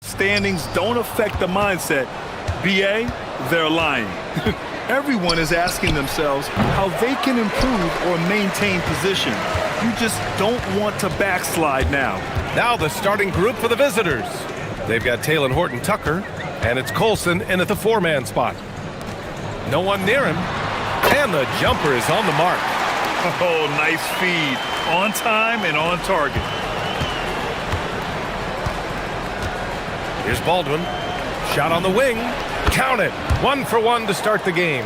Standings don't affect the mindset. BA, they're lying. Everyone is asking themselves how they can improve or maintain position. You just don't want to backslide now. Now the starting group for the visitors. They've got Talon Horton-Tucker, and it's Colson in at the four-man spot. No one near him, and the jumper is on the mark. Oh, nice feed. On time and on target. Here's Baldwin. Shot on the wing. Count it. 1 for 1 to start the game.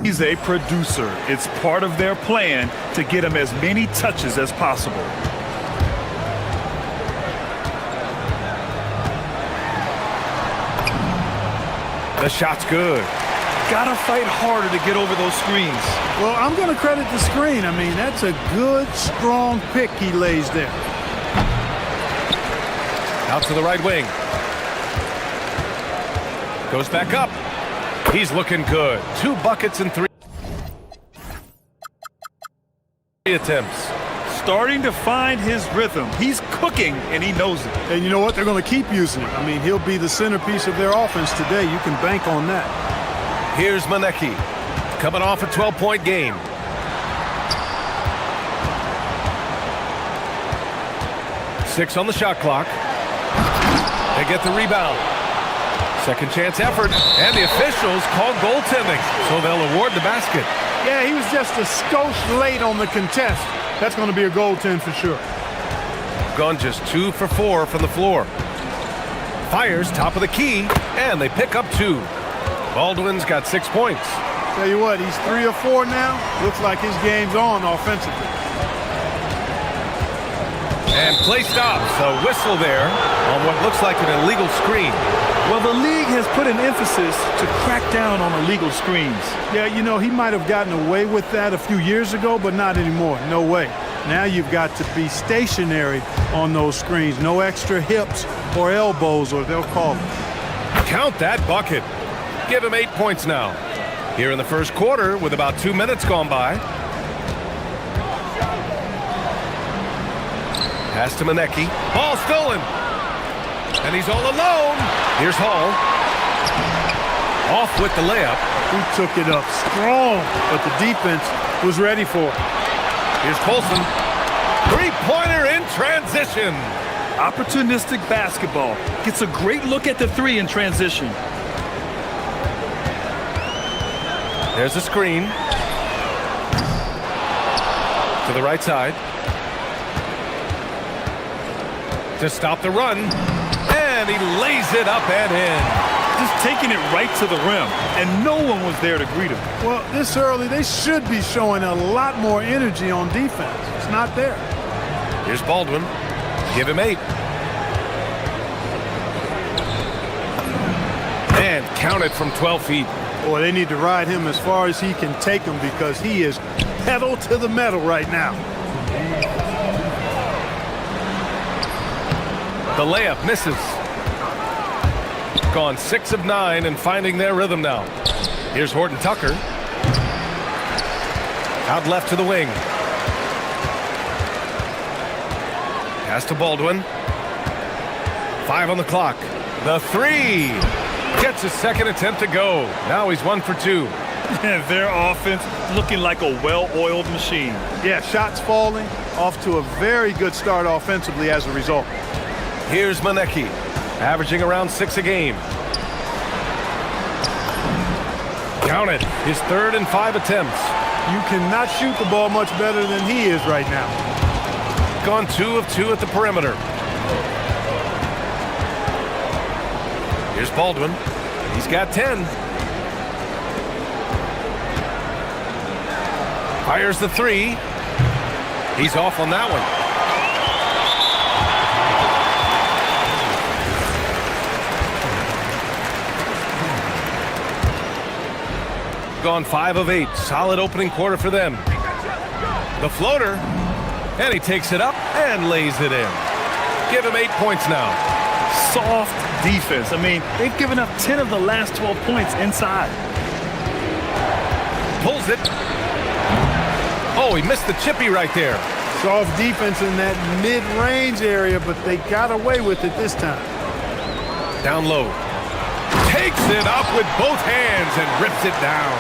He's a producer. It's part of their plan to get him as many touches as possible. The shot's good. Gotta fight harder to get over those screens. Well, I'm going to credit the screen. I mean, that's a good, strong pick he lays there. Out to the right wing. Goes back up. He's looking good. 2 buckets and 3 attempts. Starting to find his rhythm. He's cooking, and he knows it. And you know what? They're going to keep using it. I mean, he'll be the centerpiece of their offense today. You can bank on that. Here's Manecki, coming off a 12-point game. Six on the shot clock. They get the rebound. Second chance effort, and the officials call goaltending, so they'll award the basket. Yeah, he was just a skosh late on the contest. That's going to be a goaltend for sure. Gone just 2 for 4 from the floor. Fires top of the key, and they pick up 2. Baldwin's got 6 points. Tell you what, he's 3 or 4 now. Looks like his game's on offensively. And play stops. A whistle there on what looks like an illegal screen. Well, the league has put an emphasis to crack down on illegal screens. Yeah, you know, he might have gotten away with that a few years ago, but not anymore. No way. Now you've got to be stationary on those screens. No extra hips or elbows, or they'll call them. Count that bucket. Give him 8 points now. Here in the first quarter with about 2 minutes gone by. Pass to Manecki. Ball stolen. And he's all alone. Here's Hall. Off with the layup. He took it up strong, but the defense was ready for it. Here's Colson. Three-pointer in transition. Opportunistic basketball. Gets a great look at the 3 in transition. There's a screen. To the right side. To stop the run. And he lays it up and in. Just taking it right to the rim, and no one was there to greet him. Well, this early, they should be showing a lot more energy on defense. It's not there. Here's Baldwin. Give him 8. And count it from 12 feet. Boy, they need to ride him as far as he can take him because he is pedal to the metal right now. The layup misses. Gone 6 of 9 and finding their rhythm now. Here's Horton-Tucker. Out left to the wing. Pass to Baldwin. 5 on the clock. The 3. Gets his second attempt to go. Now he's 1 for 2. And their offense looking like a well-oiled machine. Yeah, shots falling. Off to a very good start offensively as a result. Here's Manecki, averaging around 6 a game. Count it, his 3rd and 5 attempts. You cannot shoot the ball much better than he is right now. Gone 2 of 2 at the perimeter. Here's Baldwin. He's got 10. Fires the 3. He's off on that one. Gone 5 of 8. Solid opening quarter for them. The floater. And he takes it up and lays it in. Give him 8 points now. Soft defense. I mean, they've given up 10 of the last 12 points inside. Pulls it. Oh, he missed the chippy right there. Soft defense in that mid-range area, but they got away with it this time. Down low. Takes it up with both hands and rips it down.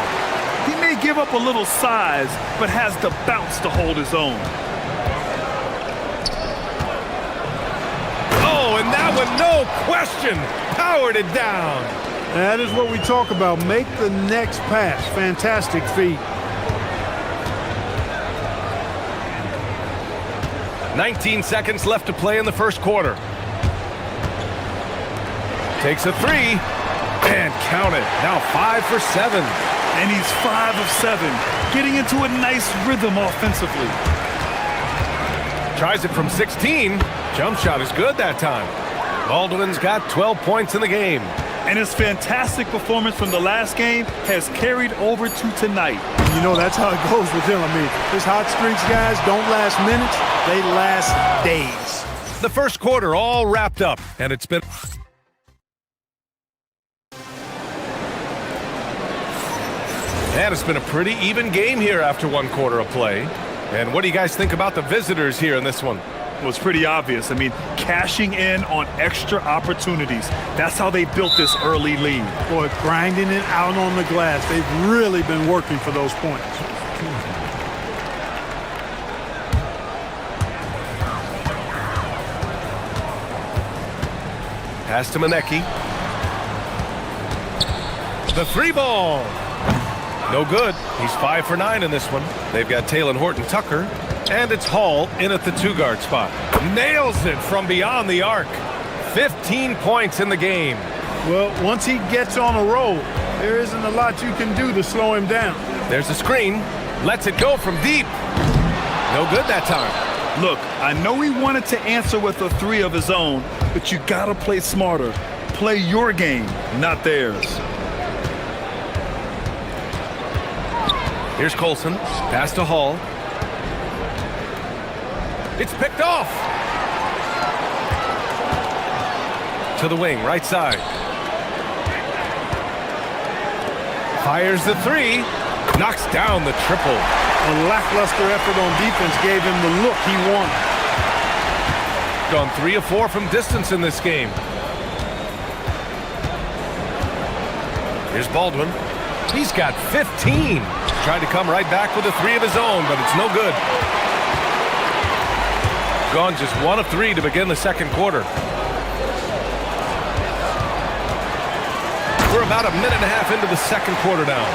He may give up a little size, but has the bounce to hold his own. Oh, and that one, no question, powered it down. That is what we talk about. Make the next pass. Fantastic feat. 19 seconds left to play in the first quarter. Takes a three, and count it. Now 5 for 7. And he's 5 of 7, getting into a nice rhythm offensively. Tries it from 16. Jump shot is good that time. Baldwin's got 12 points in the game. And his fantastic performance from the last game has carried over to tonight. You know, that's how it goes with him. I mean, his hot streaks, guys, don't last minutes. They last days. The first quarter all wrapped up, and it's been... And it's been a pretty even game here after one quarter of play. And what do you guys think about the visitors here in this one? Well, it's pretty obvious. I mean, cashing in on extra opportunities. That's how they built this early lead. Boy, grinding it out on the glass. They've really been working for those points. Pass to Manecki. The three ball. No good. He's 5 for 9 in this one. They've got Taylor Horton Tucker, and it's Hall in at the 2-guard spot. Nails it from beyond the arc. 15 points in the game. Well, once he gets on a roll, there isn't a lot you can do to slow him down. There's a screen. Lets it go from deep. No good that time. Look, I know he wanted to answer with a 3 of his own, but you gotta play smarter. Play your game, not theirs. Here's Colson. Pass to Hall. It's picked off. To the wing, right side. Fires the 3. Knocks down the triple. A lackluster effort on defense gave him the look he wanted. Gone 3 of 4 from distance in this game. Here's Baldwin. He's got 15. Tried to come right back with a 3 of his own, but it's no good. Gone just 1 of 3 to begin the second quarter. We're about a minute and a half into the second quarter now.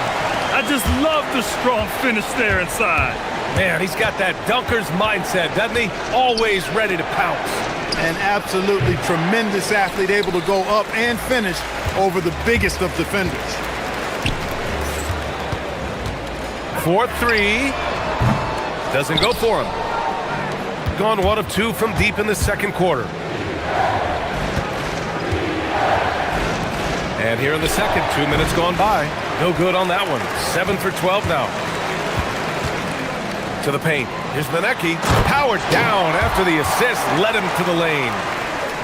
I just love the strong finish there inside. Man, he's got that dunker's mindset, doesn't he? Always ready to pounce. An absolutely tremendous athlete, able to go up and finish over the biggest of defenders. 4-3. Doesn't go for him. Gone 1 of 2 from deep in the second quarter. And here in the second, 2 minutes gone by. No good on that one. 7 for 12 now. To the paint. Here's Manecki. Powered down after the assist. Led him to the lane.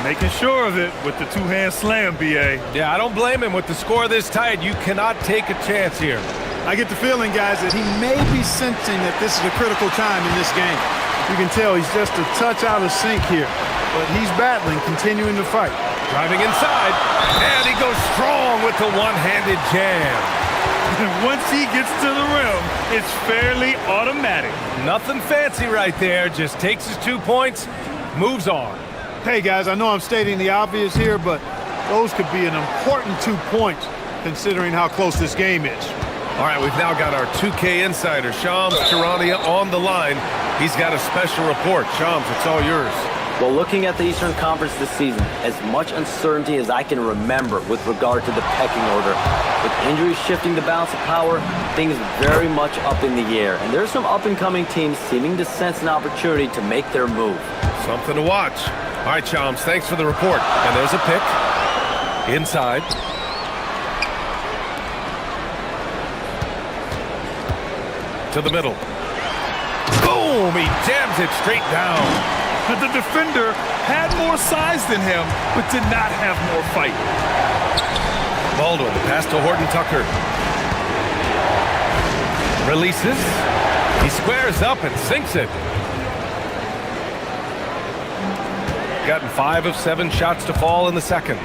Making sure of it with the 2-hand slam, B.A. Yeah, I don't blame him. With the score this tight, you cannot take a chance here. I get the feeling, guys, that he may be sensing that this is a critical time in this game. You can tell he's just a touch out of sync here, but he's battling, continuing to fight. Driving inside, and he goes strong with the one-handed jam. Once he gets to the rim, it's fairly automatic. Nothing fancy right there, just takes his 2 points, moves on. Hey, guys, I know I'm stating the obvious here, but those could be an important 2 points considering how close this game is. All right, we've now got our 2K insider, Shams Charania, on the line. He's got a special report. Shams, it's all yours. Well, looking at the Eastern Conference this season, as much uncertainty as I can remember with regard to the pecking order. With injuries shifting the balance of power, things very much up in the air. And there's some up-and-coming teams seeming to sense an opportunity to make their move. Something to watch. All right, Shams, thanks for the report. And there's a pick. Inside. To the middle. Boom! Boom! He jams it straight down. But the defender had more size than him, but did not have more fight. Baldwin, pass to Horton Tucker. Releases. He squares up and sinks it. Gotten 5 of 7 shots to fall in the second.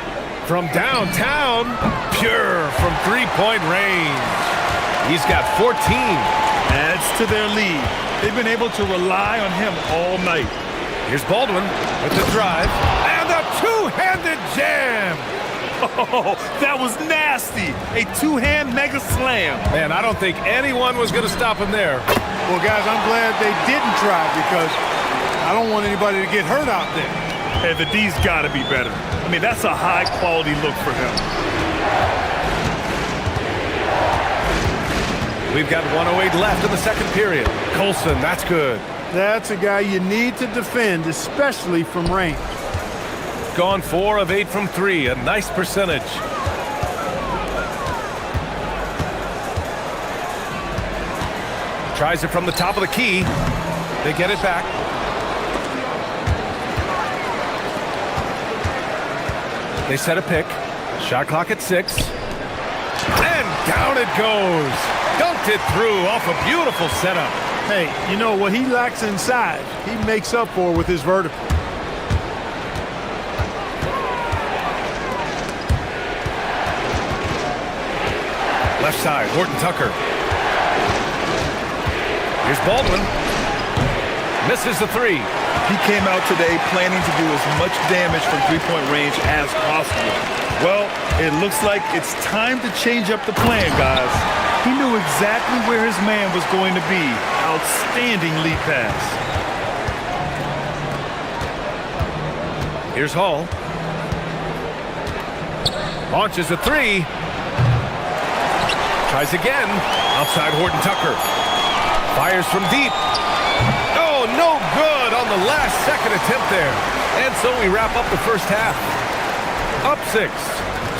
From downtown, pure from three-point range. He's got 14. Adds to their lead. They've been able to rely on him all night. Here's Baldwin with the drive. And a two-handed jam. Oh, that was nasty. A two-hand mega slam. Man, I don't think anyone was going to stop him there. Well, guys, I'm glad they didn't try because I don't want anybody to get hurt out there. Hey, the D's got to be better. I mean, that's a high-quality look for him. We've got 1:08 left in the second period. Colson, that's good. That's a guy you need to defend, especially from range. Gone 4 of 8 from 3, a nice percentage. Tries it from the top of the key. They get it back. They set a pick. Shot clock at 6. And down it goes. Dunked it through off a beautiful setup. Hey, you know what he lacks inside, he makes up for with his vertical. Left side, Horton Tucker. Here's Baldwin. Misses the 3. He came out today planning to do as much damage from three-point range as possible. Well, it looks like it's time to change up the plan, guys. He knew exactly where his man was going to be. Outstanding lead pass. Here's Hall. Launches a 3. Tries again. Outside Horton Tucker. Fires from deep. Oh, no good on the last second attempt there. And so we wrap up the first half. Up 6.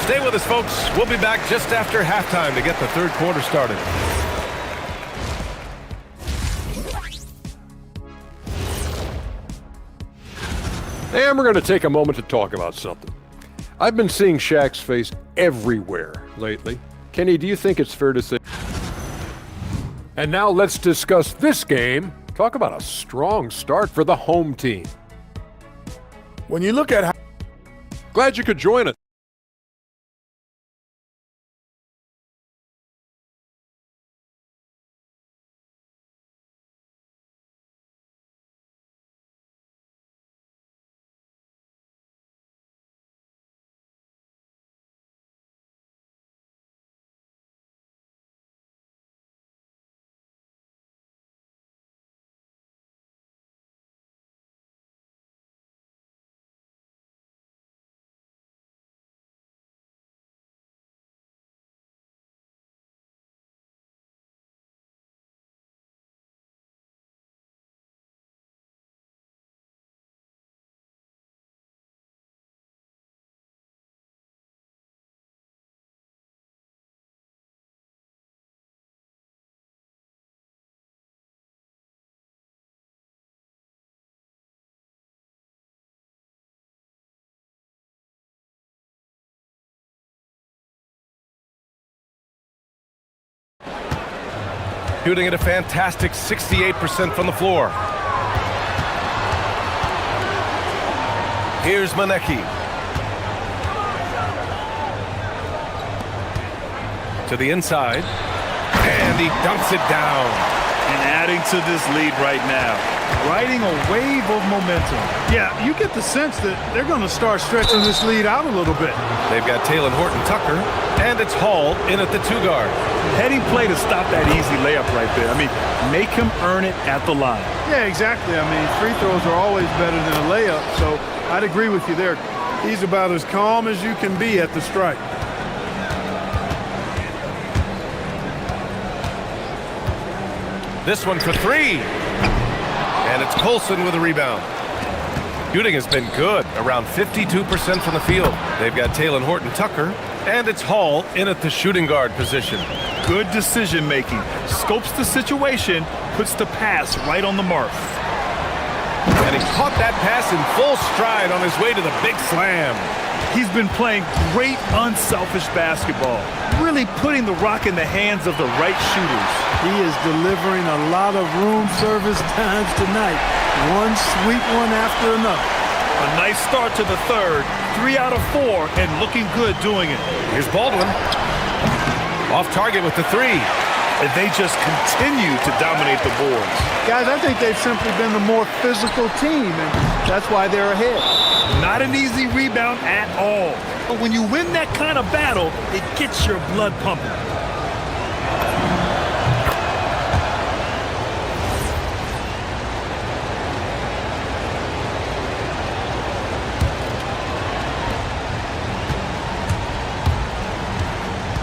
Stay with us, folks. We'll be back just after halftime to get the third quarter started. And we're going to take a moment to talk about something. I've been seeing Shaq's face everywhere lately. Kenny, do you think it's fair to say? And now let's discuss this game. Talk about a strong start for the home team. When you look at how Glad you could join us. Shooting at a fantastic 68% from the floor. Here's Manecki. To the inside. And he dunks it down. And adding to this lead right now. Riding a wave of momentum. Yeah, you get the sense that they're going to start stretching this lead out a little bit. They've got Taylor Horton Tucker, and it's Hall in at the 2 guard. Heading play to stop that easy layup right there. I mean, make him earn it at the line. Yeah, exactly. I mean, free throws are always better than a layup, so I'd agree with you there. He's about as calm as you can be at the strike. This one for 3. And it's Colson with a rebound. Shooting has been good, around 52% from the field. They've got Taylor Horton Tucker, and it's Hall in at the shooting guard position. Good decision making. Scopes the situation, puts the pass right on the mark. And he caught that pass in full stride on his way to the big slam. He's been playing great, unselfish basketball, really putting the rock in the hands of the right shooters. He is delivering a lot of room service times tonight. One sweet one after another. A nice start to the third, 3 out of 4, and looking good doing it. Here's Baldwin. Off target with the three. And they just continue to dominate the boards. Guys, I think they've simply been the more physical team, and that's why they're ahead. Not an easy rebound at all. But when you win that kind of battle, it gets your blood pumping.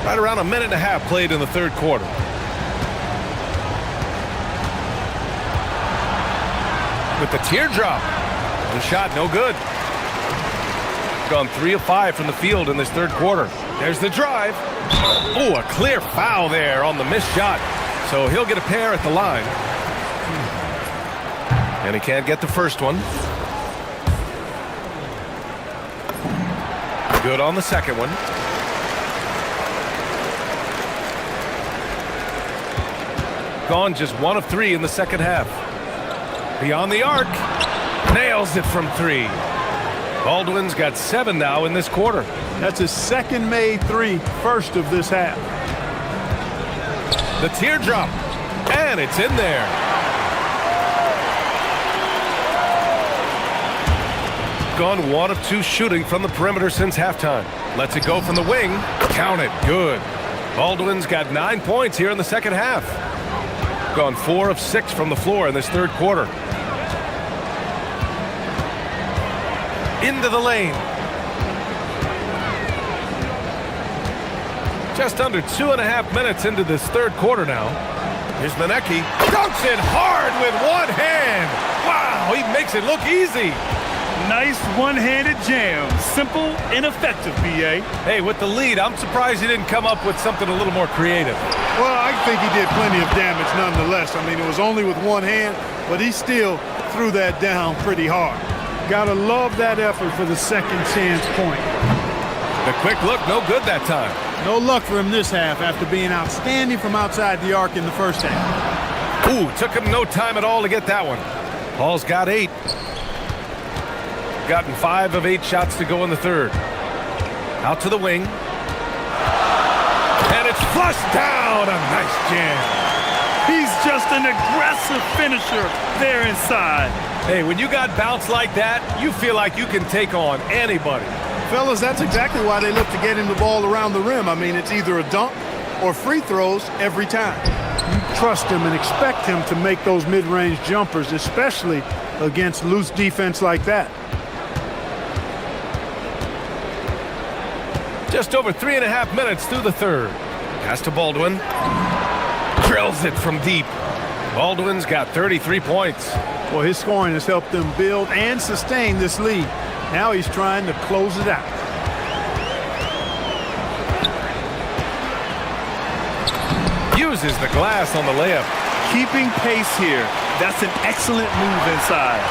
Right around a minute and a half played in the third quarter. With the teardrop. The shot no good. Gone 3 of 5 from the field in this third quarter. There's the drive. Oh, a clear foul there on the missed shot. So he'll get a pair at the line. And he can't get the first one. Good on the second one. Gone just 1 of 3 in the second half. Beyond the arc. Nails it from 3. Baldwin's got 7 now in this quarter. That's his second made 3, first of this half. The teardrop. And it's in there. Gone 1 of 2 shooting from the perimeter since halftime. Lets it go from the wing. Count it. Good. Baldwin's got 9 points here in the second half. Gone 4 of 6 from the floor in this third quarter. Into the lane. Just under 2.5 minutes into this third quarter now. Here's Manecki. Dunks it hard with one hand. Wow, he makes it look easy. Nice one-handed jam. Simple and effective, B.A. Hey, with the lead, I'm surprised he didn't come up with something a little more creative. Well, I think he did plenty of damage nonetheless. I mean, it was only with one hand, but he still threw that down pretty hard. Gotta love that effort for the second chance point. The quick look, no good that time. No luck for him this half after being outstanding from outside the arc in the first half. Ooh, took him no time at all to get that one. Paul's got 8. Gotten 5 of 8 shots to go in the third. Out to the wing. And it's flushed down. A nice jam. He's just an aggressive finisher there inside. Hey, when you got bounce like that, you feel like you can take on anybody. Fellas, that's exactly why they look to get him the ball around the rim. I mean, it's either a dunk or free throws every time. You trust him and expect him to make those mid-range jumpers, especially against loose defense like that. Just over 3.5 minutes through the third. Pass to Baldwin. Drills it from deep. Baldwin's got 33 points. Well, his scoring has helped them build and sustain this lead. Now he's trying to close it out. Uses the glass on the layup. Keeping pace here. That's an excellent move inside.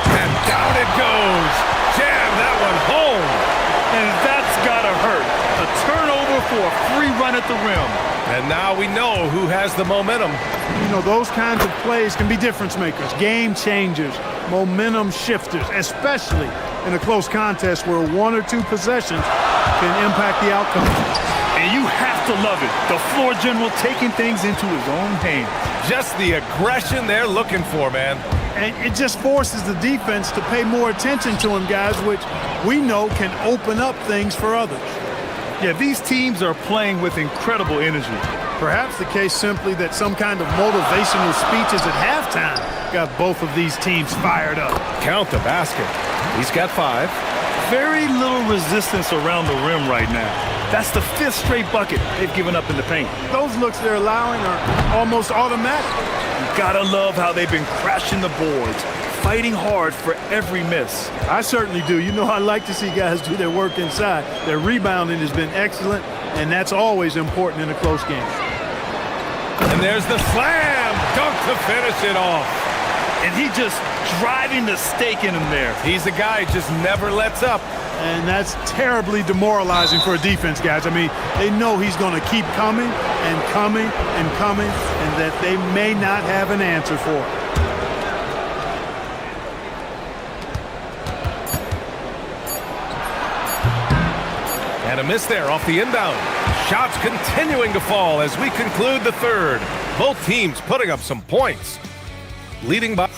And down it goes. Jam that one home. And that's gotta hurt. A turnover for a free run at the rim. And now we know who has the momentum. You know, those kinds of plays can be difference makers, game changers, momentum shifters, especially in a close contest where 1 or 2 possessions can impact the outcome. And you have to love it. The floor general taking things into his own hands. Just the aggression they're looking for, man. And it just forces the defense to pay more attention to him, guys, which we know can open up things for others. Yeah, these teams are playing with incredible energy. Perhaps the case simply that some kind of motivational speeches at halftime got both of these teams fired up. Count the basket. He's got 5. Very little resistance around the rim right now. That's the 5th straight bucket they've given up in the paint. Those looks they're allowing are almost automatic. You gotta love how they've been crashing the boards, fighting hard for every miss. I certainly do. You know, I like to see guys do their work inside. Their rebounding has been excellent, and that's always important in a close game. And there's the slam dunk to finish it off. And he just driving the stake in him there. He's a guy who just never lets up. And that's terribly demoralizing for a defense, guys. I mean, they know he's going to keep coming and coming and coming, and that they may not have an answer for it. And a miss there off the inbound. Shots continuing to fall as we conclude the third. Both teams putting up some points. Leading by...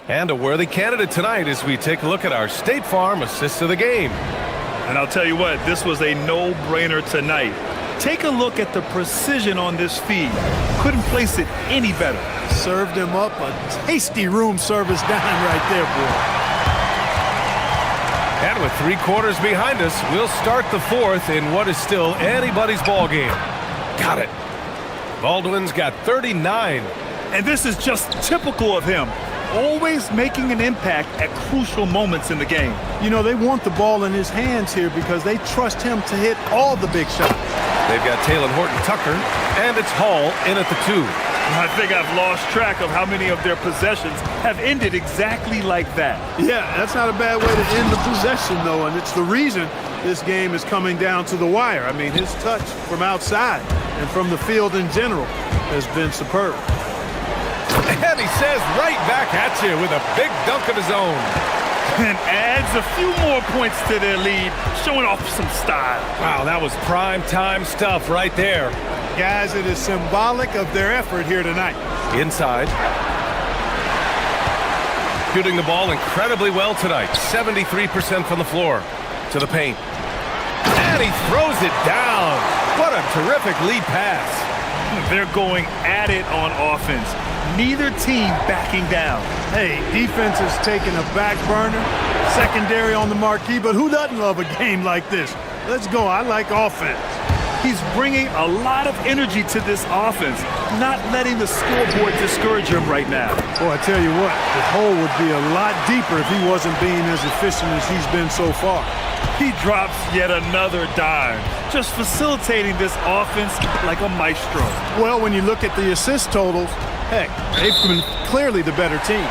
And a worthy candidate tonight as we take a look at our State Farm assists of the game. And I'll tell you what, this was a no-brainer tonight. Take a look at the precision on this feed. Couldn't place it any better. Served him up a tasty room service dime right there, boy. And with 3 quarters behind us, we'll start the fourth in what is still anybody's ball game. Got it. Baldwin's got 39. And this is just typical of him. Always making an impact at crucial moments in the game. You know, they want the ball in his hands here because they trust him to hit all the big shots. They've got Taylor Horton Tucker, and it's Hall in at the 2. I think I've lost track of how many of their possessions have ended exactly like that. Yeah, that's not a bad way to end the possession, though, and it's the reason this game is coming down to the wire. I mean, his touch from outside and from the field in general has been superb. And he says right back at you with a big dunk of his own. And adds a few more points to their lead, showing off some style. Wow, that was prime time stuff right there. Guys, it is symbolic of their effort here tonight. Inside. Shooting the ball incredibly well tonight. 73% from the floor to the paint. And he throws it down. What a terrific lead pass. They're going at it on offense. Neither team backing down. Hey, defense is taking a back burner, secondary on the marquee, but who doesn't love a game like this? Let's go. I like offense. He's bringing a lot of energy to this offense, not letting the scoreboard discourage him right now. Boy, I tell you what, the hole would be a lot deeper if he wasn't being as efficient as he's been so far. He drops yet another dime, just facilitating this offense like a maestro. Well, when you look at the assist totals, heck, they've been clearly the better team.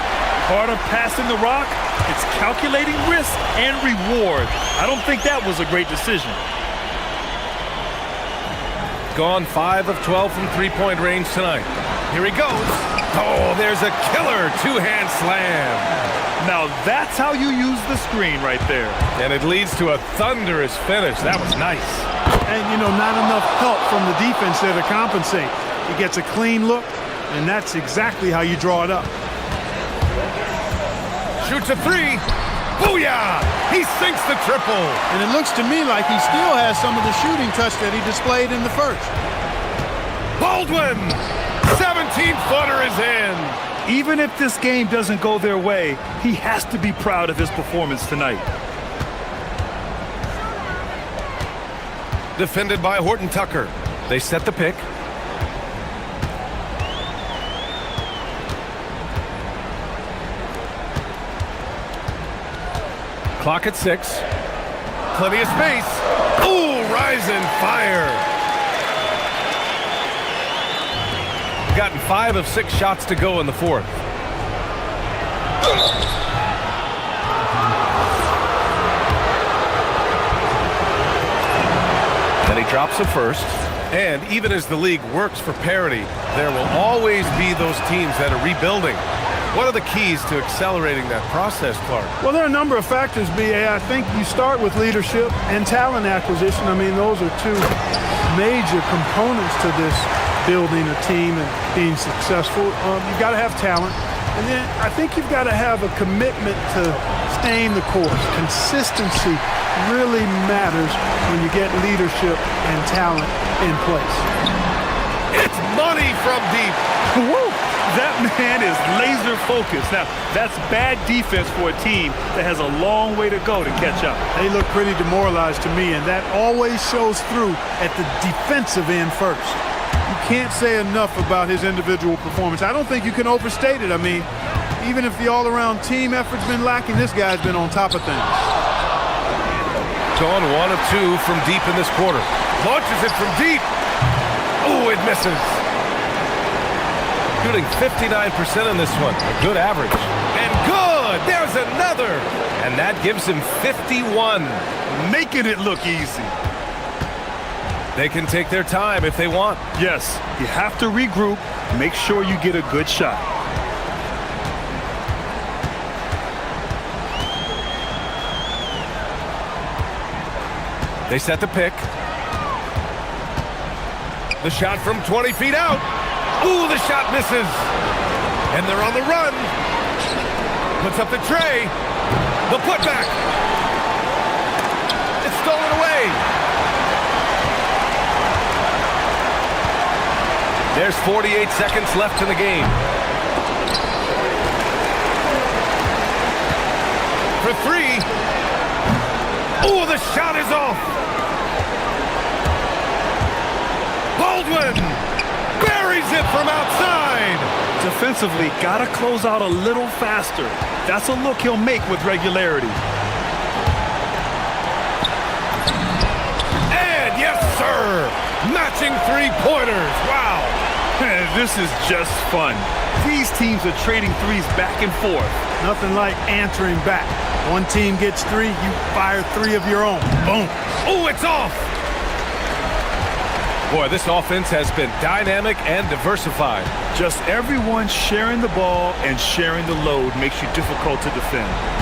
Part of passing the rock, it's calculating risk and reward. I don't think that was a great decision. Gone 5 of 12 from three-point range tonight. Here he goes. Oh, there's a killer two-hand slam. Now that's how you use the screen right there. And it leads to a thunderous finish. That was nice. And, you know, not enough help from the defense there to compensate. He gets a clean look, and that's exactly how you draw it up. Shoots a 3. Booyah! He sinks the triple. And it looks to me like he still has some of the shooting touch that he displayed in the first. Baldwin! 17-footer is in. Even if this game doesn't go their way, he has to be proud of his performance tonight. Defended by Horton Tucker. They set the pick. Clock at 6. Plenty of space. Ooh, rising fire. Gotten 5 of 6 shots to go in the fourth. And he drops a first. And even as the league works for parity, there will always be those teams that are rebuilding. What are the keys to accelerating that process, Clark? Well, there are a number of factors, B.A. I think you start with leadership and talent acquisition. I mean, those are two major components to this building a team and being successful. You've got to have talent. And then I think you've got to have a commitment to staying the course. Consistency really matters when you get leadership and talent in place. It's money from deep. Woo! That man is laser focused. Now, that's bad defense for a team that has a long way to go to catch up. They look pretty demoralized to me, and that always shows through at the defensive end first. You can't say enough about his individual performance. I don't think you can overstate it. I mean, even if the all-around team effort's been lacking, this guy's been on top of things. Gone 1 of 2 from deep in this quarter. Launches it from deep. it misses. Shooting 59% in this one. A good average. And good! There's another! And that gives him 51. Making it look easy. They can take their time if they want. Yes, you have to regroup. Make sure you get a good shot. They set the pick. The shot from 20 feet out. Ooh, the shot misses. And they're on the run. Puts up the tray. The putback. It's stolen away. There's 48 seconds left in the game. For three. Ooh, the shot is off. Baldwin buries it from outside. Defensively, gotta close out a little faster. That's a look he'll make with regularity. And yes, sir, matching three-pointers. Wow. This is just fun. These teams are trading threes back and forth. Nothing like answering back. One team gets three, you fire three of your own. Boom. Oh, it's off. Boy, this offense has been dynamic and diversified. Just everyone sharing the ball and sharing the load makes you difficult to defend.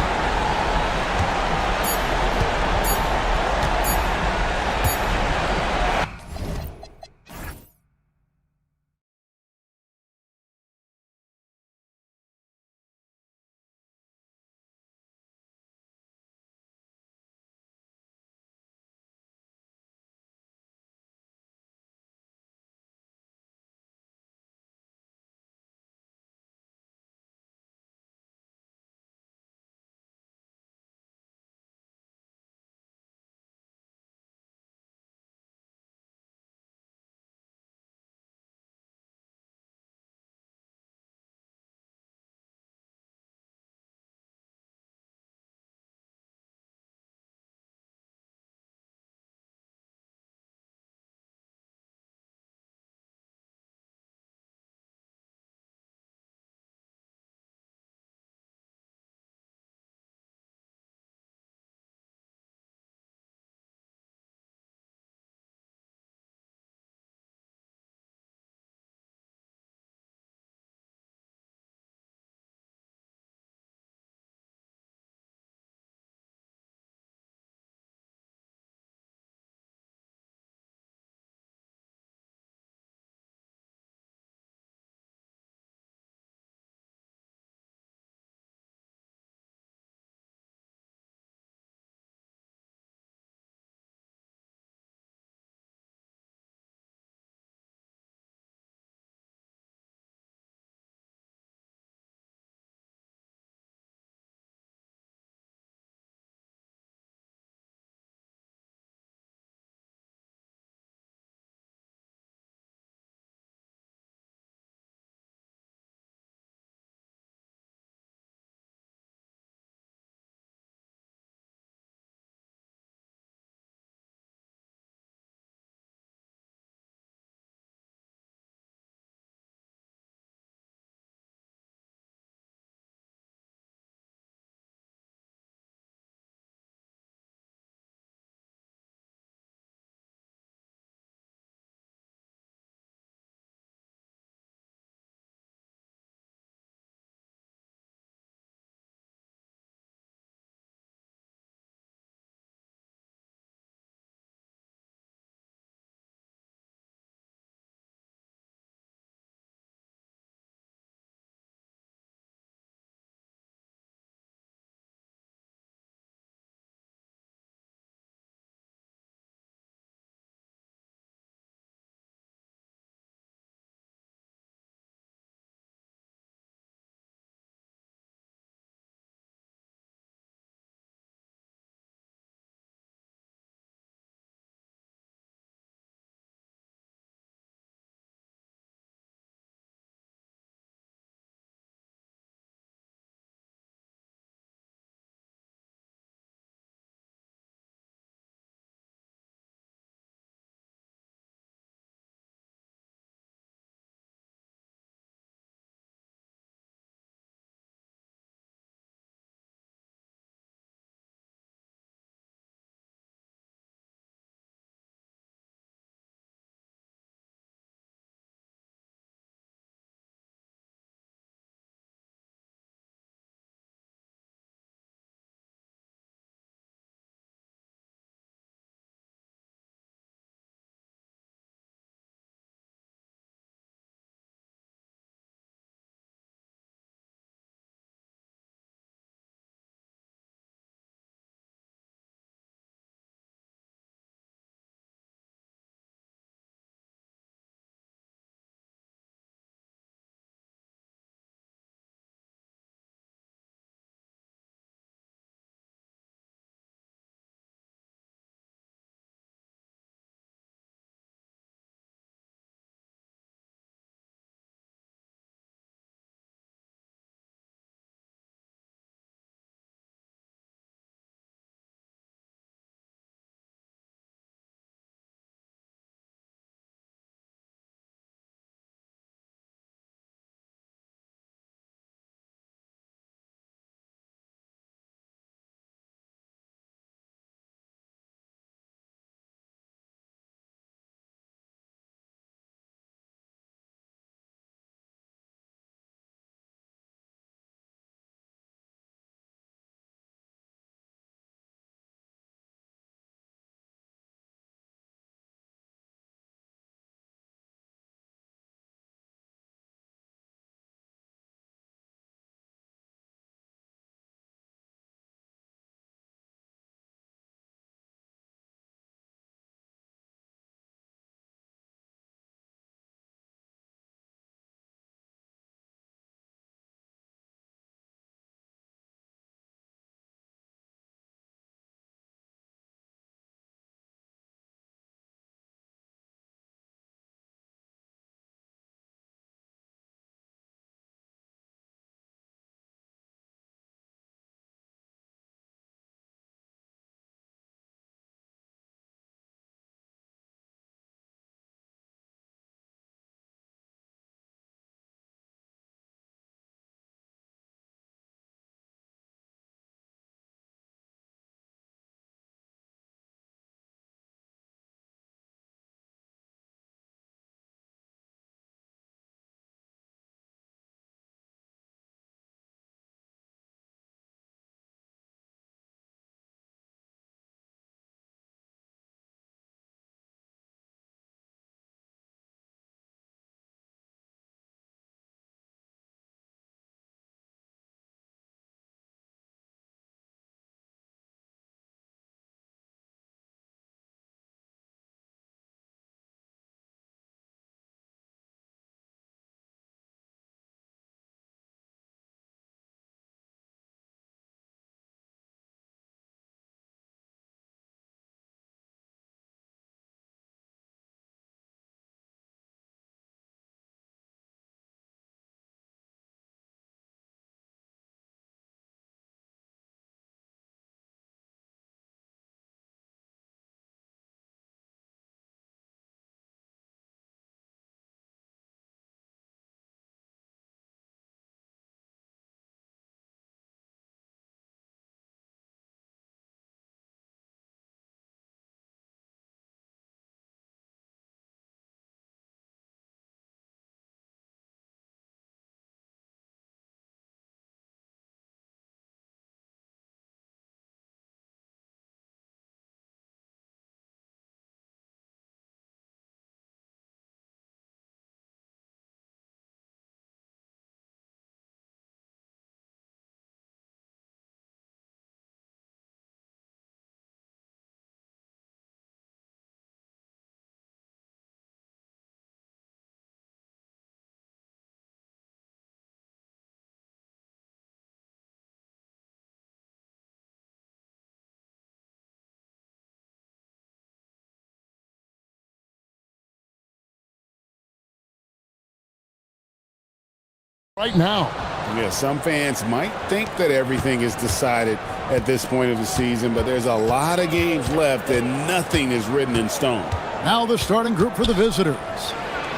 right now. Yeah, some fans might think that everything is decided at this point of the season, but there's a lot of games left and nothing is written in stone. Now the starting group for the visitors.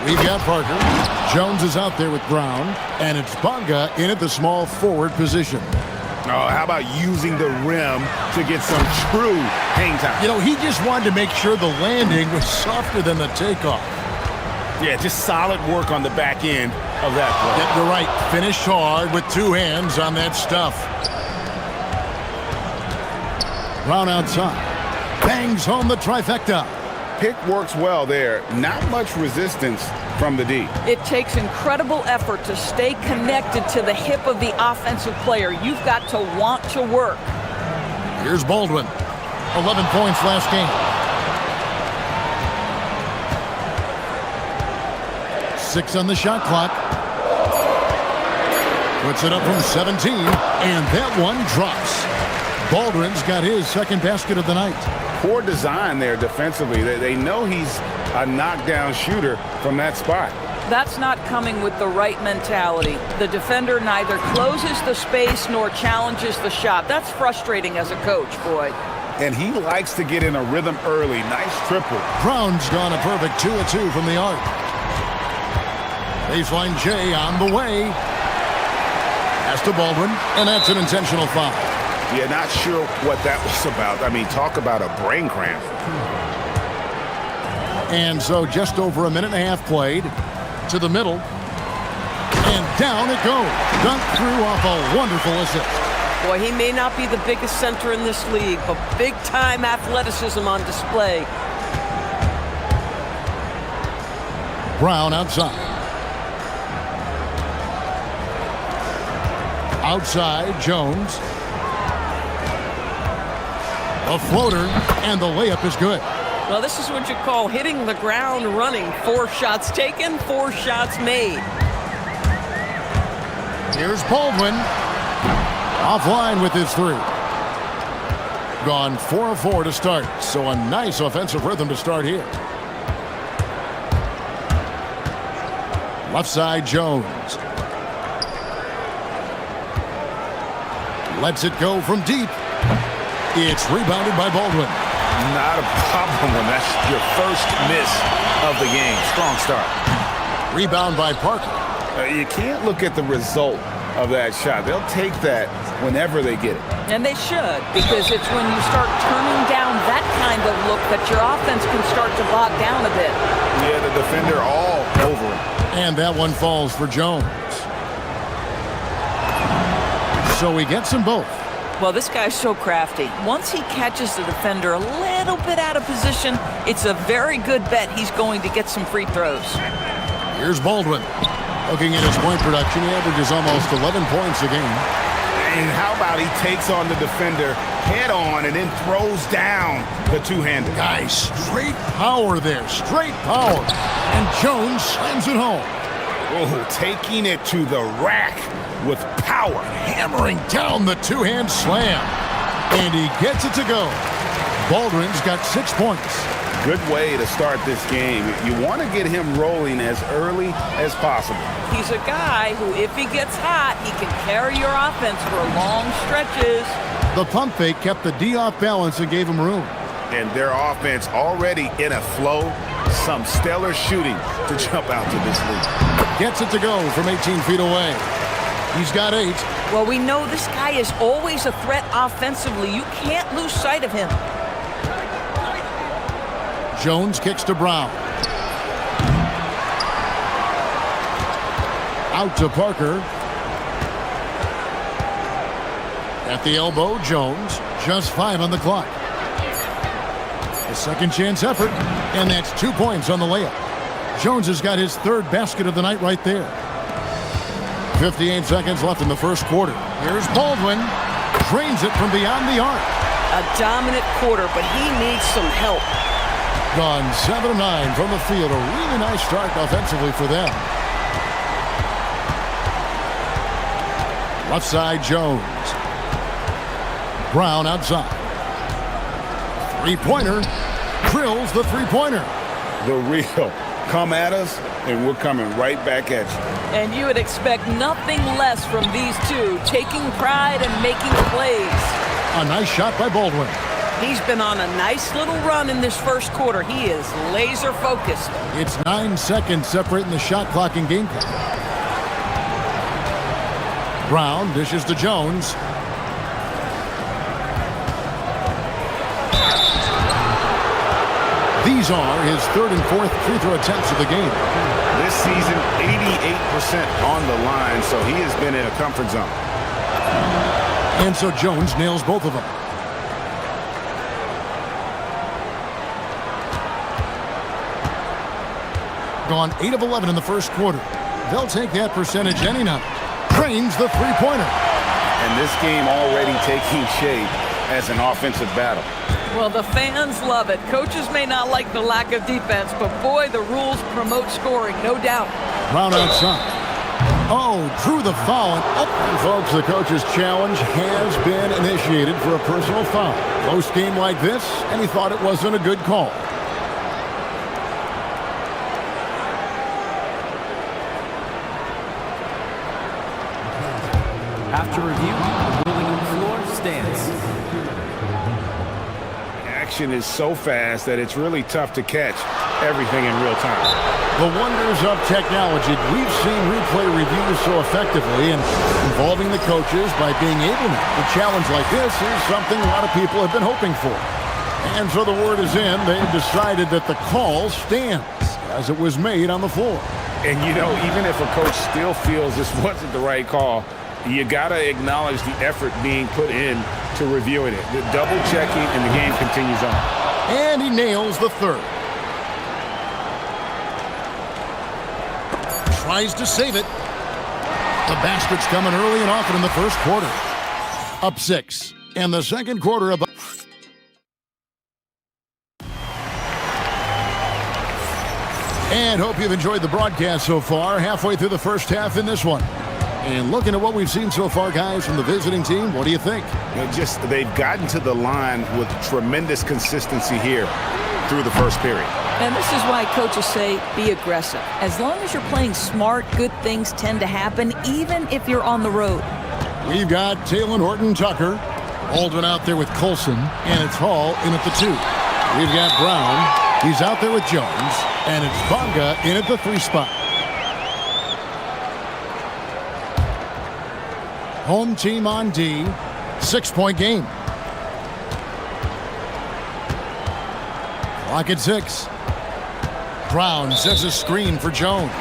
We've got Parker. Jones is out there with Brown, and it's Bonga in at the small forward position. Oh, how about using the rim to get some true hang time? You know, he just wanted to make sure the landing was softer than the takeoff. Yeah, just solid work on the back end of that play. Yeah, you're right. Finished hard with two hands on that stuff. Brown outside. Bangs home the trifecta. Pick works well there. Not much resistance from the D. It takes incredible effort to stay connected to the hip of the offensive player. You've got to want to work. Here's Baldwin. 11 points last game. 6 on the shot clock. Puts it up from 17, and that one drops. Baldwin's got his second basket of the night. Poor design there defensively. They know he's a knockdown shooter from that spot. That's not coming with the right mentality. The defender neither closes the space nor challenges the shot. That's frustrating as a coach, boy. And he likes to get in a rhythm early. Nice triple. Brown's gone a perfect 2 of 2 from the arc. Baseline J on the way. Pass to Baldwin, and that's an intentional foul. Yeah, not sure what that was about. I mean, talk about a brain cramp. And so just over a minute and a half played. To the middle. And down it goes. Dunked through off a wonderful assist. Boy, he may not be the biggest center in this league, but big-time athleticism on display. Brown outside. Outside, Jones. A floater, and the layup is good. Well, this is what you call hitting the ground running. 4 shots taken, 4 shots made. Here's Baldwin. Offline with his 3. Gone 4 of 4 to start, so a nice offensive rhythm to start here. Left side, Jones. Lets it go from deep. It's rebounded by Baldwin. Not a problem when that's your first miss of the game. Strong start. Rebound by Parker. You can't look at the result of that shot. They'll take that whenever they get it. And they should, because it's when you start turning down that kind of look that your offense can start to bog down a bit. Yeah, the defender all over him. And that one falls for Jones. So he gets them both. Well, this guy's so crafty. Once he catches the defender a little bit out of position, it's a very good bet he's going to get some free throws. Here's Baldwin. Looking at his point production, he averages almost 11 points a game. And how about he takes on the defender head on and then throws down the two-hander. Nice. Straight power there. Straight power. And Jones slams it home. Oh, taking it to the rack with power. Hammering down the two-hand slam. And he gets it to go. Baldwin's got 6 points. Good way to start this game. You want to get him rolling as early as possible. He's a guy who, if he gets hot, he can carry your offense for long stretches. The pump fake kept the D off balance and gave him room. And their offense already in a flow. Some stellar shooting to jump out to this lead. Gets it to go from 18 feet away. He's got 8. Well, we know this guy is always a threat offensively. You can't lose sight of him. Jones kicks to Brown. Out to Parker. At the elbow, Jones. Just 5 on the clock. A second chance effort, and that's 2 points on the layup. Jones has got his 3rd basket of the night right there. 58 seconds left in the first quarter. Here's Baldwin. Drains it from beyond the arc. A dominant quarter, but he needs some help. Gone 7 of 9 from the field. A really nice start offensively for them. Left side, Jones. Brown outside. Three-pointer. Drills the three-pointer. The real Come at us, and we're coming right back at you. And you would expect nothing less from these two, taking pride and making plays. A nice shot by Baldwin. He's been on a nice little run in this first quarter. He is laser focused. It's 9 seconds separating the shot clock and game clock. Brown dishes to Jones. These are his third and fourth free throw attempts of the game. This season, 88% on the line, so he has been in a comfort zone. And so Jones nails both of them. Gone 8 of 11 in the first quarter. They'll take that percentage any night. Trains the three-pointer. And this game already taking shape as an offensive battle. Well, the fans love it. Coaches may not like the lack of defense, but boy, the rules promote scoring, no doubt. Brown outside. Oh, drew the foul. And folks, the coach's challenge has been initiated for a personal foul. Close game like this, and he thought it wasn't a good call. After review, the ruling on the floor stands. Action is so fast that it's really tough to catch everything in real time. The wonders of technology. We've seen replay reviews so effectively, and involving the coaches by being able to. A challenge like this is something a lot of people have been hoping for. And so the word is in. They've decided that the call stands as it was made on the floor. And, you know, even if a coach still feels this wasn't the right call, you got to acknowledge the effort being put in to reviewing it. The double checking, and the game continues on. And he nails the third. Tries to save it. The Bastards coming early and often in the first quarter. Up 6. And the second quarter about. And hope you've enjoyed the broadcast so far. Halfway through the first half in this one. And looking at what we've seen so far, guys, from the visiting team, what do you think? They've gotten to the line with tremendous consistency here through the first period. And this is why coaches say be aggressive. As long as you're playing smart, good things tend to happen, even if you're on the road. We've got Taylor Horton-Tucker. Baldwin out there with Colson, and it's Hall in at the 2. We've got Brown. He's out there with Jones, and it's Bonga in at the 3 spot. Home team on D. 6-point game. Clock at 6. Brown sets a screen for Jones.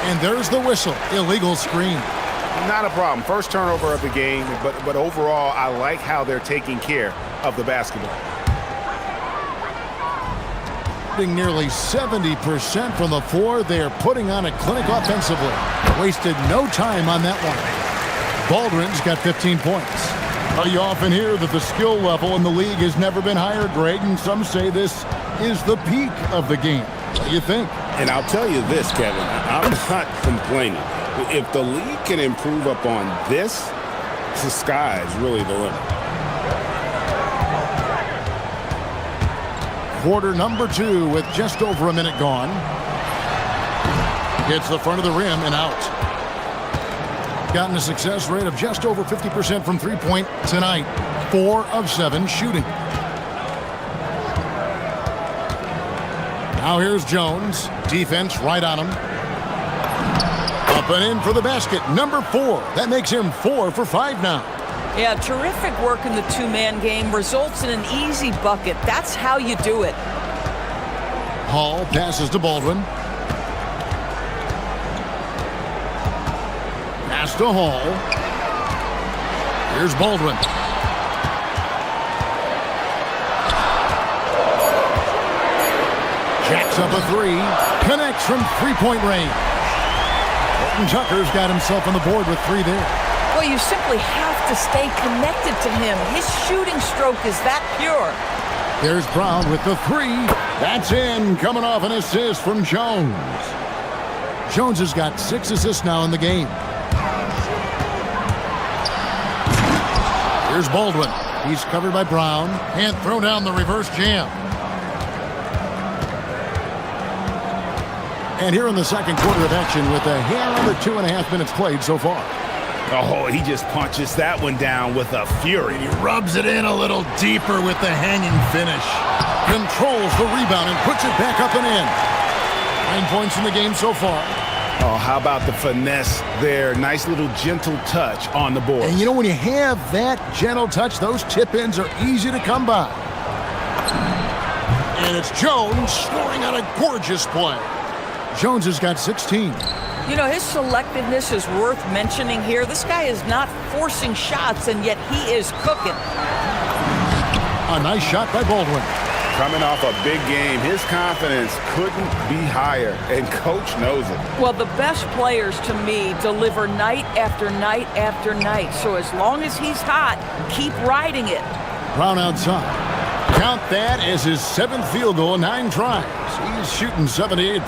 And there's the whistle. Illegal screen. Not a problem. First turnover of the game, but overall, I like how they're taking care of the basketball. Nearly 70% from the floor. They're putting on a clinic offensively. Wasted no time on that one. Baldwin's got 15 points. You often hear that the skill level in the league has never been higher, Greg, and some say this is the peak of the game. What do you think? And I'll tell you this, Kevin, I'm not complaining. If the league can improve upon this, the sky is really the limit. Quarter number 2 with just over a minute gone. Hits the front of the rim and out. Gotten a success rate of just over 50% from three-point tonight. 4 of 7 shooting. Now here's Jones. Defense right on him. Up and in for the basket. Number 4. That makes him 4 for 5 now. Yeah, terrific work in the two-man game results in an easy bucket. That's how you do it. Hall passes to Baldwin. Pass to Hall. Here's Baldwin. Jacks up a 3. Connects from three-point range. Horton-Tucker's got himself on the board with 3 there. Well, you simply have to stay connected to him. His shooting stroke is that pure. There's Brown with the 3. That's in. Coming off an assist from Jones. Jones has got 6 assists now in the game. Here's Baldwin. He's covered by Brown. And throw down the reverse jam. And here in the second quarter of action with a hair on the 2.5 minutes played so far. Oh, he just punches that one down with a fury. He rubs it in a little deeper with the hanging finish. Controls the rebound and puts it back up and in. 9 points in the game so far. Oh, how about the finesse there? Nice little gentle touch on the board. And you know, when you have that gentle touch, those tip-ins are easy to come by. And it's Jones scoring on a gorgeous play. Jones has got 16. You know, his selectiveness is worth mentioning here. This guy is not forcing shots, and yet he is cooking. A nice shot by Baldwin. Coming off a big game, his confidence couldn't be higher, and coach knows it. Well, the best players, to me, deliver night after night after night. So as long as he's hot, keep riding it. Brown outside. Count that as his 7th field goal in 9 tries. He's shooting 78%.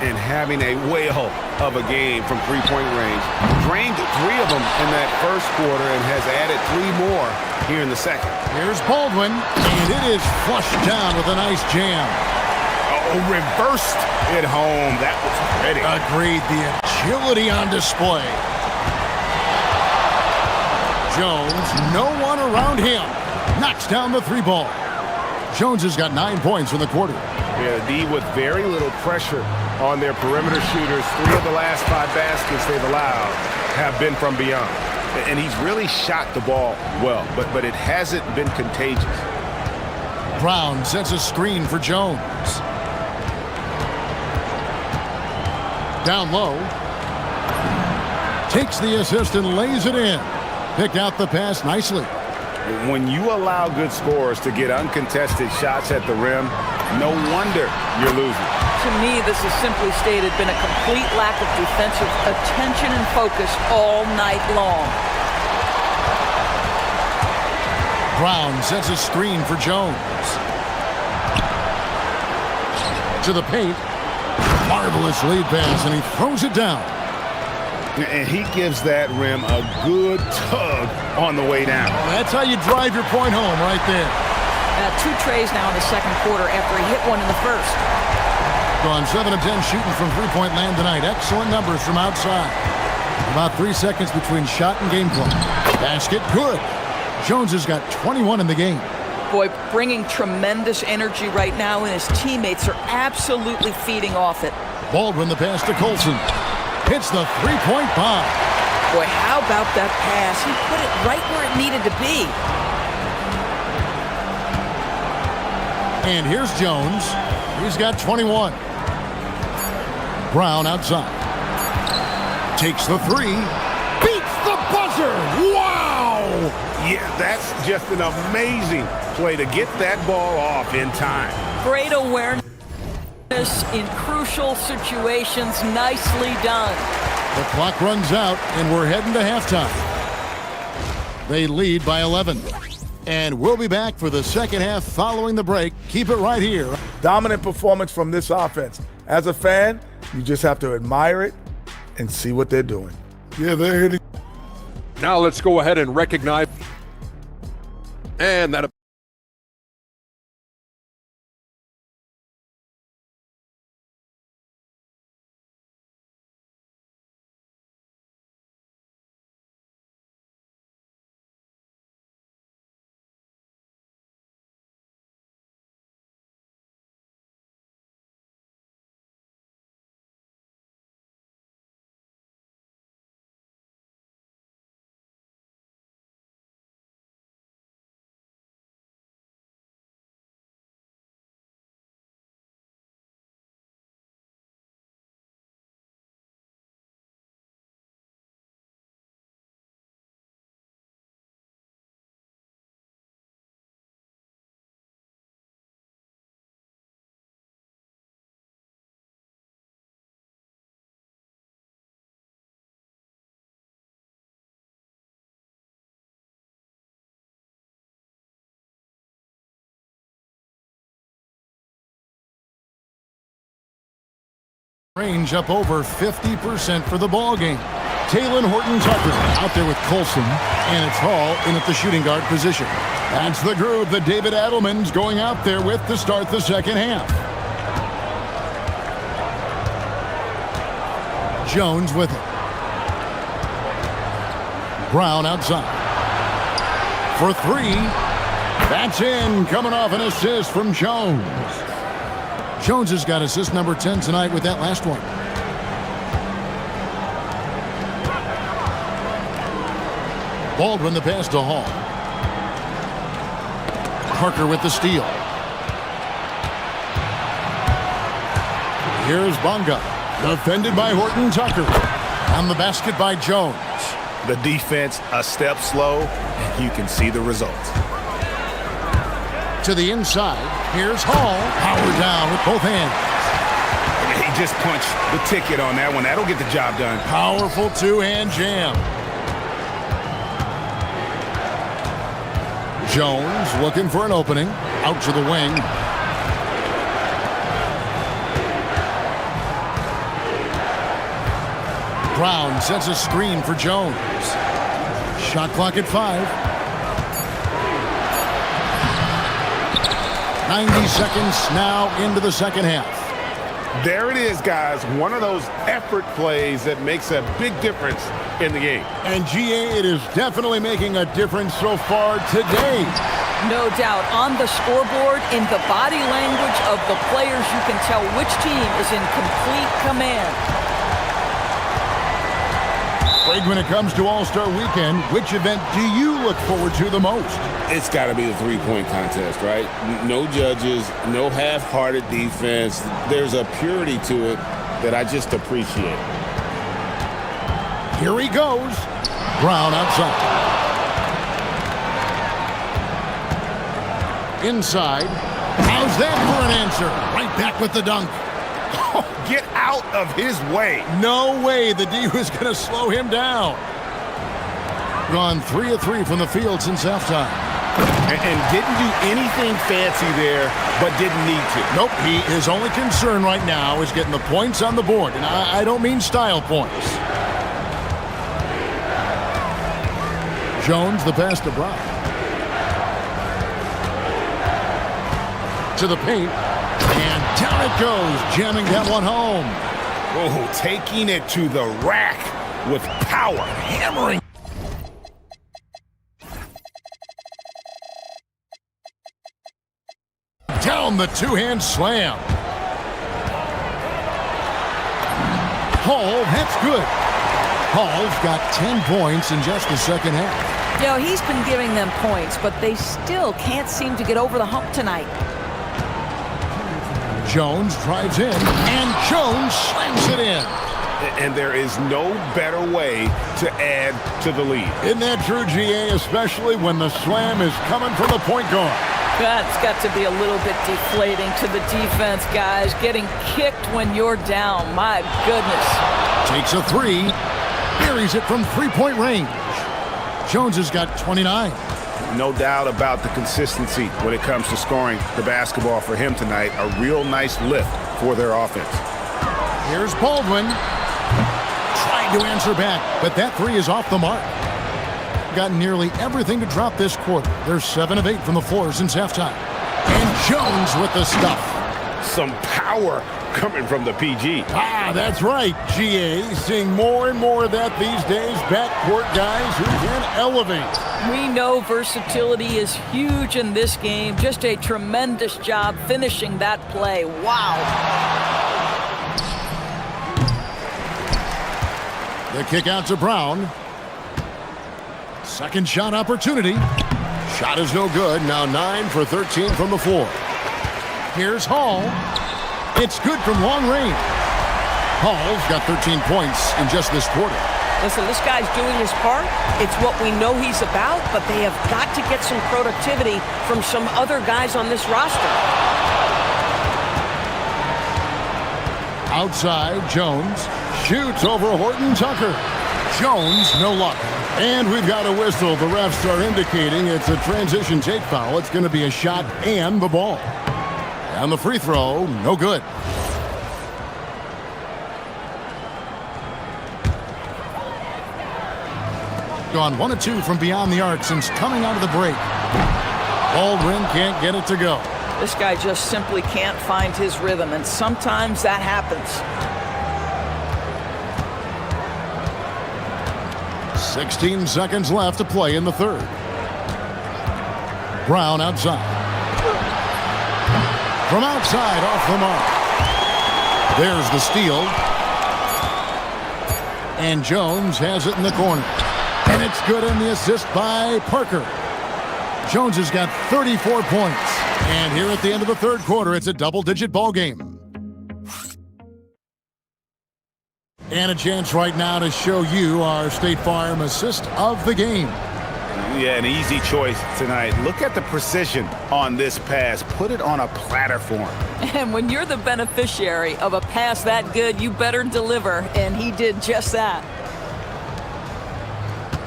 And having a whale of a game from three-point range. Drained 3 of them in that first quarter and has added 3 more here in the second. Here's Baldwin, and it is flushed down with a nice jam. Oh, reversed it home. That was pretty. Agreed. The agility on display. Jones, no one around him. Knocks down the 3 ball. Jones has got 9 points in the quarter. Yeah, D with very little pressure on their perimeter shooters. 3 of the last 5 baskets they've allowed have been from beyond. And he's really shot the ball well, but it hasn't been contagious. Brown sets a screen for Jones. Down low. Takes the assist and lays it in. Picked out the pass nicely. When you allow good scorers to get uncontested shots at the rim, no wonder you're losing. To me, this has simply stated been a complete lack of defensive attention and focus all night long. Brown sets a screen for Jones. To the paint. Marvelous lead pass, and he throws it down. And he gives that rim a good tug on the way down. That's how you drive your point home right there. 2 trays now in the second quarter after he hit one in the first. Gone 7 of 10 shooting from three-point land tonight. Excellent numbers from outside. About 3 seconds between shot and game play. Basket good. Jones has got 21 in the game. Boy, bringing tremendous energy right now, and his teammates are absolutely feeding off it. Baldwin the pass to Colson. Hits the 3-point bomb. Boy, how about that pass? He put it right where it needed to be. And here's Jones. He's got 21. Brown outside. Takes the 3. Beats the buzzer. Wow! Yeah, that's just an amazing play to get that ball off in time. Great awareness in crucial situations. Nicely done. The clock runs out, and we're heading to halftime. They lead by 11. And we'll be back for the second half following the break. Keep it right here. Dominant performance from this offense. As a fan, you just have to admire it and see what they're doing. Yeah, they're hitting. Now let's go ahead and recognize. And that. Range up over 50% for the ball game. Taylor Horton Tucker out there with Colson, and it's Hall in at the shooting guard position. That's the group that David Adelman's going out there with to start the second half. Jones with it. Brown outside. For three. That's in. Coming off an assist from Jones. Jones has got assist number 10 tonight with that last one. Baldwin the pass to Hall. Parker with the steal. Here's Bonga. Defended by Horton Tucker. On the basket by Jones. The defense a step slow, and you can see the results. To the inside. Here's Hall. Power down with both hands. He just punched the ticket on that one. That'll get the job done. Powerful two-hand jam. Jones looking for an opening. Out to the wing. Brown sets a screen for Jones. Shot clock at 5. 90 seconds now into the second half. There it is, guys. One of those effort plays that makes a big difference in the game. And GA, it is definitely making a difference so far today. No doubt. On the scoreboard, in the body language of the players, you can tell which team is in complete command. Greg, when it comes to All-Star Weekend, which event do you look forward to the most? It's got to be the three-point contest, right? No judges, no half-hearted defense. There's a purity to it that I just appreciate. Here he goes. Brown outside. Inside. How's that for an answer? Right back with the dunk. Get out of his way. No way the D was going to slow him down. Gone 3 of 3 from the field since halftime. And didn't do anything fancy there, but didn't need to. Nope, his only concern right now is getting the points on the board. And I don't mean style points. Jones, the pass to Brown. To the paint. And down it goes, jamming that one home. Oh, taking it to the rack with power, hammering. Down the two-hand slam. Hall, that's good. Hall's got 10 points in just the second half. You know, he's been giving them points, but they still can't seem to get over the hump tonight. Jones drives in, and Jones slams it in. And there is no better way to add to the lead. Isn't that true, GA, especially when the slam is coming from the point guard? That's got to be a little bit deflating to the defense, guys. Getting kicked when you're down, my goodness. Takes a 3, buries it from three-point range. Jones has got 29. No doubt about the consistency when it comes to scoring the basketball for him tonight. A real nice lift for their offense. Here's Baldwin. Trying to answer back, but that 3 is off the mark. Got nearly everything to drop this quarter. They're 7 of 8 from the floor since halftime. And Jones with the stuff. Some power coming from the PG. Ah, that's right, GA. Seeing more and more of that these days. Backcourt guys who can elevate. We know versatility is huge in this game. Just a tremendous job finishing that play. Wow. The kick out to Brown. Second shot opportunity. Shot is no good. Now 9 for 13 from the floor. Here's Hall. It's good from long range. Hall's got 13 points in just this quarter. Listen, this guy's doing his part. It's what we know he's about, but they have got to get some productivity from some other guys on this roster. Outside, Jones shoots over Horton Tucker. Jones, no luck. And we've got a whistle. The refs are indicating it's a transition take foul. It's going to be a shot and the ball. And the free throw, no good. Gone 1 of 2 from beyond the arc since coming out of the break. Baldwin can't get it to go. This guy just simply can't find his rhythm, and sometimes that happens. 16 seconds left to play in the third. Brown outside. From outside, off the mark. There's the steal. And Jones has it in the corner. And it's good, and the assist by Parker. Jones has got 34 points. And here at the end of the third quarter, it's a double-digit ball game. And a chance right now to show you our State Farm assist of the game. Yeah, an easy choice tonight. Look at the precision on this pass. Put it on a platter for him. And when you're the beneficiary of a pass that good, you better deliver, and he did just that.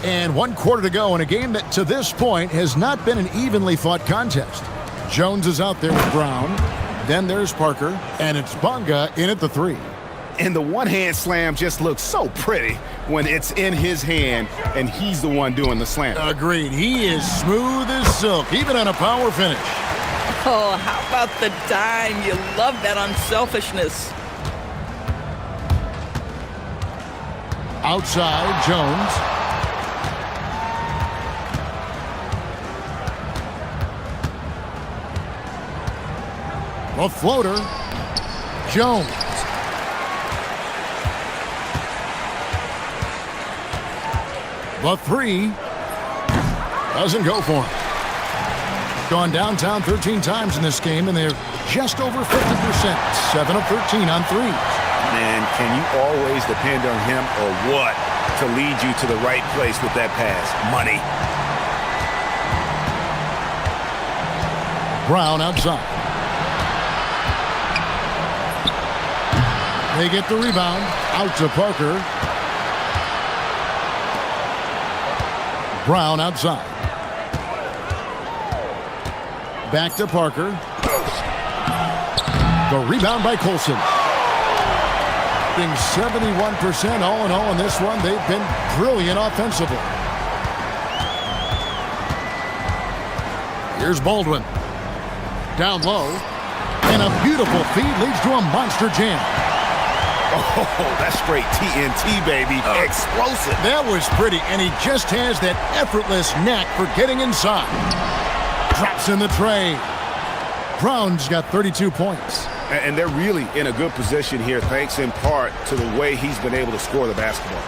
And 1 quarter to go in a game that to this point has not been an evenly fought contest. Jones is out there with Brown. Then there's Parker, and it's Bonga in at the three. And the one-hand slam just looks so pretty when it's in his hand and he's the one doing the slam. Agreed. He is smooth as silk, even on a power finish. Oh, how about the dime? You love that unselfishness. Outside, Jones. A floater. Jones. The three doesn't go for him. Gone downtown 13 times in this game, and they're just over 50%. 7 of 13 on threes. Man, can you always depend on him or what to lead you to the right place with that pass? Money. Brown outside. They get the rebound. Out to Parker. Brown outside. Back to Parker. The rebound by Colson. Being 71% all in all in this one. They've been brilliant offensively. Here's Baldwin. Down low. And a beautiful feed leads to a monster jam. Oh, that's straight TNT, baby. Explosive. That was pretty, and he just has that effortless knack for getting inside. Drops in the tray. Brown's got 32 points. And they're really in a good position here, thanks in part to the way he's been able to score the basketball.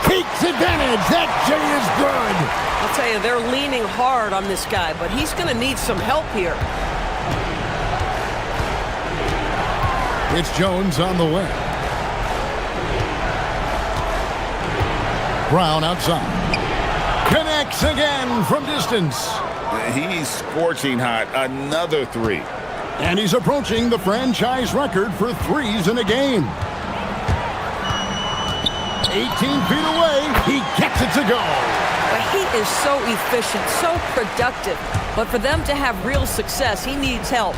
Takes advantage. That J is good. I'll tell you, they're leaning hard on this guy, but he's going to need some help here. It's Jones on the way. Brown outside. Connects again from distance. He's scorching hot. Another three. And he's approaching the franchise record for threes in a game. 18 feet away. He gets it to go. But he is so efficient, so productive. But for them to have real success, he needs help.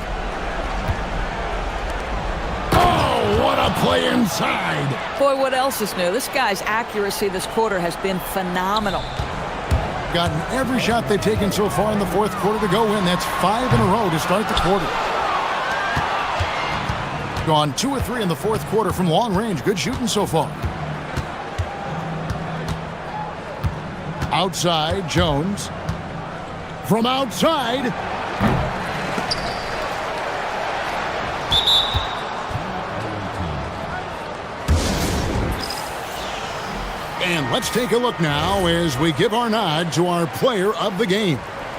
What a play inside. Boy, what else is new? This guy's accuracy this quarter has been phenomenal. Gotten every shot they've taken so far in the fourth quarter to go in. That's 5 in a row to start the quarter. Gone 2 or 3 in the fourth quarter from long range. Good shooting so far. Outside, Jones. From outside. And let's take a look now as we give our nod to our player of the game.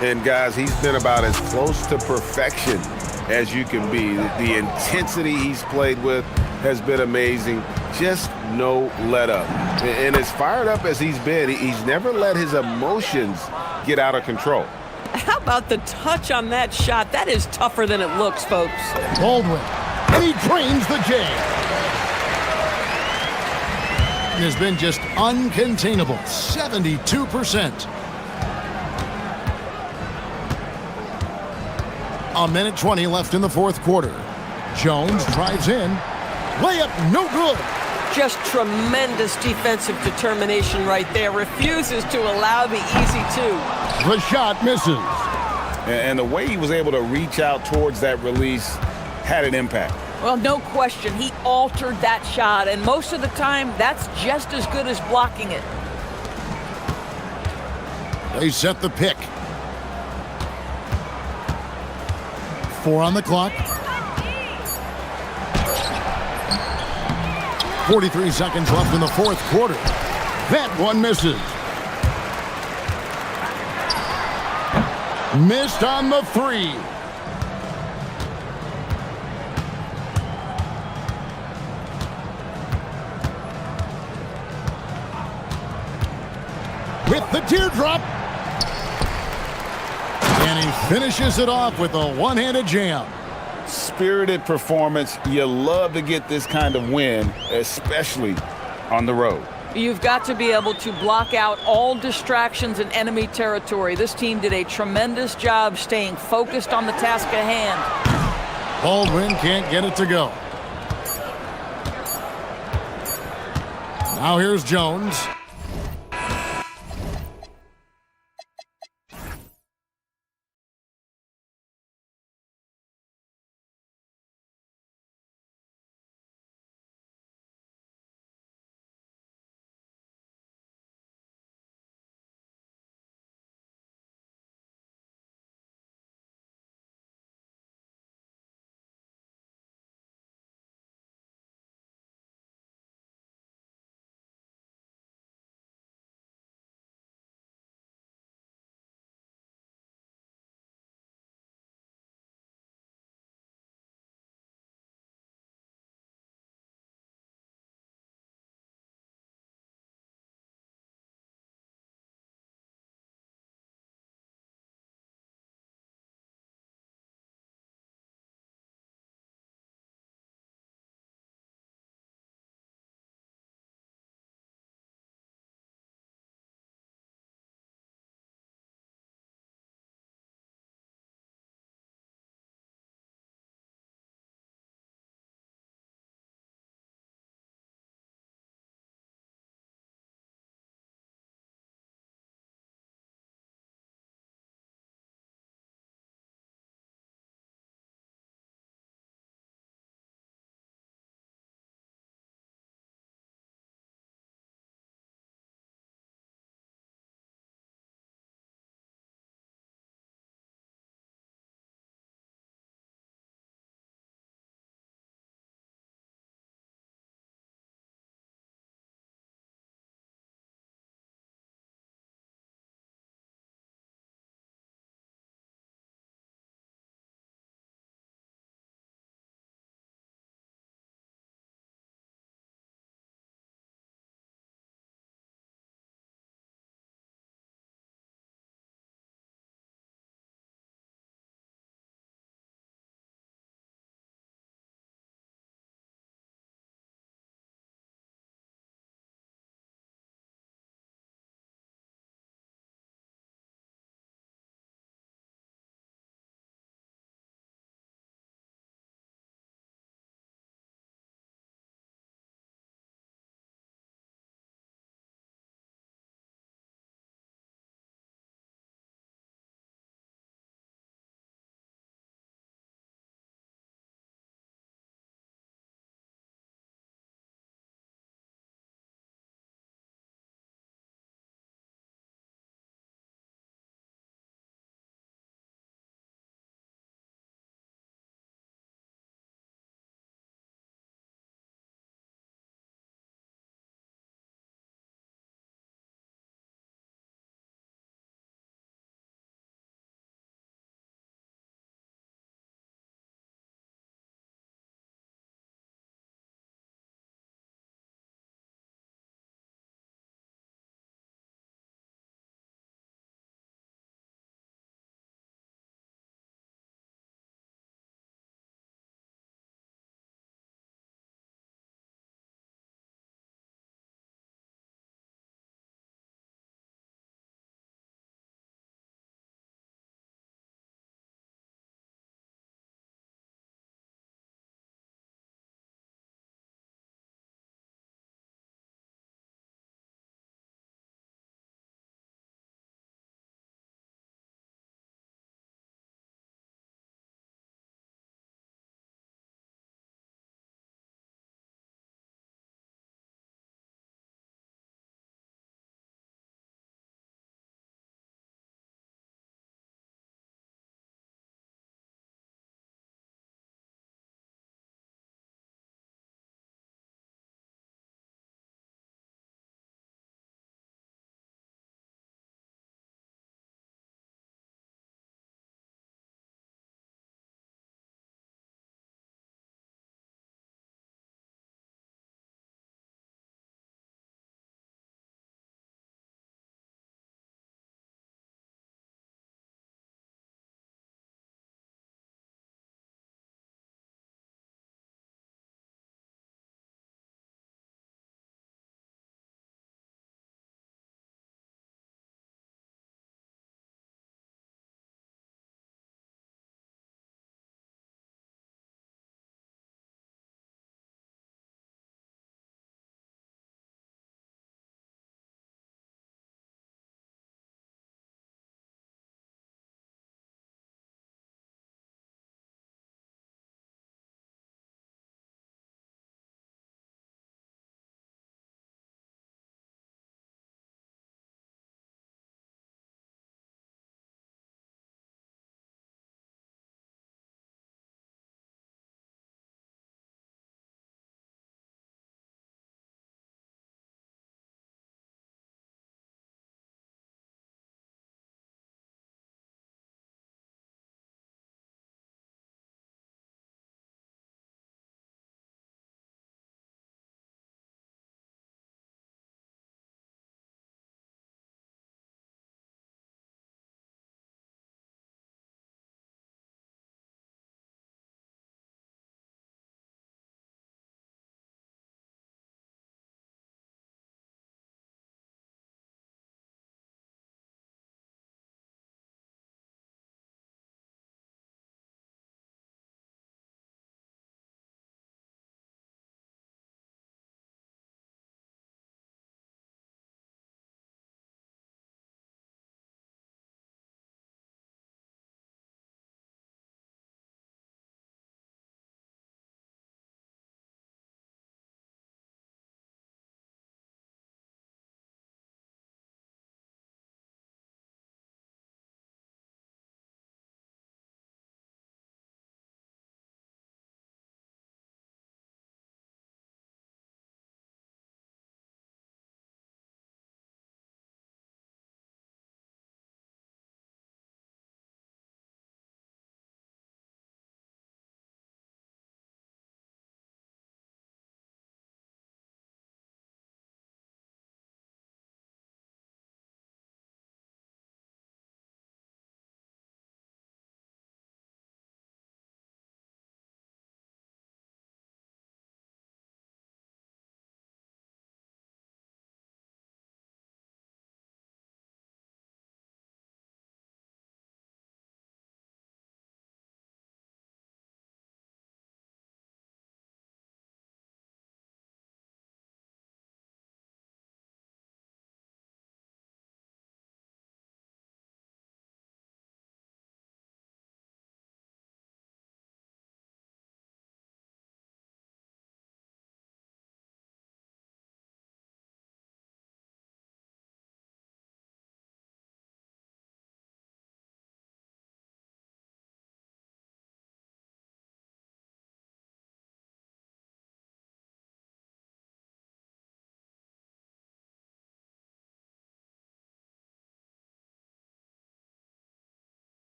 And guys, he's been about as close to perfection as you can be. The intensity he's played with has been amazing. Just no let up. And as fired up as he's been, he's never let his emotions get out of control. How about the touch on that shot? That is tougher than it looks, folks. Baldwin. And he drains the J. Has been just uncontainable. 72%. A minute 20 left in the fourth quarter. Jones drives in. Layup no good. Just tremendous defensive determination right there. Refuses to allow the easy two. The shot misses. And the way he was able to reach out towards that release had an impact. Well, no question. He altered that shot, and most of the time, that's just as good as blocking it. They set the pick. 4 on the clock. 43 seconds left in the fourth quarter. That one misses. Missed on the 3. With the teardrop. And he finishes it off with a one-handed jam. Spirited performance. You love to get this kind of win, especially on the road. You've got to be able to block out all distractions in enemy territory. This team did a tremendous job staying focused on the task at hand. Baldwin can't get it to go. Now here's Jones.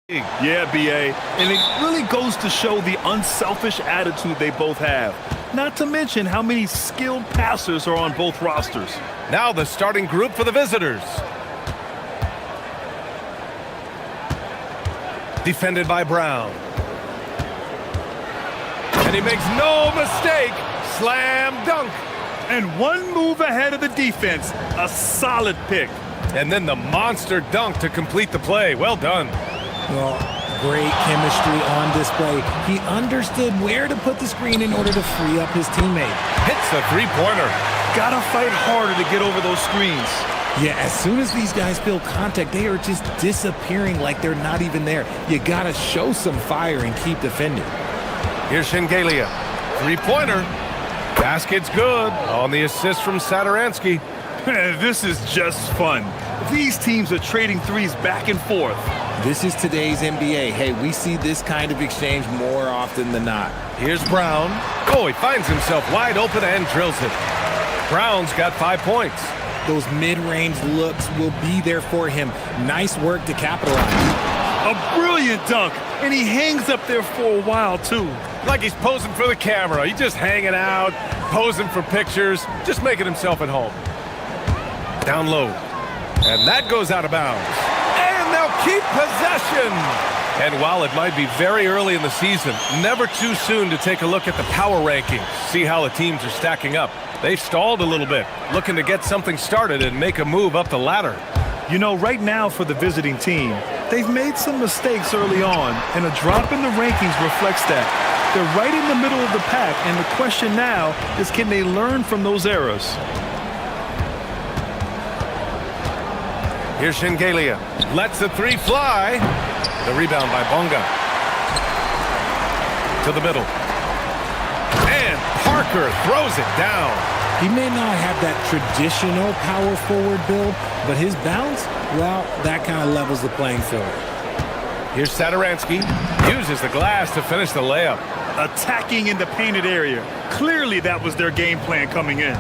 Yeah, BA. And it really goes to show the unselfish attitude they both have. Not to mention how many skilled passers are on both rosters. Now the starting group for the visitors. Defended by Brown. And he makes no mistake. Slam dunk. And one move ahead of the defense. A solid pick. And then the monster dunk to complete the play. Well done. Well, great chemistry on display. He understood where to put the screen in order to free up his teammate. Hits the three-pointer. Gotta fight harder to get over those screens. Yeah, as soon as these guys feel contact, they are just disappearing like they're not even there. You gotta show some fire and keep defending. Here's Shengelia. Three-pointer. Basket's good on the assist from Sadaransky. This is just fun. These teams are trading threes back and forth. This is today's NBA. Hey, we see this kind of exchange more often than not. Here's Brown. Oh, he finds himself wide open and drills it. Brown's got 5 points. Those mid-range looks will be there for him. Nice work to capitalize. A brilliant dunk, and he hangs up there for a while, too. Like he's posing for the camera. He's just hanging out, posing for pictures, just making himself at home. Down low. And that goes out of bounds. And they'll keep possession. And while it might be very early in the season, never too soon to take a look at the power rankings, see how the teams are stacking up. They've stalled a little bit, looking to get something started and make a move up the ladder. You know, right now for the visiting team, they've made some mistakes early on, and a drop in the rankings reflects that. They're right in the middle of the pack, and the question now is, can they learn from those errors? Here's Shengelia. Lets the three fly. The rebound by Bonga. To the middle. And Parker throws it down. He may not have that traditional power forward build, but his bounce, well, that kind of levels the playing field. Here's Sadaransky. Uses the glass to finish the layup. Attacking in the painted area. Clearly that was their game plan coming in.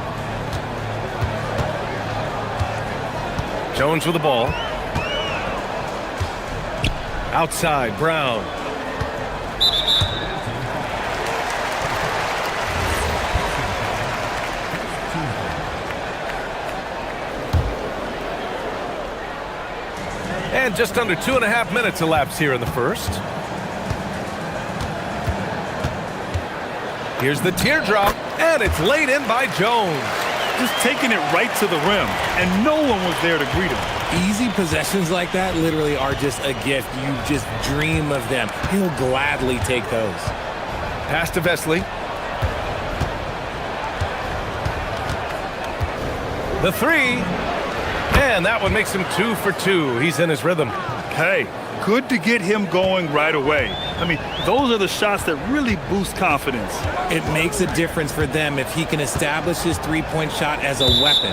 Jones with the ball. Outside, Brown. And just under 2.5 minutes elapsed here in the first. Here's the teardrop, and it's laid in by Jones. Just taking it right to the rim, and no one was there to greet him. Easy possessions like that literally are just a gift. You just dream of them. He'll gladly take those. Pass to Vesely. The three. And that one makes him 2 for 2. He's in his rhythm. Hey, good to get him going right away. I mean, those are the shots that really boost confidence. It makes a difference for them if he can establish his three-point shot as a weapon.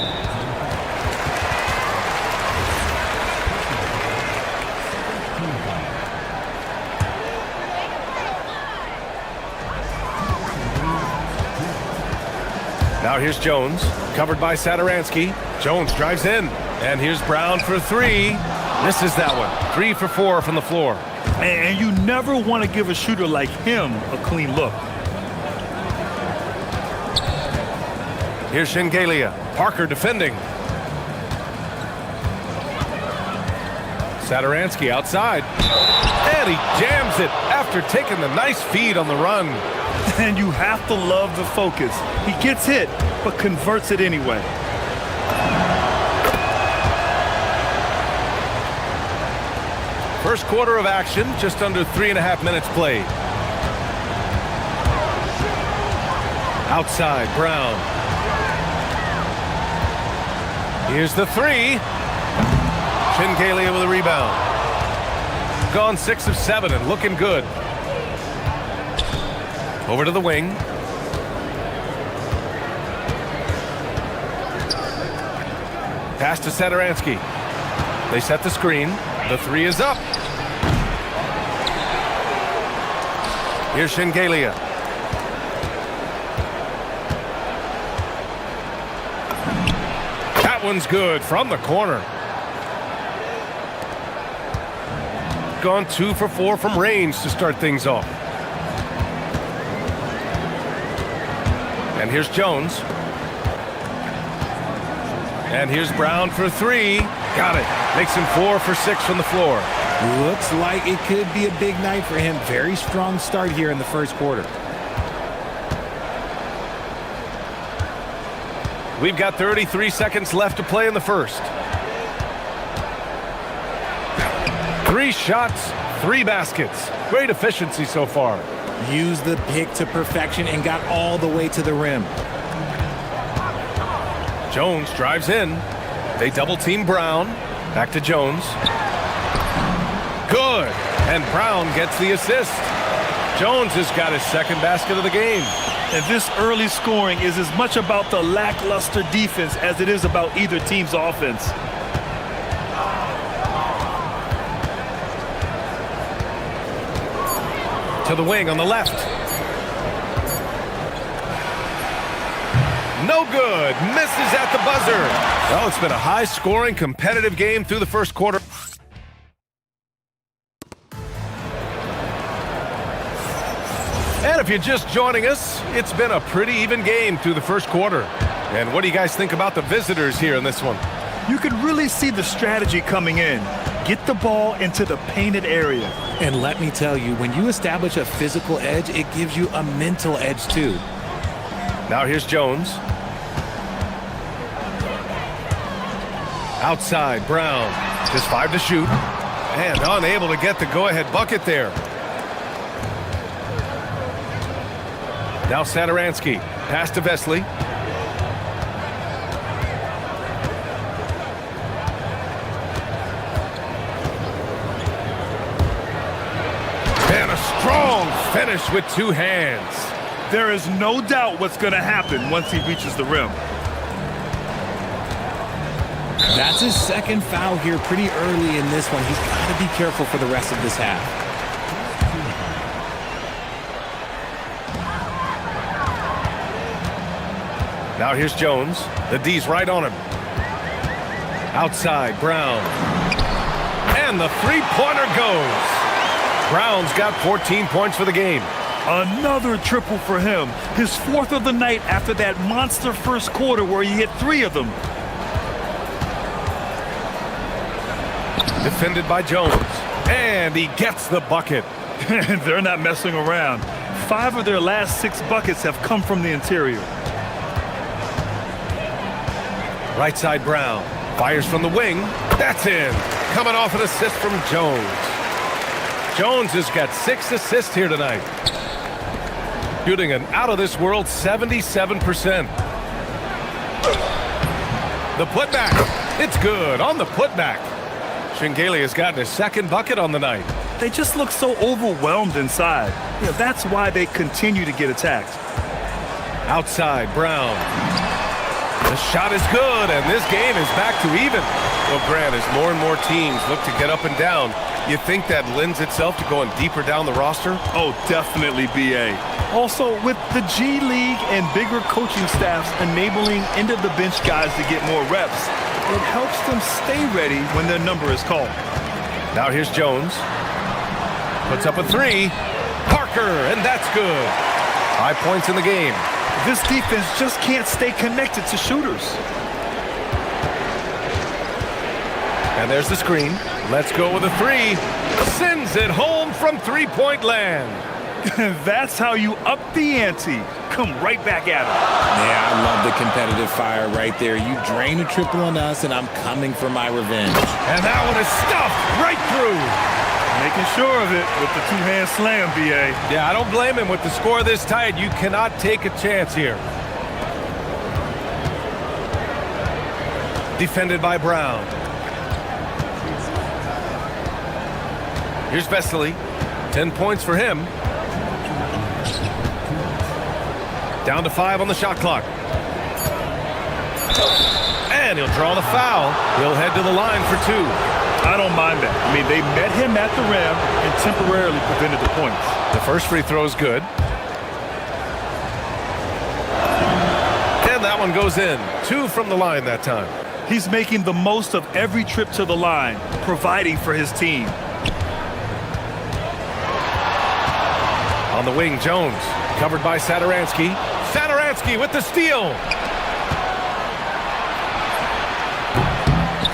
Now here's Jones, covered by Sadaransky. Jones drives in, and here's Brown for three. Misses that one. 3 for 4 from the floor. And you never want to give a shooter like him a clean look. Here's Shengelia. Parker defending. Sadaransky outside. And he jams it after taking the nice feed on the run. And you have to love the focus. He gets hit, but converts it anyway. First quarter of action, just under 3.5 minutes played. Outside, Brown. Here's the three. Shengelia with a rebound. Gone 6 of 7 and looking good. Over to the wing. Pass to Sadaransky. They set the screen. The three is up. Here's Shengelia. That one's good from the corner. gone 2 for 4 from range to start things off. And here's Jones. And here's Brown for 3. Got it. Makes him 4 for 6 from the floor. Looks like it could be a big night for him. Very strong start here in the first quarter. We've got 33 seconds left to play in the first. 3 shots, 3 baskets. Great efficiency so far. Used the pick to perfection and got all the way to the rim. Jones drives in. They double team Brown. Back to Jones. Good. And Brown gets the assist. Jones has got his second basket of the game. And this early scoring is as much about the lackluster defense as it is about either team's offense. To the wing on the left. No good. Misses at the buzzer. Well, it's been a high-scoring, competitive game through the first quarter. And if you're just joining us, it's been a pretty even game through the first quarter. And what do you guys think about the visitors here in this one? You could really see the strategy coming in. Get the ball into the painted area. And let me tell you, when you establish a physical edge, it gives you a mental edge too. Now here's Jones. Outside, Brown. Just 5 to shoot. And unable to get the go-ahead bucket there. Now Saturansky. Pass to Vesley. And a strong finish with 2 hands. There is no doubt what's going to happen once he reaches the rim. That's his second foul here pretty early in this one. He's got to be careful for the rest of this half. Now here's Jones. The D's right on him. Outside, Brown. And the three-pointer goes. Brown's got 14 points for the game. Another triple for him. His 4th of the night after that monster first quarter where he hit 3 of them. Defended by Jones. And he gets the bucket. They're not messing around. 5 of their last 6 buckets have come from the interior. Right side, Brown. Fires from the wing. That's in. Coming off an assist from Jones. Jones has got 6 assists here tonight. Shooting an out-of-this-world 77%. The putback. It's good on the putback. Shingeli has gotten his 2nd bucket on the night. They just look so overwhelmed inside. That's why they continue to get attacked. Outside, Brown. The shot is good, and this game is back to even. Well, Grant, as more and more teams look to get up and down, you think that lends itself to going deeper down the roster? Oh, definitely, BA. Also, with the G League and bigger coaching staffs enabling end-of-the-bench guys to get more reps, it helps them stay ready when their number is called. Now here's Jones. Puts up a 3. Parker, and that's good. 5 points in the game. This defense just can't stay connected to shooters. And there's the screen. Let's go with a 3. Sends it home from three-point land. That's how you up the ante. Come right back at him. Yeah, I love the competitive fire right there. You drain a triple on us, and I'm coming for my revenge. And that one is stuffed right through. Making sure of it with the 2-hand slam, BA. Yeah, I don't blame him. With the score this tight, you cannot take a chance here. Defended by Brown. Here's Vesley. 10 points for him. Down to 5 on the shot clock. And he'll draw the foul. He'll head to the line for 2. I don't mind that. I mean, they met him at the rim and temporarily prevented the points. The first free throw is good. And that one goes in. 2 from the line that time. He's making the most of every trip to the line, providing for his team. On the wing, Jones, covered by Satoransky. Satoransky with the steal.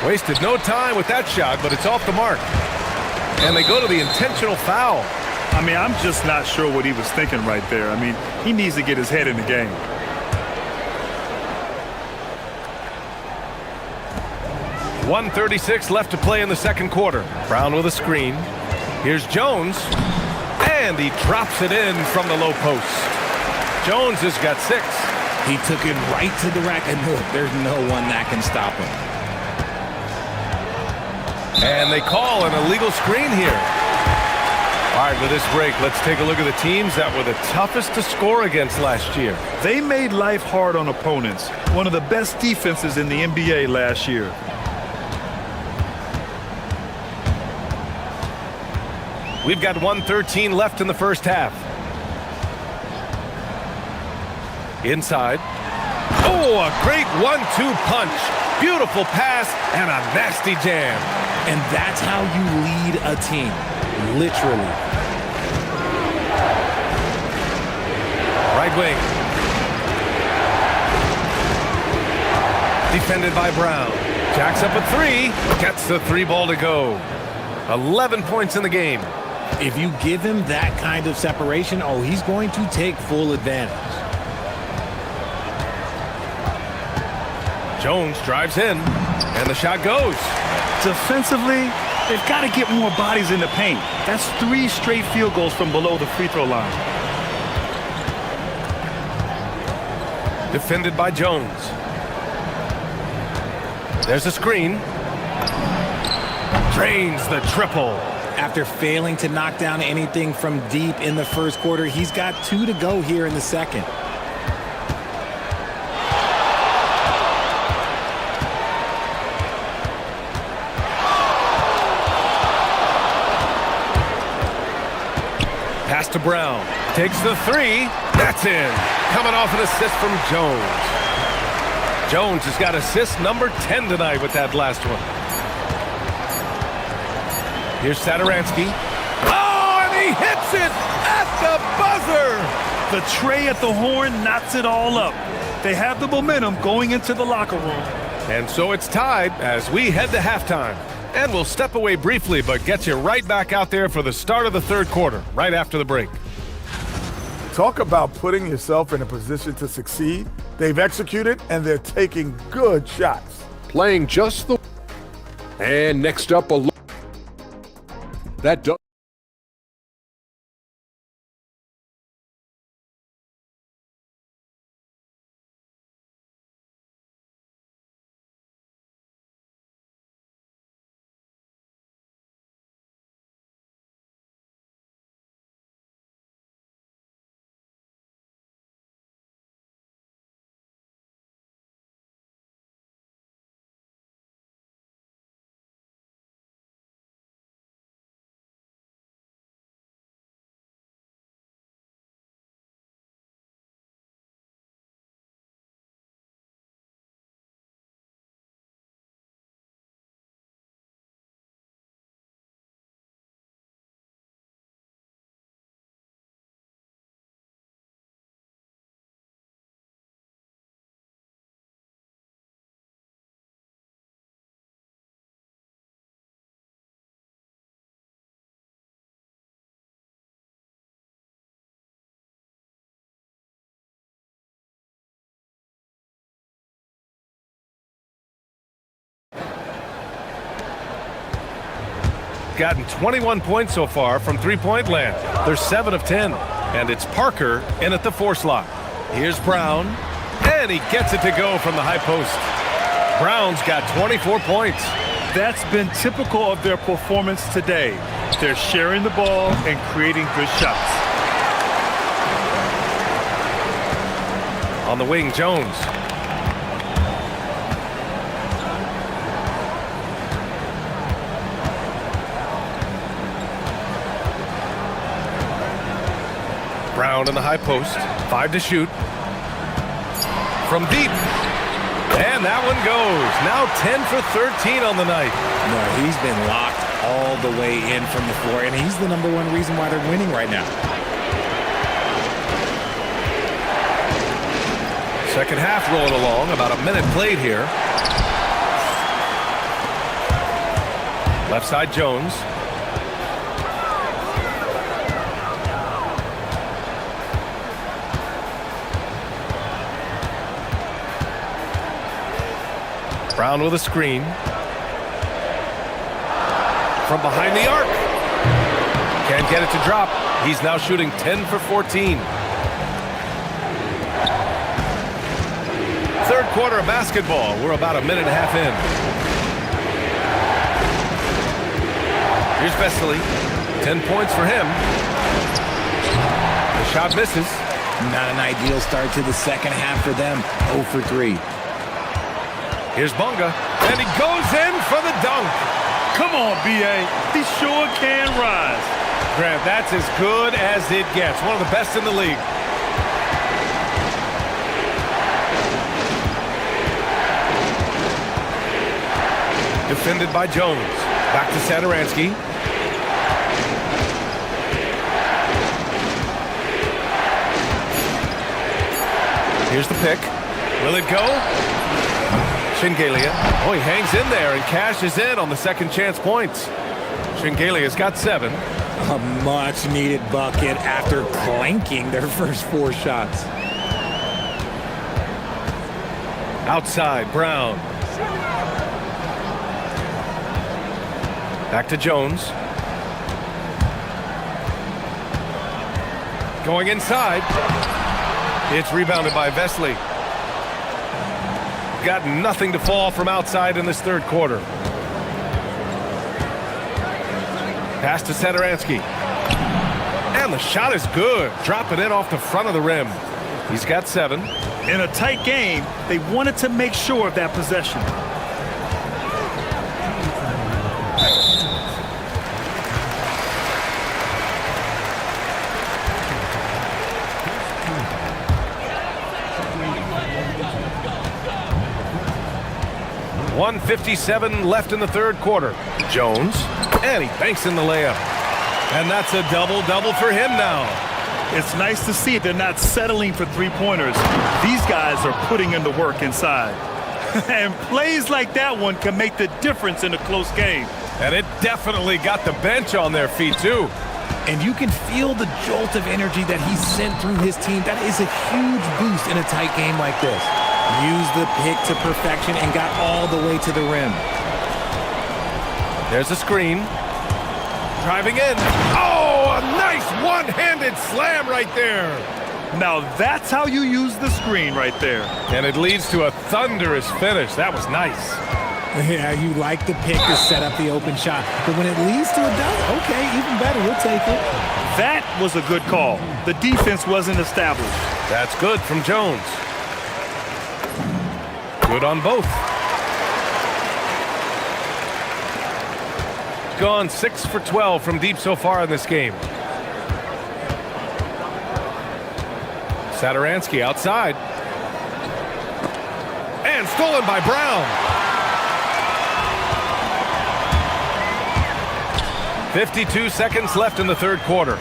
Wasted no time with that shot, but it's off the mark. And they go to the intentional foul. I mean, I'm just not sure what he was thinking right there. I mean, he needs to get his head in the game. .136 left to play in the second quarter. Brown with a screen. Here's Jones. And he drops it in from the low post. Jones has got 6. He took it right to the rack, and look, there's no one that can stop him. And they call an illegal screen here. All right, with this break, let's take a look at the teams that were the toughest to score against last year. They made life hard on opponents. One of the best defenses in the NBA last year. We've got 1:13 left in the first half. Inside. Oh, a great 1-2 punch. Beautiful pass and a nasty jam. And that's how you lead a team, literally. Right wing. Defended by Brown. Jacks up a 3. Gets the 3 ball to go. 11 points in the game. If you give him that kind of separation, oh, he's going to take full advantage. Jones drives in, and the shot goes. Defensively, they've got to get more bodies in the paint. That's 3 straight field goals from below the free throw line. Defended by Jones. There's a screen. Drains the triple. After failing to knock down anything from deep in the first quarter, he's got 2 to go here in the second. Pass to Brown. Takes the 3. That's in. Coming off an assist from Jones. Jones has got assist number 10 tonight with that last one. Here's Satoransky. Oh, and he hits it at the buzzer. The tray at the horn knocks it all up. They have the momentum going into the locker room. And so it's tied as we head to halftime. And we'll step away briefly, but get you right back out there for the start of the third quarter, right after the break. Talk about putting yourself in a position to succeed. They've executed, and they're taking good shots. Playing just the... And next up, a look. That does... Gotten 21 points so far from three-point land. They're 7 of 10. And it's Parker in at the 4 slot. Here's Brown. And he gets it to go from the high post. Brown's got 24 points. That's been typical of their performance today. They're sharing the ball and creating good shots. On the wing, Jones. Brown in the high post. 5 to shoot. From deep. And that one goes. Now 10 for 13 on the night. No, he's been locked all the way in from the floor, and he's the #1 reason why they're winning right now. Second half rolling along, about a minute played here. Left side Jones. Brown with a screen. From behind the arc. Can't get it to drop. He's now shooting 10 for 14. Third quarter of basketball. We're about a minute and a half in. Here's Vesely. 10 points for him. The shot misses. Not an ideal start to the second half for them. 0 for 3. Here's Bunga, and he goes in for the dunk. Come on, B.A. He sure can rise. Grant, that's as good as it gets. One of the best in the league. Defended by Jones. Back to Satoransky. Here's the pick. Will it go? Shingalia. Oh, he hangs in there and cashes in on the second chance points. Shingalia's got 7. A much-needed bucket after clanking their first 4 shots. Outside, Brown. Back to Jones. Going inside. It's rebounded by Vesely. Got nothing to fall from outside in this third quarter. Pass to Satoransky. And the shot is good. Dropping it off the front of the rim. He's got 7. In a tight game, they wanted to make sure of that possession. .157 left in the third quarter. Jones, and he banks in the layup. And that's a double-double for him now. It's nice to see they're not settling for three-pointers. These guys are putting in the work inside. And plays like that one can make the difference in a close game. And it definitely got the bench on their feet, too. And you can feel the jolt of energy that he sent through his team. That is a huge boost in a tight game like this. Used the pick to perfection and got all the way to the rim. There's a screen. Driving in. Oh, a nice one-handed slam right there. Now that's how you use the screen right there. And it leads to a thunderous finish. That was nice. Yeah, you like the pick to set up the open shot. But when it leads to a dunk, okay, even better, we'll take it. That was a good call. The defense wasn't established. That's good from Jones. Good on both. Gone 6 for 12 from deep so far in this game. Satoransky outside. And stolen by Brown. 52 seconds left in the third quarter.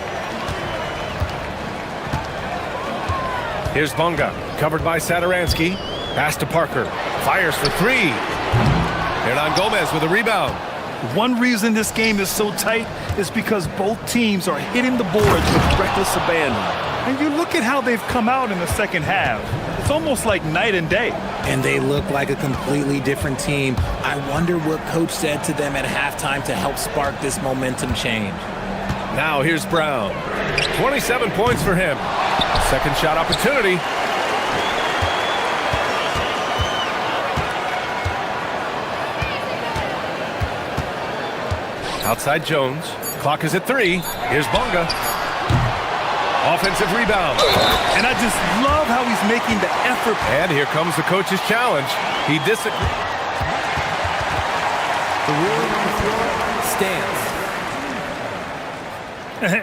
Here's Bunga, covered by Satoransky. Pass to Parker. Fires for 3. Hernan Gomez with a rebound. One reason this game is so tight is because both teams are hitting the boards with reckless abandon. And you look at how they've come out in the second half. It's almost like night and day. And they look like a completely different team. I wonder what coach said to them at halftime to help spark this momentum change. Now here's Brown. 27 points for him. Second shot opportunity. Outside Jones. Clock is at 3. Here's Bunga. Offensive rebound. And I just love how he's making the effort. And here comes the coach's challenge. He disagrees. The ruling on the floor stands.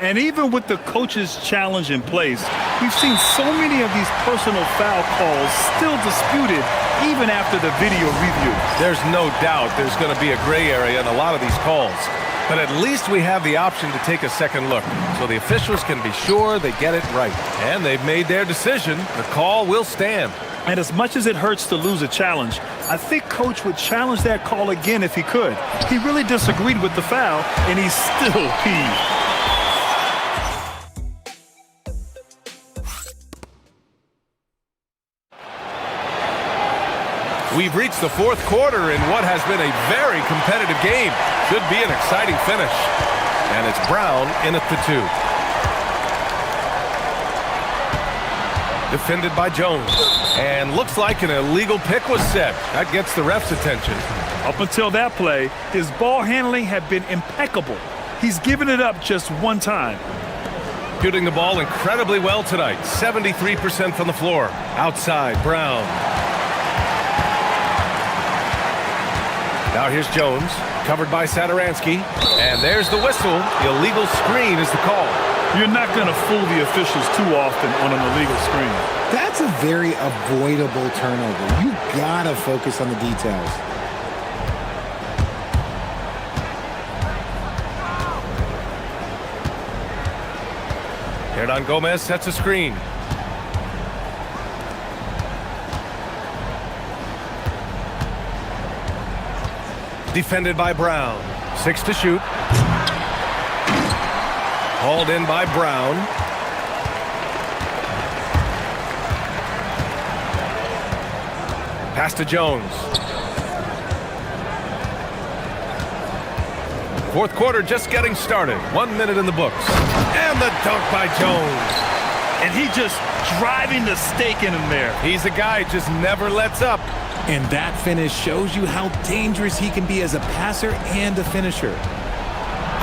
And even with the coach's challenge in place, we've seen so many of these personal foul calls still disputed even after the video review. There's no doubt there's going to be a gray area in a lot of these calls. But at least we have the option to take a second look, so the officials can be sure they get it right. And they've made their decision. The call will stand. And as much as it hurts to lose a challenge, I think Coach would challenge that call again if he could. He really disagreed with the foul, and he's still peeved. We've reached the fourth quarter in what has been a very competitive game. Should be an exciting finish. And it's Brown in at the 2. Defended by Jones. And looks like an illegal pick was set. That gets the ref's attention. Up until that play, his ball handling had been impeccable. He's given it up just one time. Shooting the ball incredibly well tonight. 73% from the floor. Outside, Brown. Now here's Jones, covered by Sadaransky. And there's the whistle. Illegal screen is the call. You're not going to fool the officials too often on an illegal screen. That's a very avoidable turnover. You gotta focus on the details. Hernan Gomez sets a screen. Defended by Brown. 6 to shoot. Hauled in by Brown. Pass to Jones. Fourth quarter just getting started. 1 minute in the books. And the dunk by Jones. And he just driving the stake in him there. He's a guy who just never lets up. And that finish shows you how dangerous he can be as a passer and a finisher.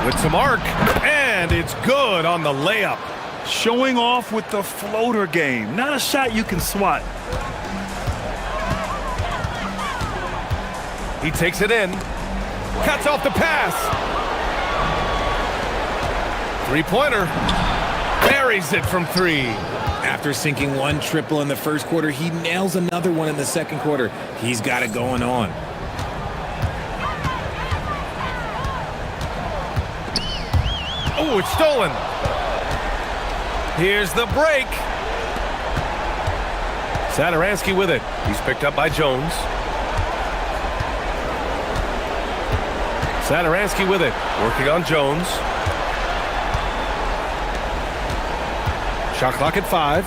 With some arc, and it's good on the layup. Showing off with the floater game. Not a shot you can swat. He takes it in. Cuts off the pass. Three-pointer. Buries it from 3. After sinking one triple in the first quarter, he nails another one in the second quarter. He's got it going on. Oh, it's stolen. Here's the break. Sadaransky with it. He's picked up by Jones. Sadaransky with it. Working on Jones. Shot clock at 5.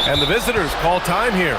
And the visitors call time here.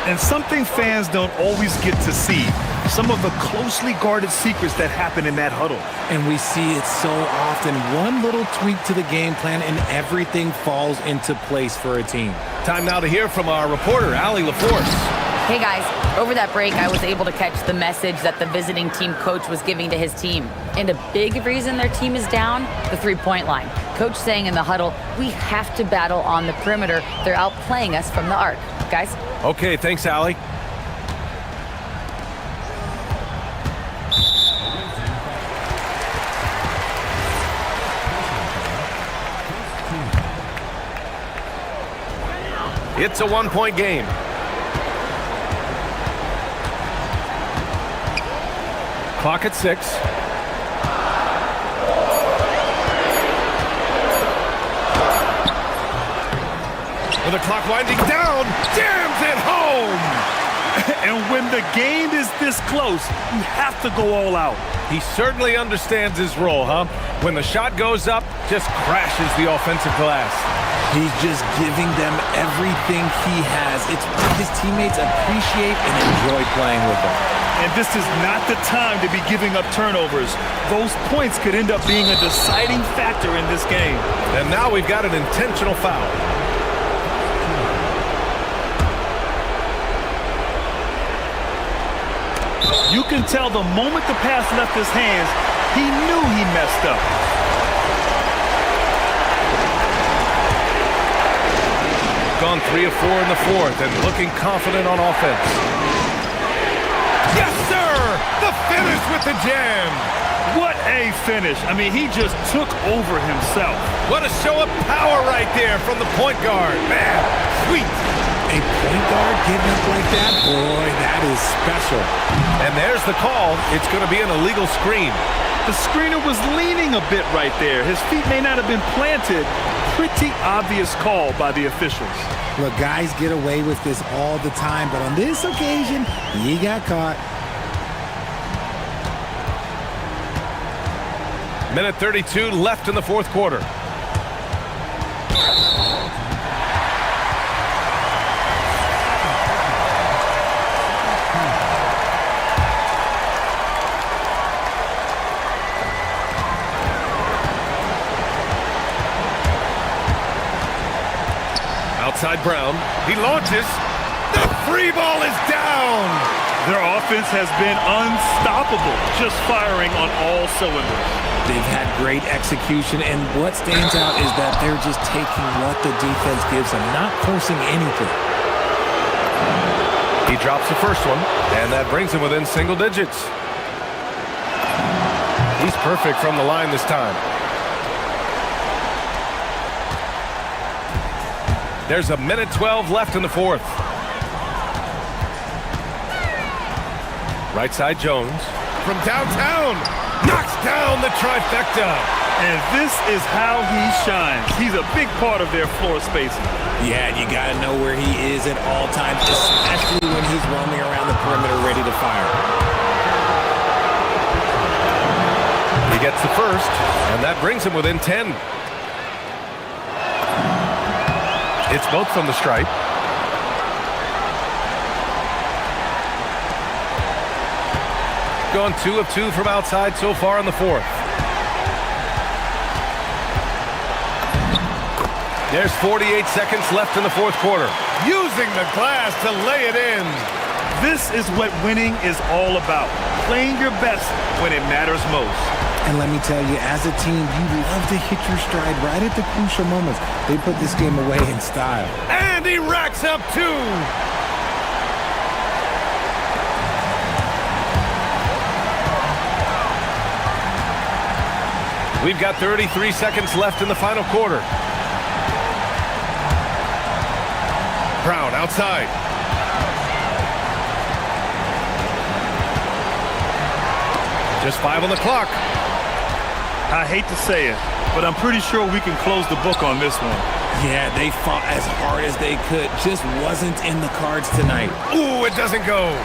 And something fans don't always get to see. Some of the closely guarded secrets that happen in that huddle. And we see it so often. One little tweak to the game plan and everything falls into place for a team. Time now to hear from our reporter, Allie LaForce. Hey guys, over that break I was able to catch the message that the visiting team coach was giving to his team. And a big reason their team is down, the three-point line. Coach saying in the huddle, we have to battle on the perimeter. They're outplaying us from the arc. Guys? Okay, thanks, Allie. It's a one-point game. Clock at 6. With the clock winding down, jams it home! And when the game is this close, you have to go all out. He certainly understands his role, huh? When the shot goes up, just crashes the offensive glass. He's just giving them everything he has. It's what his teammates appreciate and enjoy playing with him. And this is not the time to be giving up turnovers. Those points could end up being a deciding factor in this game. And now we've got an intentional foul. You can tell the moment the pass left his hands, he knew he messed up. Gone 3 of 4 in the fourth and looking confident on offense. Yes, sir! The finish with the jam! What a finish. I mean, he just took over himself. What a show of power right there from the point guard. Man, sweet. A point guard getting up like that, boy, that is special. And there's the call. It's going to be an illegal screen. The screener was leaning a bit right there. His feet may not have been planted. Pretty obvious call by the officials. Look, guys get away with this all the time, but on this occasion, he got caught. Minute 32 left in the fourth quarter. Outside Brown. He launches. The free ball is down. Their offense has been unstoppable, just firing on all cylinders. They've had great execution, and what stands out is that they're just taking what the defense gives them, not forcing anything. He drops the first one, and that brings him within single digits. He's perfect from the line this time. There's a minute 12 left in the fourth. Right side Jones. From downtown. Knocks down the trifecta. And this is how he shines. He's a big part of their floor spacing. Yeah, you got to know where he is at all times, especially when he's roaming around the perimeter ready to fire. He gets the first, and that brings him within 10. It's both from the stripe. Gone 2 of 2 from outside so far in the fourth. There's 48 seconds left in the fourth quarter. Using the glass to lay it in. This is what winning is all about. Playing your best when it matters most. And let me tell you, as a team, you love to hit your stride right at the crucial moments. They put this game away in style. And he racks up 2. We've got 33 seconds left in the final quarter. Brown outside. Just 5 on the clock. I hate to say it, but I'm pretty sure we can close the book on this one. Yeah, they fought as hard as they could. Just wasn't in the cards tonight. Ooh, it doesn't go.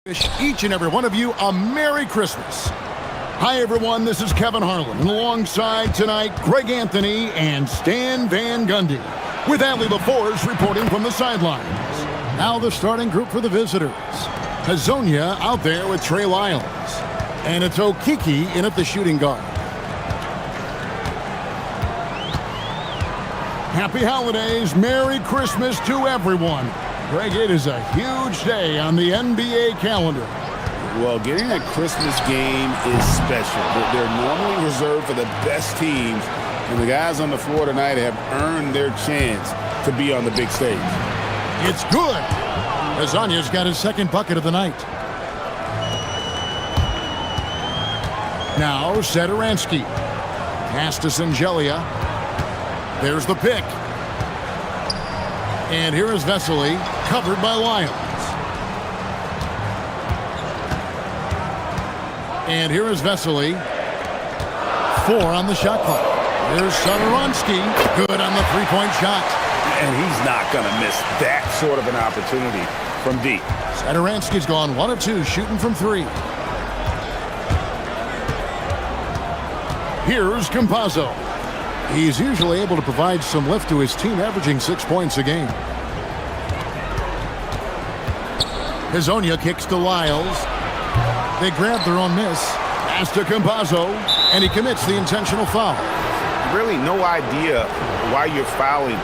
Wish each and every one of you a Merry Christmas. Hi, everyone. This is Kevin Harlan. And alongside tonight, Greg Anthony and Stan Van Gundy. With Adley LaForge reporting from the sidelines. Now the starting group for the visitors. Hazonia out there with Trey Lyles. And it's Okiki in at the shooting guard. Happy holidays. Merry Christmas to everyone. Greg, it is a huge day on the NBA calendar. Well, getting a Christmas game is special. They're normally reserved for the best teams, and the guys on the floor tonight have earned their chance to be on the big stage. It's good. Azania's got his second bucket of the night. Now, Sadaransky. Pass to Singelia. There's the pick. And here is Vesely, covered by Lyles. And here is Vesely. 4 on the shot clock. There's Sadaransky, good on the three-point shot. And he's not going to miss that sort of an opportunity from deep. Sadaransky's gone 1 of 2, shooting from 3. Here's Campazzo. He's usually able to provide some lift to his team, averaging 6 points a game. Hazonia kicks to Lyles. They grab their own miss. Pass to Campazzo, and he commits the intentional foul. Really no idea why you're fouling.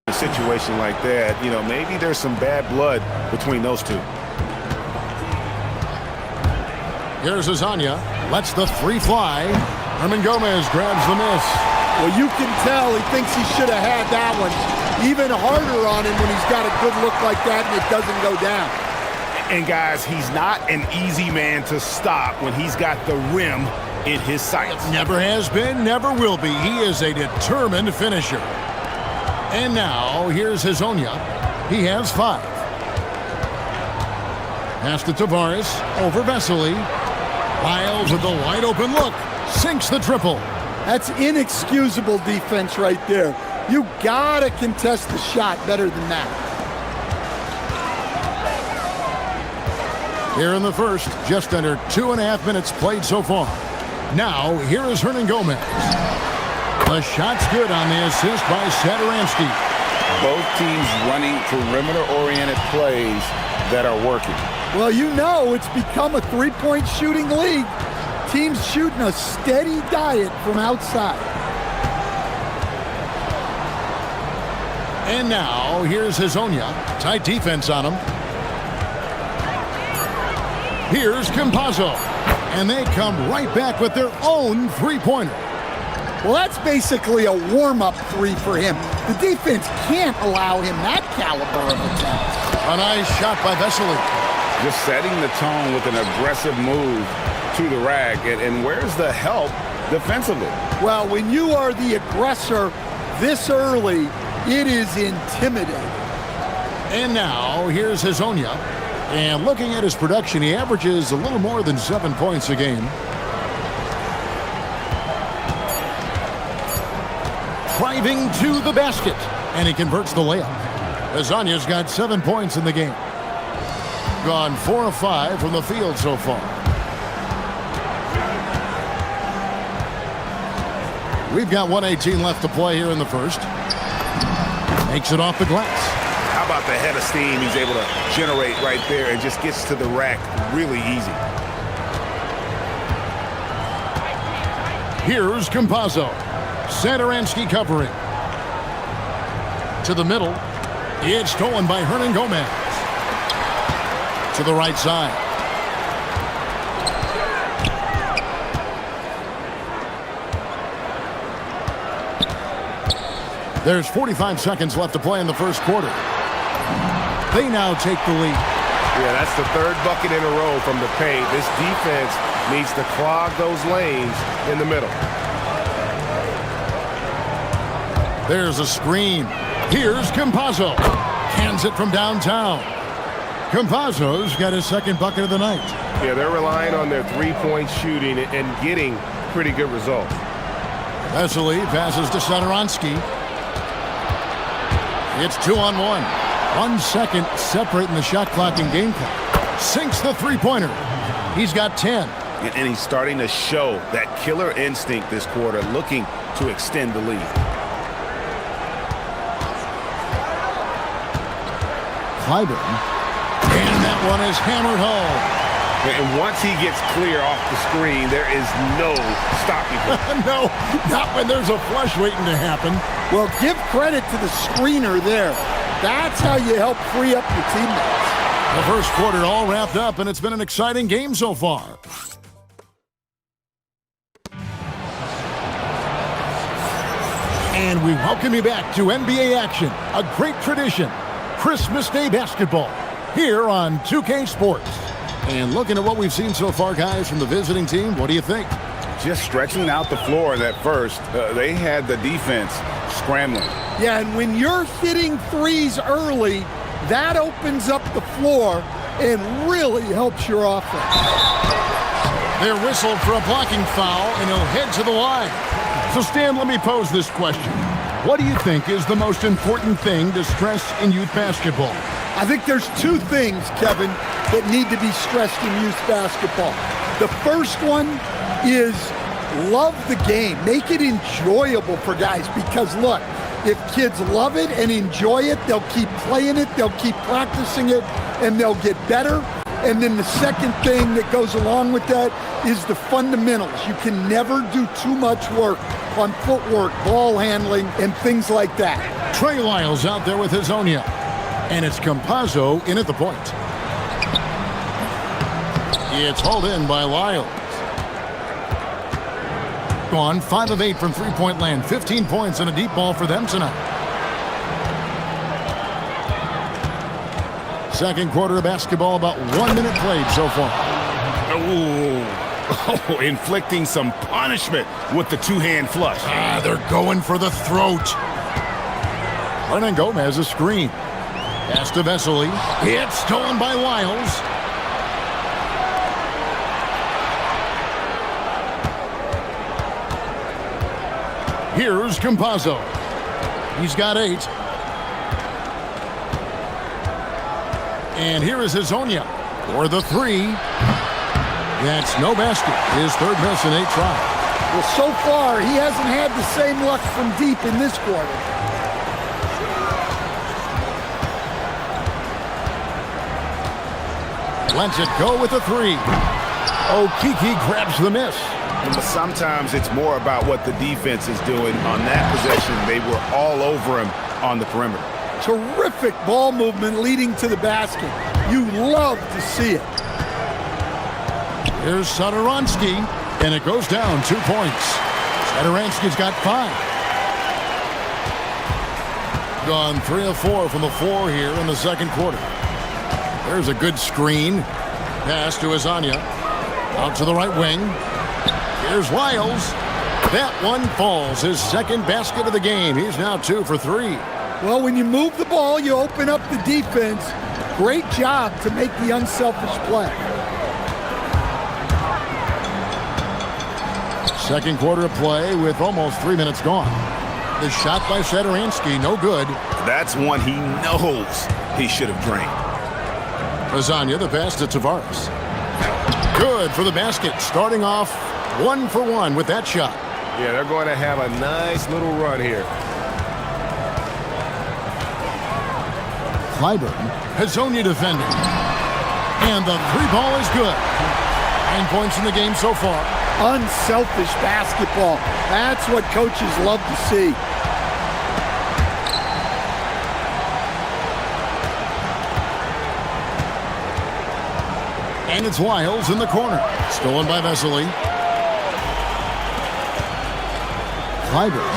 Situation like that, you know, maybe there's some bad blood between those two. Here's Azania, lets the 3 fly. Herman Gomez grabs the miss. Well, you can tell he thinks he should have had that one. Even harder on him when he's got a good look like that and it doesn't go down. And guys, he's not an easy man to stop when he's got the rim in his sights. Never has been, never will be. He is a determined finisher. And now, here's Hazonia. He has 5. Pass to Tavares, over Vesely. Lyles with the wide open look. Sinks the triple. That's inexcusable defense right there. You gotta contest the shot better than that. Here in the first, just under 2.5 minutes played so far. Now, here is Hernan Gomez. The shot's good on the assist by Sadaransky. Both teams running perimeter-oriented plays that are working. Well, you know it's become a three-point shooting league. Teams shooting a steady diet from outside. And now, here's Hazonia. Tight defense on him. Here's Campazzo. And they come right back with their own three-pointer. Well, that's basically a warm-up 3 for him. The defense can't allow him that caliber of attempt. A nice shot by Vesely. Just setting the tone with an aggressive move to the rack. And where's the help defensively? Well, when you are the aggressor this early, it is intimidating. And now, here's Hazonia. And looking at his production, he averages a little more than 7 points a game. Driving to the basket, and he converts the layup. Azania's got 7 points in the game. Gone 4 of 5 from the field so far. We've got 1:18 left to play here in the first. Makes it off the glass. How about the head of steam he's able to generate right there and just gets to the rack really easy. Here's Campazzo. Sadaransky covering. To the middle. It's stolen by Hernan Gomez. To the right side. There's 45 seconds left to play in the first quarter. They now take the lead. Yeah, that's the 3rd bucket in a row from the paint. This defense needs to clog those lanes in the middle. There's a screen. Here's Campazzo. Hands it from downtown. Campazzo's got his second bucket of the night. Yeah, they're relying on their three-point shooting and getting pretty good results. Vesely passes to Satoransky. It's 2-on-1. 1 second separating the shot clock and game clock. Sinks the three-pointer. He's got 10. And he's starting to show that killer instinct this quarter, looking to extend the lead. Clyburn. And that one is hammered home. And once he gets clear off the screen, there is no stopping him. No, not when there's a flush waiting to happen. Well, give credit to the screener there. That's how you help free up your teammates. The first quarter all wrapped up, and it's been an exciting game so far. And we welcome you back to NBA action, a great tradition. Christmas Day basketball here on 2K Sports. And looking at what we've seen so far, guys, from the visiting team, what do you think? Just stretching out the floor that first. They had the defense scrambling. Yeah, and when you're hitting threes early, that opens up the floor and really helps your offense. They're whistled for a blocking foul, and he'll head to the line. So, Stan, let me pose this question. What do you think is the most important thing to stress in youth basketball? I think there's two things, Kevin, that need to be stressed in youth basketball. The first one is love the game. Make it enjoyable for guys because, look, if kids love it and enjoy it, they'll keep playing it, they'll keep practicing it, and they'll get better. And then the second thing that goes along with that is the fundamentals. You can never do too much work on footwork, ball handling, and things like that. Trey Lyles out there with Hazonia. And it's Campazzo in at the point. It's hauled in by Lyles. Gone 5 of 8 from three-point land. 15 points and a deep ball for them tonight. Second quarter of basketball, about 1 minute played so far. Oh, inflicting some punishment with the two-hand flush. They're going for the throat. Hernan Gomez a screen. Pass to Vesely. It's stolen by Lyles. Here's Campazzo. He's got 8. And here is Hazonia for the 3. That's no basket. His third miss in 8 tries. Well, so far, he hasn't had the same luck from deep in this quarter. Lets it go with the 3. Okeke grabs the miss. But sometimes it's more about what the defense is doing on that possession. They were all over him on the perimeter. Terrific ball movement leading to the basket. You love to see it. Here's Satoransky, and it goes down 2 points. Satoransky's got 5. Gone 3 of 4 from the floor here in the second quarter. There's a good screen. Pass to Hazonia. Out to the right wing. Here's Lyles. That one falls. His second basket of the game. He's now 2 for 3. Well, when you move the ball, you open up the defense. Great job to make the unselfish play. Second quarter of play with almost 3 minutes gone. The shot by Satoransky, no good. That's one he knows he should have drained. Hazonia, the pass to Tavares. Good for the basket. Starting off 1 for 1 with that shot. Yeah, they're going to have a nice little run here. Clyburn, Hazonia defending. And the 3 ball is good. 9 points in the game so far. Unselfish basketball. That's what coaches love to see. And it's Lyles in the corner. Stolen by Vesely. Clyburn.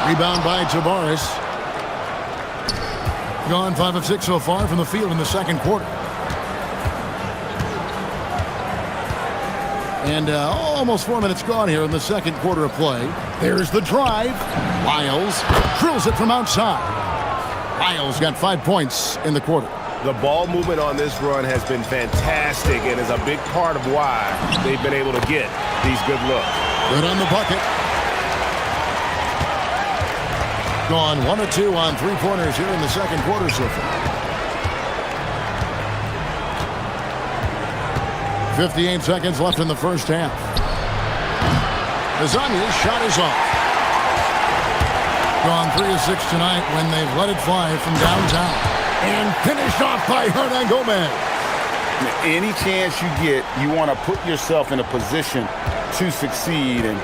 Rebound by Tavares. Gone 5 of 6 so far from the field in the second quarter. And almost 4 minutes gone here in the second quarter of play. There's the drive. Lyles drills it from outside. Lyles got 5 points in the quarter. The ball movement on this run has been fantastic and is a big part of why they've been able to get these good looks. Good on the bucket. Gone 1 of 2 on three-pointers here in the second quarter so far. 58 seconds left in the first half. Azania's shot is off. Gone 3 of 6 tonight when they've let it fly from downtown. And finished off by Hernan Gomez. Any chance you get, you want to put yourself in a position to succeed, and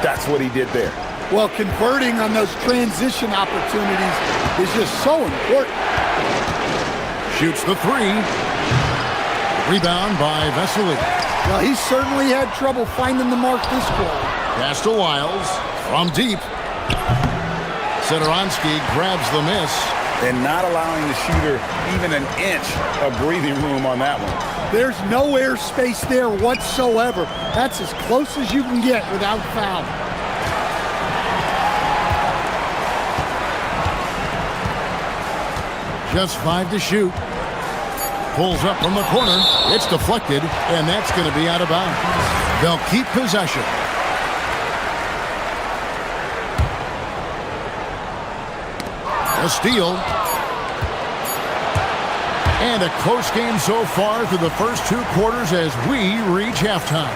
that's what he did there. Well, converting on those transition opportunities is just so important. Shoots the three. Rebound by Vesely. Well, he certainly had trouble finding the mark this quarter. Pass to Wiles from deep. Setoransky grabs the miss. And not allowing the shooter even an inch of breathing room on that one. There's no airspace there whatsoever. That's as close as you can get without foul. Just 5 to shoot. Pulls up from the corner. It's deflected, and that's going to be out of bounds. They'll keep possession. A steal. And a close game so far through the first 2 quarters as we reach halftime.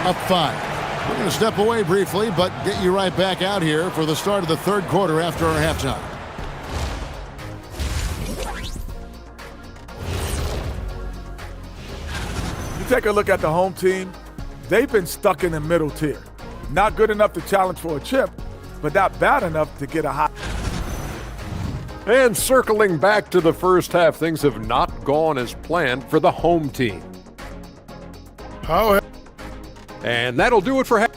Up 5. We're going to step away briefly, but get you right back out here for the start of the third quarter after our halftime. Take a look at the home team. They've been stuck in the middle tier. Not good enough to challenge for a chip, but not bad enough to get a hot. And circling back to the first half, things have not gone as planned for the home team. And that'll do it for half.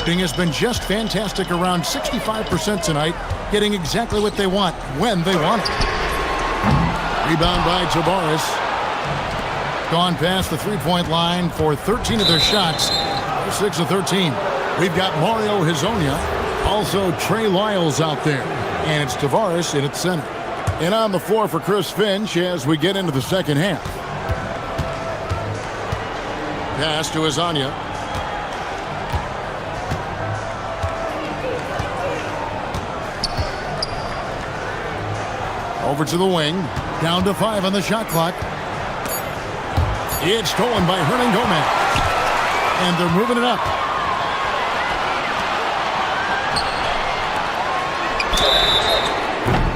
Has been just fantastic, around 65% tonight, getting exactly what they want when they want it. Rebound by Tavares. Gone past the three-point line for 13 of their shots. 6 of 13. We've got Mario Hezonja, also Trey Lyles out there, and it's Tavares in its center. And on the floor for Chris Finch as we get into the second half. Pass to Hezonja. Over to the wing. Down to 5 on the shot clock. It's stolen by Hernan Gomez. And they're moving it up.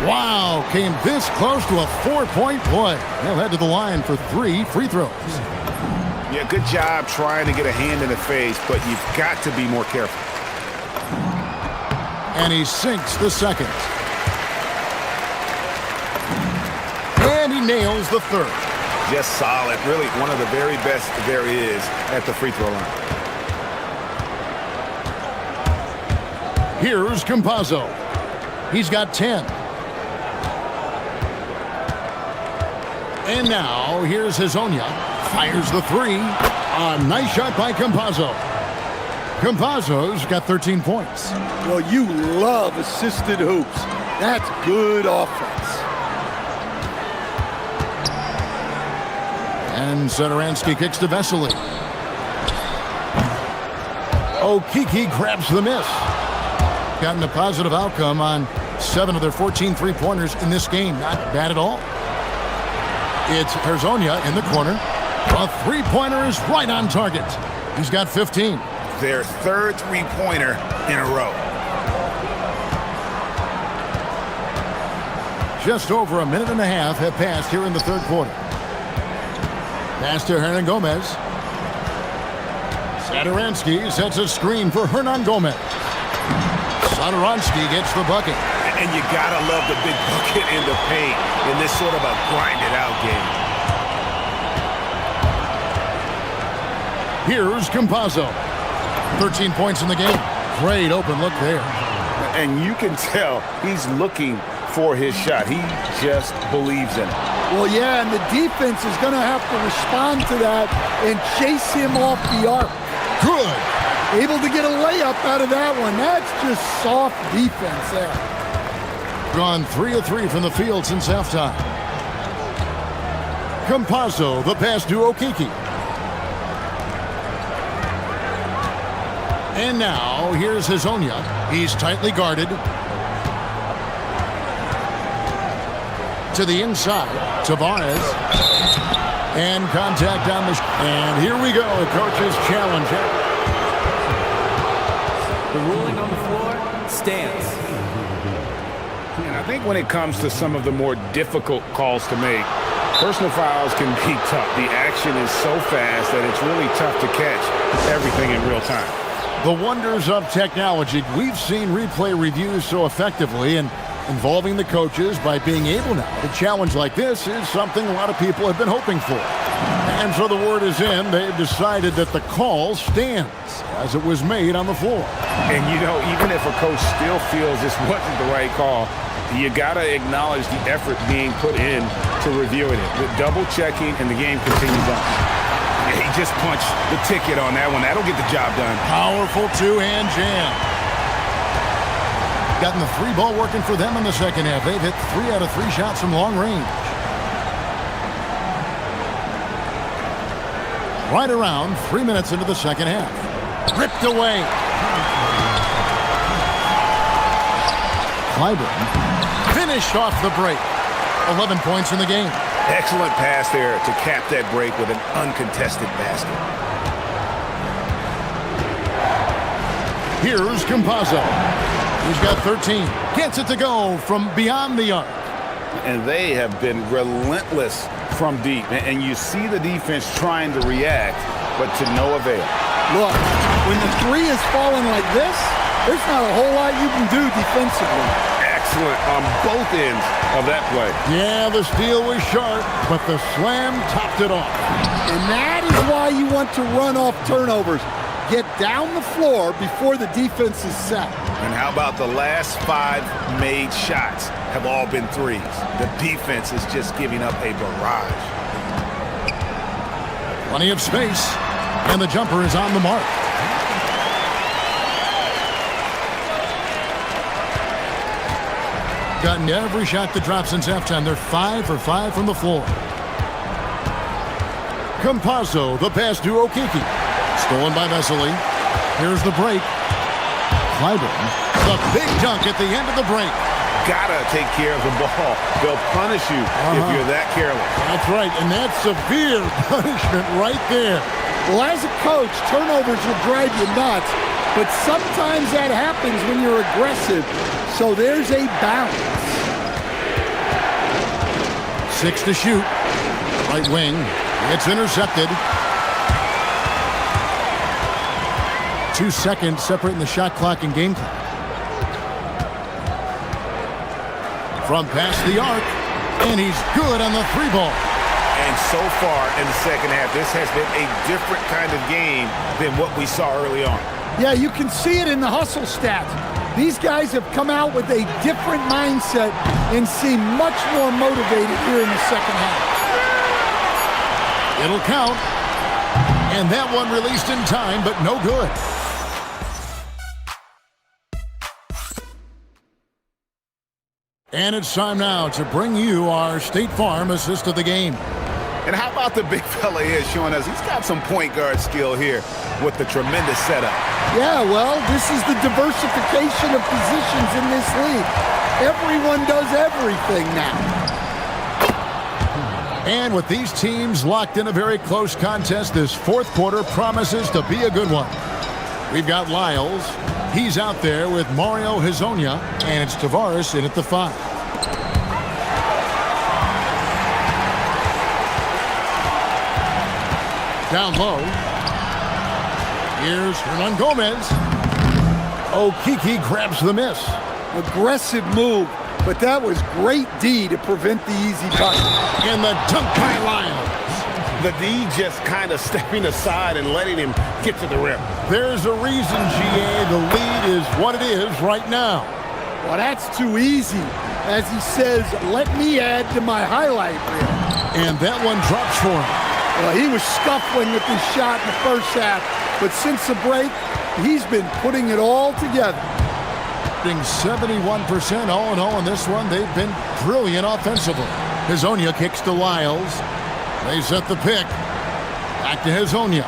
Wow, came this close to a 4-point play. They'll head to the line for 3 free throws. Yeah, good job trying to get a hand in the face, but you've got to be more careful. And he sinks the second. And he nails the third. Just solid. Really one of the very best there is at the free throw line. Here's Campazzo. He's got 10. And now here's Hezonja. Fires the 3. A nice shot by Campazzo. Campazzo's got 13 points. Well, you love assisted hoops. That's good offense. And Setoransky kicks to Vesely. Okeke grabs the miss. Gotten a positive outcome on 7 of their 14 three-pointers in this game. Not bad at all. It's Herzonia in the corner. A three-pointer is right on target. He's got 15. Their third three-pointer in a row. Just over a minute and a half have passed here in the third quarter. Pass to Hernan Gomez. Sadaransky sets a screen for Hernan Gomez. Sadaransky gets the bucket. And you gotta love the big bucket in the paint in this sort of a grinded-out game. Here's Campazzo. 13 points in the game. Great open look there. And you can tell he's looking for his shot. He just believes in it. Well, yeah, and the defense is going to have to respond to that and chase him off the arc. Good. Able to get a layup out of that one. That's just soft defense there. Gone 3 of 3 from the field since halftime. Campazzo, the pass to Okeke. And now, here's Herzonia. He's tightly guarded. To the inside, Tavares. And contact on the... And here we go, the coach's challenge. The ruling on the floor stands. And I think when it comes to some of the more difficult calls to make, personal fouls can be tough. The action is so fast that it's really tough to catch everything in real time. The wonders of technology. We've seen replay reviews so effectively, and involving the coaches by being able now to challenge like this is something a lot of people have been hoping for. And so the word is in. They've decided that the call stands as it was made on the floor. And, you know, even if a coach still feels this wasn't the right call, you got to acknowledge the effort being put in to reviewing it. With double checking, and the game continues on. Yeah, he just punched the ticket on that one. That'll get the job done. Powerful two-hand jam. Gotten the three ball working for them in the second half. They've hit 3 out of 3 shots from long range. Right around 3 minutes into the second half. Ripped away. Clyburn finished off the break. 11 points in the game. Excellent pass there to cap that break with an uncontested basket. Here's Campazzo. He's got 13. Gets it to go from beyond the arc. And they have been relentless from deep. And you see the defense trying to react, but to no avail. Look, when the three is falling like this, there's not a whole lot you can do defensively. Excellent on both ends of that play. Yeah, the steal was sharp, but the slam topped it off. And that is why you want to run off turnovers. Get down the floor before the defense is set. And how about the last 5 made shots have all been threes? The defense is just giving up a barrage. Plenty of space, and the jumper is on the mark. Gotten every shot that dropped since halftime. They're 5 for 5 from the floor. Campazzo, the pass to Okeke. Stolen by Vesely. Here's the break. Clyburn, the big dunk at the end of the break. Gotta take care of the ball. They'll punish you if you're that careless. That's right, and that's severe punishment right there. Well, as a coach, turnovers will drive you nuts, but sometimes that happens when you're aggressive. So there's a balance. 6 to shoot. Right wing. It's intercepted. 2 seconds separating the shot clock and game clock. From past the arc, and he's good on the 3-ball. And so far in the second half, this has been a different kind of game than what we saw early on. Yeah, you can see it in the hustle stats. These guys have come out with a different mindset and seem much more motivated here in the second half. It'll count. And that one released in time, but no good. And it's time now to bring you our State Farm assist of the game. And how about the big fella here showing us he's got some point guard skill here with the tremendous setup. Yeah, well, this is the diversification of positions in this league. Everyone does everything now. And with these teams locked in a very close contest, this fourth quarter promises to be a good one. We've got Lyles. He's out there with Mario Hezonja, and it's Tavares in at the 5. Down low. Here's Hernan Gomez. Okeke grabs the miss. Aggressive move, but that was great D to prevent the easy bucket. And the dunk by Lyles. The D just kind of stepping aside and letting him get to the rim. There's a reason, GA, the lead is what it is right now. Well, that's too easy. As he says, let me add to my highlight reel. And that one drops for him. Well, he was scuffling with his shot in the first half, but since the break, he's been putting it all together. 71% all in all in this one. They've been brilliant offensively. Hezonja kicks to Lyles. They set the pick. Back to Hezonja.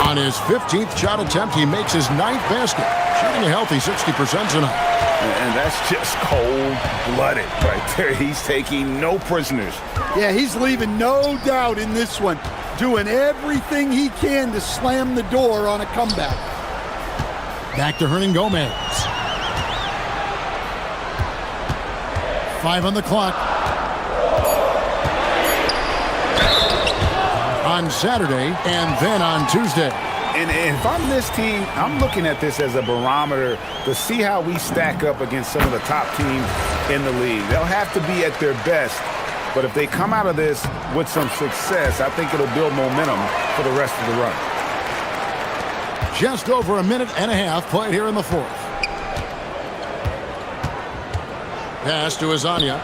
On his 15th shot attempt, he makes his 9th basket. Shooting a healthy 60% tonight. And that's just cold-blooded right there. He's taking no prisoners. Yeah, he's leaving no doubt in this one. Doing everything he can to slam the door on a comeback. Back to Hernan Gomez. 5 on the clock. On Saturday and then on Tuesday. And if I'm this team, I'm looking at this as a barometer to see how we stack up against some of the top teams in the league. They'll have to be at their best, but if they come out of this with some success, I think it'll build momentum for the rest of the run. Just over a minute and a half played here in the fourth. Pass to Hezonja.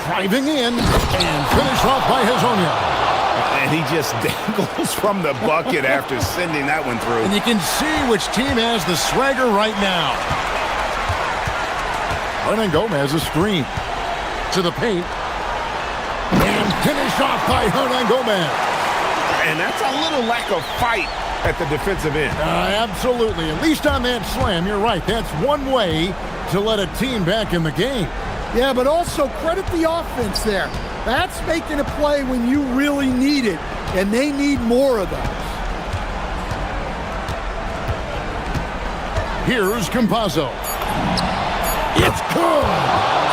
Driving in and finished off by Hezonja. And he just dangles from the bucket after sending that one through. And you can see which team has the swagger right now. Hernan Gomez a screen to the paint. And finished off by Hernan Gomez. And that's a little lack of fight at the defensive end. Absolutely. At least on that slam, you're right. That's one way to let a team back in the game. Yeah, but also credit the offense there. That's making a play when you really need it, and they need more of those. Here's Campazzo. It's good.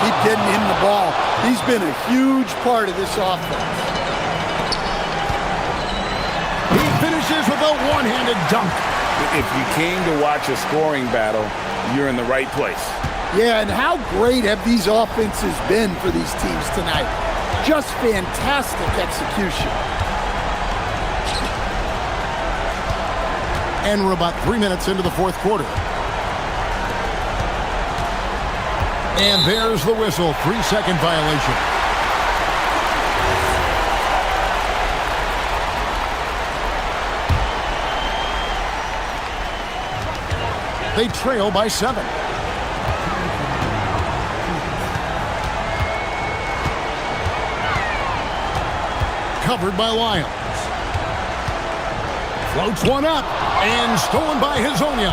Keep getting him the ball. He's been a huge part of this offense. He finishes with a one-handed dunk. If you came to watch a scoring battle, you're in the right place. Yeah, and how great have these offenses been for these teams tonight? Just fantastic execution. And we're about 3 minutes into the fourth quarter. And there's the whistle. 3-second violation. They trail by 7. Covered by Lyles. Floats one up and stolen by Hezonja.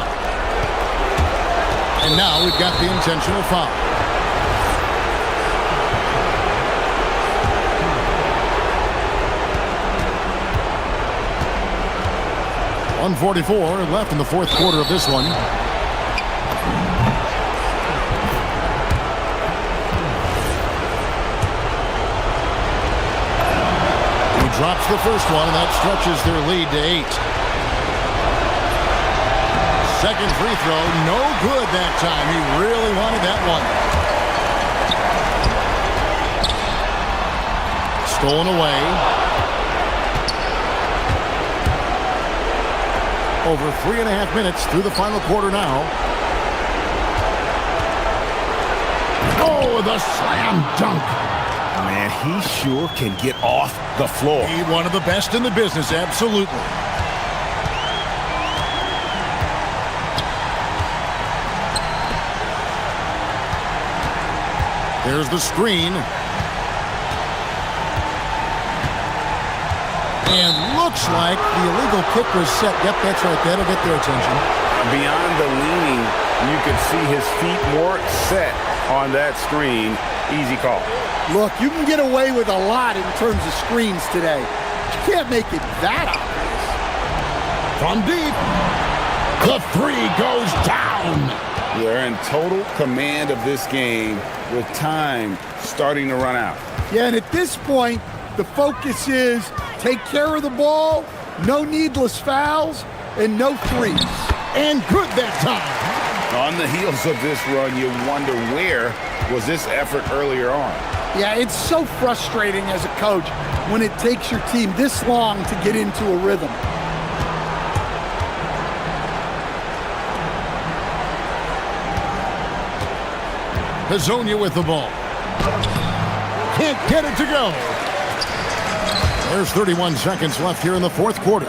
And now we've got the intentional foul. .144 left in the fourth quarter of this one. Drops the first one, and that stretches their lead to 8. Second free throw, no good that time. He really wanted that one. Stolen away. Over 3.5 minutes through the final quarter now. Oh, the slam dunk. Man, he sure can get off the floor. He's one of the best in the business, absolutely. There's the screen. And looks like the illegal kick was set. Yep, that's right. That'll get their attention. Beyond the leaning, you could see his feet more set on that screen. Easy call. Look, you can get away with a lot in terms of screens today. You can't make it that obvious. From deep, the three goes down. They're in total command of this game with time starting to run out. Yeah, and at this point, the focus is take care of the ball, no needless fouls, and no threes. And good that time. On the heels of this run, you wonder where was this effort earlier on. Yeah, it's so frustrating as a coach when it takes your team this long to get into a rhythm. Hazonia with the ball. Can't get it to go. There's 31 seconds left here in the fourth quarter.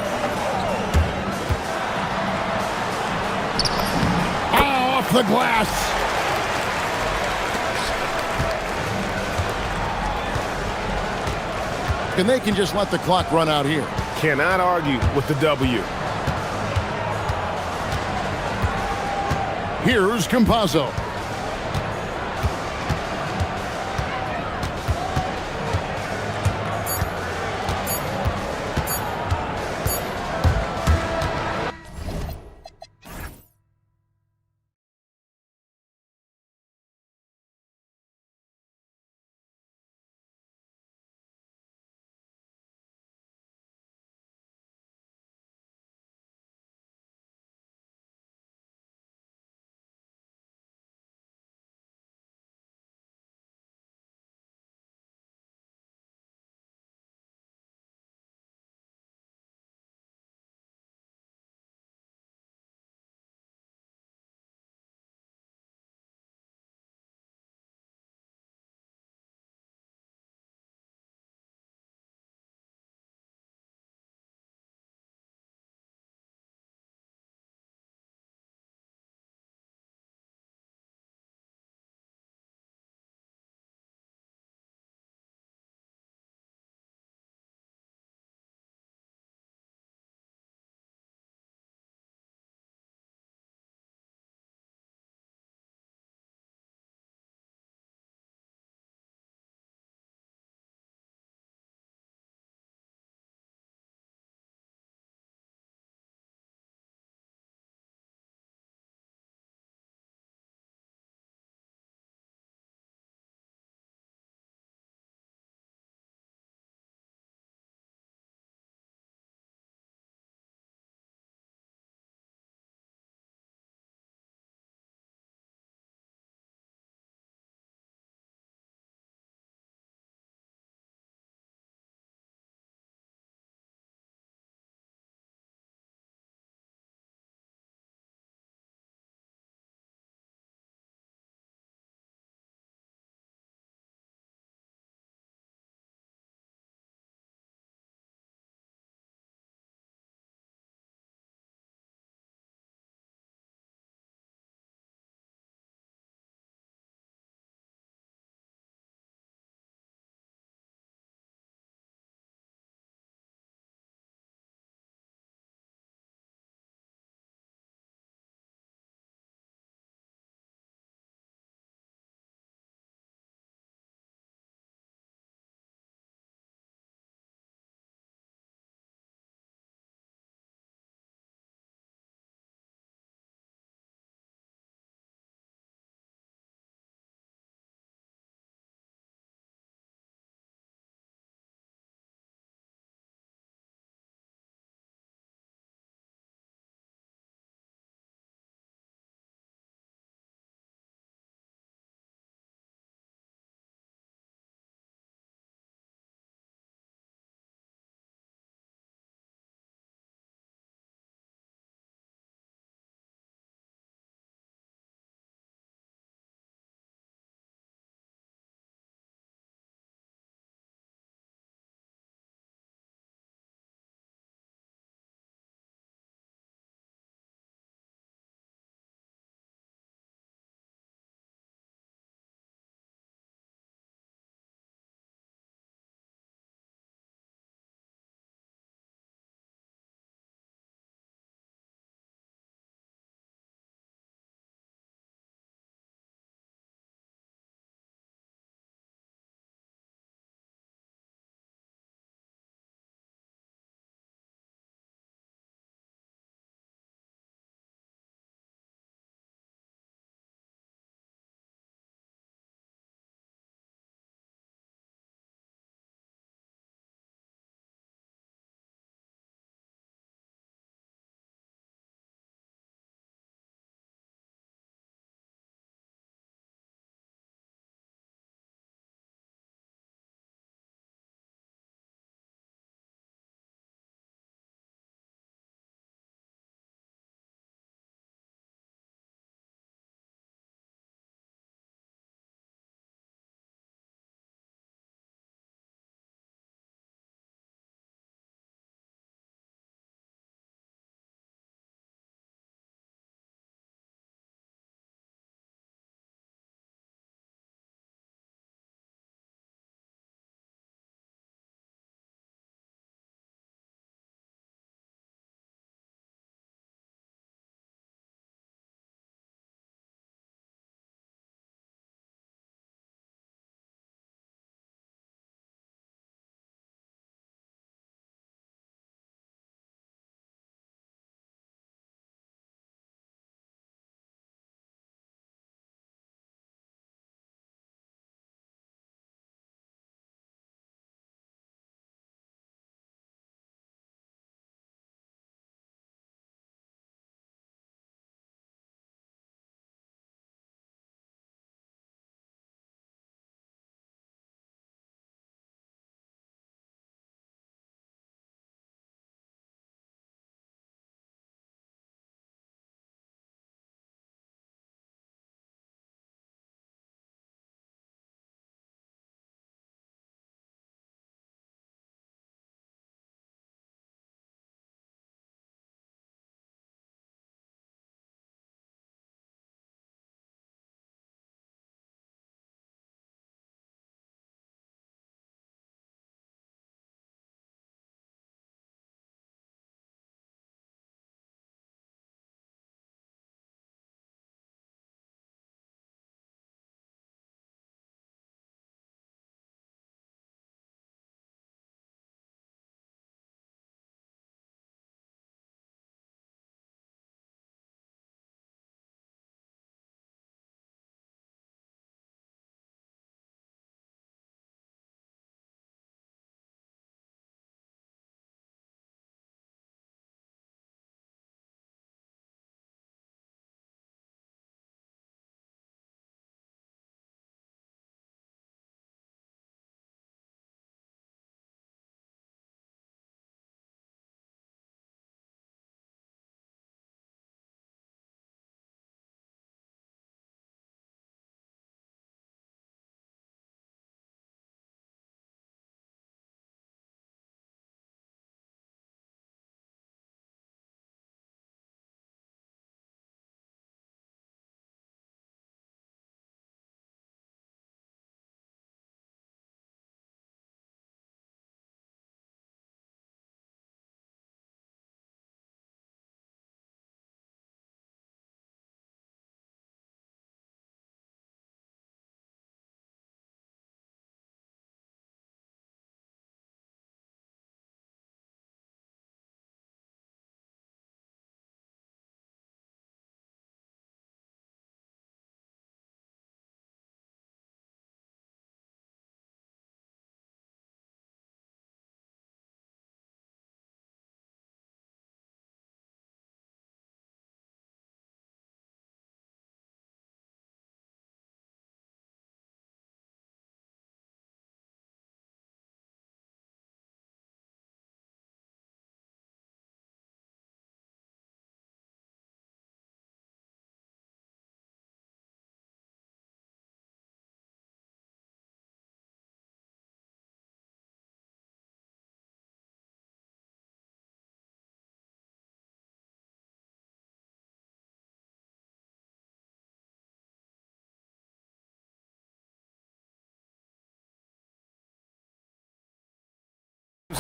Off the glass. And they can just let the clock run out here. Cannot argue with the W. Here's Campazzo.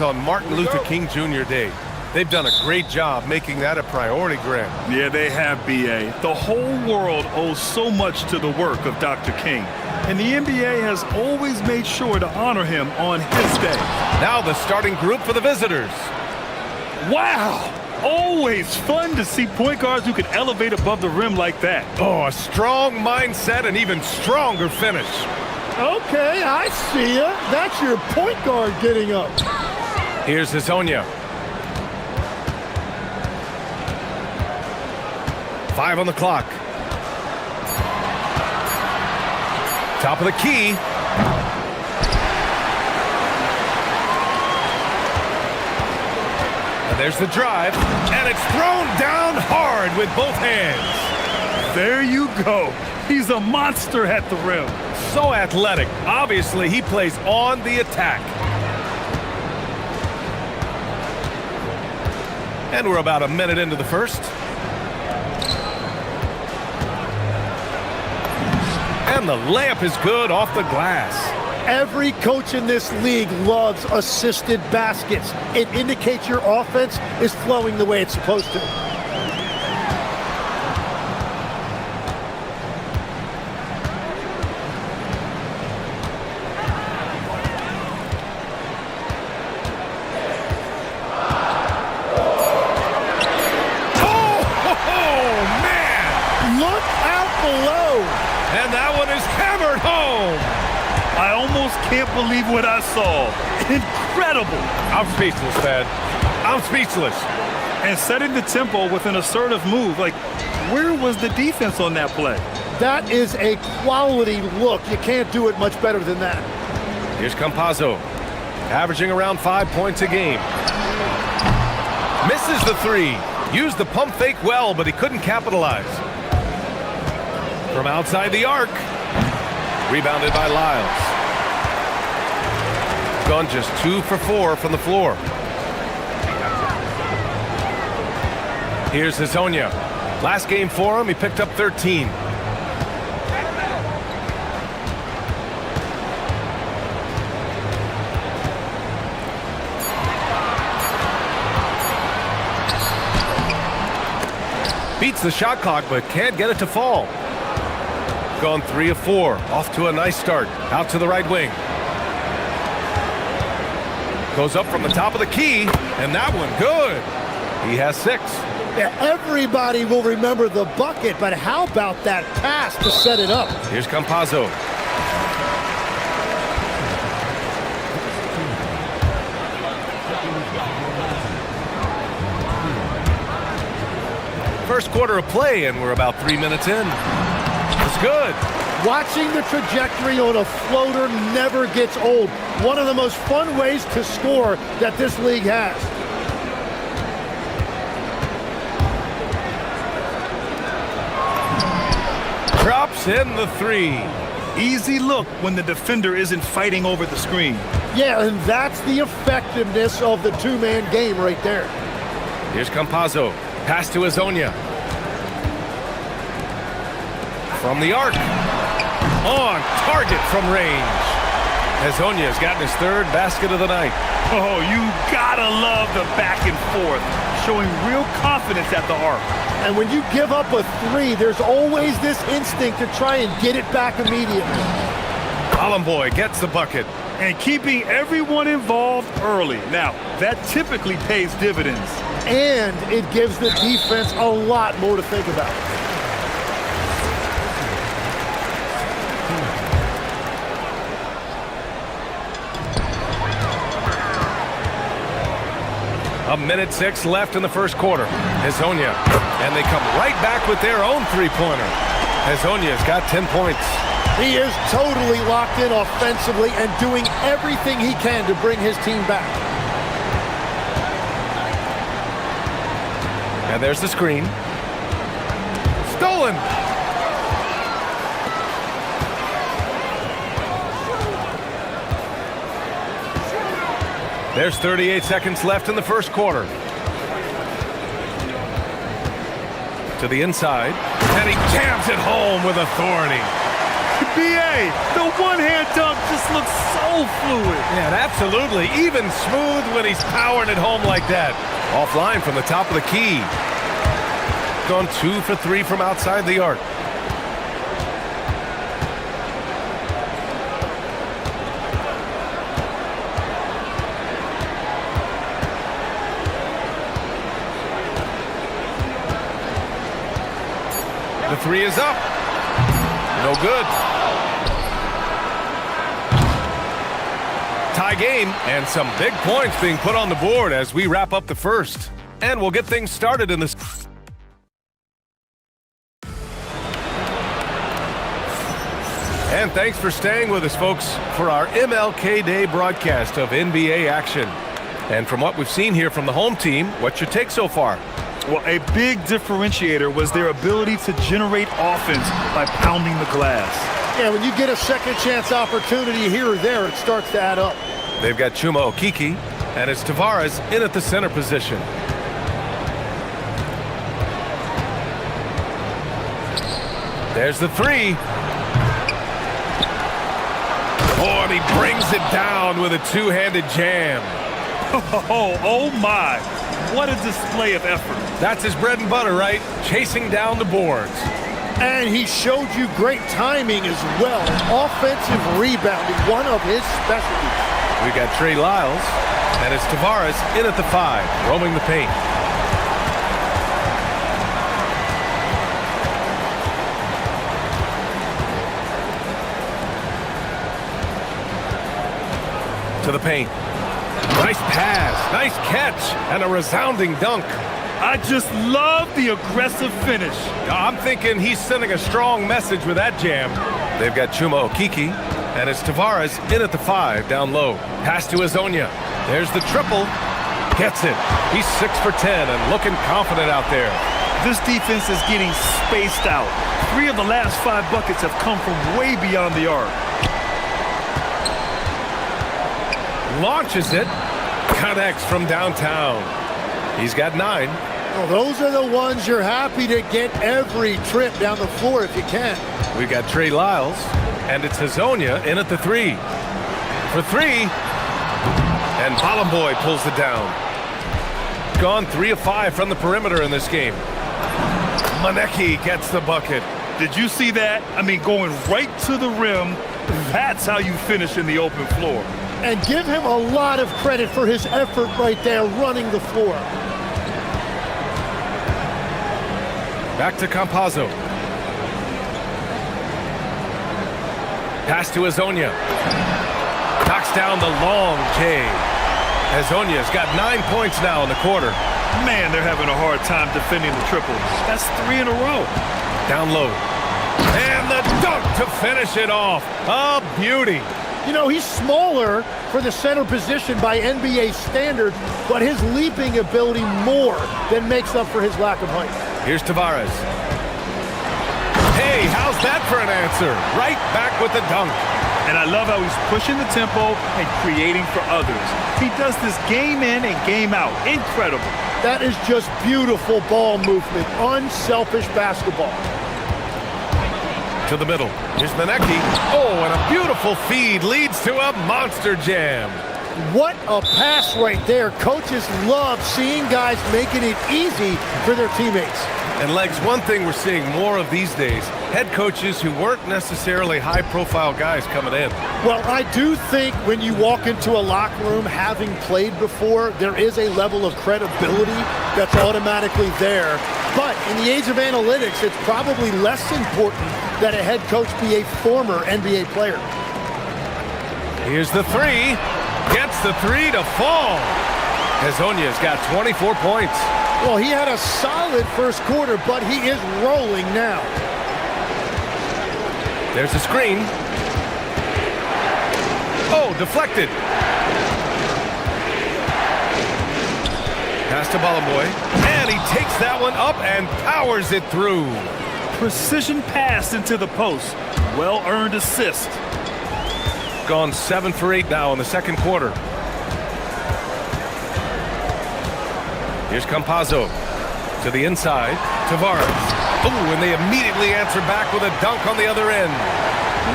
On Martin Luther King Jr. Day. They've done a great job making that a priority, Grant. Yeah, they have, B.A. The whole world owes so much to the work of Dr. King. And the NBA has always made sure to honor him on his day. Now the starting group for the visitors. Wow! Always fun to see point guards who can elevate above the rim like that. Oh, a strong mindset and even stronger finish. Okay, I see ya. That's your point guard getting up. Here's Hazonia. 5 on the clock. Top of the key. And there's the drive. And it's thrown down hard with both hands. There you go. He's a monster at the rim. So athletic. Obviously, he plays on the attack. And we're about a minute into the first. And the layup is good off the glass. Every coach in this league loves assisted baskets. It indicates your offense is flowing the way it's supposed to. And that one is hammered home. I almost can't believe what I saw. Incredible. I'm speechless, man. I'm speechless. And setting the tempo with an assertive move. Like, where was the defense on that play? That is a quality look. You can't do it much better than that. Here's Campazzo, averaging around 5 points a game. Misses the three. Used the pump fake well, but he couldn't capitalize. From outside the arc. Rebounded by Lyles. Gone just 2 for 4 from the floor. Here's Hazonia. Last game for him, he picked up 13. Beats the shot clock, but can't get it to fall. Gone 3 of 4. Off to a nice start. Out to the right wing. Goes up from the top of the key, and that one good. He has 6. Yeah, everybody will remember the bucket, but how about that pass to set it up? Here's Campazzo. First quarter of play, and we're about 3 minutes in. It's good. Watching the trajectory on a floater never gets old. One of the most fun ways to score that this league has. Drops in the 3. Easy look when the defender isn't fighting over the screen. Yeah, and that's the effectiveness of the two-man game right there. Here's Campazzo. Pass to Hazonia. From the arc. On target from range. Hazonia's gotten his 3rd basket of the night. Oh, you gotta love the back and forth. Showing real confidence at the arc. And when you give up a 3, there's always this instinct to try and get it back immediately. Boy gets the bucket. And keeping everyone involved early. Now, that typically pays dividends. And it gives the defense a lot more to think about. A minute 6 left in the first quarter. Hazonia. And they come right back with their own three-pointer. Hazonia's got 10 points. He is totally locked in offensively and doing everything he can to bring his team back. And there's the screen. Stolen! There's 38 seconds left in the first quarter. To the inside. And he jams it home with authority. BA, the one-hand dunk just looks so fluid. Yeah, absolutely. Even smooth when he's powering it home like that. Offline from the top of the key. Gone 2 for 3 from outside the arc. The 3 is up. No good. Tie game and some big points being put on the board as we wrap up the first. And we'll get things started in this. And thanks for staying with us, folks, for our MLK Day broadcast of NBA action. And from what we've seen here from the home team, what's your take so far? Well, a big differentiator was their ability to generate offense by pounding the glass. Yeah, when you get a second chance opportunity here or there, it starts to add up. They've got Chuma Okeke, and it's Tavares in at the center position. There's the 3. Oh, and he brings it down with a two-handed jam. Oh my. What a display of effort. That's his bread and butter, right? Chasing down the boards. And he showed you great timing as well. Offensive rebounding, one of his specialties. We got Trey Lyles, and it's Tavares in at the 5, roaming the paint. To the paint. Nice pass, nice catch, and a resounding dunk. I just love the aggressive finish. I'm thinking he's sending a strong message with that jam. They've got Chuma Okeke, and it's Tavares in at the 5, down low. Pass to Azonia. There's the triple. Gets it. He's 6 for 10 and looking confident out there. This defense is getting spaced out. 3 of the last 5 buckets have come from way beyond the arc. Launches it. Connects from downtown. He's got 9. Well, those are the ones you're happy to get every trip down the floor if you can. We got Trey Lyles, and it's Hazonia in at the 3. For 3, and Balamboy pulls it down. Gone 3 of 5 from the perimeter in this game. Maneki gets the bucket. Did you see that? I mean, going right to the rim. That's how you finish in the open floor. And give him a lot of credit for his effort right there running the floor. Back to Campazzo. Pass to Azonia. Knocks down the long J. Azonia's got 9 points now in the quarter. Man, they're having a hard time defending the triples. That's 3 in a row. Down low. And the dunk to finish it off. A beauty. You know, he's smaller for the center position by NBA standards, but his leaping ability more than makes up for his lack of height. Here's Tavares. Hey, how's that for an answer? Right back with the dunk. And I love how he's pushing the tempo and creating for others. He does this game in and game out. Incredible. That is just beautiful ball movement. Unselfish basketball. To the middle. Here's Maneki. Oh, and a beautiful feed leads to a monster jam. What a pass right there. Coaches love seeing guys making it easy for their teammates. And Legs, one thing we're seeing more of these days, head coaches who weren't necessarily high-profile guys coming in. Well, I do think when you walk into a locker room having played before, there is a level of credibility that's automatically there. But in the age of analytics, it's probably less important that a head coach be a former NBA player. Here's the 3. Gets the 3 to fall. Hazonia's got 24 points. Well, he had a solid first quarter, but he is rolling now. There's a screen. Oh, deflected. Pass to Balamboy. And he takes that one up and powers it through. Precision pass into the post. Well-earned assist. Gone 7 for 8 now in the second quarter. Here's Campazzo to the inside. Tavares. Oh, and they immediately answer back with a dunk on the other end.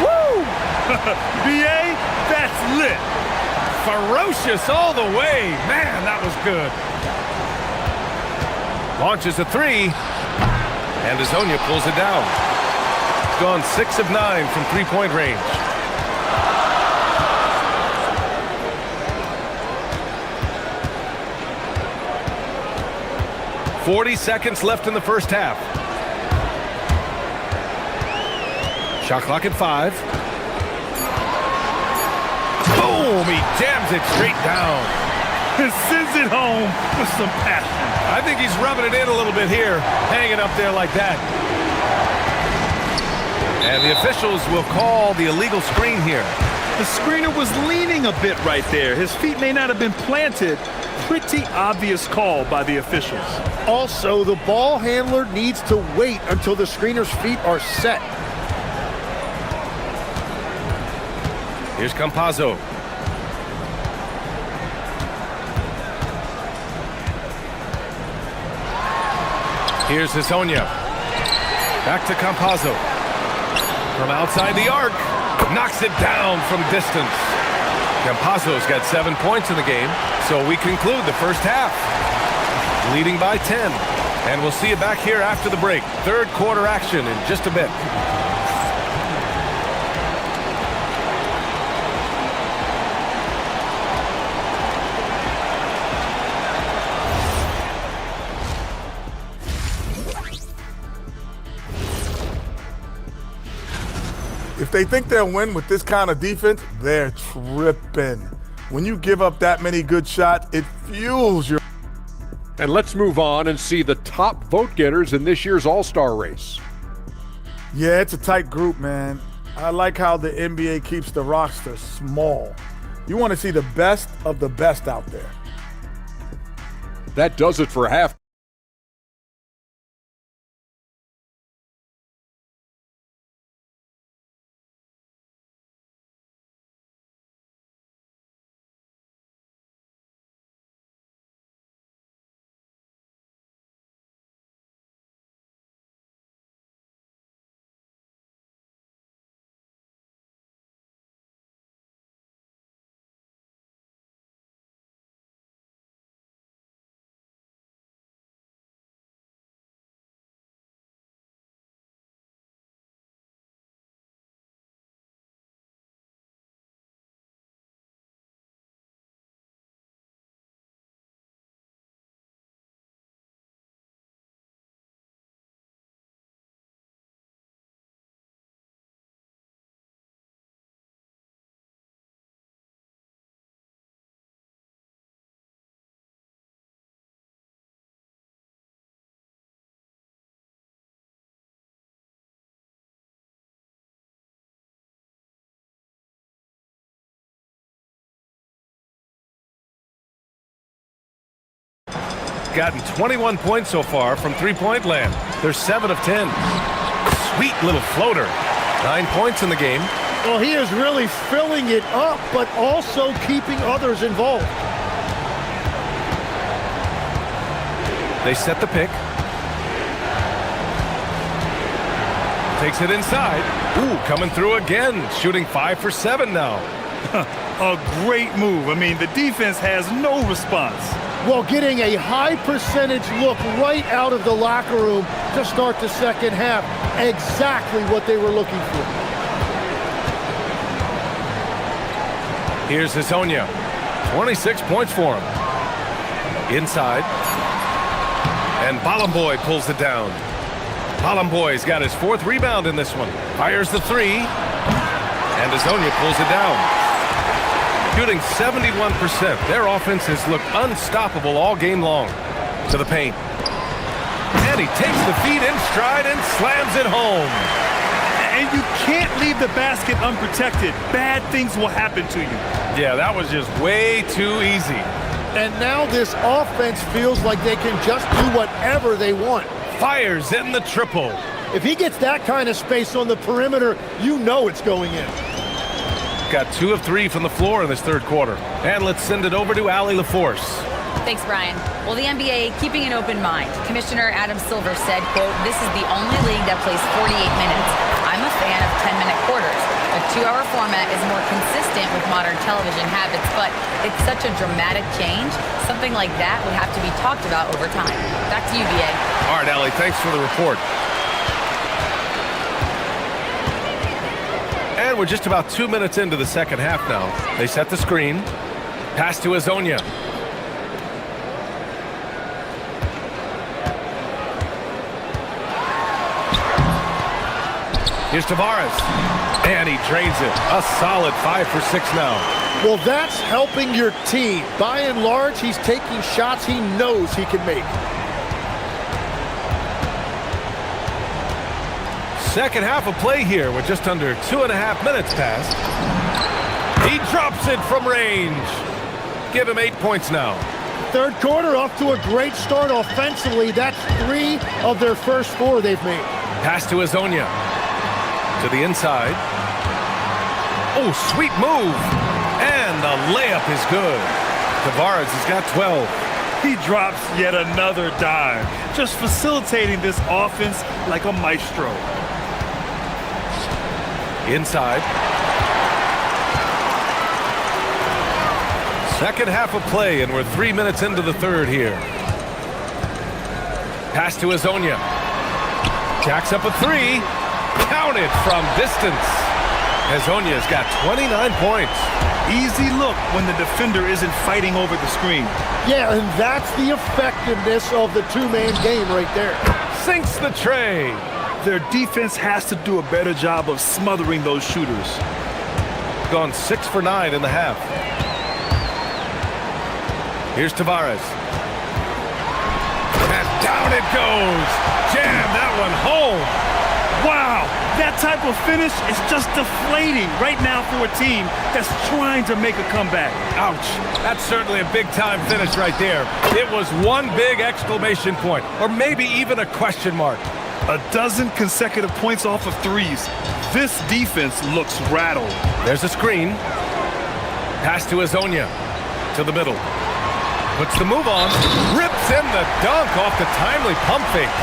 Woo! BA, that's lit. Ferocious all the way. Man, that was good. Launches a three, and Azonia pulls it down. He's gone 6 of 9 from three-point range. .40 left in the first half. Shot clock at 5. Boom! He jams it straight down. And sends it home with some passion. I think he's rubbing it in a little bit here, hanging up there like that. And the officials will call the illegal screen here. The screener was leaning a bit right there. His feet may not have been planted. Pretty obvious call by the officials. Also, the ball handler needs to wait until the screener's feet are set. Here's Campazzo. Here's Azonia. Back to Campazzo. From outside the arc. Knocks it down from distance. Campazzo's got 7 points in the game, so we conclude the first half. Leading by 10. And we'll see you back here after the break. Third quarter action in just a bit. If they think they'll win with this kind of defense, they're tripping. When you give up that many good shots, it fuels your... And let's move on and see the top vote getters in this year's All-Star race. Yeah, it's a tight group, man. I like how the NBA keeps the roster small. You want to see the best of the best out there. That does it for half. Gotten 21 points so far from three-point land. They're 7 of 10. Sweet little floater. 9 points in the game. Well, he is really filling it up, but also keeping others involved. They set the pick. Takes it inside. Ooh, coming through again. Shooting 5 for 7 now. A great move. I mean, the defense has no response. Well, getting a high percentage look right out of the locker room to start the second half. Exactly what they were looking for. Here's Azonia. 26 points for him. Inside. And Balamboy pulls it down. Balamboy's got his 4th rebound in this one. Fires the 3. And Azonia pulls it down. Shooting 71%. Their offense has looked unstoppable all game long. To the paint. And he takes the feed in stride and slams it home. And you can't leave the basket unprotected. Bad things will happen to you. Yeah, that was just way too easy. And now this offense feels like they can just do whatever they want. Fires in the triple. If he gets that kind of space on the perimeter, you know it's going in. Got 2 of 3 from the floor in this third quarter. And let's send it over to Allie LaForce. Thanks, Brian. Well, the NBA keeping an open mind. Commissioner Adam Silver said, quote, "This is the only league that plays 48 minutes. I'm a fan of 10-minute quarters. The 2-hour format is more consistent with modern television habits, but it's such a dramatic change. Something like that would have to be talked about over time. Back to you, BA. All right, Allie, thanks for the report. And we're just about 2 minutes into the second half now. They set the screen. Pass to Azonia. Here's Tavares. And he drains it. A solid 5 for 6 now. Well, that's helping your team. By and large, he's taking shots he knows he can make. Second half of play here with just under 2.5 minutes passed. He drops it from range. Give him 8 points now. Third quarter off to a great start offensively. That's 3 of their first 4 they've made. Pass to Azonia. To the inside. Oh, sweet move. And the layup is good. Tavares has got 12. He drops yet another dime, just facilitating this offense like a maestro. Inside. Second half of play, and we're 3 minutes into the third here. Pass to Azonia. Jacks up a 3. Counted from distance. Azonia's got 29 points. Easy look when the defender isn't fighting over the screen. Yeah, and that's the effectiveness of the two-man game right there. Sinks the tray. Their defense has to do a better job of smothering those shooters. Gone 6 for 9 in the half. Here's Tavares. And down it goes. Jam that one home. Wow, that type of finish is just deflating right now for a team that's trying to make a comeback. Ouch. That's certainly a big-time finish right there. It was one big exclamation point, or maybe even a question mark. A dozen consecutive points off of threes. This defense looks rattled. There's a screen. Pass to Azonia. To the middle. Puts the move on. Rips in the dunk off the timely pump fake.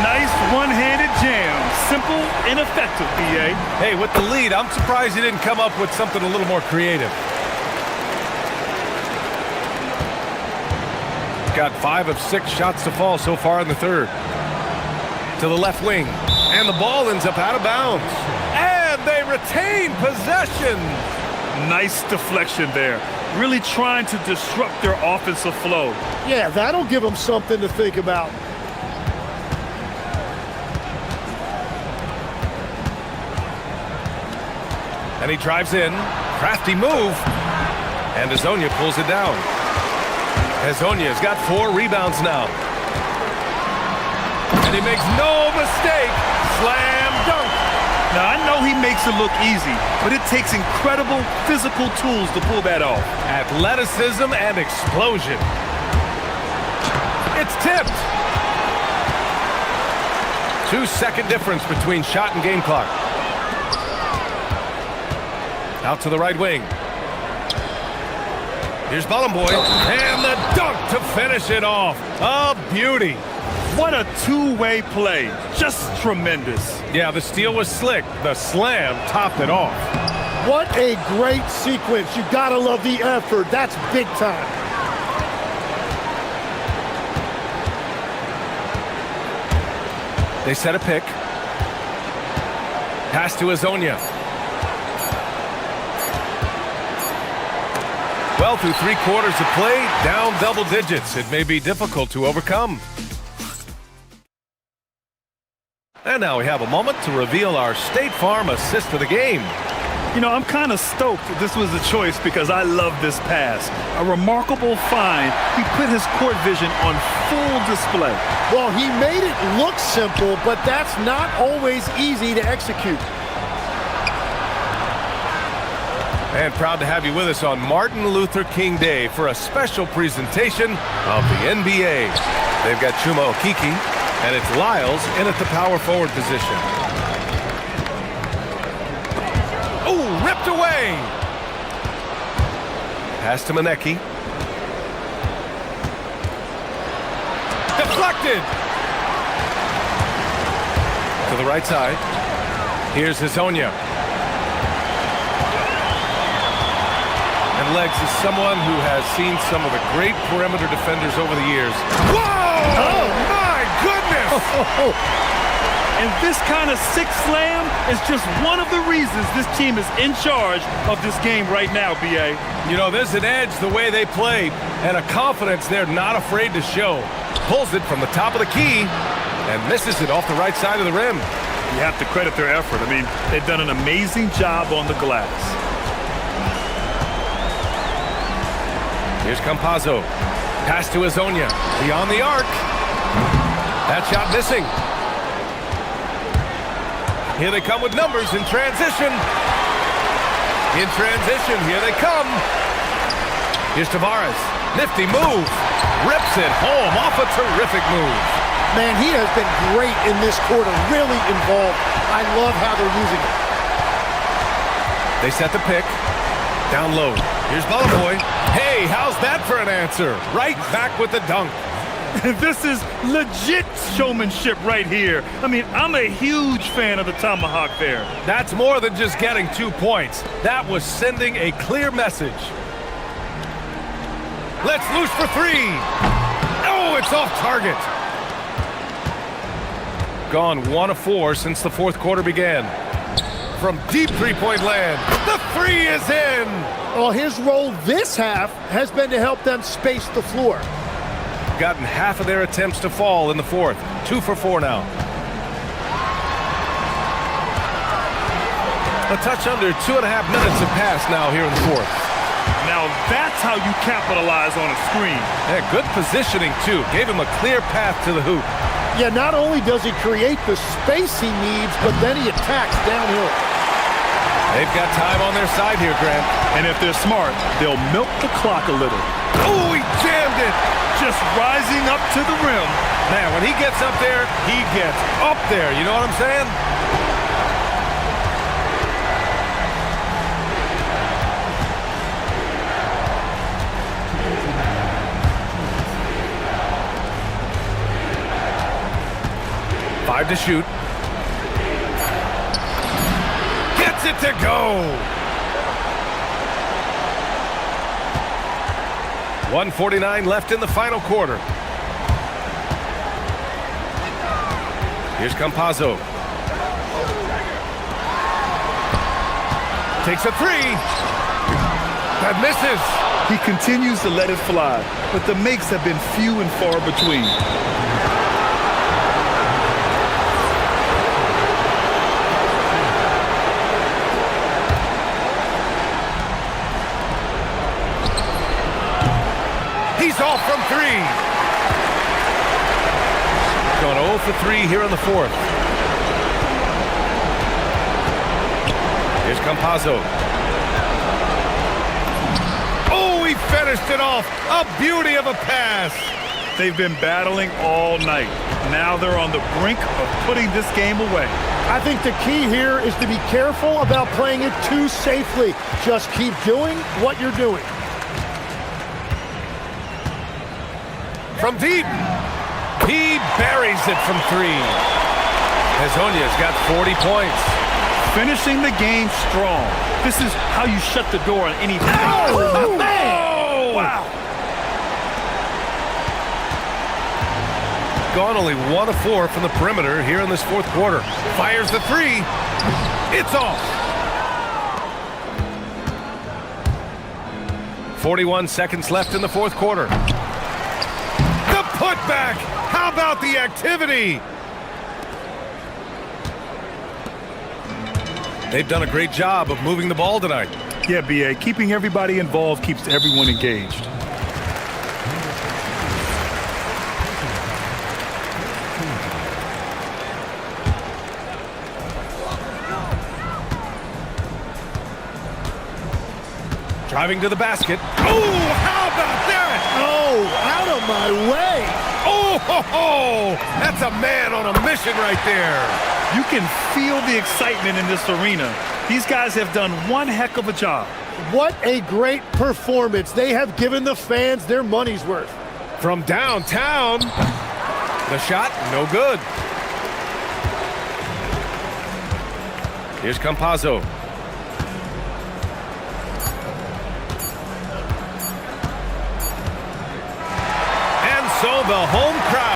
Nice one-handed jam. Simple and effective, BA. Hey, with the lead, I'm surprised he didn't come up with something a little more creative. Got 5 of 6 shots to fall so far in the third. To the left wing. And the ball ends up out of bounds. And they retain possession. Nice deflection there. Really trying to disrupt their offensive flow. Yeah, that'll give them something to think about. And he drives in. Crafty move. And Azonia pulls it down. Azonia's got 4 rebounds now. And he makes no mistake. Slam dunk. Now, I know he makes it look easy, but it takes incredible physical tools to pull that off. Athleticism and explosion. It's tipped. 2-second difference between shot and game clock. Out to the right wing. Here's Bollenboy. And the dunk to finish it off. A beauty. What a two-way play. Just tremendous. Yeah, the steal was slick. The slam topped it off. What a great sequence. You gotta love the effort. That's big time. They set a pick. Pass to Azonia. Well, through 3 quarters of play, down double digits. It may be difficult to overcome. And now we have a moment to reveal our State Farm assist of the game. You know, I'm kind of stoked this was a choice because I love this pass. A remarkable find. He put his court vision on full display. Well, he made it look simple, but that's not always easy to execute. And proud to have you with us on Martin Luther King Day for a special presentation of the NBA. They've got Chuma Okeke, and it's Lyles in at the power forward position. Oh, ripped away! Pass to Manecki. Deflected! To the right side. Here's Azonia. And Legs is someone who has seen some of the great perimeter defenders over the years. Whoa! Oh, my goodness! And this kind of six slam is just one of the reasons this team is in charge of this game right now, B.A. You know, there's an edge the way they play and a confidence they're not afraid to show. Pulls it from the top of the key and misses it off the right side of the rim. You have to credit their effort. I mean, they've done an amazing job on the glass. Here's Campazzo. Pass to Azonia. Beyond the arc. That shot missing. Here they come with numbers in transition. In transition, here they come. Here's Tavares. Nifty move. Rips it home off a terrific move. Man, he has been great in this quarter, really involved. I love how they're using it. They set the pick. Down low. Here's Balaboy. Hey, how's that for an answer? Right back with the dunk. This is legit showmanship right here. I mean, I'm a huge fan of the tomahawk there. That's more than just getting 2 points. That was sending a clear message. Let's loose for three. Oh, it's off target. Gone 1 of 4 since the fourth quarter began. From deep three-point land, the three is in. Well, his role this half has been to help them space the floor. Gotten half of their attempts to fall in the fourth. 2 for 4 now. A touch under 2.5 minutes have passed now here in the fourth. Now that's how you capitalize on a screen. Yeah, good positioning too. Gave him a clear path to the hoop. Yeah, not only does he create the space he needs, but then he attacks downhill. They've got time on their side here, Grant. And if they're smart, they'll milk the clock a little. Oh, he jammed it! Just rising up to the rim. Man, when he gets up there, he gets up there. You know what I'm saying? Five to shoot. Gets it to go. 1:49 left in the final quarter. Here's Campazzo. Takes a three. That misses. He continues to let it fly, but the makes have been few and far between. He's off from three. Going 0 for 3 here in the fourth. Here's Campazzo. Oh, he finished it off. A beauty of a pass. They've been battling all night. Now they're on the brink of putting this game away. I think the key here is to be careful about playing it too safely. Just keep doing what you're doing. From deep, he buries it from three. Azonia's got 40 points. Finishing the game strong. This is how you shut the door on anything. Oh, man! Oh! Wow. Gone only 1 of 4 from the perimeter here in this fourth quarter. Fires the three. It's off. 41 seconds left in the fourth quarter. Putback! How about the activity? They've done a great job of moving the ball tonight. Yeah, B.A. Keeping everybody involved keeps everyone engaged. Driving to the basket. Oh, how about that? Oh, out of my way. Oh, ho, ho. That's a man on a mission right there. You can feel the excitement in this arena. These guys have done one heck of a job. What a great performance. They have given the fans their money's worth. From downtown, the shot, no good. Here's Campazzo. now the home crowd.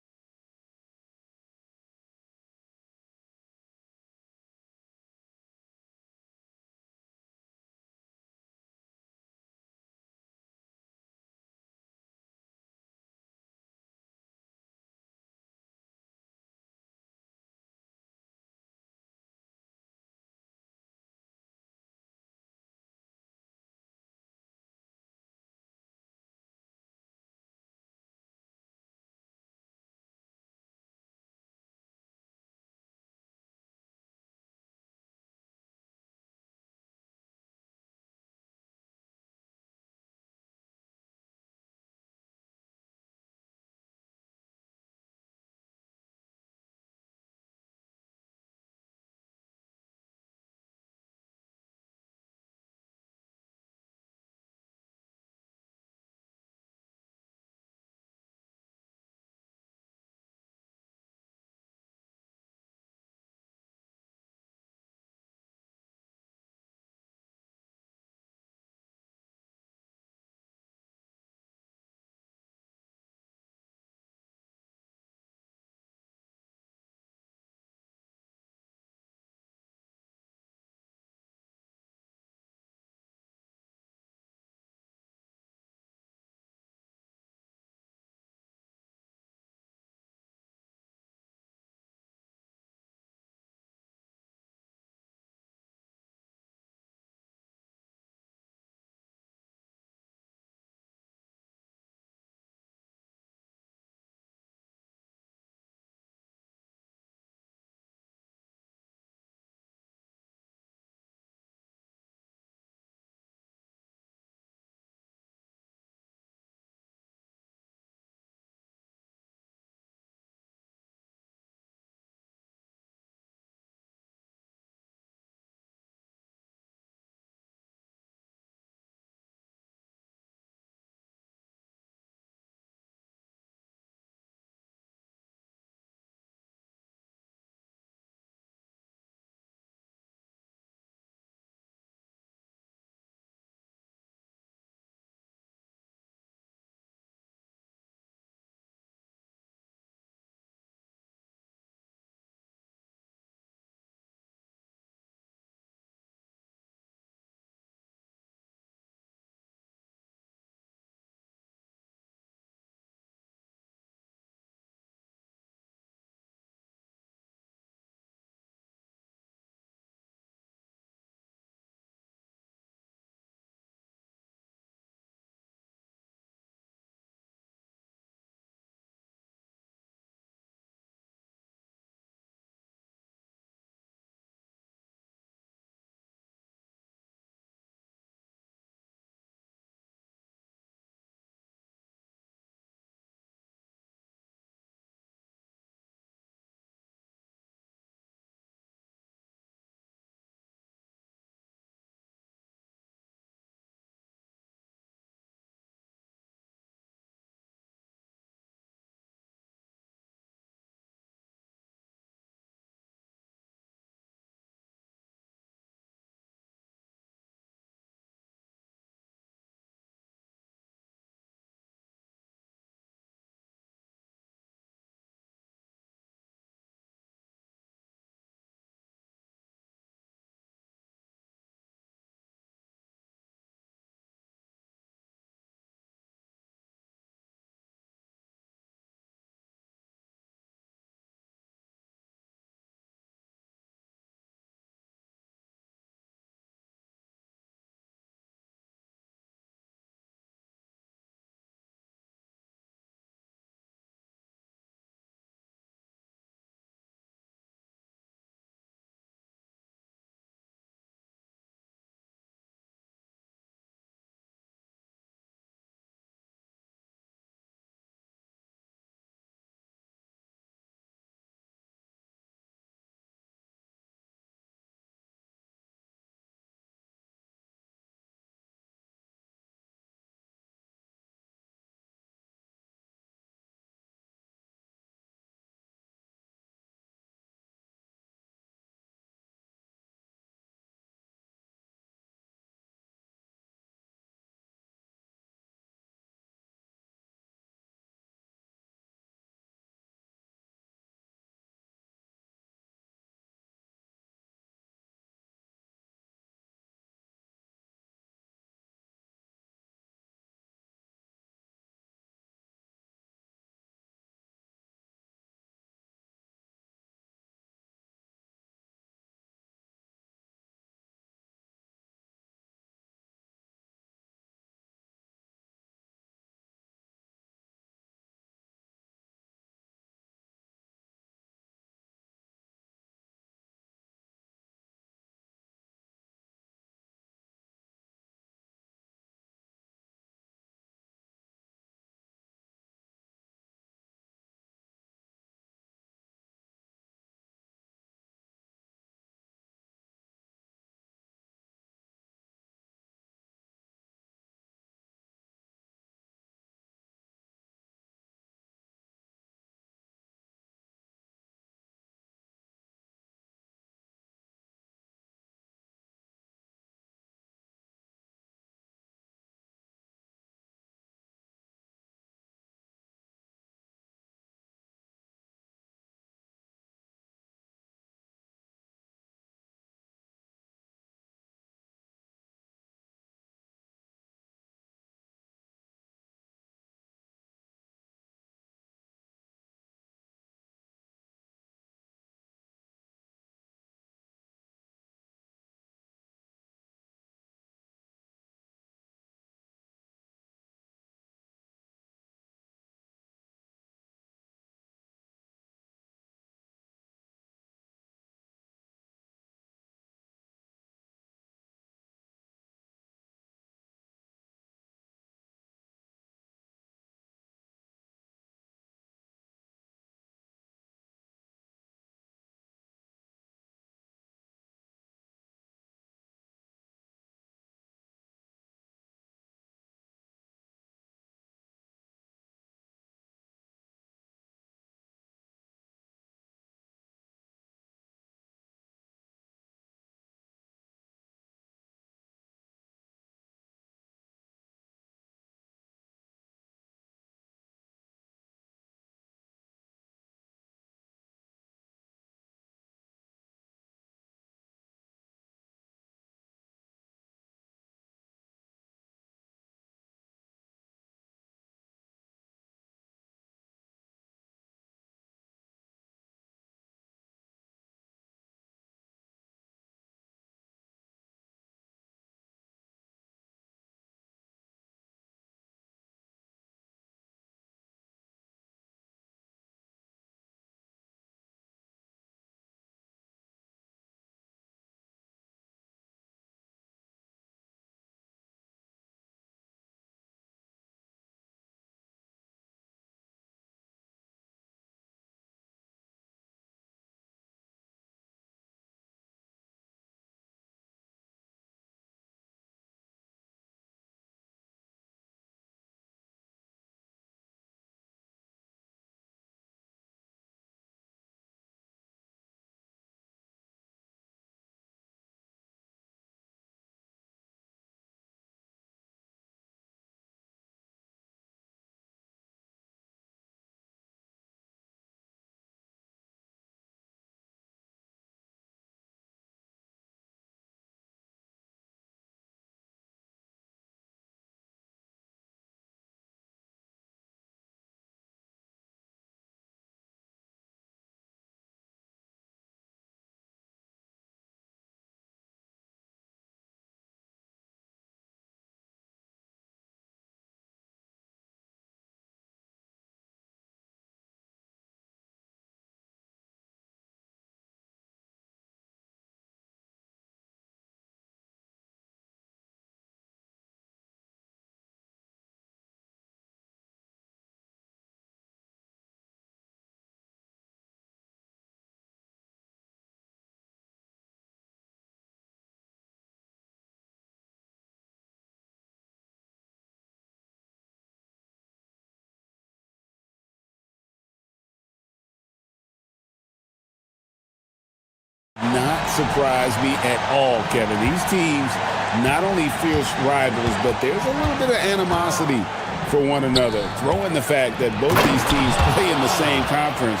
not surprise me at all, Kevin. These teams, not only fierce rivals, but there's a little bit of animosity for one another. Throw in the fact that both these teams play in the same conference.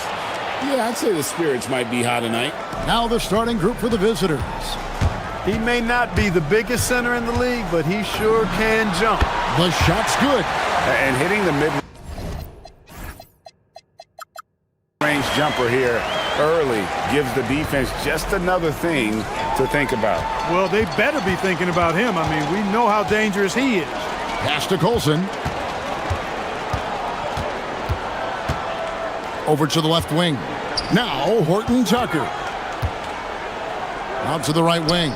Yeah, I'd say the spirits might be high tonight. Now the starting group for the visitors. He may not be the biggest center in the league, but he sure can jump. The shot's good. And hitting the mid-range jumper here early gives the defense just another thing to think about. Well, they better be thinking about him. I mean, we know how dangerous he is. Pass to Colson. Over to the left wing. Now Horton Tucker. Out to the right wing.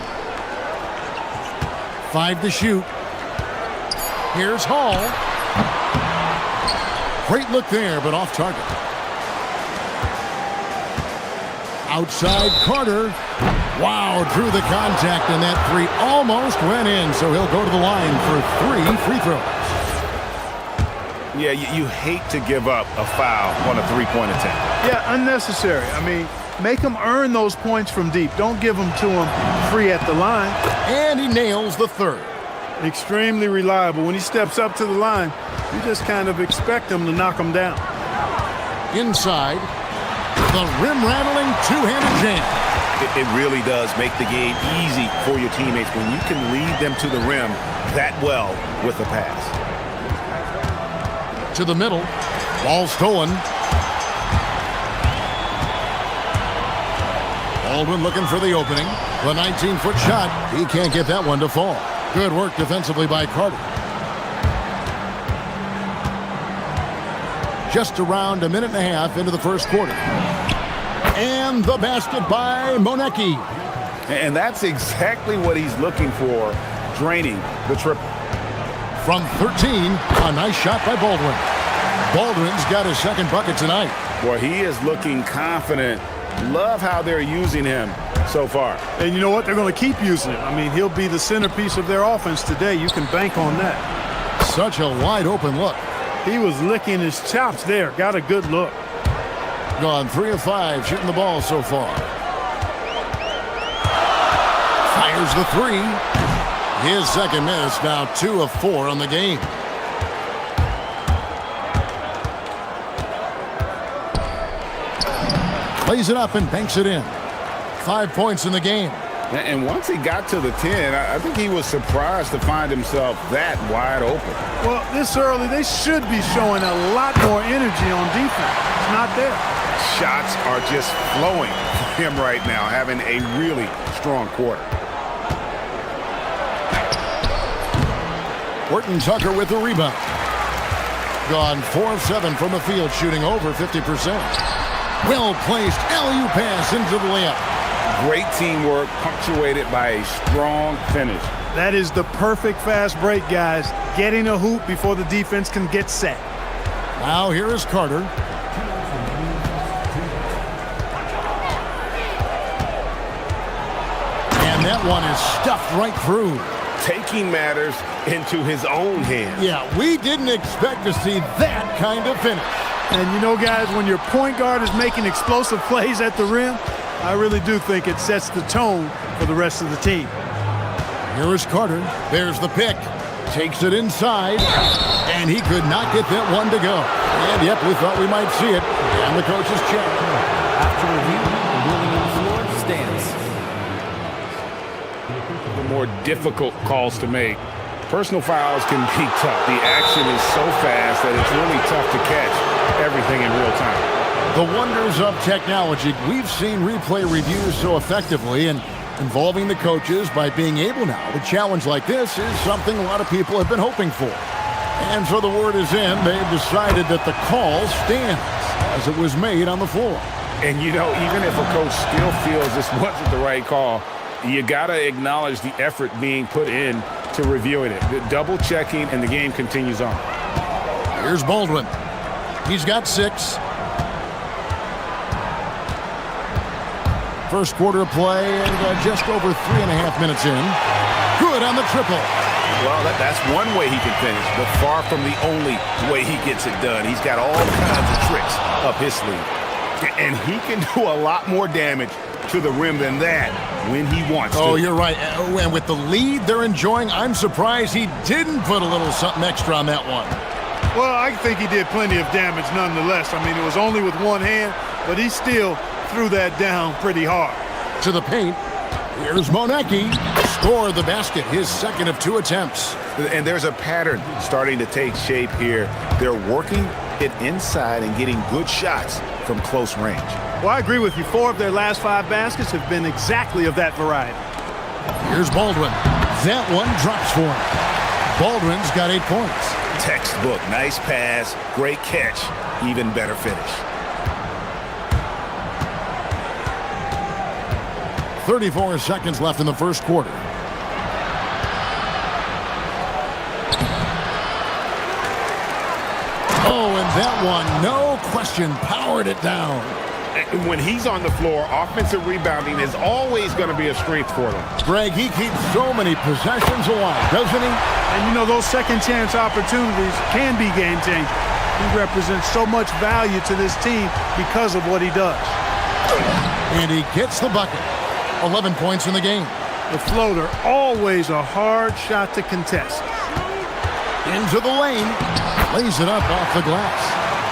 5 to shoot. Here's Hall. Great look there, but off target. Outside Carter. Wow, drew the contact, and that three almost went in, so he'll go to the line for 3 free throws. Yeah, you hate to give up a foul on a three-point attempt. Yeah, unnecessary. I mean, make them earn those points from deep. Don't give them to him free at the line. And he nails the third. Extremely reliable. When he steps up to the line, you just kind of expect him to knock him down. Inside, the rim-rattling two-handed jam. It really does make the game easy for your teammates when you can lead them to the rim that well with a pass. To the middle. Ball stolen. Baldwin looking for the opening. The 19-foot shot. He can't get that one to fall. Good work defensively by Carter. Just around a minute and a half into the first quarter. And the basket by Monecki. And that's exactly what he's looking for, draining the triple. From 13, a nice shot by Baldwin. Baldwin's got his second bucket tonight. Boy, he is looking confident. Love how they're using him so far. And you know what? They're going to keep using him. I mean, he'll be the centerpiece of their offense today. You can bank on that. Such a wide open look. He was licking his chops there. Got a good look. Gone 3 of 5 shooting the ball so far. Fires the three. His second miss, now 2 of 4 on the game. Plays it up and banks it in. 5 points in the game. And once he got to the 10, I think he was surprised to find himself that wide open. Well, this early, they should be showing a lot more energy on defense. It's not there. Shots are just flowing for him right now, having a really strong quarter. Horton Tucker with the rebound. Gone 4 of 7 from the field, shooting over 50%. Well-placed alley-oop pass into the layup. Great teamwork, punctuated by a strong finish. That is the perfect fast break, guys. Getting a hoop before the defense can get set. Now here is Carter. And that one is stuffed right through. Taking matters into his own hands. Yeah, we didn't expect to see that kind of finish. And you know, guys, when your point guard is making explosive plays at the rim, I really do think it sets the tone for the rest of the team. Here is Carter. There's the pick. Takes it inside. And he could not get that one to go. And yep, we thought we might see it. And the coach's check. After review, the ruling on the floor stands. The more difficult calls to make. Personal fouls can be tough. The action is so fast that it's really tough to catch everything in real time. The wonders of technology. We've seen replay reviews so effectively, and involving the coaches by being able now to challenge like this is something a lot of people have been hoping for. And so the word is in. They've decided that the call stands as it was made on the floor. And you know, even if a coach still feels this wasn't the right call, you got to acknowledge the effort being put in to reviewing it. The double checking, and the game continues on. Here's Baldwin. He's got 6. First quarter of play, and just over 3.5 minutes in. Good on the triple. Well, that's one way he can finish, but far from the only way he gets it done. He's got all kinds of tricks up his sleeve. And he can do a lot more damage to the rim than that when he wants to. Oh, you're right. And with the lead they're enjoying, I'm surprised he didn't put a little something extra on that one. Well, I think he did plenty of damage nonetheless. I mean, it was only with one hand, but he still threw that down pretty hard. To the paint. Here's Monecki. Score the basket, his second of 2 attempts. And there's a pattern starting to take shape here. They're working it inside and getting good shots from close range. Well, I agree with you. 4 of their last 5 baskets have been exactly of that variety. Here's Baldwin. That one drops for him. Baldwin's got 8 points. Textbook. Nice pass. Great catch. Even better finish. 34 seconds left in the first quarter. Oh, and that one, no question, powered it down. When he's on the floor, offensive rebounding is always going to be a strength for them. Greg, he keeps so many possessions alive, doesn't he? And, you know, those second chance opportunities can be game changing. He represents so much value to this team because of what he does. And he gets the bucket. 11 points in the game. The floater, always a hard shot to contest. Into the lane. Lays it up off the glass.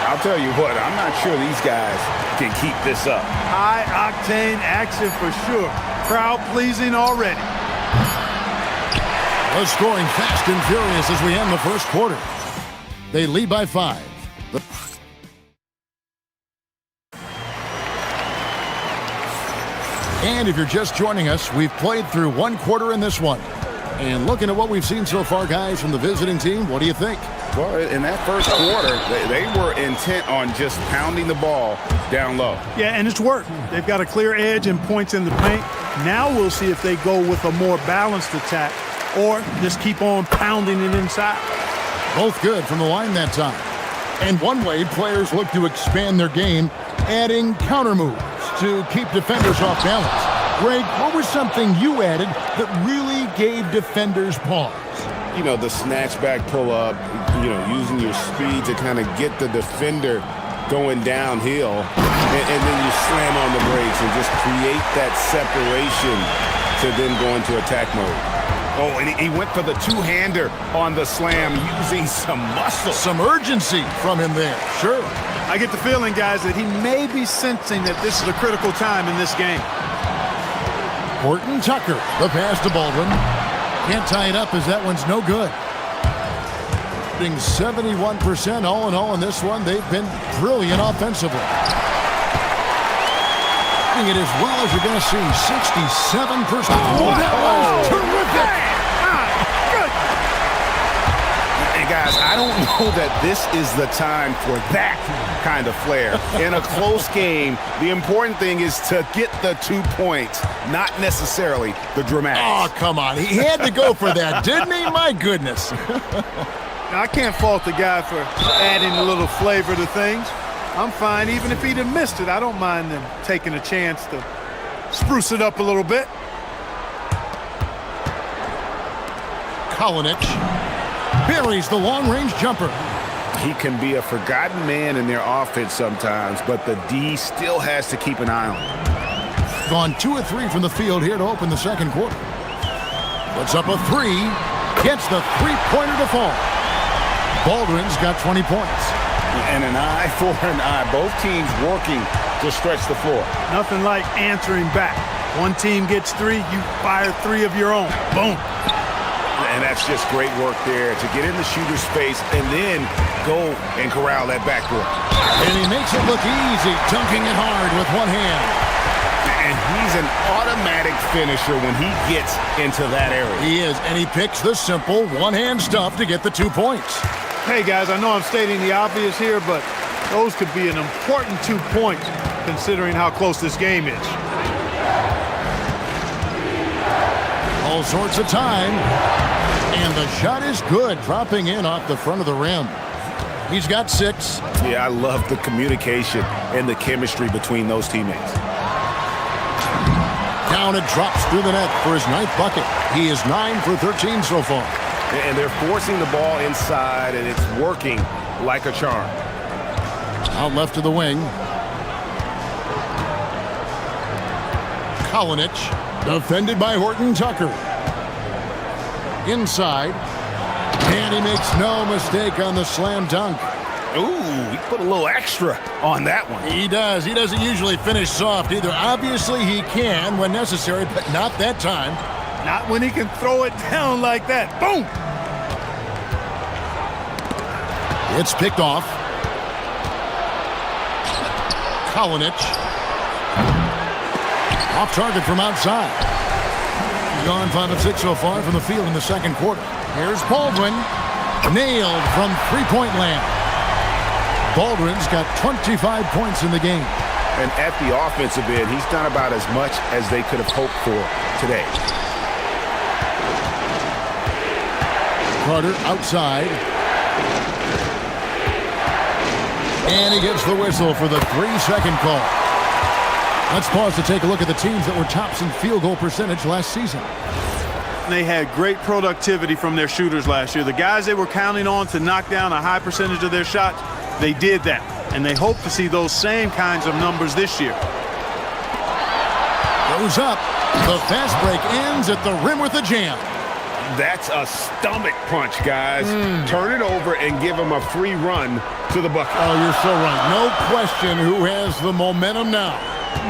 I'll tell you what, I'm not sure these guys can keep this up. High-octane action for sure. Crowd-pleasing already. The scoring fast and furious as we end the first quarter. They lead by 5. And if you're just joining us, we've played through 1 quarter in this one. And looking at what we've seen so far, guys, from the visiting team, what do you think? Well, in that first quarter, they were intent on just pounding the ball down low. Yeah, and it's worked. They've got a clear edge and points in the paint. Now we'll see if they go with a more balanced attack or just keep on pounding it inside. Both good from the line that time. And one way players look to expand their game, adding counter moves to keep defenders off balance. Greg, what was something you added that really gave defenders pause? You know, the snatch back pull up, you know, using your speed to kind of get the defender going downhill. And then you slam on the brakes and just create that separation to then go into attack mode. Oh, and he went for the two-hander on the slam using some muscle. Some urgency from him there. Sure. I get the feeling, guys, that he may be sensing that this is a critical time in this game. Horton Tucker, the pass to Baldwin. Can't tie it up as that one's no good. Being 71% all in all in this one, they've been brilliant offensively. Doing it as well as you're going to see, 67%. Oh, that was terrific! And guys, I don't know that this is the time for that kind of flair. In a close game, the important thing is to get the 2 points, not necessarily the dramatics. Oh, come on. He had to go for that, didn't he? My goodness. Now, I can't fault the guy for adding a little flavor to things. I'm fine. Even if he'd have missed it, I don't mind them taking a chance to spruce it up a little bit. Kalinic buries the long-range jumper. He can be a forgotten man in their offense sometimes, but the D still has to keep an eye on him. Gone 2 of 3 from the field here to open the second quarter. Puts up a 3. Gets the three-pointer to fall. Baldwin's got 20 points. And an eye for an eye. Both teams working to stretch the floor. Nothing like answering back. One team gets 3, you fire 3 of your own. Boom. And that's just great work there to get in the shooter's space and then go and corral that backdoor. And he makes it look easy, dunking it hard with one hand. And he's an automatic finisher when he gets into that area. He is, and he picks the simple one-hand stuff to get the 2 points. Hey, guys, I know I'm stating the obvious here, but those could be an important 2 points considering how close this game is. All sorts of time. And the shot is good, dropping in off the front of the rim. He's got 6. Yeah, I love the communication and the chemistry between those teammates. Down it drops through the net for his 9th bucket. He is 9 for 13 so far. And they're forcing the ball inside, and it's working like a charm. Out left to the wing. Kalinic, defended by Horton Tucker. Inside, and he makes no mistake on the slam dunk. Ooh, he put a little extra on that one. He does. He doesn't usually finish soft either. Obviously, he can when necessary, but not that time. Not when he can throw it down like that. Boom! It's picked off. Kalinic. Off target from outside. He's gone 5 of 6 so far from the field in the second quarter. Here's Baldwin. Nailed from three-point land. Baldwin's got 25 points in the game. And at the offensive end, he's done about as much as they could have hoped for today. Carter outside. And he gets the whistle for the 3-second call. Let's pause to take a look at the teams that were tops in field goal percentage last season. They had great productivity from their shooters last year. The guys they were counting on to knock down a high percentage of their shots, they did that. And they hope to see those same kinds of numbers this year. Goes up. The fast break ends at the rim with a jam. That's a stomach punch, guys. Turn it over and give him a free run to the bucket. Oh, you're so right. No question who has the momentum now.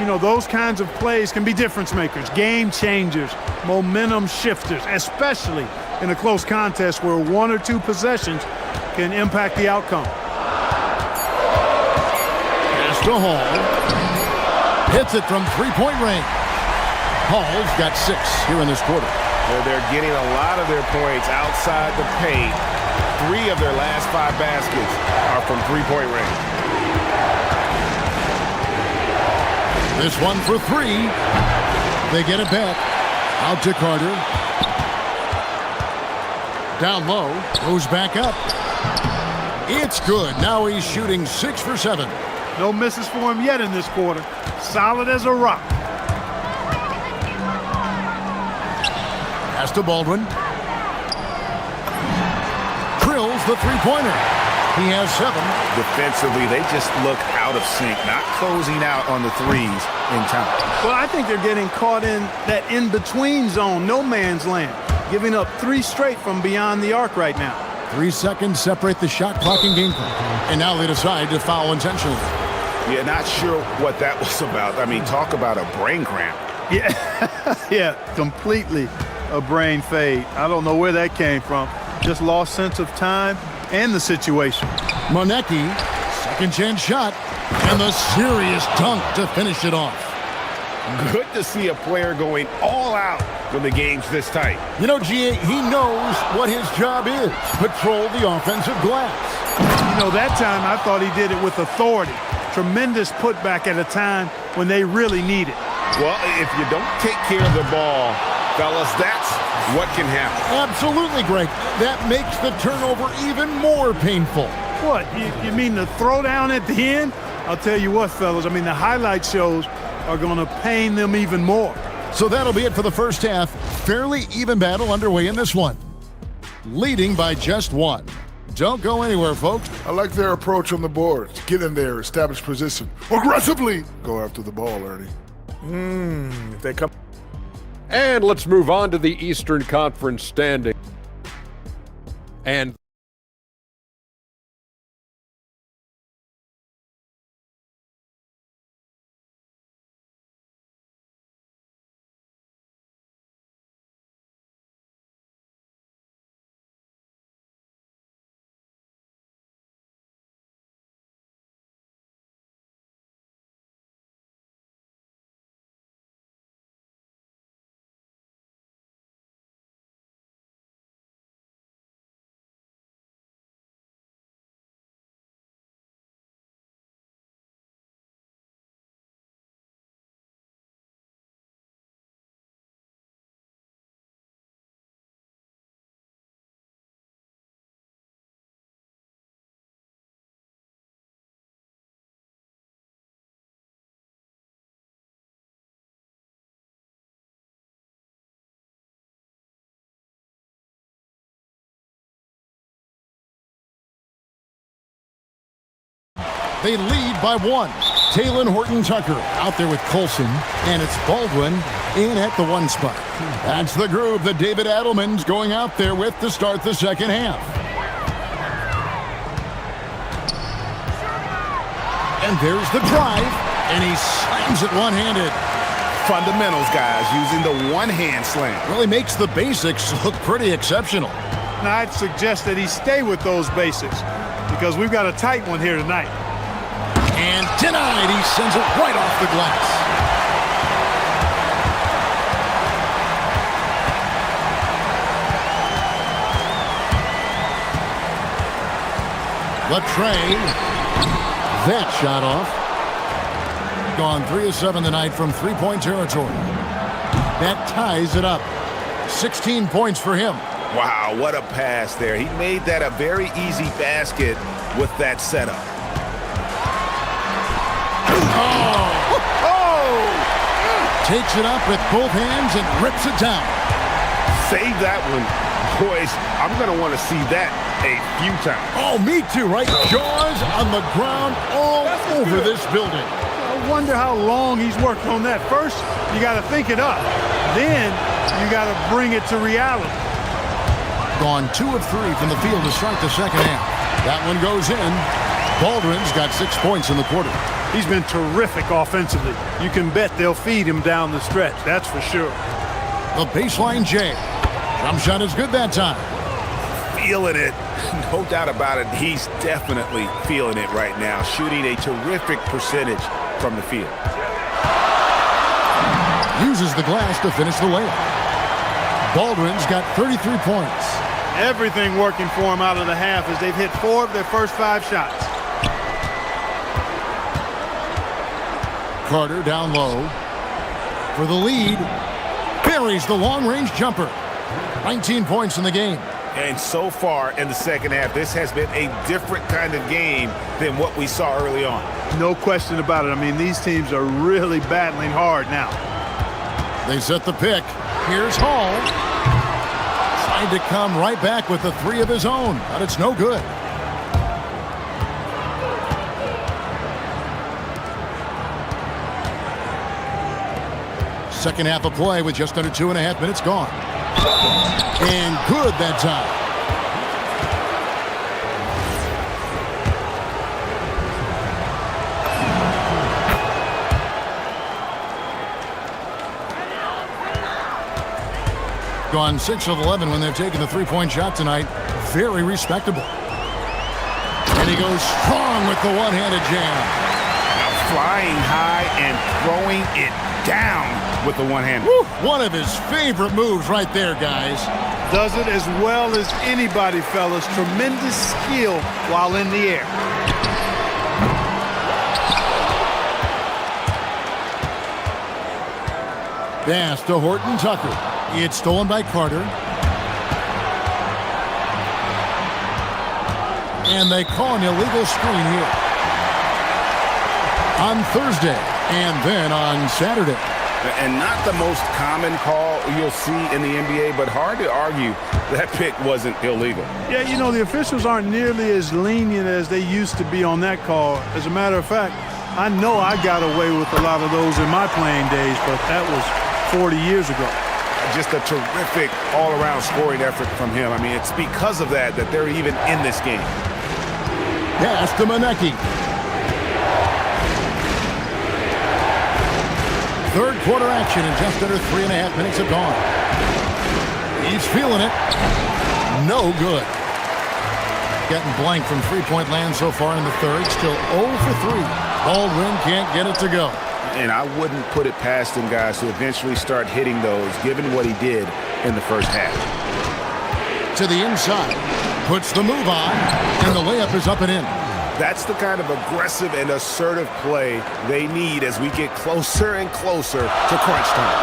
You know, those kinds of plays can be difference makers, game changers, momentum shifters, especially in a close contest where 1 or 2 possessions can impact the outcome. Pass to Hall. Hits it from three-point range. Hall's got 6 here in this quarter. They're getting a lot of their points outside the paint. 3 of their last 5 baskets are from three-point range. This one for 3. They get it back. Out to Carter. Down low. Goes back up. It's good. Now he's shooting 6 for 7. No misses for him yet in this quarter. Solid as a rock. Pass to Baldwin. Drills the three-pointer. He has 7. Defensively, they just look out of sync, not closing out on the threes in time. Well, I think they're getting caught in that in-between zone, no man's land, giving up 3 straight from beyond the arc right now. 3 seconds separate the shot clock and game clock. And now they decide to foul intentionally. Yeah, not sure what that was about. I mean, talk about a brain cramp. Yeah, yeah, completely a brain fade. I don't know where that came from. Just lost sense of time and the situation. Monecki, second chance shot, and the serious dunk to finish it off. Good to see a player going all out when the game's this tight. You know, G.A., he knows what his job is. Patrol the offensive glass. You know, that time I thought he did it with authority. Tremendous putback at a time when they really need it. Well, if you don't take care of the ball, fellas, that's what can happen. Absolutely, Greg. That makes the turnover even more painful. What, you mean the throwdown at the end? I'll tell you what, fellas, I mean, the highlight shows are going to pain them even more. So that'll be it for the first half. Fairly even battle underway in this one. Leading by just 1. Don't go anywhere, folks. I like their approach on the boards. Get in there, establish position. Aggressively go after the ball, Ernie. If they come. And let's move on to the Eastern Conference standing. And they lead by 1. Taylor Horton-Tucker out there with Colson, and it's Baldwin in at the 1 spot. That's the group that David Adelman's going out there with to start the second half. And there's the drive, and he slams it one-handed. Fundamentals, guys, using the one-hand slam. Really makes the basics look pretty exceptional. Now, I'd suggest that he stay with those basics because we've got a tight one here tonight. And denied. He sends it right off the glass. Latrey. That shot off. Gone 3 of 7 tonight from three-point territory. That ties it up. 16 points for him. Wow, what a pass there. He made that a very easy basket with that setup. Takes it up with both hands and rips it down. Save that one. Boys, I'm going to want to see that a few times. Oh, me too, right? Jaws on the ground all over this building. I wonder how long he's worked on that. First, you got to think it up. Then, you got to bring it to reality. Gone 2 of 3 from the field to start the second half. That one goes in. Baldwin's got 6 points in the quarter. He's been terrific offensively. You can bet they'll feed him down the stretch. That's for sure. The baseline J. Jump shot is good that time. Feeling it. No doubt about it. He's definitely feeling it right now. Shooting a terrific percentage from the field. Uses the glass to finish the layup. Baldwin's got 33 points. Everything working for him out of the half as they've hit 4 of their first 5 shots. Carter down low for the lead. Buries the long-range jumper. 19 points in the game. And so far in the second half, this has been a different kind of game than what we saw early on. No question about it. I mean, these teams are really battling hard now. They set the pick. Here's Hall. Tried to come right back with the 3 of his own, but it's no good. Second half of play with just under 2.5 minutes gone. And good that time. Gone 6 of 11 when they've taken the 3-point shot tonight. Very respectable. And he goes strong with the one-handed jam. Now flying high and throwing it down with the one-hand. One of his favorite moves right there, guys. Does it as well as anybody, fellas. Tremendous skill while in the air. Pass to Horton-Tucker. It's stolen by Carter. And they call an illegal screen here. On Thursday and then on Saturday. And not the most common call you'll see in the NBA, but hard to argue that pick wasn't illegal. Yeah, you know, the officials aren't nearly as lenient as they used to be on that call. As a matter of fact, I know I got away with a lot of those in my playing days, but that was 40 years ago. Just a terrific all-around scoring effort from him. I mean, it's because of that they're even in this game. Pass to Manecki. Third quarter action in just under 3.5 minutes have gone. He's feeling it. No good. Getting blank from three-point land so far in the third. Still 0 for 3. Baldwin can't get it to go. And I wouldn't put it past him, guys, to eventually start hitting those, given what he did in the first half. To the inside. Puts the move on. And the layup is up and in. That's the kind of aggressive and assertive play they need as we get closer and closer to crunch time.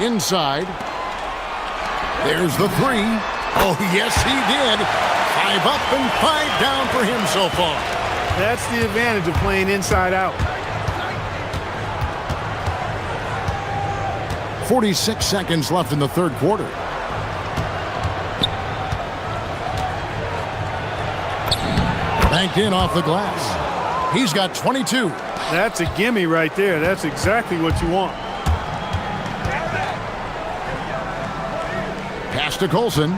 Inside. There's the 3. Oh, yes, he did. 5 up and 5 down for him so far. That's the advantage of playing inside out. 46 seconds left in the third quarter. Banked in off the glass. He's got 22. That's a gimme right there. That's exactly what you want. Pass to Colson.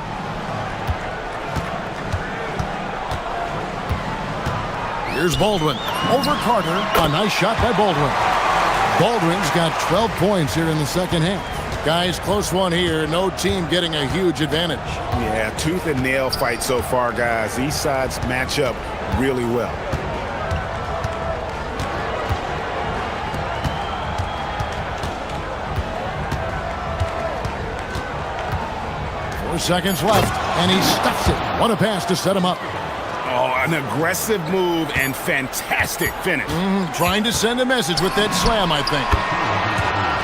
Here's Baldwin. Over Carter. A nice shot by Baldwin. Baldwin's got 12 points here in the second half. Guys, close one here. No team getting a huge advantage. Yeah, tooth and nail fight so far, guys. These sides match up really well. 4 seconds left, and he stuffs it. What a pass to set him up. Oh, an aggressive move and fantastic finish. Trying to send a message with that slam, I think.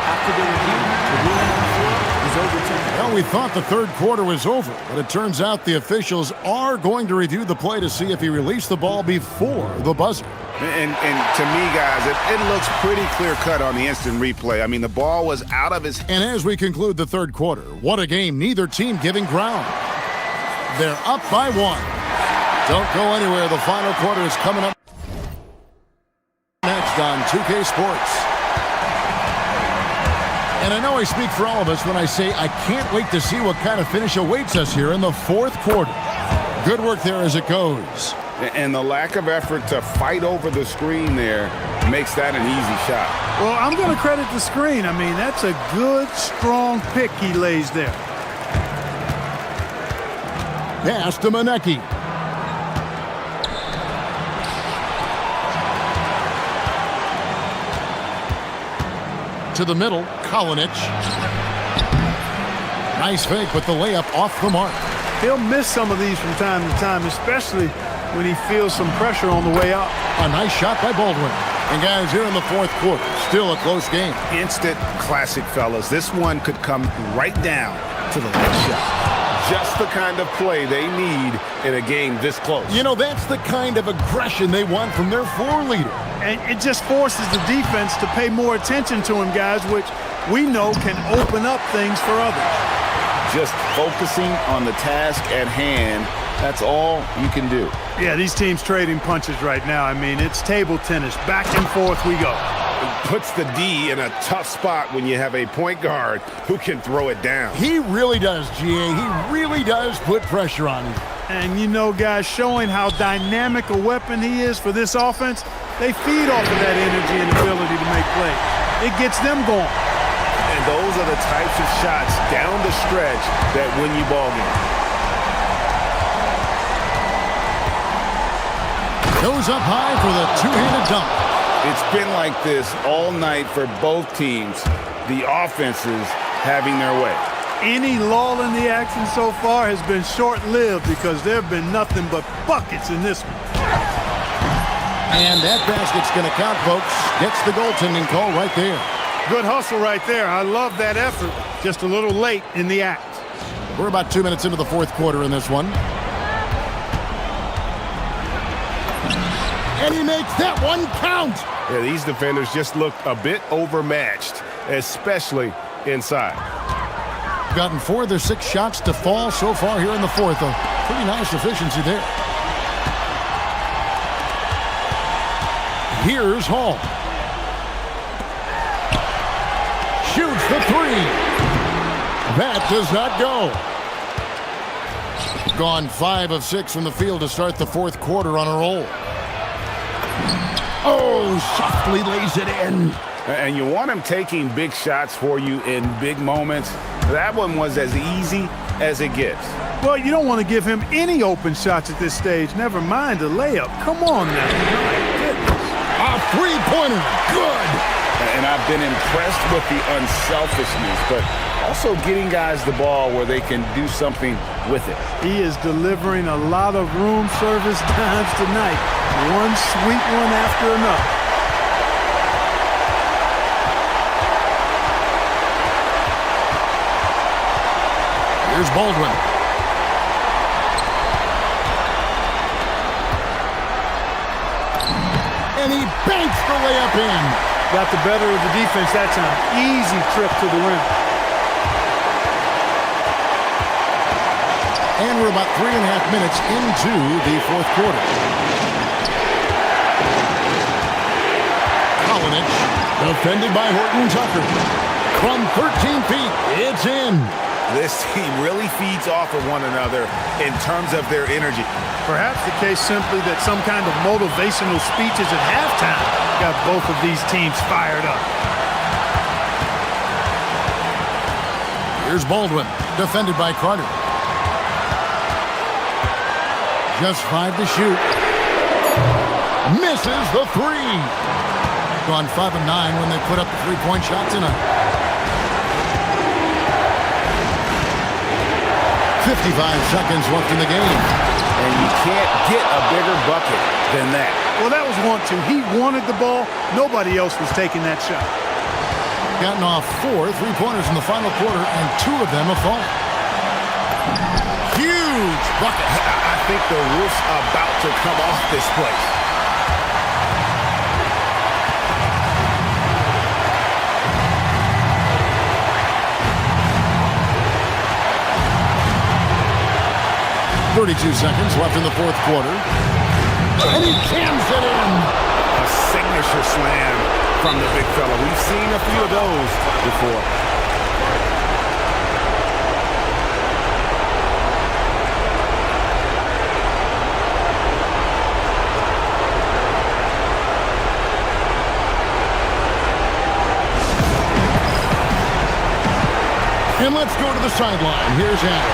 After the review, the ruling on the floor is overturned. Well, we thought the third quarter was over, but it turns out the officials are going to review the play to see if he released the ball before the buzzer. And to me, guys, it looks pretty clear-cut on the instant replay. I mean, the ball was out of his... And as we conclude the third quarter, what a game, neither team giving ground. They're up by 1. Don't go anywhere. The final quarter is coming up next on 2K Sports. And I know I speak for all of us when I say I can't wait to see what kind of finish awaits us here in the fourth quarter. Good work there as it goes. And the lack of effort to fight over the screen there makes that an easy shot. Well, I'm going to credit the screen. I mean, that's a good, strong pick he lays there. Pass to Manecki. To the middle, Kalinic. Nice fake, but the layup off the mark. He'll miss some of these from time to time, especially when he feels some pressure on the way up. A nice shot by Baldwin. And guys, here in the fourth quarter, still a close game. Instant classic, fellas. This one could come right down to the last shot. Just the kind of play they need in a game this close. You know, that's the kind of aggression they want from their floor leader. And it just forces the defense to pay more attention to him, guys, which we know can open up things for others. Just focusing on the task at hand, that's all you can do. Yeah, these teams trading punches right now. I mean, it's table tennis. Back and forth we go. It puts the D in a tough spot when you have a point guard who can throw it down. He really does, GA. He really does put pressure on him. And you know, guys, showing how dynamic a weapon he is for this offense, they feed off of that energy and ability to make plays. It gets them going. And those are the types of shots down the stretch that win you ball games. Goes up high for the two-handed dunk. It's been like this all night for both teams. The offenses having their way. Any lull in the action so far has been short-lived because there have been nothing but buckets in this one. And that basket's going to count, folks. Gets the goaltending call right there. Good hustle right there. I love that effort. Just a little late in the act. We're about 2 minutes into the fourth quarter in this one. And he makes that one count. Yeah, these defenders just look a bit overmatched, especially inside. Gotten 4 of their 6 shots to fall so far here in the fourth. A pretty nice efficiency there. Here's Hall. Shoots the 3. That does not go. Gone 5 of 6 from the field to start the fourth quarter on a roll. Oh, softly lays it in. And you want him taking big shots for you in big moments. That one was as easy as it gets. Well, you don't want to give him any open shots at this stage. Never mind a layup. Come on now. A three-pointer. Good. And I've been impressed with the unselfishness, but also getting guys the ball where they can do something with it. He is delivering a lot of room service times tonight. One sweet one after another. Here's Baldwin. And he banks the layup in. Got the better of the defense that time. Easy trip to the rim. And we're about 3.5 minutes into the fourth quarter. Kolinic, defended by Horton Tucker. From 13 feet, it's in. This team really feeds off of one another in terms of their energy. Perhaps the case simply that some kind of motivational speeches at halftime got both of these teams fired up. Here's Baldwin, defended by Carter. Just 5 to shoot. Misses the three. Gone 5 of 9 when they put up the three-point shot tonight. 55 seconds left in the game. And you can't get a bigger bucket than that. Well, that was 1-2. He wanted the ball. Nobody else was taking that shot. Gotten off 4 3-pointers in the final quarter, and 2 of them have fallen. Huge bucket. I think the roof's about to come off this place. .32 seconds left in the fourth quarter. And he jams it in. A signature slam from the big fella. We've seen a few of those before. And let's go to the sideline. Here's Anna.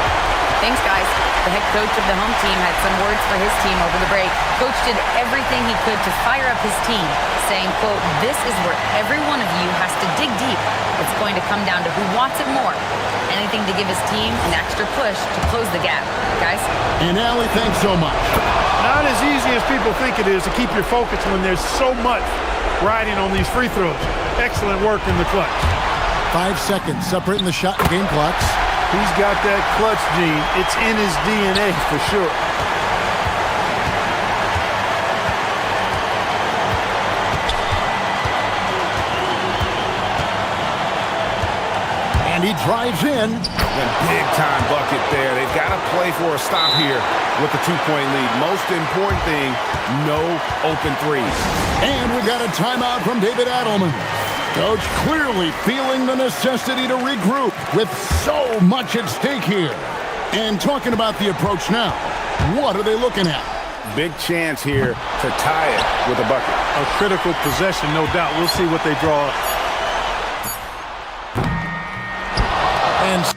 Thanks, guys. The head coach of the home team had some words for his team over the break. Coach did everything he could to fire up his team, saying, quote, "This is where every one of you has to dig deep. It's going to come down to who wants it more. Anything to give his team an extra push to close the gap." Guys? And Allie, thanks so much. Not as easy as people think it is to keep your focus when there's so much riding on these free throws. Excellent work in the clutch. 5 seconds separating the shot and game clocks. He's got that clutch gene. It's in his DNA for sure. And he drives in. A big-time bucket there. They've got to play for a stop here with the 2-point lead. Most important thing, no open threes. And we got a timeout from David Adelman. Coach clearly feeling the necessity to regroup with so much at stake here. And talking about the approach now, what are they looking at? Big chance here to tie it with a bucket. A critical possession, no doubt. We'll see what they draw up. And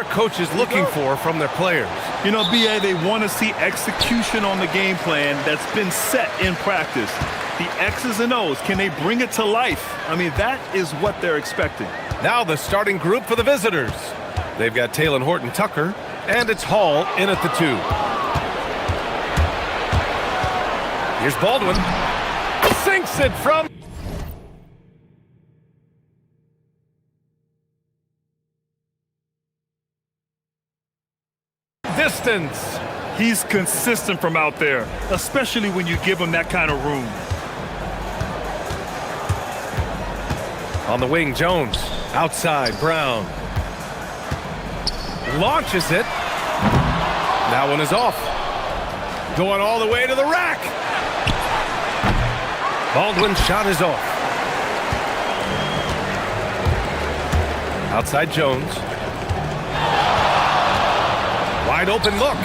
Coach is looking for from their players. You know, BA, they want to see execution on the game plan that's been set in practice. The X's and O's, can they bring it to life? I mean, that is what they're expecting. Now the starting group for the visitors. They've got Taylor Horton Tucker, and it's Hall in at the 2. Here's Baldwin. Sinks it from... distance. He's consistent from out there, especially when you give him that kind of room. On the wing, Jones. Outside, Brown. Launches it. That one is off. Going all the way to the rack. Baldwin's shot is off. Outside, Jones. Wide open look.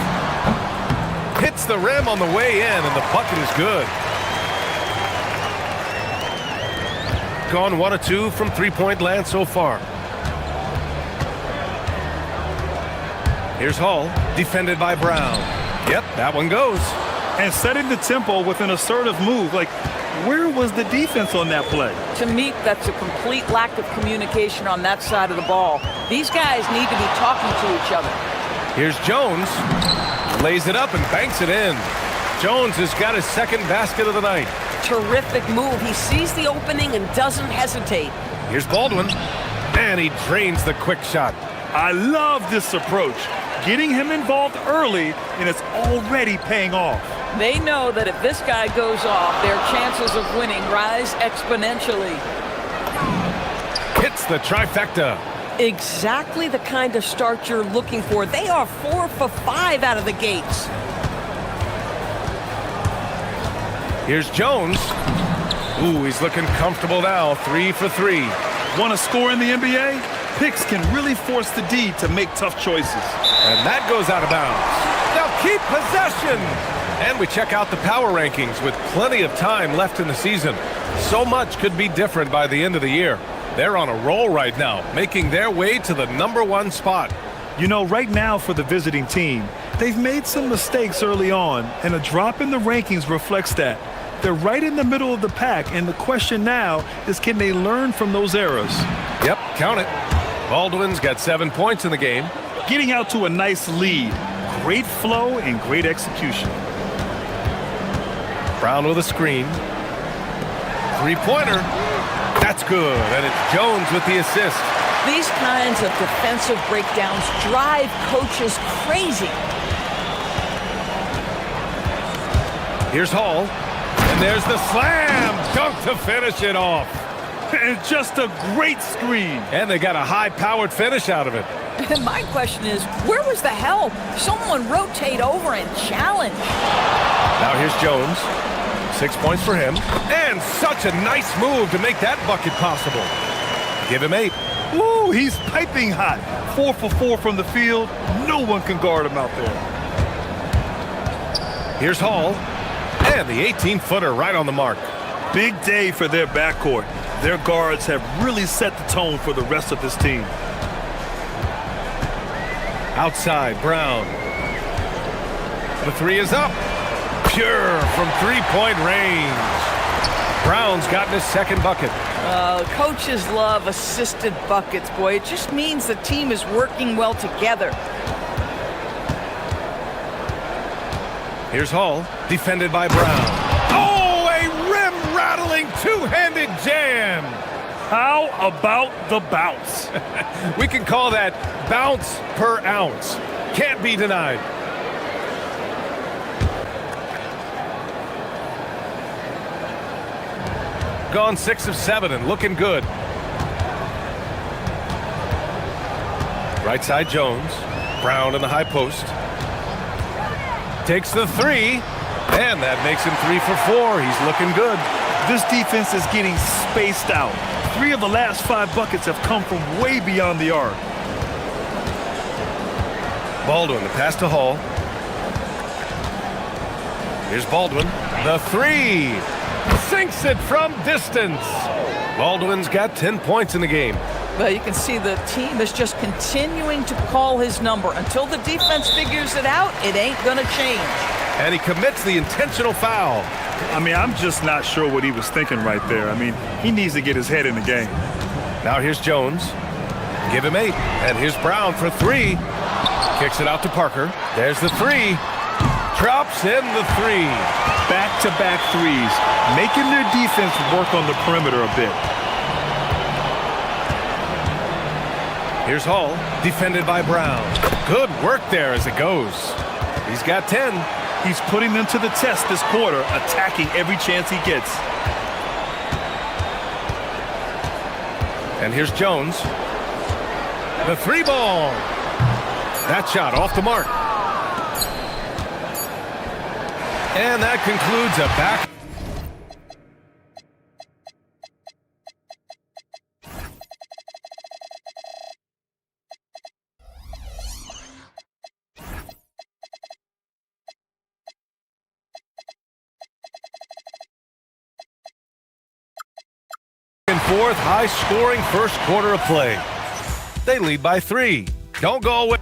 Hits the rim on the way in, and the bucket is good. Gone 1 of 2 from three-point land so far. Here's Hall, defended by Brown. Yep, that one goes. And setting the tempo with an assertive move. Like, where was the defense on that play? To me, that's a complete lack of communication on that side of the ball. These guys need to be talking to each other. Here's Jones. Lays it up and banks it in. Jones has got his second basket of the night. Terrific move. He sees the opening and doesn't hesitate. Here's Baldwin. And he drains the quick shot. I love this approach. Getting him involved early, and it's already paying off. They know that if this guy goes off, their chances of winning rise exponentially. Hits the trifecta. Exactly the kind of start you're looking for. They are 4 for 5 out of the gates. Here's Jones. Ooh, he's looking comfortable now. 3 for 3. Want to score in the NBA? Picks can really force the D to make tough choices. And that goes out of bounds. They'll keep possession. And we check out the power rankings with plenty of time left in the season. So much could be different by the end of the year. They're on a roll right now, making their way to the #1 spot. You know, right now for the visiting team, they've made some mistakes early on, and a drop in the rankings reflects that. They're right in the middle of the pack, and the question now is, can they learn from those errors? Yep, count it. Baldwin's got 7 points in the game. Getting out to a nice lead. Great flow and great execution. Brown with a screen. Three-pointer. That's good, and it's Jones with the assist. These kinds of defensive breakdowns drive coaches crazy. Here's Hall, and there's the slam dunk to finish it off. And just a great screen. And they got a high-powered finish out of it. And my question is, where was the help? Someone rotate over and challenge. Now here's Jones. 6 points for him. And such a nice move to make that bucket possible. Give him 8. Ooh, he's piping hot. 4 for 4 from the field. No one can guard him out there. Here's Hall. And the 18-footer right on the mark. Big day for their backcourt. Their guards have really set the tone for the rest of this team. Outside, Brown. The 3 is up. Pure from three-point range. Brown's gotten his second bucket. Coaches love assisted buckets, boy. It just means the team is working well together. Here's Hall, defended by Brown. Oh, a rim-rattling two-handed jam. How about the bounce? We can call that bounce per ounce. Can't be denied. Gone 6 of 7 and looking good. Right side, Jones. Brown in the high post. Takes the 3, and that makes him 3 for 4. He's looking good. This defense is getting spaced out. 3 of the last 5 buckets have come from way beyond the arc. Baldwin, the pass to Hall. Here's Baldwin. The 3. Sinks it from distance. Baldwin's got 10 points in the game. Well, you can see the team is just continuing to call his number. Until the defense figures it out, it ain't going to change. And he commits the intentional foul. I mean, I'm just not sure what he was thinking right there. I mean, he needs to get his head in the game. Now here's Jones. Give him 8. And here's Brown for 3. Kicks it out to Parker. There's the 3. Drops in the 3. Back-to-back threes, making their defense work on the perimeter a bit. Here's Hall, defended by Brown. Good work there as it goes. He's got 10. He's putting them to the test this quarter, attacking every chance he gets. And here's Jones. The 3 ball. That shot off the mark. And that concludes a back. And fourth, high-scoring first quarter of play. They lead by 3. Don't go away.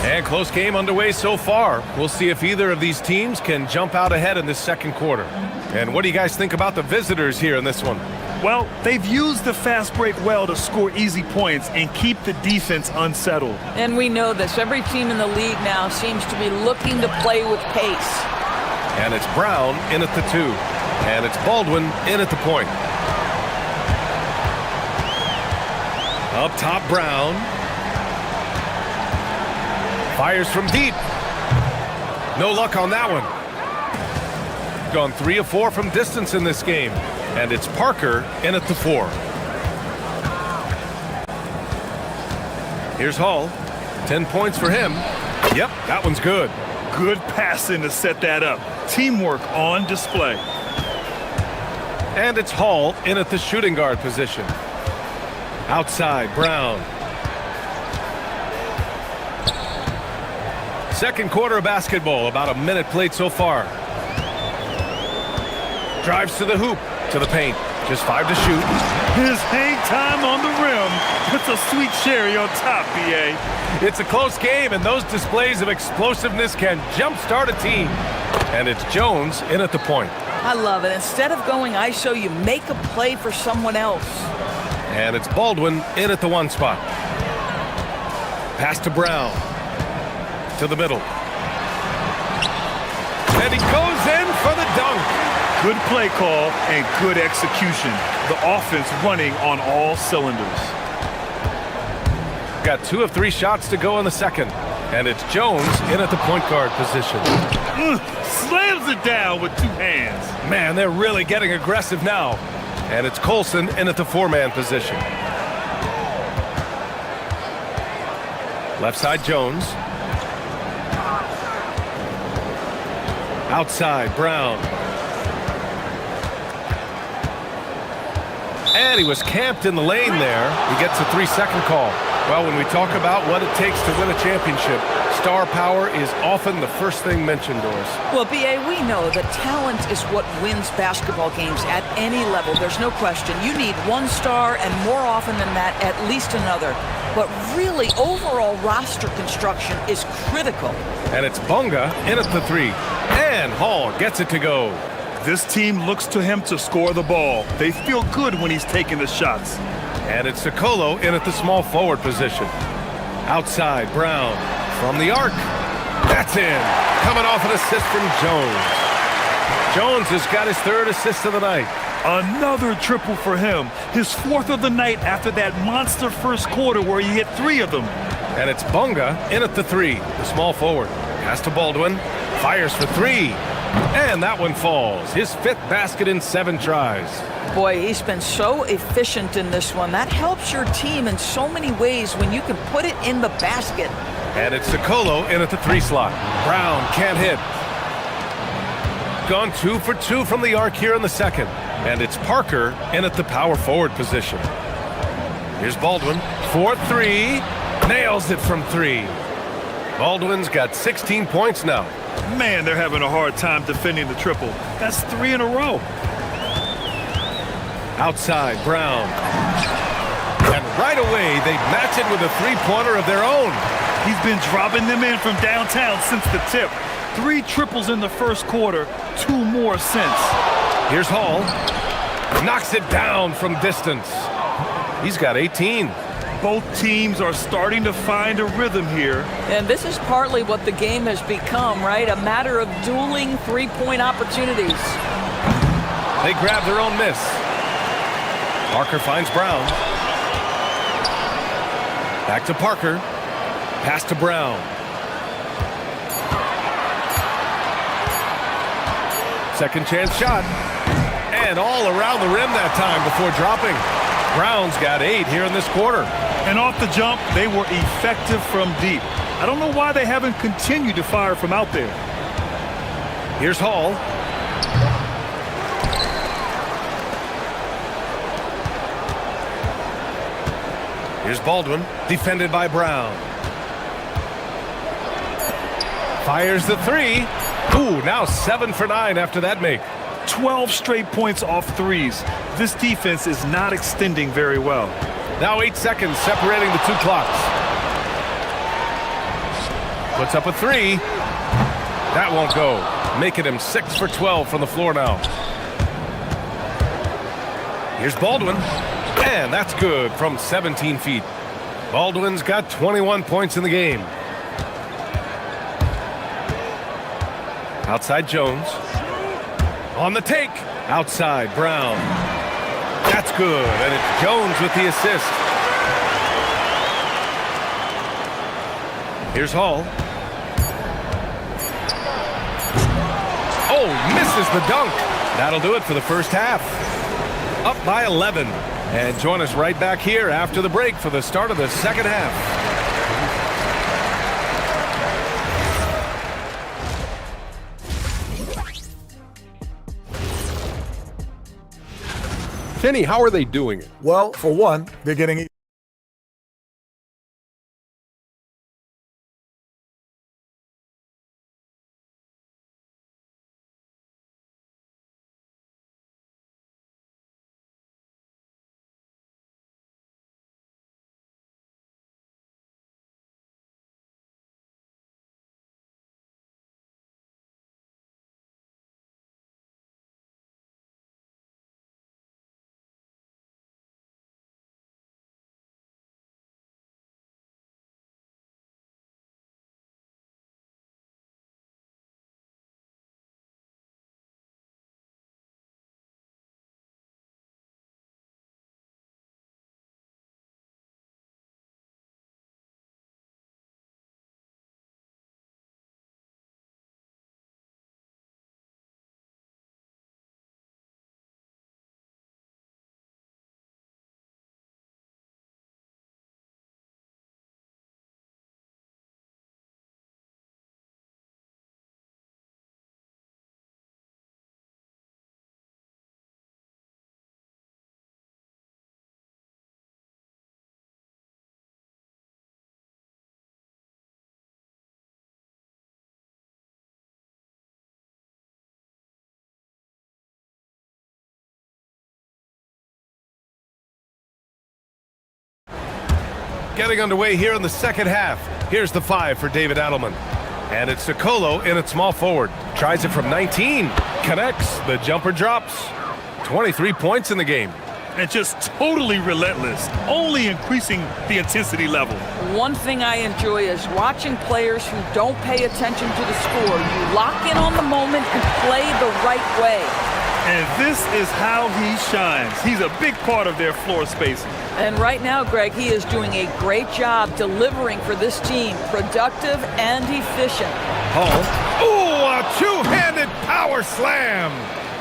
And close game underway so far. We'll see if either of these teams can jump out ahead in this second quarter. And what do you guys think about the visitors here in this one? Well, they've used the fast break well to score easy points and keep the defense unsettled. And we know this. Every team in the league now seems to be looking to play with pace. And it's Brown in at the 2. And it's Baldwin in at the point. Up top, Brown. Fires from deep. No luck on that one. Gone 3 of 4 from distance in this game. And it's Parker in at the 4. Here's Hall. 10 points for him. Yep, that one's good. Good passing to set that up. Teamwork on display. And it's Hall in at the shooting guard position. Outside, Brown. Second quarter of basketball, about a minute played so far. Drives to the hoop, to the paint. Just 5 to shoot. His hang time on the rim puts a sweet cherry on top, BA. It's a close game, and those displays of explosiveness can jumpstart a team. And it's Jones in at the point. I love it. Instead of going ISO, you make a play for someone else. And it's Baldwin in at the 1 spot. Pass to Brown. To the middle. And he goes in for the dunk. Good play call and good execution. The offense running on all cylinders. Got 2 of 3 shots to go in the second. And it's Jones in at the point guard position. Slams it down with 2 hands. Man, they're really getting aggressive now. And it's Colson in at the 4-man position. Left side, Jones. Outside, Brown. And he was camped in the lane there. He gets a 3-second call. Well, when we talk about what it takes to win a championship, star power is often the first thing mentioned, Doris. Well, B.A., we know that talent is what wins basketball games at any level. There's no question. You need one star, and more often than that, at least another. But really, overall roster construction is critical. And it's Bunga in at the 3. And Hall gets it to go. This team looks to him to score the ball. They feel good when he's taking the shots. And it's Sokolo in at the small forward position. Outside, Brown. From the arc. That's in. Coming off an assist from Jones. Jones has got his 3rd assist of the night. Another triple for him. His 4th of the night after that monster first quarter where he hit 3 of them. And it's Bunga in at the 3, the small forward. Pass to Baldwin. Fires for 3. And that one falls. His 5th basket in 7 tries. Boy, he's been so efficient in this one. That helps your team in so many ways when you can put it in the basket. And it's Sokolo in at the 3 slot. Brown can't hit. Gone 2 for 2 from the arc here in the second. And it's Parker in at the power forward position. Here's Baldwin. 4-3. Nails it from 3. Baldwin's got 16 points now. Man, they're having a hard time defending the triple. That's 3 in a row. Outside, Brown. And right away, they match it with a three-pointer of their own. He's been dropping them in from downtown since the tip. 3 triples in the first quarter, 2 more since. Here's Hall. Knocks it down from distance. He's got 18. Both teams are starting to find a rhythm here. And this is partly what the game has become, right? A matter of dueling three-point opportunities. They grab their own miss. Parker finds Brown. Back to Parker. Pass to Brown. Second chance shot. And all around the rim that time before dropping. Brown's got 8 here in this quarter. And off the jump, they were effective from deep. I don't know why they haven't continued to fire from out there. Here's Hall. Here's Baldwin, defended by Brown. Fires the 3. Ooh, now 7 for 9 after that make. 12 straight points off threes. This defense is not extending very well. Now 8 seconds separating the 2 clocks. Puts up a 3. That won't go. Making him 6 for 12 from the floor now. Here's Baldwin. And that's good from 17 feet. Baldwin's got 21 points in the game. Outside Jones. On the take. Outside Brown. That's good. And it's Jones with the assist. Here's Hall. Oh, misses the dunk. That'll do it for the first half. Up by 11. And join us right back here after the break for the start of the second half. Kenny, how are they doing it? Well, for one, they're getting Getting underway here in the second half. Here's the 5 for David Adelman. And it's Sokolo in at small forward. Tries it from 19. Connects. The jumper drops. 23 points in the game. And just totally relentless, only increasing the intensity level. One thing I enjoy is watching players who don't pay attention to the score. You lock in on the moment and play the right way. And this is how he shines. He's a big part of their floor spacing. And right now, Greg, he is doing a great job delivering for this team. Productive and efficient. Hall. Ooh, a two-handed power slam.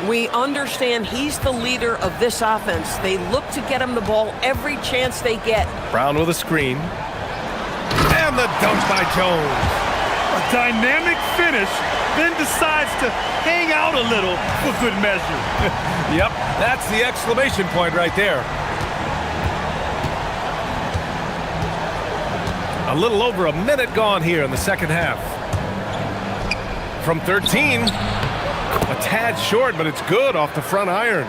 We understand he's the leader of this offense. They look to get him the ball every chance they get. Brown with a screen. And the dunk by Jones. A dynamic finish, then decides to hang out a little for good measure. Yep, that's the exclamation point right there. A little over a minute gone here in the second half. From 13. A tad short, but it's good off the front iron.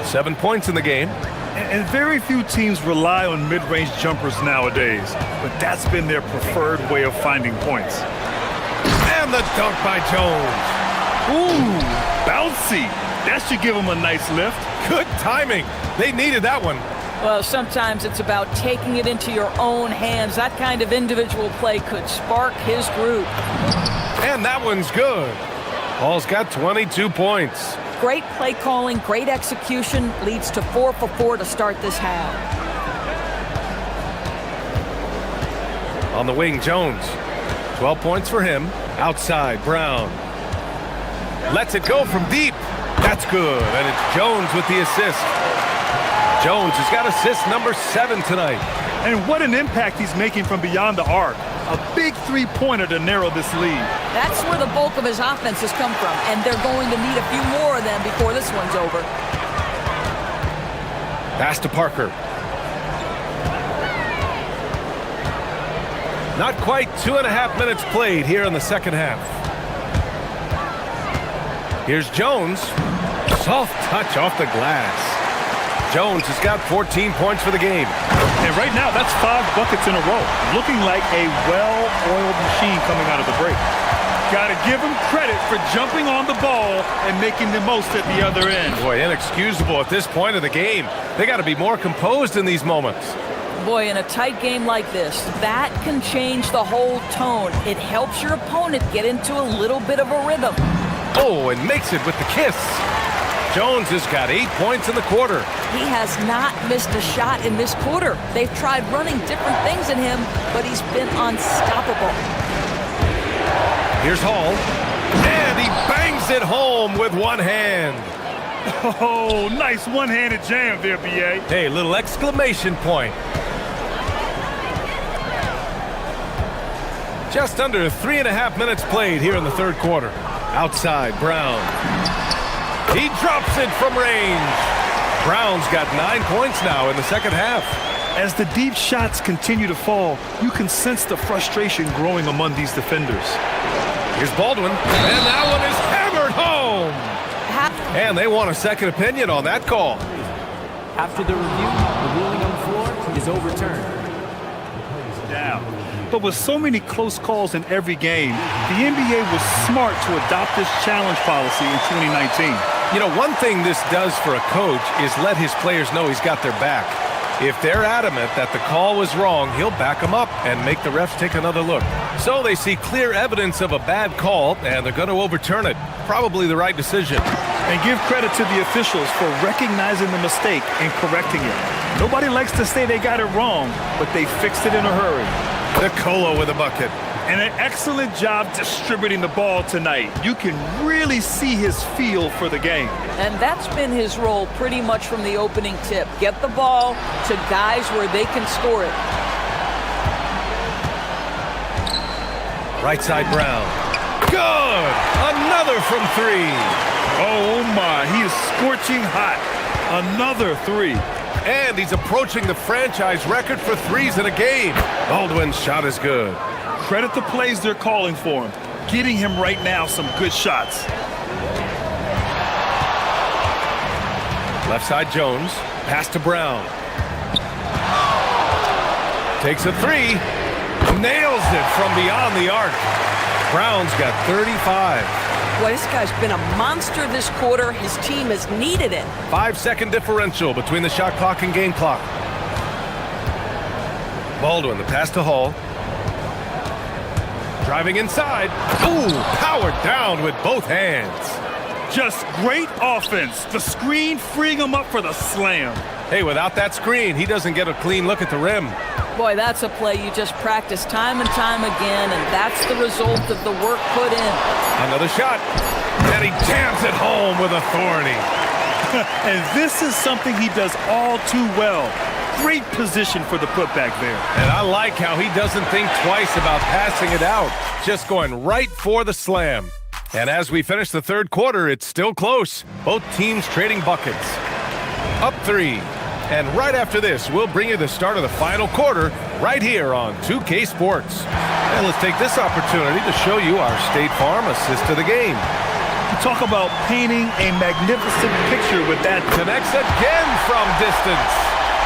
7 points in the game. And very few teams rely on mid-range jumpers nowadays, but that's been their preferred way of finding points. And the dunk by Jones. Ooh, bouncy. That should give them a nice lift. Good timing. They needed that one. Well, sometimes it's about taking it into your own hands. That kind of individual play could spark his group. And that one's good. Hall's got 22 points. Great play calling, great execution, leads to 4 for 4 to start this half. On the wing, Jones. 12 points for him. Outside, Brown. Lets it go from deep. That's good, and it's Jones with the assist. Jones has got assist number 7 tonight. And what an impact he's making from beyond the arc. A big three-pointer to narrow this lead. That's where the bulk of his offense has come from, and they're going to need a few more of them before this one's over. Pass to Parker. Not quite 2.5 minutes played here in the second half. Here's Jones. Soft touch off the glass. Jones has got 14 points for the game. And right now, that's 5 buckets in a row. Looking like a well-oiled machine coming out of the break. Got to give him credit for jumping on the ball and making the most at the other end. Boy, inexcusable at this point of the game. They got to be more composed in these moments. Boy, in a tight game like this, that can change the whole tone. It helps your opponent get into a little bit of a rhythm. Oh, and makes it with the kiss. Jones has got 8 points in the quarter. He has not missed a shot in this quarter. They've tried running different things in him, but he's been unstoppable. Here's Hall. And he bangs it home with one hand. Oh, nice one-handed jam there, B.A. Hey, little exclamation point. Just under 3.5 minutes played here in the third quarter. Outside, Brown. He drops it from range. Brown's got 9 points now in the second half. As the deep shots continue to fall, you can sense the frustration growing among these defenders. Here's Baldwin, and that one is hammered home. And they want a second opinion on that call. After the review, the ruling on the floor is overturned. Down. But with so many close calls in every game, the NBA was smart to adopt this challenge policy in 2019. You know, one thing this does for a coach is let his players know he's got their back. If they're adamant that the call was wrong, he'll back them up and make the refs take another look. So they see clear evidence of a bad call, and they're going to overturn it. Probably the right decision. And give credit to the officials for recognizing the mistake and correcting it. Nobody likes to say they got it wrong, but they fixed it in a hurry. Nicolo with a bucket. And an excellent job distributing the ball tonight. You can really see his feel for the game. And that's been his role pretty much from the opening tip. Get the ball to guys where they can score it. Right side, Brown. Good! Another from 3. Oh my, he is scorching hot. Another 3. And he's approaching the franchise record for threes in a game. Baldwin's shot is good. Credit the plays they're calling for him. Getting him right now some good shots. Left side, Jones. Pass to Brown. Takes a 3. Nails it from beyond the arc. Brown's got 35. Boy, this guy's been a monster this quarter. His team has needed it. 5-second differential between the shot clock and game clock. Baldwin, the pass to Hall. Driving inside. Ooh, powered down with both hands. Just great offense. The screen freeing him up for the slam. Hey, without that screen, he doesn't get a clean look at the rim. Boy, that's a play you just practice time and time again, and that's the result of the work put in. Another shot. And he jams it home with authority. And this is something he does all too well. Great position for the putback there. And I like how he doesn't think twice about passing it out. Just going right for the slam. And as we finish the third quarter, it's still close. Both teams trading buckets. Up 3. And right after this, we'll bring you the start of the final quarter right here on 2K Sports. And let's take this opportunity to show you our State Farm assist to the game. You talk about painting a magnificent picture with that. Connects again from distance.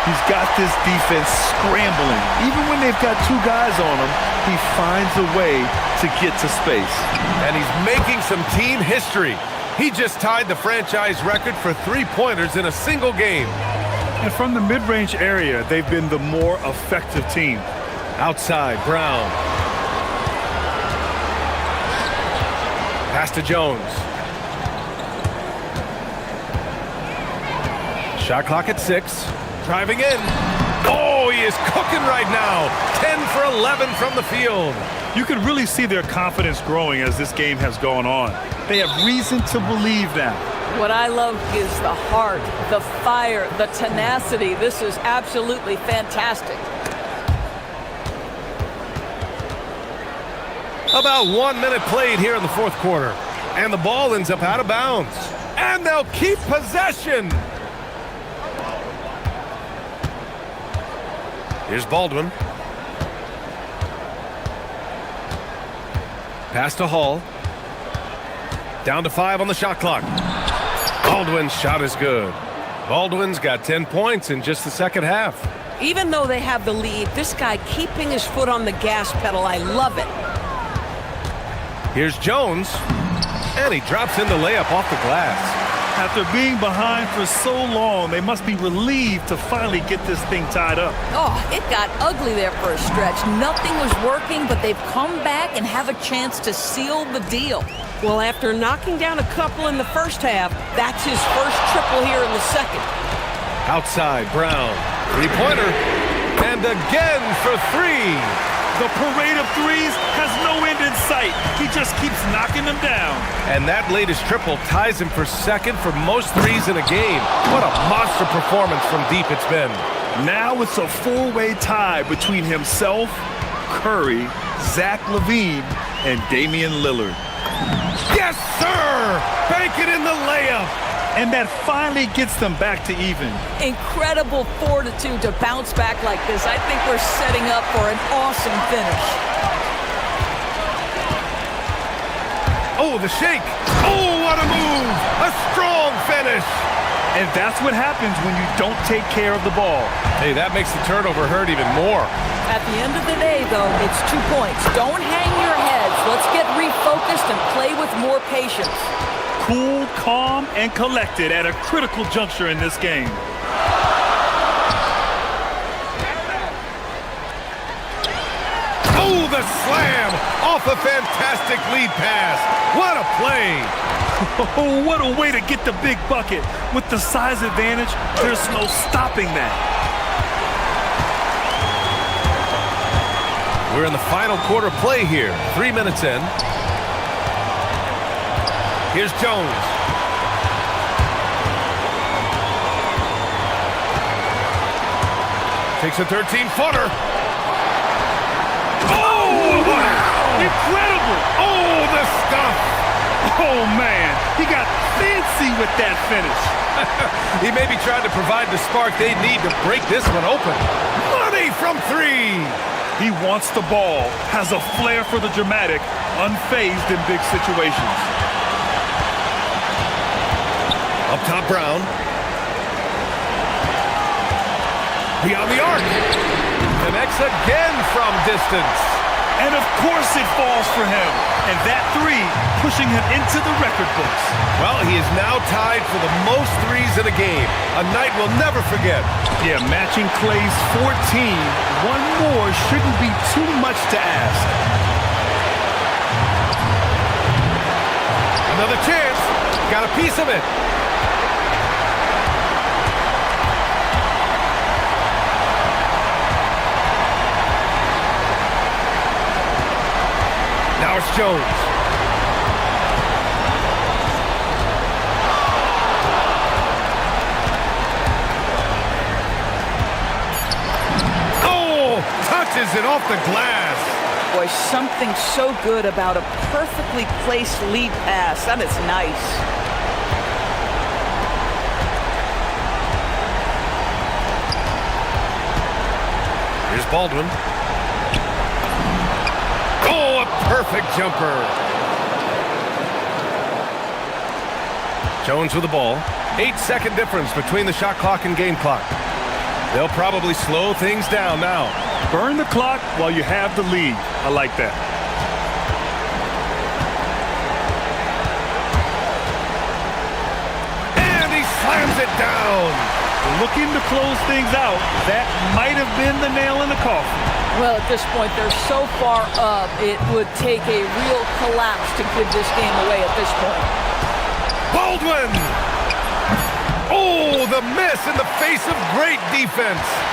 He's got this defense scrambling. Even when they've got two guys on him, he finds a way to get to space. And he's making some team history. He just tied the franchise record for three-pointers in a single game. And from the mid-range area, they've been the more effective team. Outside, Brown. Pass to Jones. Shot clock at 6. Driving in. Oh, he is cooking right now. 10 for 11 from the field. You can really see their confidence growing as this game has gone on. They have reason to believe now. What I love is the heart, the fire, the tenacity. This is absolutely fantastic. About 1 minute played here in the fourth quarter. And the ball ends up out of bounds. And they'll keep possession. Here's Baldwin. Pass to Hall. Down to 5 on the shot clock. Baldwin's shot is good. Baldwin's got 10 points in just the second half. Even though they have the lead, this guy keeping his foot on the gas pedal, I love it. Here's Jones. And he drops in the layup off the glass. After being behind for so long, they must be relieved to finally get this thing tied up. Oh, it got ugly there for a stretch. Nothing was working, but they've come back and have a chance to seal the deal. Well, after knocking down a couple in the first half, that's his first triple here in the second. Outside, Brown. Three-pointer. And again for 3. The parade of threes has no end in sight. He just keeps knocking them down. And that latest triple ties him for second for most threes in a game. What a monster performance from deep it's been. Now it's a four-way tie between himself, Curry, Zach LaVine, and Damian Lillard. Yes, sir! Bank it in the layup. And that finally gets them back to even. Incredible fortitude to bounce back like this. I think we're setting up for an awesome finish. Oh, the shake. Oh, what a move. A strong finish. And that's what happens when you don't take care of the ball. Hey, that makes the turnover hurt even more. At the end of the day, though, it's 2 points. Don't hang your heads. Let's get refocused and play with more patience. Cool, calm, and collected at a critical juncture in this game. Oh, the slam off a fantastic lead pass. What a play. Oh, what a way to get the big bucket. With the size advantage, there's no stopping that. We're in the final quarter play here. 3 minutes in. Here's Jones. Takes a 13-footer. Oh, wow! Incredible! Oh, the stuff! Oh, man. He got fancy with that finish. He may be trying to provide the spark they need to break this one open. Money from 3! He wants the ball, has a flair for the dramatic, unfazed in big situations. Up top, Brown. Beyond the arc. Connects again from distance. And of course it falls for him. And that 3 pushing him into the record books. Well, he is now tied for the most threes in a game. A night we'll never forget. Yeah, matching Clay's 14. One more shouldn't be too much to ask. Another chance. Got a piece of it. Now it's Jones. Oh, touches it off the glass. Boy, something so good about a perfectly placed lead pass. That is nice. Here's Baldwin. Oh, a perfect jumper. Jones with the ball. 8-second difference between the shot clock and game clock. They'll probably slow things down now. Burn the clock while you have the lead. I like that. And he slams it down. Looking to close things out. That might have been the nail in the coffin. Well, at this point, they're so far up, it would take a real collapse to give this game away at this point. Baldwin! Oh, the miss in the face of great defense.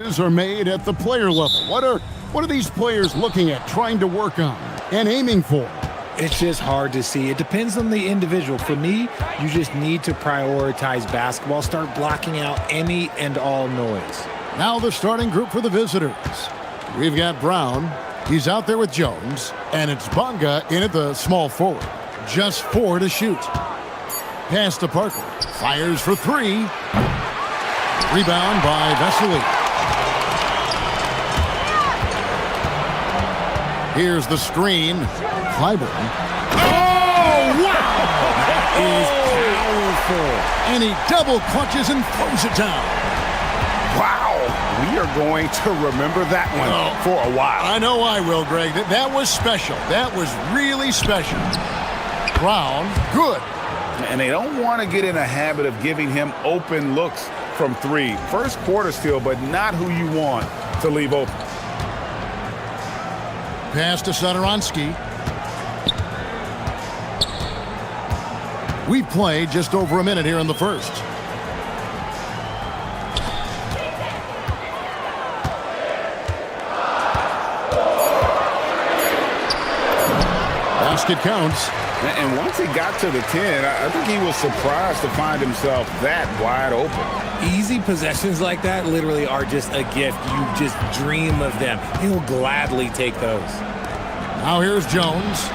Are made at the player level. What are these players looking at, trying to work on, and aiming for? It's just hard to see. It depends on the individual. For me, you just need to prioritize basketball, start blocking out any and all noise. Now the starting group for the visitors. We've got Brown. He's out there with Jones, and it's Bonga in at the small forward. Just 4 to shoot. Pass to Parker. Fires for 3. Rebound by Vesely. Here's the screen. Clyburn. Oh, wow! That is powerful. And he double clutches and throws it down. Wow. We are going to remember that one for a while. I know I will, Greg. That was special. That was really special. Brown, good. And they don't want to get in a habit of giving him open looks from 3. First quarter still, but not who you want to leave open. Pass to Satoransky. We've played just over a minute here in the first. Basket counts. And once he got to the 10, I think he was surprised to find himself that wide open. Easy possessions like that literally are just a gift. You just dream of them. He'll gladly take those. Now here's Jones.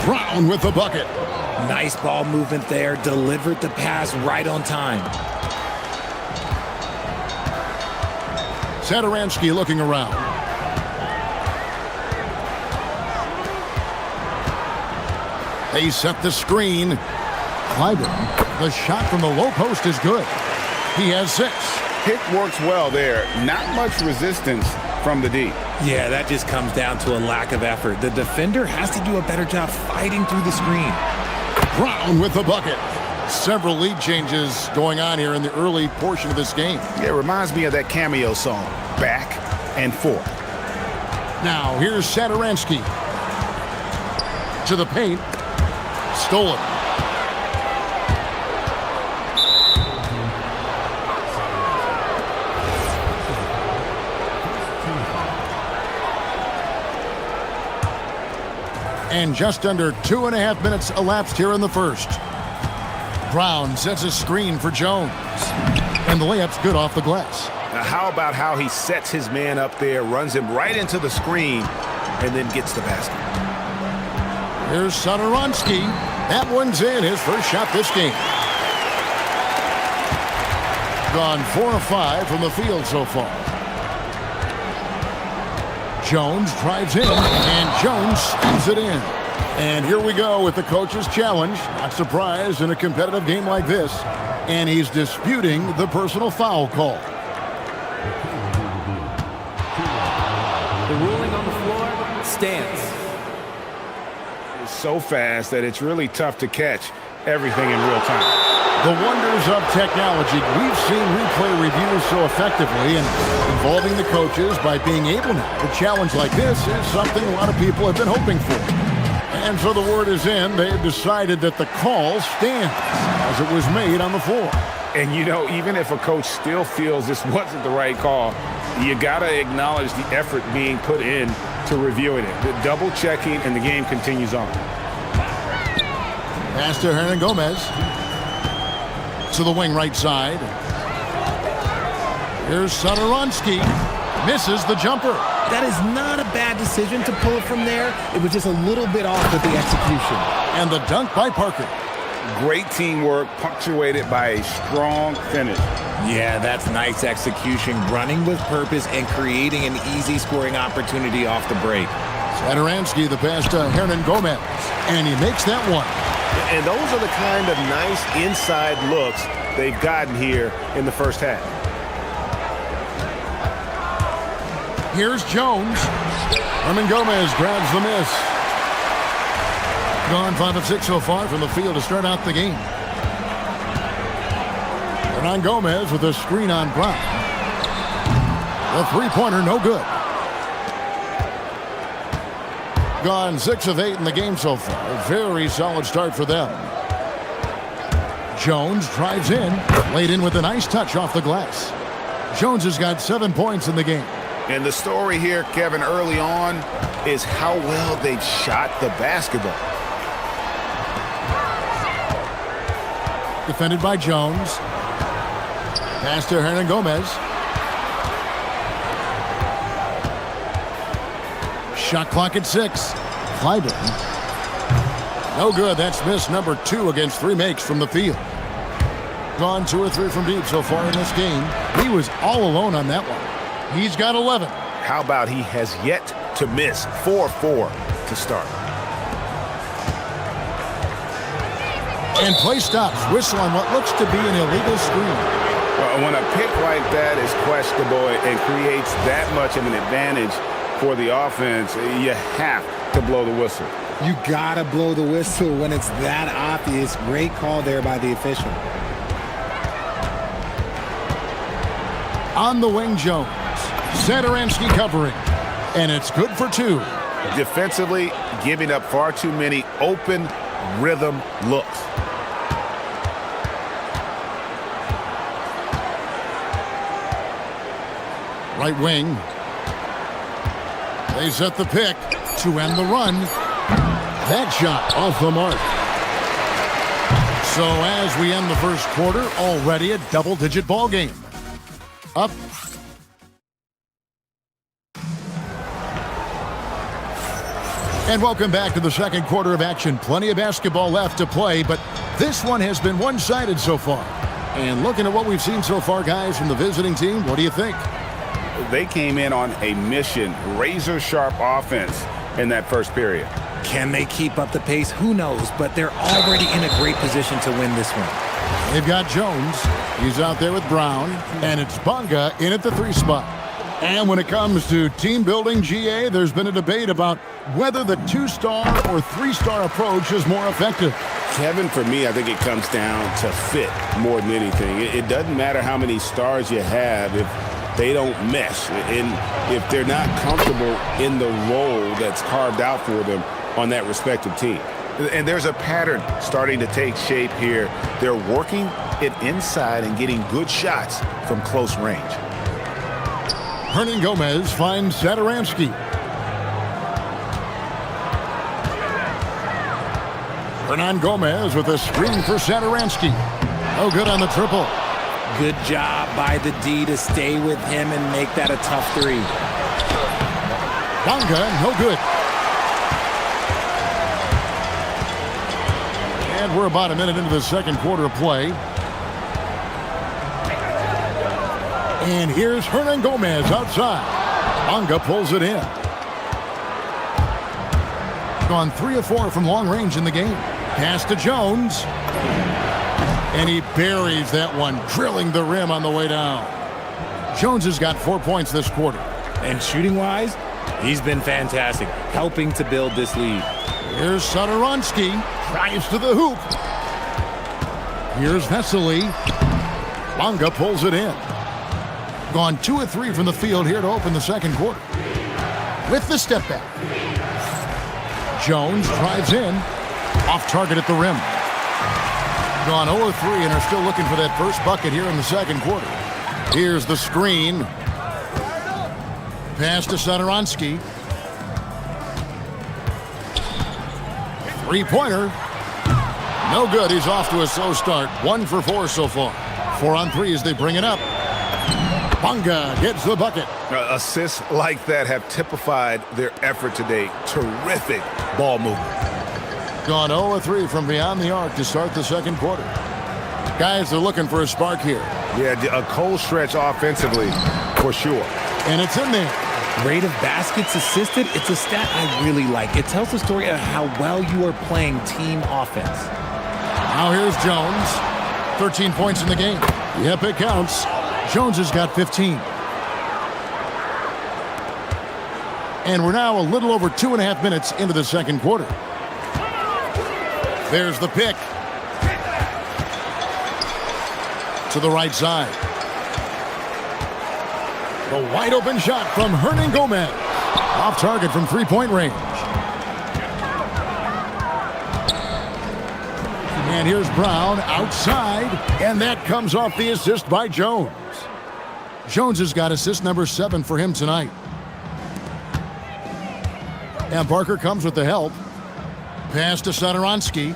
Brown with the bucket. Nice ball movement there. Delivered the pass right on time. Satoransky looking around. They set the screen. Clyburn. The shot from the low post is good. He has 6. Pick works well there. Not much resistance from the D. Yeah, that just comes down to a lack of effort. The defender has to do a better job fighting through the screen. Brown with the bucket. Several lead changes going on here in the early portion of this game. Yeah, it reminds me of that Cameo song, Back and Forth. Now, here's Satoransky. To the paint. Stolen. And just under 2.5 minutes elapsed here in the first. Brown sets a screen for Jones. And the layup's good off the glass. Now how about how he sets his man up there, runs him right into the screen, and then gets the basket. Here's Satoransky. That one's in, his first shot this game. Gone 4 of 5 from the field so far. Jones drives in, and Jones steams it in. And here we go with the coach's challenge. Not surprised in a competitive game like this. And he's disputing the personal foul call. The ruling on the floor stands. It's so fast that it's really tough to catch everything in real time. The wonders of technology. We've seen replay reviews so effectively, and involving the coaches by being able to challenge like this is something a lot of people have been hoping for. And so the word is in. They've decided that the call stands as it was made on the floor. And you know, even if a coach still feels this wasn't the right call, you got to acknowledge the effort being put in to reviewing it. The double checking, and the game continues on. Pass to Hernan Gomez. To the wing right side. Here's Satoransky. Misses the jumper. That is not a bad decision to pull it from there. It was just a little bit off with the execution. And the dunk by Parker. Great teamwork, punctuated by a strong finish. Yeah, that's nice execution. Running with purpose and creating an easy scoring opportunity off the break. Satoransky, the pass to Hernan Gomez. And he makes that one. And those are the kind of nice inside looks they've gotten here in the first half. Here's Jones. Hernan Gomez grabs the miss. Gone 5 of 6 so far from the field to start out the game. Hernan Gomez with a screen on Brown. The three-pointer, no good. Gone 6 of 8 in the game so far. A very solid start for them. Jones drives in. Laid in with a nice touch off the glass. Jones has got 7 points in the game. And the story here, Kevin, early on is how well they've shot the basketball. Defended by Jones. Pass to Hernan Gomez. Shot clock at 6. Clyburn. No good. That's miss number 2 against 3 makes from the field. Gone 2 or 3 from deep so far in this game. He was all alone on that one. He's got 11. How about he has yet to miss 4-4 to start. And play stops. Whistle on what looks to be an illegal screen. When a pick like that is questionable and creates that much of an advantage for the offense, you have to blow the whistle. You gotta blow the whistle when it's that obvious. Great call there by the official. On the wing, Jones. Satoransky covering. And it's good for 2. Defensively, giving up far too many open rhythm looks. Right wing. They set the pick to end the run. That shot off the mark. So as we end the first quarter, already a double-digit ball game. Up. And welcome back to the second quarter of action. Plenty of basketball left to play, but this one has been one-sided so far. And looking at what we've seen so far, guys, from the visiting team, what do you think? They came in on a mission, razor-sharp offense in that first period. Can they keep up the pace? Who knows, but they're already in a great position to win this one. They've got Jones. He's out there with Brown, and it's Bonga in at the 3 spot. And when it comes to team building, GA, there's been a debate about whether the 2-star or 3-star approach is more effective. Kevin, for me, I think it comes down to fit more than anything. It doesn't matter how many stars you have if they don't mesh, and if they're not comfortable in the role that's carved out for them on that respective team. And there's a pattern starting to take shape here. They're working it inside and getting good shots from close range. Hernan Gomez finds Satoransky. Hernan Gomez with a screen for Satoransky. No good on the triple. Good job by the D to stay with him and make that a tough 3. Bonga, no good. And we're about a minute into the second quarter of play. And here's Hernan Gomez outside. Bonga pulls it in. Gone 3 of 4 from long range in the game. Pass to Jones. And he buries that one, drilling the rim on the way down. Jones has got 4 points this quarter. And shooting-wise, he's been fantastic, helping to build this lead. Here's Satoransky. Drives to the hoop. Here's Vesely. Bonga pulls it in. Gone 2 of 3 from the field here to open the second quarter. With the step back. Jones drives in. Off target at the rim. Gone 0 of 3 and are still looking for that first bucket here in the second quarter. Here's the screen. Pass to Satoransky. 3-pointer. No good. He's off to a slow start. 1 for 4 so far. 4 on 3 as they bring it up. Bonga gets the bucket. Assists like that have typified their effort today. Terrific ball movement. Gone 0 of 3 from beyond the arc to start the second quarter. Guys are looking for a spark here. Yeah, a cold stretch offensively for sure. And it's in there. Rate of baskets assisted, it's a stat I really like. It tells the story of how well you are playing team offense. Now here's Jones. 13 points in the game. Yep, it counts. Jones has got 15. And we're now a little over 2.5 minutes into the second quarter. There's the pick. To the right side. The wide open shot from Hernan Gomez. Off target from 3-point range. And here's Brown outside. And that comes off the assist by Jones. Jones has got assist number 7 for him tonight. And Parker comes with the help. Pass to Satoransky.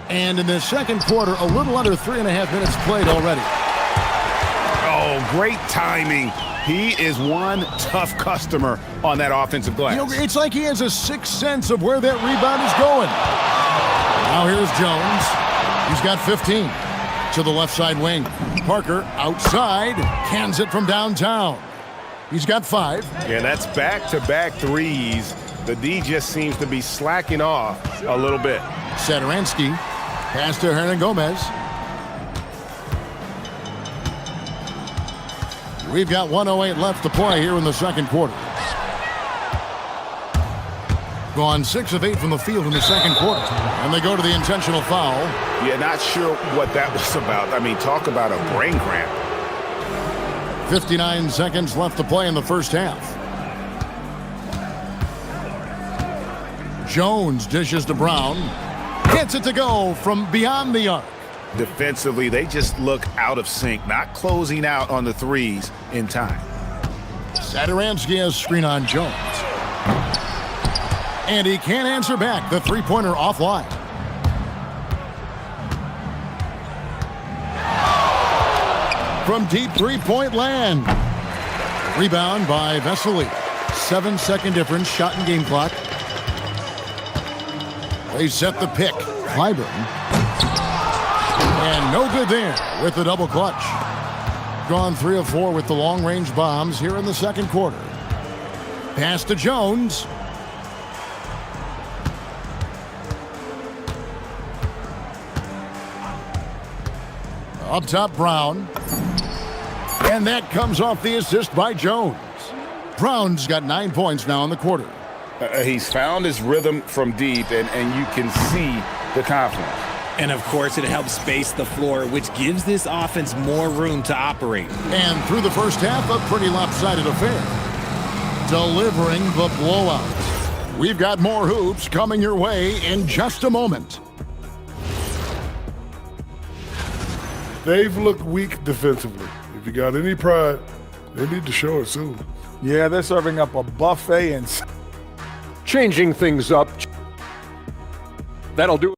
And in the second quarter, a little under 3.5 minutes played already. Oh, great timing. He is one tough customer on that offensive glass. You know, it's like he has a sixth sense of where that rebound is going. Now here's Jones. He's got 15 to the left side wing. Parker outside, cans it from downtown. He's got 5. Yeah, that's back-to-back threes. The D just seems to be slacking off a little bit. Satoransky, pass to Hernan Gomez. We've got 1:08 left to play here in the second quarter. Gone 6 of 8 from the field in the second quarter. And they go to the intentional foul. Yeah, not sure what that was about. I mean, talk about a brain cramp. 59 seconds left to play in the first half. Jones dishes to Brown. Gets it to go from beyond the arc. Defensively, they just look out of sync, not closing out on the threes in time. Satoransky has screen on Jones. And he can't answer back. The three-pointer offline. From deep three-point land. Rebound by Vesely. 7-second difference, shot and game clock. They set the pick. Clyburn. And no good there with the double clutch. Gone 3 of 4 with the long-range bombs here in the second quarter. Pass to Jones. Up top, Brown. And that comes off the assist by Jones. Brown's got 9 points now in the quarter. He's found his rhythm from deep, and you can see the confidence. And, of course, it helps space the floor, which gives this offense more room to operate. And through the first half, a pretty lopsided affair. Delivering the blowout. We've got more hoops coming your way in just a moment. They've looked weak defensively. If you got any pride, they need to show it soon. Yeah, they're serving up a buffet and changing things up. That'll do it.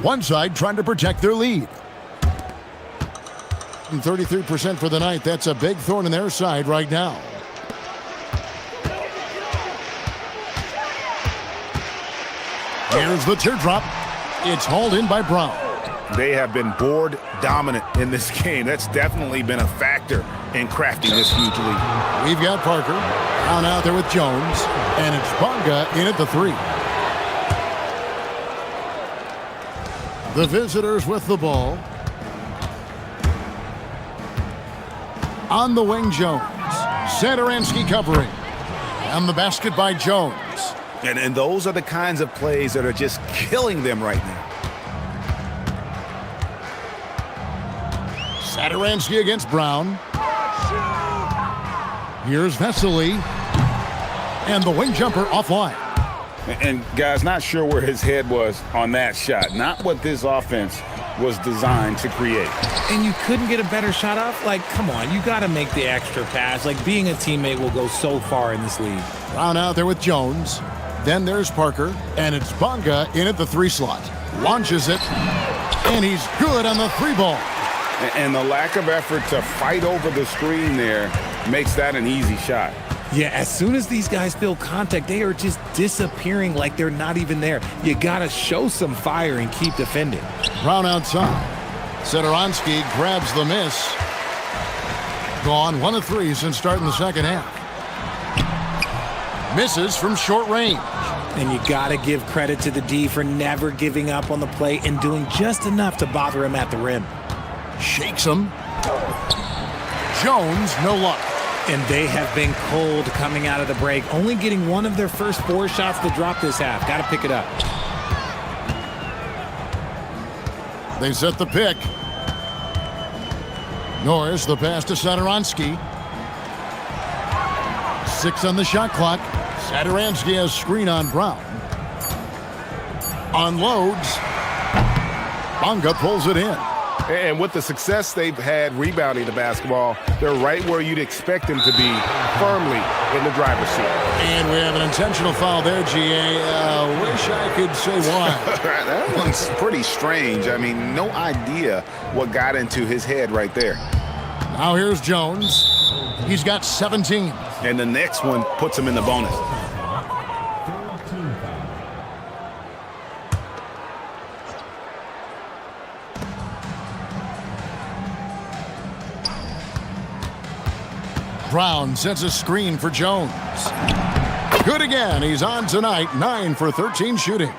One side trying to protect their lead. 33% for the night. That's a big thorn in their side right now. Here's the teardrop. It's hauled in by Brown. They have been board dominant in this game. That's definitely been a factor in crafting this huge lead. We've got Parker down out there with Jones, and it's Bonga in at the 3. The visitors with the ball. On the wing, Jones. Satoransky covering. And the basket by Jones. And those are the kinds of plays that are just killing them right now. Satoransky against Brown. Here's Vesely. And the wing jumper offline. And guys, not sure where his head was on that shot. Not what this offense was designed to create. And you couldn't get a better shot off? Like, come on, you got to make the extra pass. Like, being a teammate will go so far in this league. Brown out there with Jones. Then there's Parker, and it's Bonga in at the 3 slot. Launches it, And he's good on the three ball. And the lack of effort to fight over the screen there makes that an easy shot. Yeah, as soon as these guys feel contact, they are just disappearing like they're not even there. You got to show some fire and keep defending. Brown outside. Satoransky grabs the miss. Gone 1 of 3 since starting the second half. Misses from short range. And you got to give credit to the D for never giving up on the play and doing just enough to bother him at the rim. Shakes him. Jones, no luck. And they have been cold coming out of the break, only getting one of their first 4 shots to drop this half. Got to pick it up. They set the pick. Norris, the pass to Satoransky. 6 on the shot clock. Satoransky has screen on Brown. Unloads. Bonga pulls it in. And with the success they've had rebounding the basketball, they're right where you'd expect them to be, firmly in the driver's seat. And we have an intentional foul there, GA. Wish I could say why. That one's pretty strange. I mean, no idea what got into his head right there. Now here's Jones. He's got 17. And the next one puts him in the bonus. Brown sets a screen for Jones. Good again. He's on tonight. 9 for 13 shooting.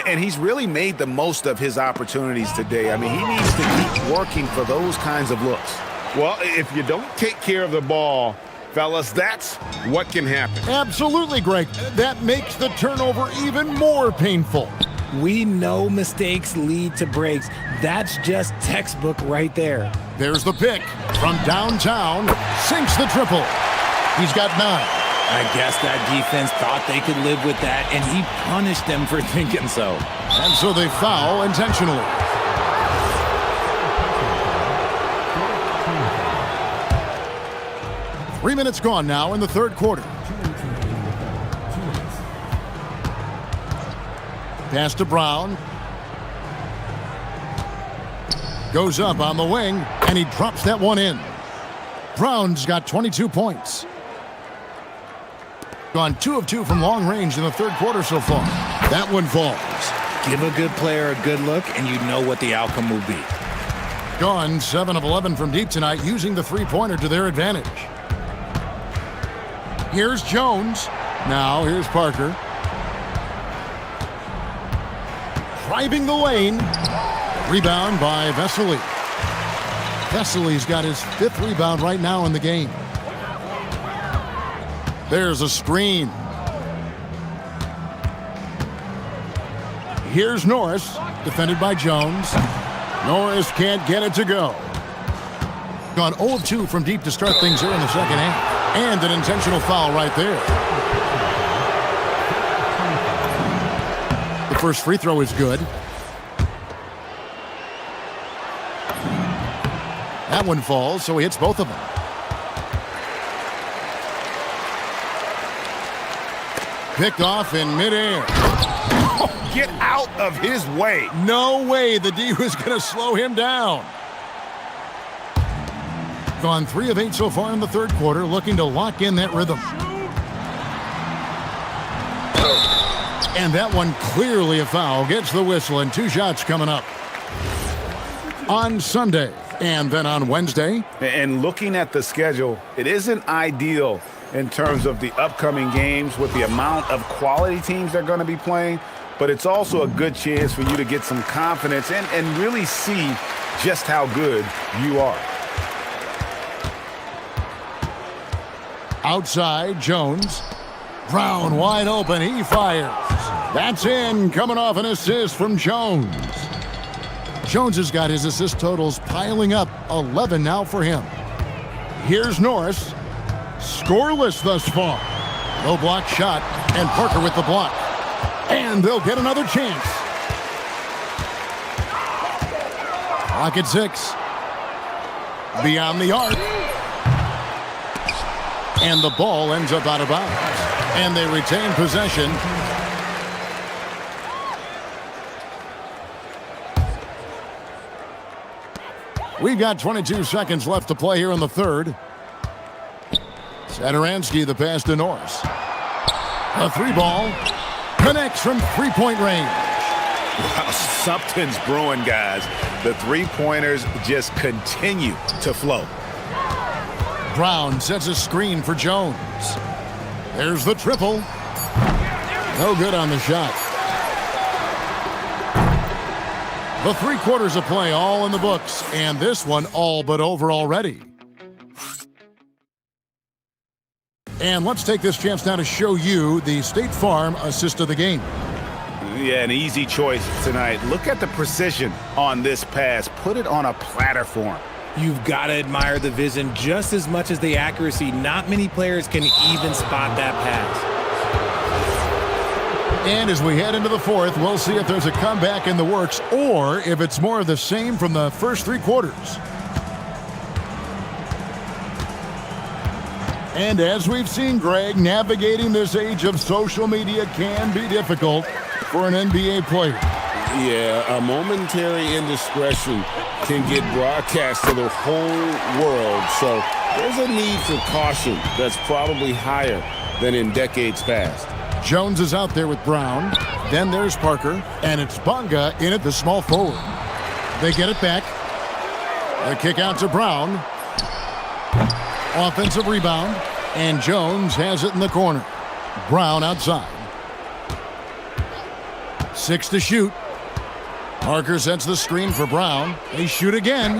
And he's really made the most of his opportunities today. I mean, he needs to keep working for those kinds of looks. Well, if you don't take care of the ball, fellas, that's what can happen. Absolutely, Greg. That makes the turnover even more painful. We know mistakes lead to breaks. That's just textbook right there. There's the pick from downtown. Sinks the triple. He's got 9. I guess that defense thought they could live with that, and he punished them for thinking so. And so they foul intentionally. Three minutes gone now in the third quarter. Pass to Brown. Goes up on the wing, and he drops that one in. Brown's got 22 points. Gone 2 of 2 from long range in the third quarter so far. That one falls. Give a good player a good look, and you know what the outcome will be. Gone 7 of 11 from deep tonight, using the three-pointer to their advantage. Here's Jones. Now here's Parker. Driving the lane. Rebound by Vesely. Vesely's got his 5th rebound right now in the game. There's a screen. Here's Norris, defended by Jones. Norris can't get it to go. Gone 0 of 2 from deep to start things here in the second half. And an intentional foul right there. The first free throw is good. That one falls, so he hits both of them. Picked off in midair. Oh, get out of his way. No way the D was going to slow him down. Gone 3 of 8 so far in the third quarter, looking to lock in that rhythm. And that one clearly a foul. Gets the whistle, and 2 shots coming up. On Sunday, and then on Wednesday. And looking at the schedule, it isn't ideal in terms of the upcoming games with the amount of quality teams they're going to be playing, but it's also a good chance for you to get some confidence and really see just how good you are. Outside, Jones. Brown wide open. He fires. That's in. Coming off an assist from Jones. Jones has got his assist totals piling up. 11 now for him. Here's Norris. Scoreless thus far. No block shot. And Parker with the block. And they'll get another chance. Clock at 6. Beyond the arc. And the ball ends up out of bounds. And they retain possession. We've got 22 seconds left to play here in the third. Satoransky, the pass to Norris. A three ball. Connects from three-point range. Wow, something's brewing, guys. The three-pointers just continue to flow. Brown sets a screen for Jones. There's the triple. No good on the shot. The 3 quarters of play all in the books, and this one all but over already. And let's take this chance now to show you the State Farm assist of the game. Yeah, an easy choice tonight. Look at the precision on this pass. Put it on a platter form. You've got to admire the vision just as much as the accuracy. Not many players can even spot that pass. And as we head into the fourth, we'll see if there's a comeback in the works or if it's more of the same from the first 3 quarters. And as we've seen, Greg, navigating this age of social media can be difficult for an NBA player. Yeah, a momentary indiscretion can get broadcast to the whole world. So there's a need for caution that's probably higher than in decades past. Jones is out there with Brown. Then there's Parker. And it's Bonga in at the small forward. They get it back. The kick out to Brown. Offensive rebound. And Jones has it in the corner. Brown outside. 6 to shoot. Parker sets the screen for Brown. They shoot again.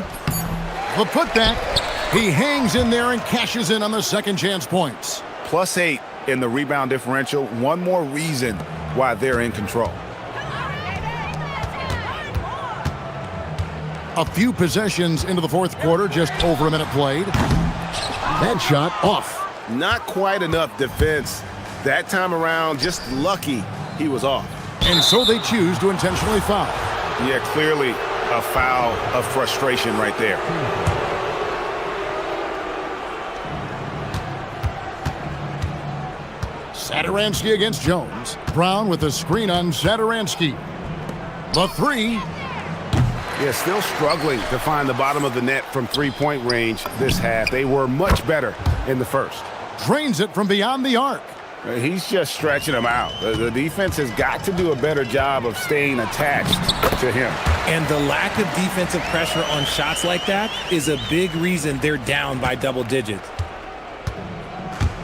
The putback. He hangs in there and cashes in on the second chance points. +8 in the rebound differential. One more reason why they're in control. A few possessions into the fourth quarter, just over a minute played. That shot off. Not quite enough defense that time around. Just lucky he was off. And so they choose to intentionally foul. Yeah, clearly a foul of frustration right there. Satoransky against Jones. Brown with a screen on Satoransky. The three. Yeah, still struggling to find the bottom of the net from three-point range this half. They were much better in the first. Drains it from beyond the arc. He's just stretching them out. The defense has got to do a better job of staying attached to him. And the lack of defensive pressure on shots like that is a big reason they're down by double digits.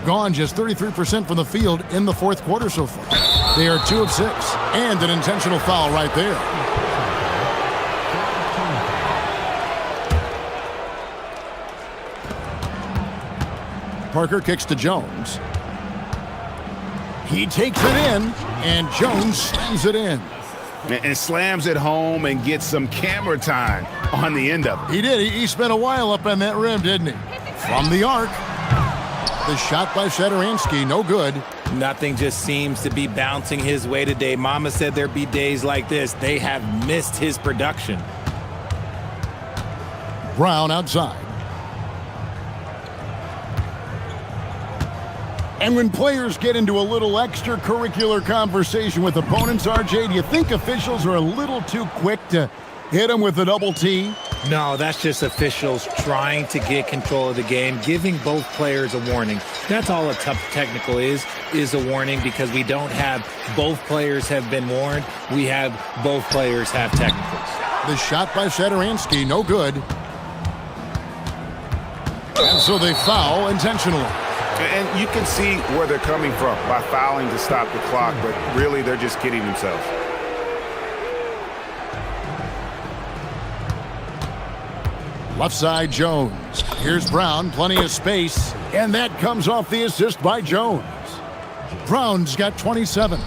Gone just 33% from the field in the fourth quarter so far. They are 2 of 6. And an intentional foul right there. Parker kicks to Jones. He takes it in, and Jones slams it in. And slams it home and gets some camera time on the end of it. He did. He spent a while up on that rim, didn't he? From the arc. The shot by Satoransky, no good. Nothing just seems to be bouncing his way today. Mama said there'd be days like this. They have missed his production. Brown outside. And when players get into a little extracurricular conversation with opponents, RJ, do you think officials are a little too quick to hit them with a double T? No, that's just officials trying to get control of the game, giving both players a warning. That's all a tough technical is a warning, because we don't have both players have been warned. We have both players have technicals. The shot by Satoransky, no good. And so they foul intentionally. And you can see where they're coming from by fouling to stop the clock, but really they're just kidding themselves. Left side, Jones. Here's Brown, plenty of space, and that comes off the assist by Jones. Brown's got 27.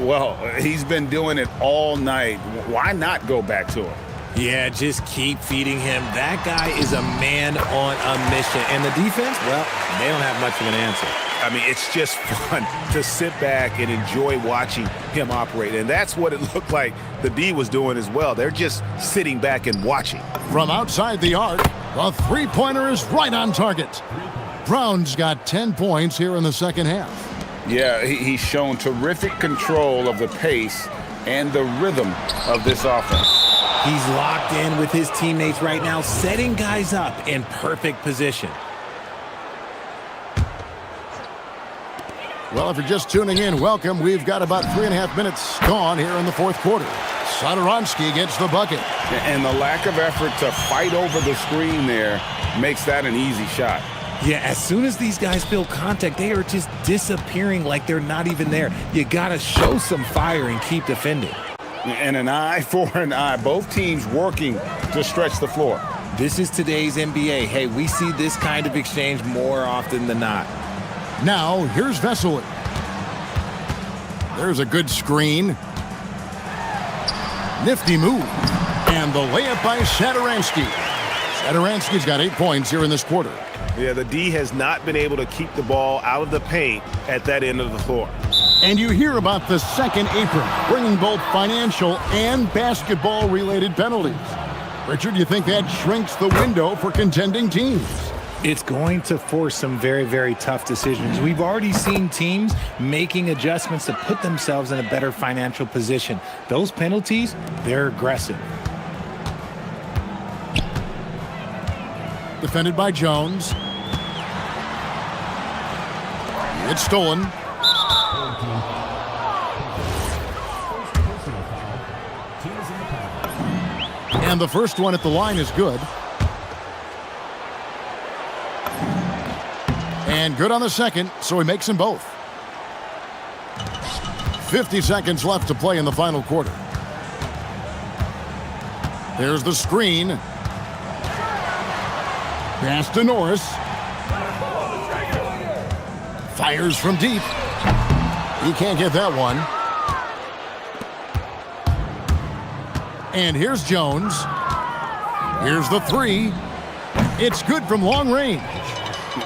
Well, he's been doing it all night. Why not go back to him? Yeah, just keep feeding him. That guy is a man on a mission. And the defense, well, they don't have much of an answer. I mean, it's just fun to sit back and enjoy watching him operate. And that's what it looked like the D was doing as well. They're just sitting back and watching. From outside the arc, the three-pointer is right on target. Brown's got 10 points here in the second half. Yeah, he's shown terrific control of the pace and the rhythm of this offense. He's locked in with his teammates right now, setting guys up in perfect position. Well, if you're just tuning in, welcome. We've got about 3.5 minutes gone here in the fourth quarter. Sadoronsky gets the bucket. And the lack of effort to fight over the screen there makes that an easy shot. Yeah, as soon as these guys feel contact, they are just disappearing like they're not even there. You got to show some fire and keep defending. And an eye for an eye. Both teams working to stretch the floor. This is today's NBA. Hey, we see this kind of exchange more often than not. Now, here's Vesely. There's a good screen. Nifty move. And the layup by Sadoronsky. Sadoronsky's got 8 points here in this quarter. Yeah, the D has not been able to keep the ball out of the paint at that end of the floor. And you hear about the second apron, bringing both financial and basketball-related penalties. Richard, do you think that shrinks the window for contending teams? It's going to force some very, very tough decisions. We've already seen teams making adjustments to put themselves in a better financial position. Those penalties, they're aggressive. Defended by Jones. It's stolen. And the first one at the line is good. And good on the second, so he makes them both. 50 seconds left to play in the final quarter. There's the screen. Pass to Norris. Fires from deep. He can't get that one. And here's Jones. Here's the three. It's good from long range.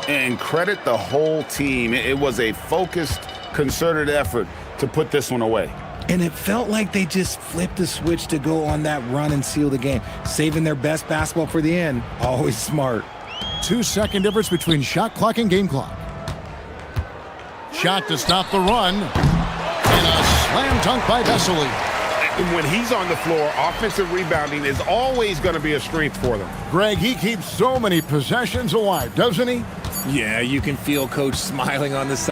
And credit the whole team. It was a focused, concerted effort to put this one away. And it felt like they just flipped the switch to go on that run and seal the game. Saving their best basketball for the end. Always smart. 2-second difference between shot clock and game clock. Shot to stop the run. And a slam dunk by Vesely. And when he's on the floor, offensive rebounding is always going to be a strength for them. Greg, he keeps so many possessions alive, doesn't he? Yeah, you can feel Coach smiling on the side.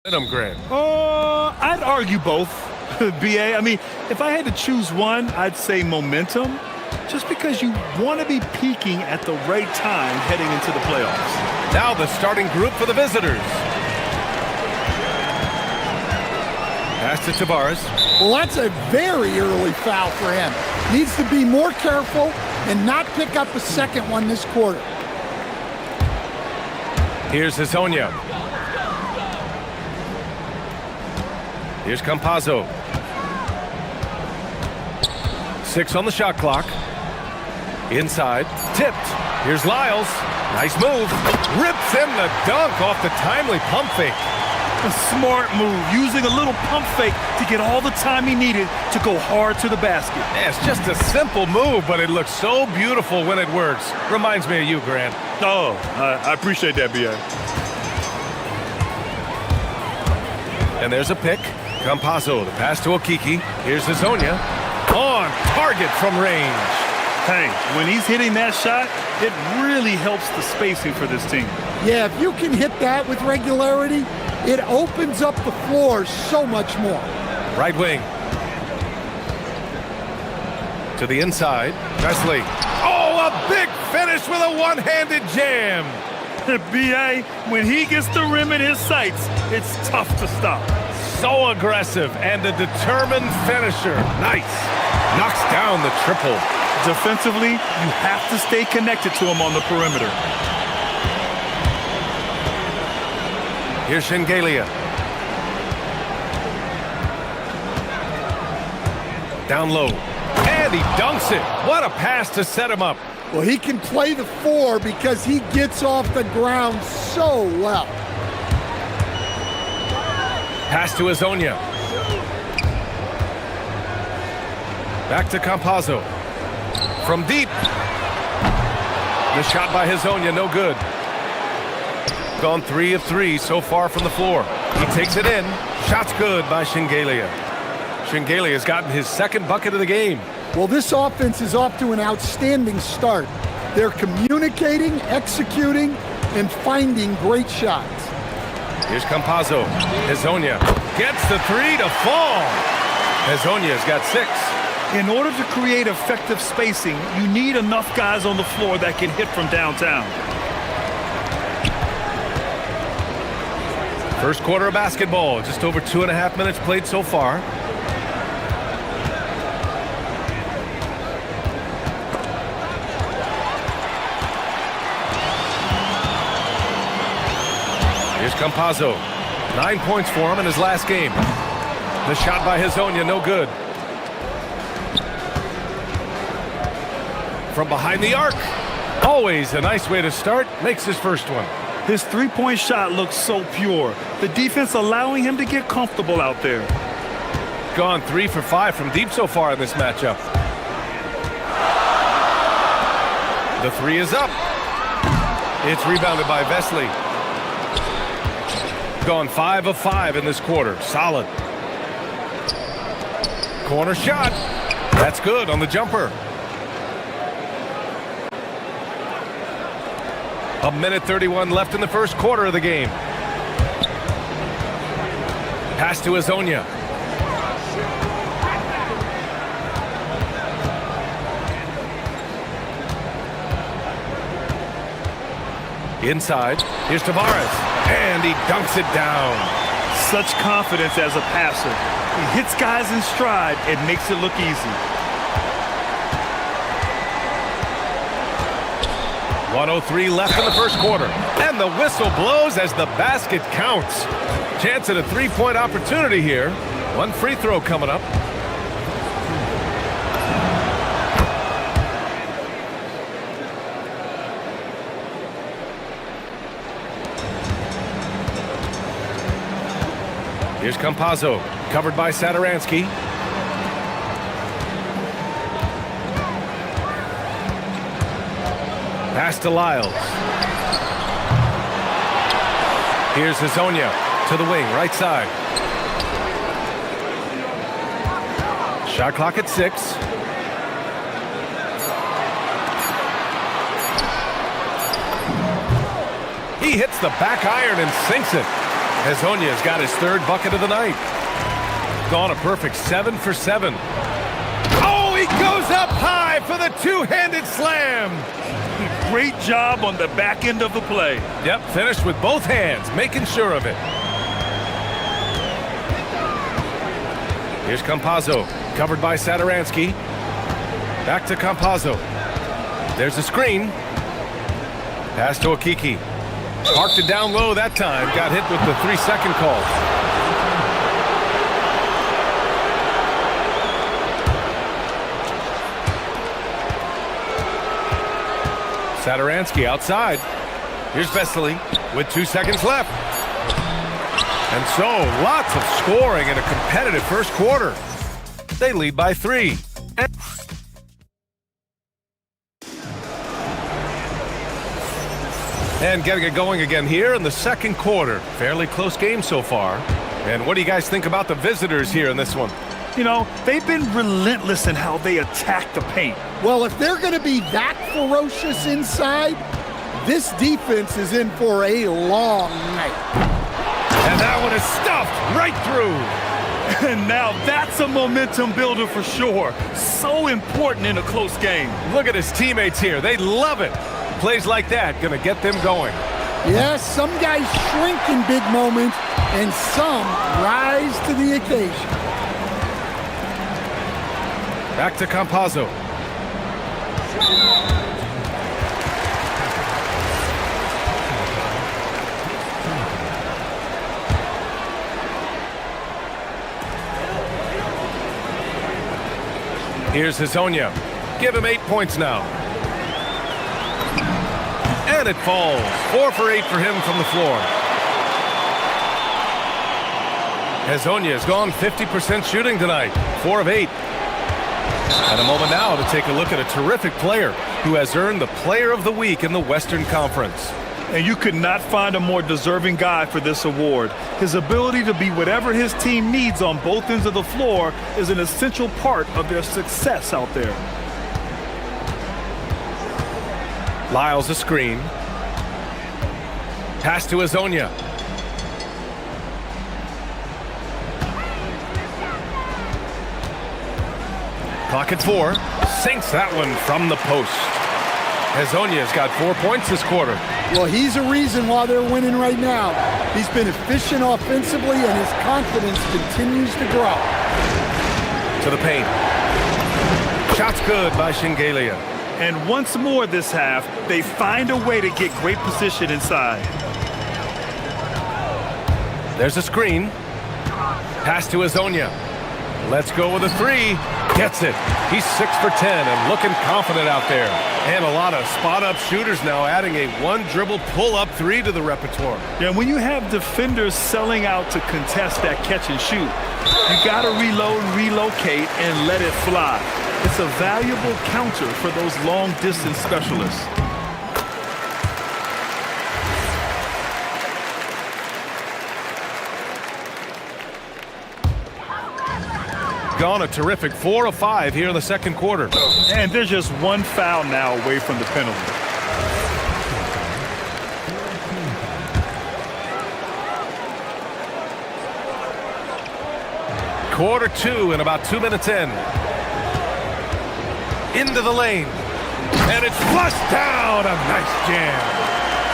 Grant. I'd argue both, BA. I mean, if I had to choose one, I'd say momentum, just because you want to be peaking at the right time heading into the playoffs. Now the starting group for the visitors. Pass to Tavares. Well, that's a very early foul for him. Needs to be more careful and not pick up a second one this quarter. Here's Hazonia. Here's Campazzo. 6 on the shot clock. Inside. Tipped. Here's Lyles. Nice move. Rips in the dunk off the timely pump fake. A smart move, using a little pump fake to get all the time he needed to go hard to the basket. Yeah, it's just a simple move, but it looks so beautiful when it works. Reminds me of you, Grant. Oh, I appreciate that, B.A. And there's a pick. Campazzo, the pass to Okiki. Here's Hazonia. On target from range. Hey, when he's hitting that shot, it really helps the spacing for this team. Yeah, if you can hit that with regularity, it opens up the floor so much more. Right wing. To the inside. Presley. Oh, a big finish with a one-handed jam. B.A., when he gets the rim in his sights, it's tough to stop. So aggressive and a determined finisher. Nice. Knocks down the triple. Defensively, you have to stay connected to him on the perimeter. Here's Shengelia. Down low. And he dunks it. What a pass to set him up. Well, he can play the 4 because he gets off the ground so well. Pass to Hazonia. Back to Campazzo. From deep. The shot by Hazonia, no good. Gone 3 of 3 so far from the floor. He takes it in. Shot's good by Shengelia. Shengelia's gotten his second bucket of the game. Well, this offense is off to an outstanding start. They're communicating, executing, and finding great shots. Here's Campazzo. Hazonia gets the 3 to fall. Hazonia's got 6. In order to create effective spacing, you need enough guys on the floor that can hit from downtown. First quarter of basketball, just over 2.5 minutes played so far. Here's Campazzo. 9 points for him in his last game. The shot by Hazonia, no good. From behind the arc. Always a nice way to start. Makes his first one. His three-point shot looks so pure. The defense allowing him to get comfortable out there. Gone 3 for 5 from deep so far in this matchup. The 3 is up. It's rebounded by Vesely. Gone 5 of 5 in this quarter. Solid. Corner shot. That's good on the jumper. A minute 31 left in the first quarter of the game. Pass to Hazonia. Inside. Here's Tavares. And he dunks it down. Such confidence as a passer. He hits guys in stride and makes it look easy. 1:03 left in the first quarter. And the whistle blows as the basket counts. Chance at a three-point opportunity here. One free throw coming up. Here's Campazzo, covered by Satoransky. Pass to Lyles. Here's Hazonia to the wing, right side. Shot clock at 6. He hits the back iron and sinks it. Hezonja's got his third bucket of the night. Gone a perfect 7 for 7. Oh, he goes up high for the two-handed slam. Great job on the back end of the play. Yep, finished with both hands, making sure of it. Here's Campazzo, covered by Satoransky. Back to Campazzo. There's a screen. Pass to Okiki. Parked it down low that time. Got hit with the 3-second call. Satoransky outside. Here's Vesely with 2 seconds left. And so, lots of scoring in a competitive first quarter. They lead by 3. And getting it going again here in the second quarter. Fairly close game so far. And what do you guys think about the visitors here in this one? You know, they've been relentless in how they attack the paint. Well, if they're going to be that ferocious inside, this defense is in for a long night. And that one is stuffed right through. And now that's a momentum builder for sure. So important in a close game. Look at his teammates here. They love it. Plays like that going to get them going. Yes, some guys shrink in big moments, and some rise to the occasion. Back to Campazzo. Here's Hezonja. Give him 8 points now. And it falls. 4 for 8 for him from the floor. Hezonja has gone 50% shooting tonight. 4 of 8. And a moment now to take a look at a terrific player who has earned the Player of the Week in the Western Conference. And you could not find a more deserving guy for this award. His ability to be whatever his team needs on both ends of the floor is an essential part of their success out there. Lyles a screen. Pass to Hezonja. Clock at 4. Sinks that one from the post. Hezonja's got 4 points this quarter. Well, he's a reason why they're winning right now. He's been efficient offensively, and his confidence continues to grow. To the paint. Shot's good by Shingelia. And once more this half, they find a way to get great position inside. There's a screen. Pass to Hezonja. Let's go with a 3. Gets it. He's 6 for 10 and looking confident out there. And a lot of spot-up shooters now, adding a one-dribble pull-up 3 to the repertoire. Yeah, when you have defenders selling out to contest that catch and shoot, you got to reload, relocate, and let it fly. It's a valuable counter for those long-distance specialists. Gone a terrific 4 of 5 here in the second quarter. And there's just one foul now away from the penalty. Quarter 2 and about 2 minutes in. Into the lane. And it's flushed down. A nice jam.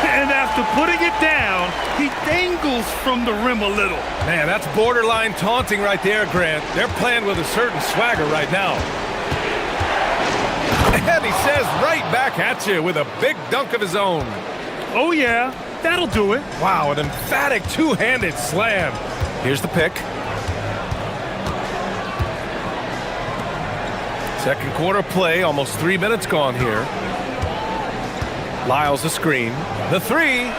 And after putting it down, he dangles from the rim a little. Man, that's borderline taunting right there, Grant. They're playing with a certain swagger right now. And he says right back at you with a big dunk of his own. Oh, yeah, that'll do it. Wow, an emphatic two-handed slam. Here's the pick. Second quarter play, almost 3 minutes gone here. Lyles a screen. The 3.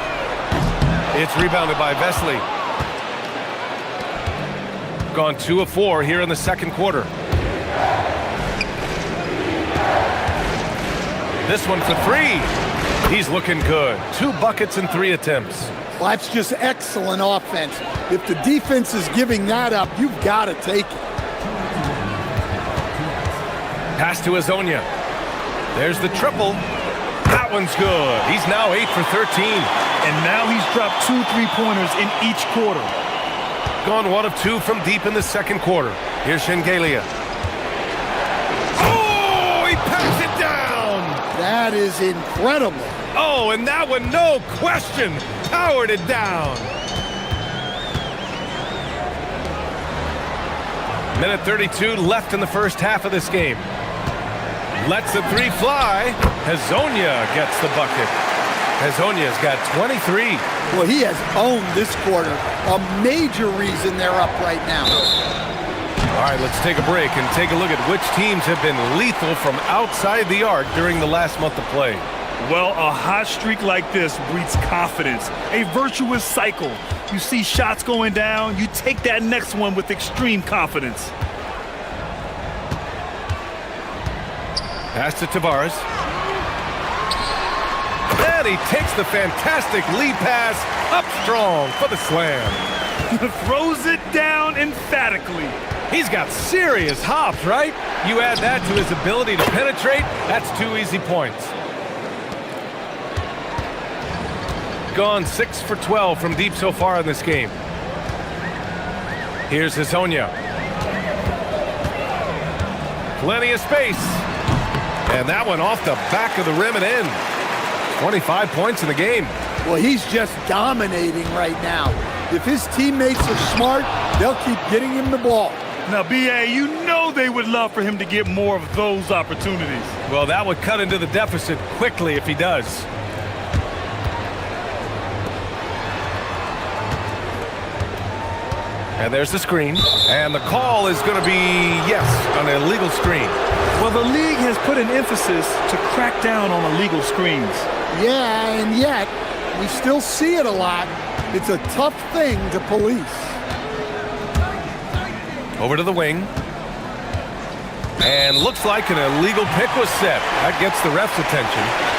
It's rebounded by Vesely. Gone 2 of 4 here in the second quarter. This one for 3. He's looking good. 2 buckets and 3 attempts. Well, that's just excellent offense. If the defense is giving that up, you've got to take it. Pass to Hezonja. There's the triple. That one's good. He's now 8 for 13. And now he's dropped 2 3-pointers in each quarter. Gone 1 of 2 from deep in the second quarter. Here's Shengelia. Oh, he packs it down. That is incredible. Oh, and that one, no question, powered it down. Minute 32 left in the first half of this game. Lets the three fly. Hezonja gets the bucket. Hezonja's got 23. Well, he has owned this quarter. A major reason they're up right now. All right, let's take a break and take a look at which teams have been lethal from outside the arc during the last month of play. Well, a hot streak like this breeds confidence, a virtuous cycle. You see shots going down, you take that next one with extreme confidence. Pass to Tavares. And he takes the fantastic lead pass up strong for the slam. Throws it down emphatically. He's got serious hops, right? You add that to his ability to penetrate, that's 2 easy points. Gone 6 for 12 from deep so far in this game. Here's Hezonja. Plenty of space. And that one off the back of the rim and in. 25 points in the game. Well, he's just dominating right now. If his teammates are smart, they'll keep getting him the ball. Now, B.A., you know they would love for him to get more of those opportunities. Well, that would cut into the deficit quickly if he does. And there's the screen. And the call is going to be, yes, an illegal screen. Well, the league has put an emphasis to crack down on illegal screens. Yeah, and yet, we still see it a lot. It's a tough thing to police. Over to the wing. And looks like an illegal pick was set. That gets the ref's attention.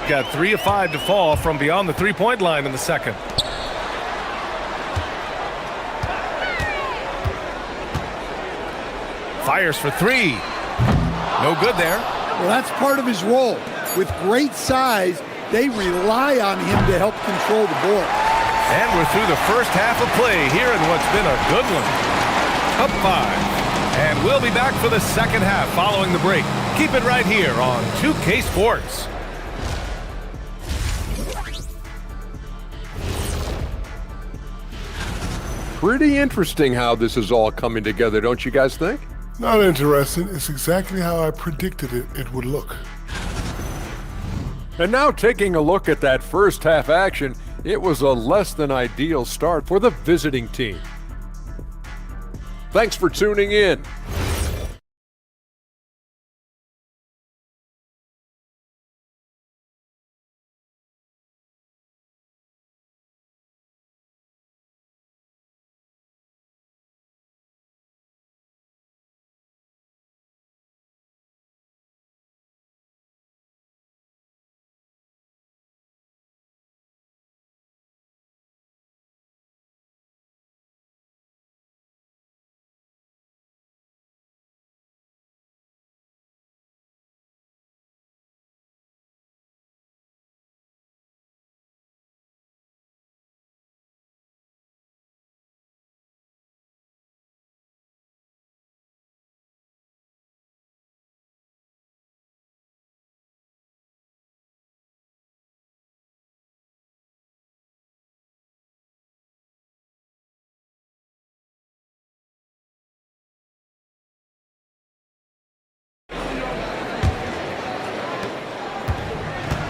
Got 3 of 5 to fall from beyond the three-point line in the second. Fires for 3. No good there. Well, that's part of his role. With great size, they rely on him to help control the board. And we're through the first half of play here in what's been a good one. Up 5. And we'll be back for the second half following the break. Keep it right here on 2K Sports. Pretty interesting how this is all coming together, don't you guys think? Not interesting. It's exactly how I predicted it would look. And now taking a look at that first half action, it was a less than ideal start for the visiting team. Thanks for tuning in.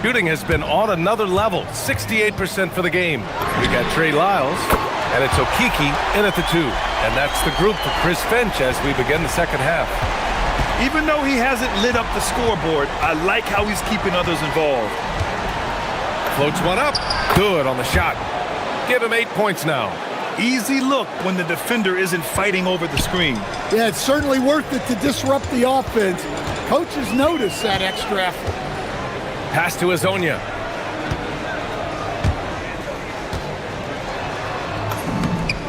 Shooting has been on another level, 68% for the game. We got Trey Lyles, and it's Okiki in at the 2. And that's the group for Chris Finch as we begin the second half. Even though he hasn't lit up the scoreboard, I like how he's keeping others involved. Floats one up. Good on the shot. Give him 8 points now. Easy look when the defender isn't fighting over the screen. Yeah, it's certainly worth it to disrupt the offense. Coaches notice that extra effort. Pass to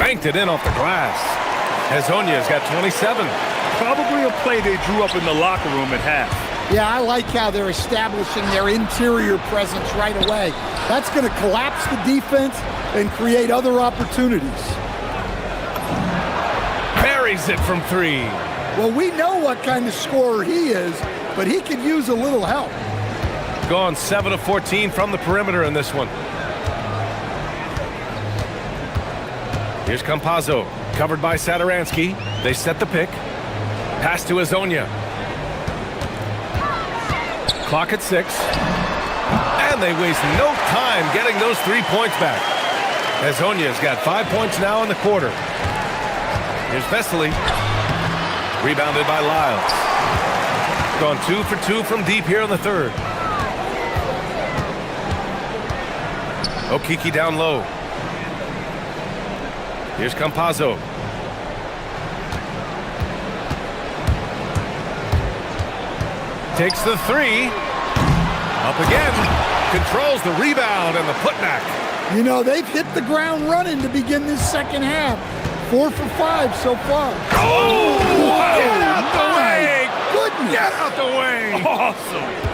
banked it in off the glass. Hezonja's got 27. Probably a play they drew up in the locker room at half. Yeah, I like how they're establishing their interior presence right away. That's going to collapse the defense and create other opportunities. Buries it from 3. Well, we know what kind of scorer he is, but he could use a little help. Gone 7 of 14 from the perimeter in this one. Here's Campazzo, covered by Satoransky. They set the pick. Pass to Hezonja. Clock at 6. And they waste no time getting those 3 points back. Hezonja's got 5 points now in the quarter. Here's Vesely. Rebounded by Lyles. Gone 2 for 2 from deep here in the third. Okiki down low. Here's Campazzo. Takes the 3. Up again. Controls the rebound and the putback. You know, they've hit the ground running to begin this second half. 4 for 5 so far. Oh! Get out the way! Goodness! Get out the way! Awesome.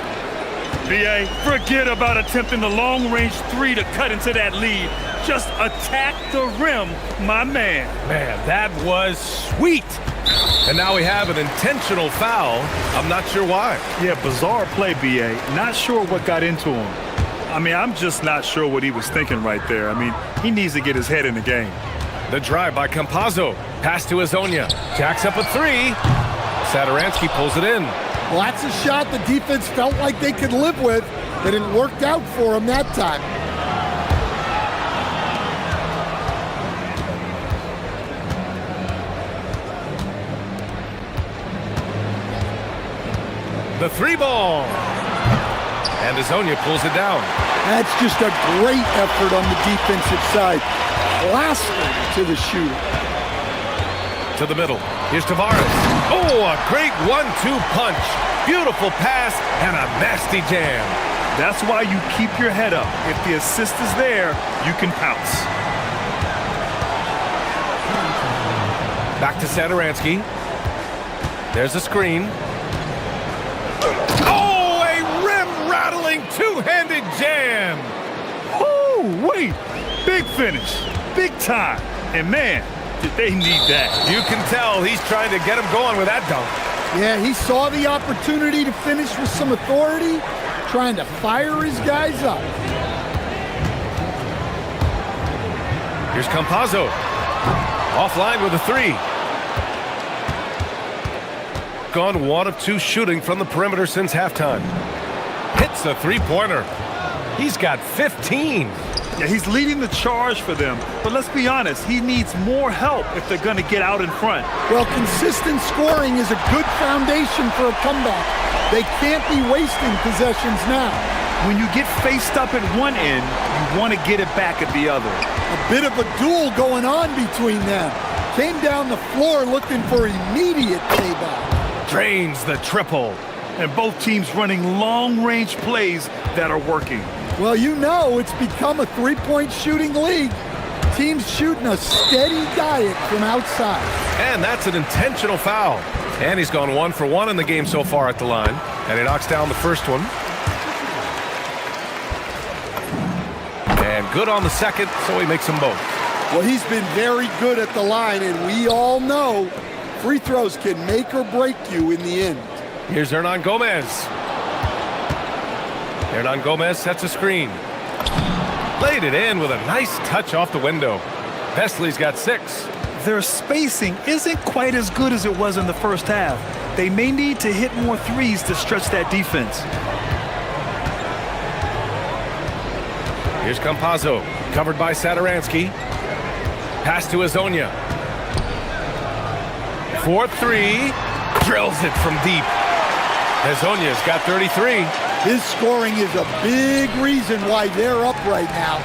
BA, forget about attempting the long-range 3 to cut into that lead. Just attack the rim, my man. Man, that was sweet. And now we have an intentional foul. I'm not sure why. Yeah, bizarre play, BA. Not sure what got into him. I mean, I'm just not sure what he was thinking right there. I mean, he needs to get his head in the game. The drive by Campazzo. Pass to Hezonja. Jacks up a 3. Satoransky pulls it in. Well, that's a shot the defense felt like they could live with, but it worked out for them that time. The 3 ball. And Hezonja pulls it down. That's just a great effort on the defensive side. Blasting to the shooter. To the middle. Here's Tavares. Oh, a great 1-2 punch. Beautiful pass and a nasty jam. That's why you keep your head up. If the assist is there, you can pounce. Back to Satoransky. There's a screen. Oh, a rim-rattling two-handed jam. Oh, wait. Big finish. Big time. And man, did they need that. You can tell he's trying to get him going with that dunk. Yeah, he saw the opportunity to finish with some authority, trying to fire his guys up. Here's Campazzo. Offline with a 3. Gone 1 of 2 shooting from the perimeter since halftime. Hits a 3-pointer. He's got 15. Yeah, he's leading the charge for them. But let's be honest, he needs more help if they're going to get out in front. Well, consistent scoring is a good foundation for a comeback. They can't be wasting possessions now. When you get faced up at one end, you want to get it back at the other. A bit of a duel going on between them. Came down the floor looking for immediate payback. Drains the triple. And both teams running long-range plays that are working. Well, you know it's become a three-point shooting league. Teams shooting a steady diet from outside. And that's an intentional foul. And he's gone 1 for 1 in the game so far at the line. And he knocks down the first one. And good on the second, so he makes them both. Well, he's been very good at the line, and we all know free throws can make or break you in the end. Here's Hernan Gomez. Hernan Gomez sets a screen. Laid it in with a nice touch off the window. Vesely's got 6. Their spacing isn't quite as good as it was in the first half. They may need to hit more threes to stretch that defense. Here's Campazzo, covered by Satoransky. Pass to Hezonja. 4-3. Drills it from deep. Hezonja's got 33. His scoring is a big reason why they're up right now.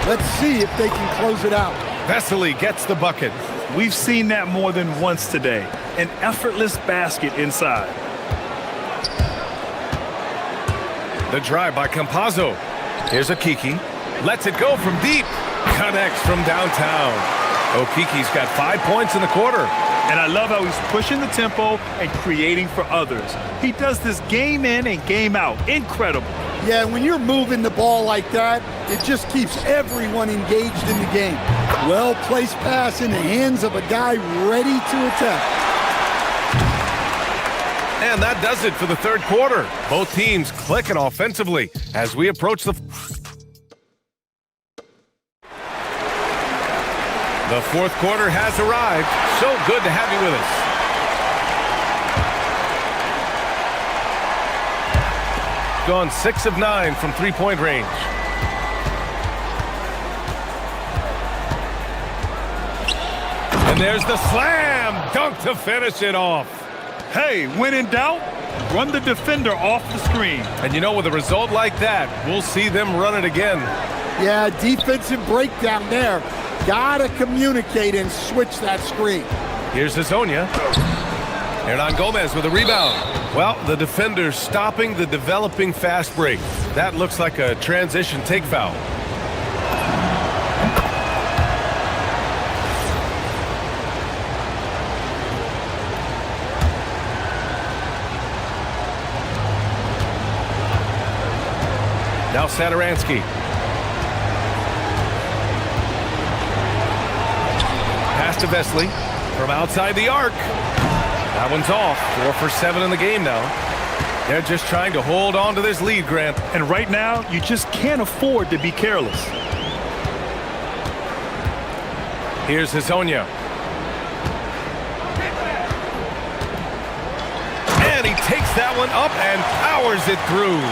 Let's see if they can close it out. Vesely gets the bucket. We've seen that more than once today. An effortless basket inside. The drive by Campazzo. Here's Okiki. Lets it go from deep. Connects from downtown. Okiki's got 5 points in the quarter. And I love how he's pushing the tempo and creating for others. He does this game in and game out. Incredible. Yeah, when you're moving the ball like that, it just keeps everyone engaged in the game. Well-placed pass in the hands of a guy ready to attack. And that does it for the third quarter. Both teams clicking offensively as we approach the fourth quarter has arrived. So good to have you with us. Gone 6 of 9 from three-point range. And there's the slam dunk to finish it off. Hey, when in doubt, run the defender off the screen. And you know, with a result like that, we'll see them run it again. Yeah, defensive breakdown there. Gotta communicate and switch that screen. Here's Hazonia. Hernan Gomez with a rebound. Well, the defender's stopping the developing fast break. That looks like a transition take foul. Now Satoransky. Pass to Vesely from outside the arc. That one's off. 4 for 7 in the game now. They're just trying to hold on to this lead, Grant. And right now, you just can't afford to be careless. Here's Hazonia. And he takes that one up and powers it through.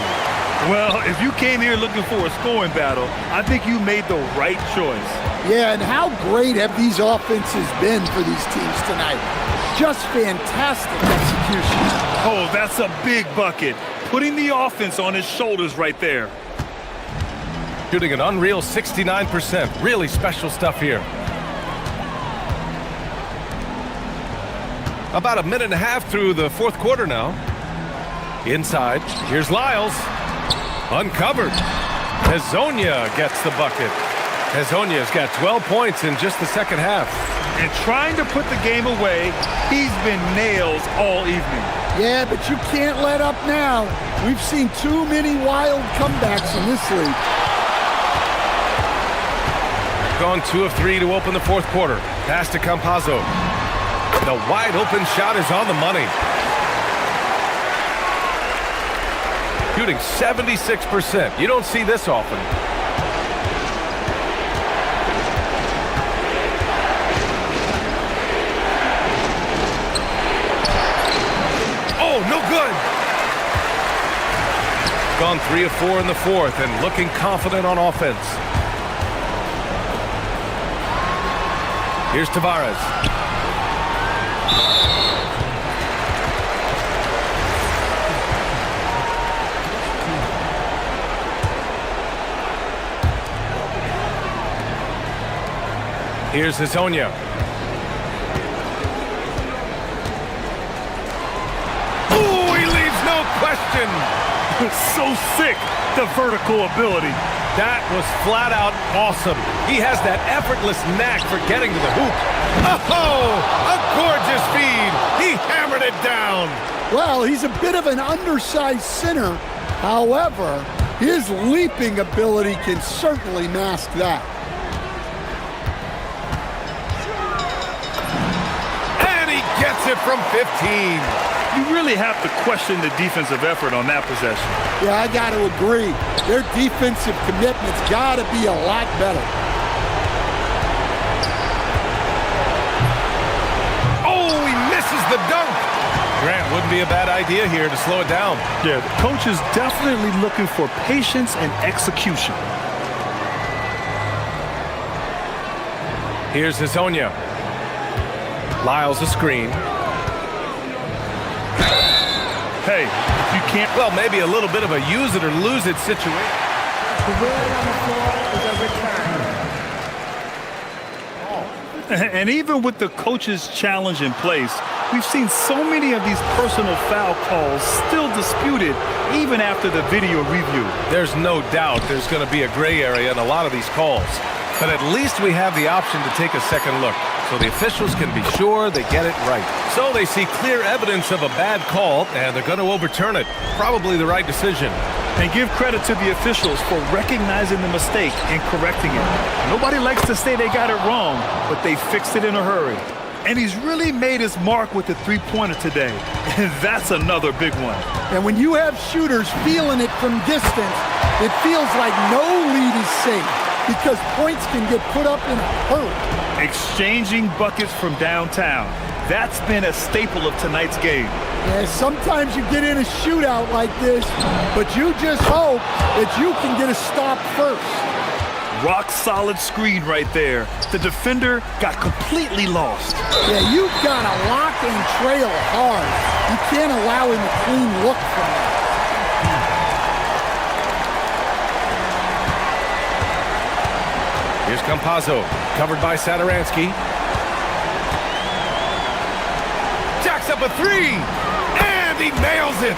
Well, if you came here looking for a scoring battle, I think you made the right choice. Yeah, and how great have these offenses been for these teams tonight? Just fantastic execution. Oh, that's a big bucket. Putting the offense on his shoulders right there. Shooting an unreal 69%. Really special stuff here. About a minute and a half through the fourth quarter now. Inside, here's Lyles. Uncovered. Hazonia gets the bucket. Hazonia's got 12 points in just the second half. And trying to put the game away, he's been nails all evening. Yeah, but you can't let up now. We've seen too many wild comebacks in this league. Gone 2 of 3 to open the fourth quarter. Pass to Campazzo. The wide open shot is on the money. Shooting 76%. You don't see this often. Oh, no good. Gone 3 of 4 in the fourth and looking confident on offense. Here's Tavares. Here's Hazonia. Ooh, he leaves no question. So sick, the vertical ability. That was flat out awesome. He has that effortless knack for getting to the hoop. Oh, a gorgeous feed. He hammered it down. Well, he's a bit of an undersized center. However, his leaping ability can certainly mask that. Gets it from 15. You really have to question the defensive effort on that possession. Yeah, I got to agree. Their defensive commitment's got to be a lot better. Oh, he misses the dunk. Grant, wouldn't be a bad idea here to slow it down. Yeah, the coach is definitely looking for patience and execution. Here's Hazonia. Lyles a screen. Hey, you can't... Well, maybe a little bit of a use it or lose it situation. The ruling on the floor is a return. And even with the coach's challenge in place, we've seen so many of these personal foul calls still disputed even after the video review. There's no doubt there's going to be a gray area in a lot of these calls. But at least we have the option to take a second look, so the officials can be sure they get it right. So they see clear evidence of a bad call, and they're going to overturn it. Probably the right decision. And give credit to the officials for recognizing the mistake and correcting it. Nobody likes to say they got it wrong, but they fixed it in a hurry. And he's really made his mark with the three-pointer today. And that's another big one. And when you have shooters feeling it from distance, it feels like no lead is safe because points can get put up in a hurry. Exchanging buckets from downtown. That's been a staple of tonight's game. Yeah, sometimes you get in a shootout like this, but you just hope that you can get a stop first. Rock solid screen right there. The defender got completely lost. Yeah, you've got to lock and trail hard. You can't allow him a clean look from that. Here's Campazzo, covered by Sadaransky. Jacks up a three, and he nails it.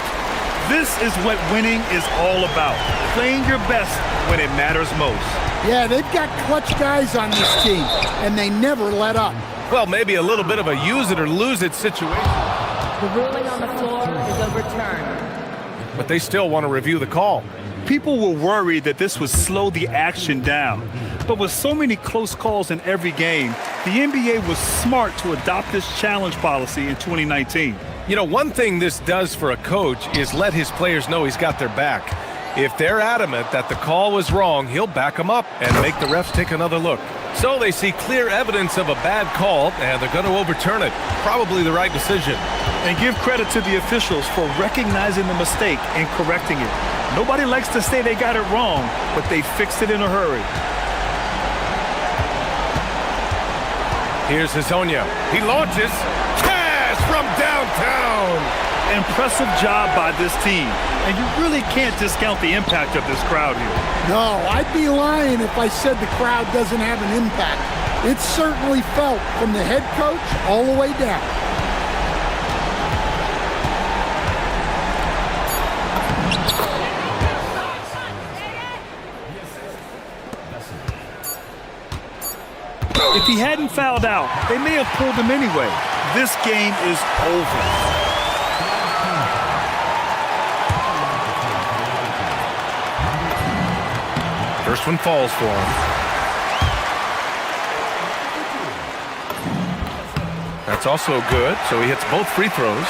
This is what winning is all about. Playing your best when it matters most. Yeah, they've got clutch guys on this team, and they never let up. Well, maybe a little bit of a use it or lose it situation. The ruling on the floor is overturned. But they still want to review the call. People were worried that this would slow the action down. But with so many close calls in every game, the NBA was smart to adopt this challenge policy in 2019. You know, one thing this does for a coach is let his players know he's got their back. If they're adamant that the call was wrong, he'll back them up and make the refs take another look. So they see clear evidence of a bad call, and they're going to overturn it. Probably the right decision. And give credit to the officials for recognizing the mistake and correcting it. Nobody likes to say they got it wrong, but they fixed it in a hurry. Here's Hezonja. He launches. Cash from downtown. Impressive job by this team. And you really can't discount the impact of this crowd here. No, I'd be lying if I said the crowd doesn't have an impact. It's certainly felt from the head coach all the way down. If he hadn't fouled out, they may have pulled him anyway. This game is over. First one falls for him. That's also good, so he hits both free throws.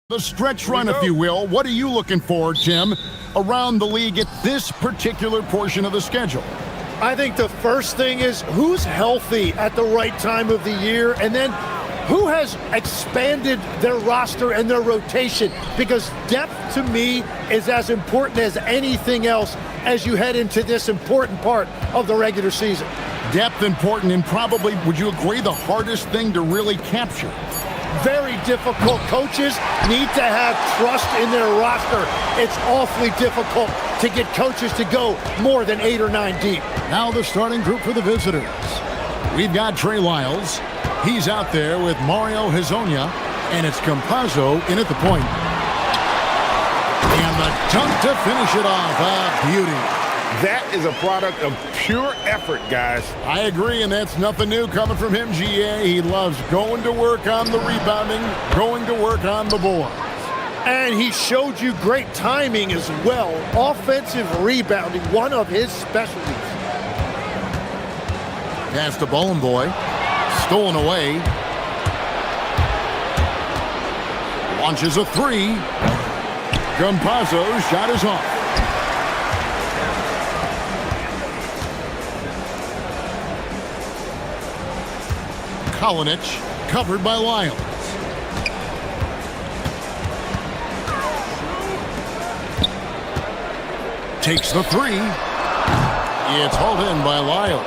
The stretch run, if you will. What are you looking for, Jim, around the league at this particular portion of the schedule? I think the first thing is who's healthy at the right time of the year, and then who has expanded their roster and their rotation, because depth to me is as important as anything else as you head into this important part of the regular season. Depth important, and probably, would you agree, the hardest thing to really capture? Very difficult. Coaches need to have trust in their roster. It's awfully difficult to get coaches to go more than 8 or 9 deep. Now the starting group for the visitors. We've got Trey Lyles. He's out there with Mario Hezonja, and it's Campazzo in at the point. And the dunk to finish it off. A beauty. That is a product of pure effort, guys. I agree, and that's nothing new coming from him, GA. He loves going to work on the rebounding, going to work on the boards. And he showed you great timing as well. Offensive rebounding, one of his specialties. Pass to Bowling Boy. Stolen away. Launches a three. Campazzo's shot is off. Kalinic, covered by Lyles. Takes the three. It's hauled in by Lyles.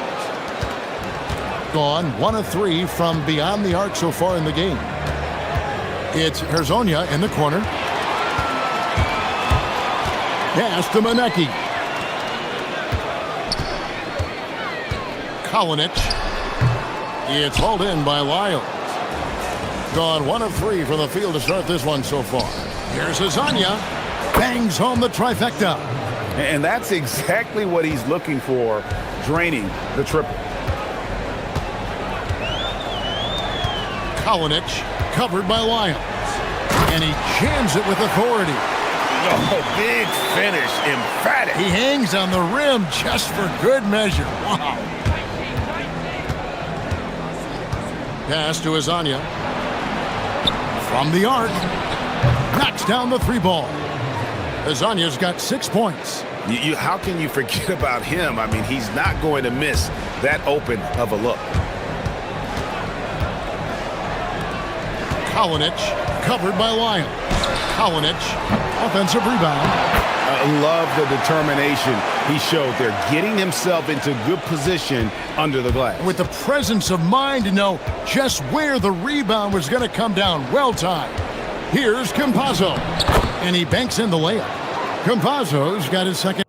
Gone 1 of 3 from beyond the arc so far in the game. It's Hezonja in the corner. Pass to Manecki. Kalinic. It's hauled in by Lyles. Gone 1 of 3 from the field to start this one so far. Here's Hezonja. Bangs home the trifecta. And that's exactly what he's looking for, draining the triple. Kalinic, covered by Lyles. And he jams it with authority. Oh, big finish, emphatic. He hangs on the rim just for good measure. Wow. Pass to Hezonja. From the arc. Knocks down the 3-ball. Hezonja's got 6 points. How can you forget about him? I mean, he's not going to miss that open of a look. Kalinic, covered by Lyles. Kalinic, offensive rebound. I love the determination he showed there, getting himself into good position under the glass. With the presence of mind to know just where the rebound was going to come down. Well timed. Here's Campazzo. And he banks in the layup. Campazzo's got his second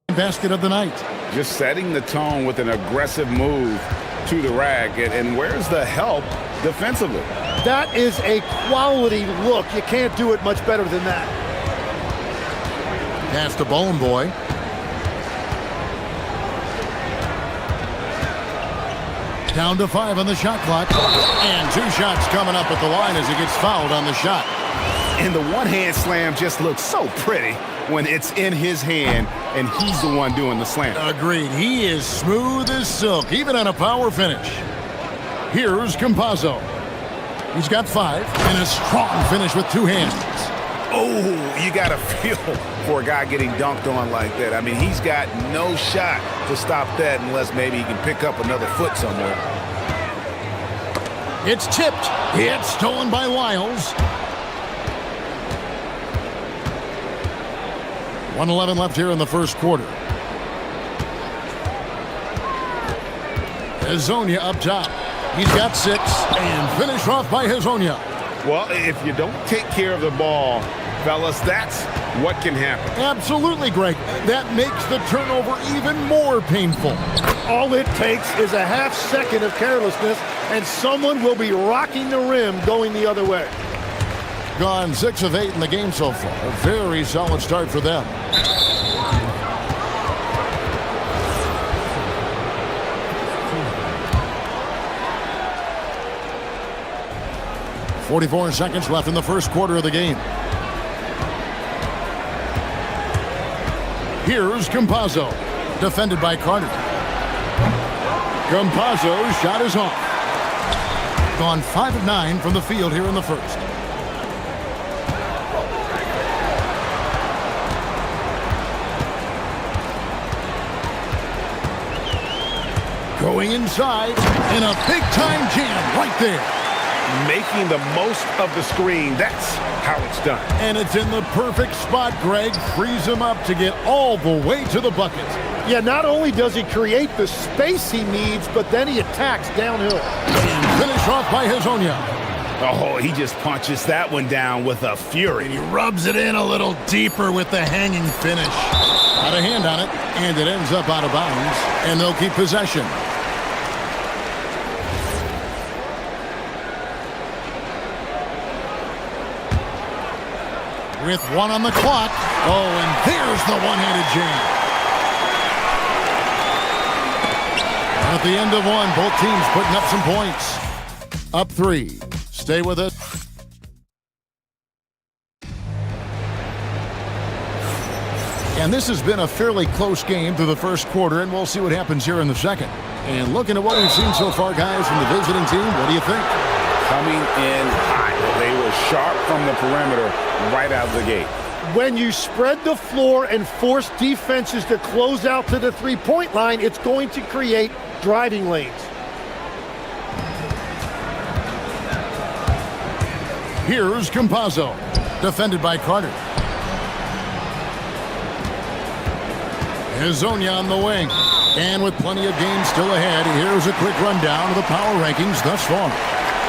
basket of the night. Just setting the tone with an aggressive move to the rack. And where's the help defensively? That is a quality look. You can't do it much better than that. Pass to Bowling Boy. Down to 5 on the shot clock. And 2 shots coming up at the line as he gets fouled on the shot. And the one-hand slam just looks so pretty when it's in his hand and he's the one doing the slam. Agreed. He is smooth as silk, even on a power finish. Here's Campazzo. He's got 5 and a strong finish with 2 hands. Oh, you got to feel for a guy getting dunked on like that. I mean, he's got no shot to stop that unless maybe he can pick up another foot somewhere. It's tipped. It's stolen by Lyles. 1:11 left here in the first quarter. Hezonja up top. He's got 6 and finished off by Hezonja. Well, if you don't take care of the ball, fellas, that's what can happen. Absolutely, Greg. That makes the turnover even more painful. All it takes is a half second of carelessness, and someone will be rocking the rim going the other way. Gone 6 of 8 in the game so far. A very solid start for them. .44 seconds left in the first quarter of the game. Here's Campazzo, defended by Carter. Campazzo's shot is off. Gone 5 of 9 from the field here in the first. Going inside, and a big-time jam right there. Making the most of the screen. That's how it's done. And it's in the perfect spot. Greg frees him up to get all the way to the bucket. Yeah, not only does he create the space he needs, but then he attacks downhill. And finish off by Hezonja. Oh, he just punches that one down with a fury. And he rubs it in a little deeper with the hanging finish. Got a hand on it, and it ends up out of bounds, and they'll keep possession. With 1 on the clock. Oh, and there's the one-handed jam. At the end of 1, both teams putting up some points. Up 3. Stay with it. And this has been a fairly close game through the first quarter, and we'll see what happens here in the second. And looking at what we've seen so far, guys, from the visiting team, what do you think? Coming in hot. They were sharp from the perimeter right out of the gate. When you spread the floor and force defenses to close out to the three-point line, it's going to create driving lanes. Here's Campazzo, defended by Carter. Hezonja on the wing. And with plenty of games still ahead, here's a quick rundown of the power rankings thus far.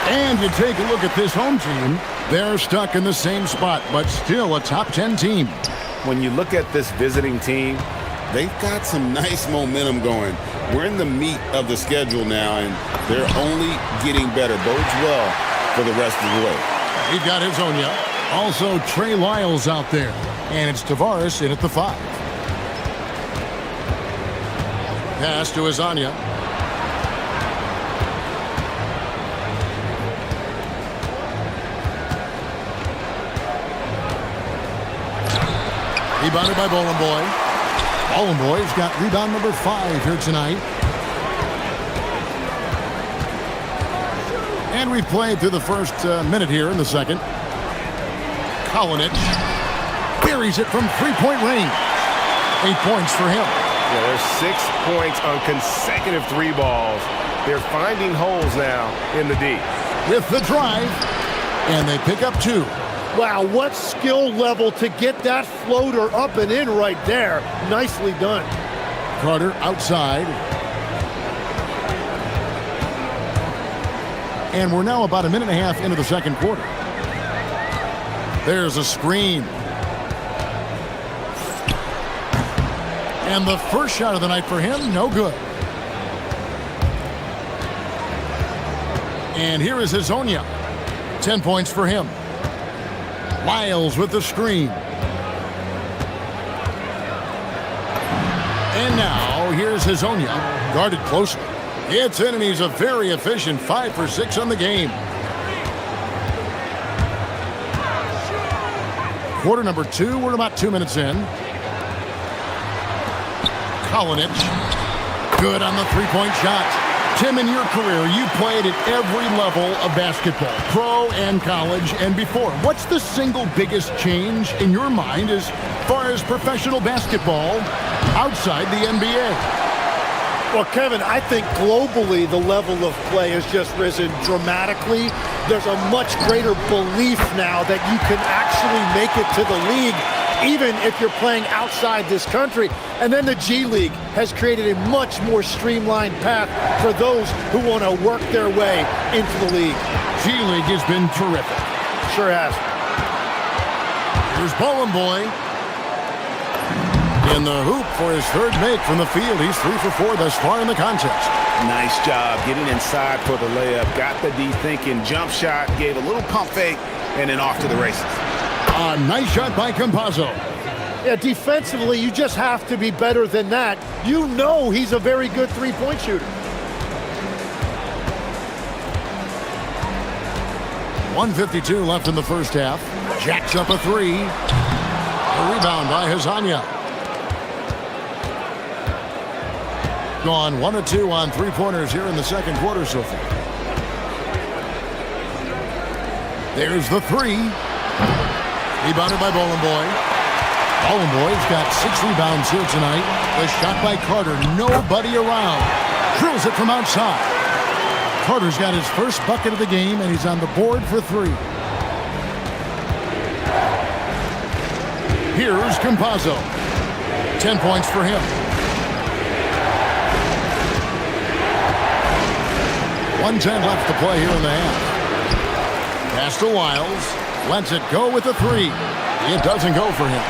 And you take a look at this home team, they're stuck in the same spot, but still a top 10 team. When you look at this visiting team, they've got some nice momentum going. We're in the meat of the schedule now, and they're only getting better. Bodes well for the rest of the way. We've got Hezonja. Also, Trey Lyles out there. And it's Tavares in at the 5. Pass to Hezonja. Rebounded by Boy. Boy's got rebound number 5 here tonight. And we've played through the first minute here in the second. Kalinic buries it from three-point range. 8 points for him. Yeah, there's 6 points on consecutive 3 balls. They're finding holes now in the D. With the drive, and they pick up 2. Wow, what skill level to get that floater up and in right there. Nicely done. Carter outside. And we're now about a minute and a half into the second quarter. There's a screen. And the first shot of the night for him, no good. And here is Hezonja. 10 points for him. Lyles with the screen. And now, here's Hezonja, guarded closely. It's in, and he's a very efficient 5 for 6 on the game. Quarter number 2, we're about 2 minutes in. Kalinic, good on the three-point shot. Tim, in your career, you played at every level of basketball, pro and college and before. What's the single biggest change in your mind as far as professional basketball outside the NBA? Well, Kevin, I think globally the level of play has just risen dramatically. There's a much greater belief now that you can actually make it to the league, even if you're playing outside this country. And then the G League has created a much more streamlined path for those who want to work their way into the league. G League has been terrific. Sure has. Here's Boy. In the hoop for his third make from the field. He's 3 for 4 thus far in the contest. Nice job getting inside for the layup. Got the D thinking. Jump shot. Gave a little pump fake. And then off to the races. A nice shot by Campazzo. Yeah, defensively, you just have to be better than that. You know he's a very good three-point shooter. 1:52 left in the first half. Jacks up a 3. A rebound by Hezonja. Gone 1 of 2 on three-pointers here in the second quarter so far. There's the three. Rebounded by Boy. Boy's got 6 rebounds here tonight. The shot by Carter. Nobody around. Drills it from outside. Carter's got his first bucket of the game, and he's on the board for 3. Here's Campazzo. 10 points for him. 1:10 left to play here in the half. Pass to Wiles. Lets it go with the 3. It doesn't go for him.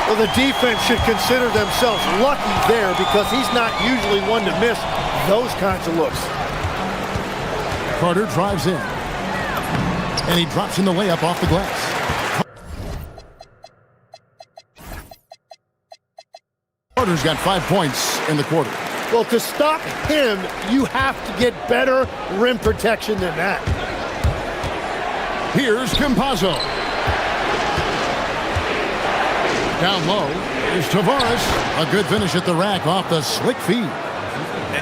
Well, the defense should consider themselves lucky there because he's not usually one to miss those kinds of looks. Carter drives in. And he drops in the layup off the glass. Carter's got 5 points in the quarter. Well, to stop him, you have to get better rim protection than that. Here's Campazzo. Down low, here's Tavares. A good finish at the rack off the slick feed.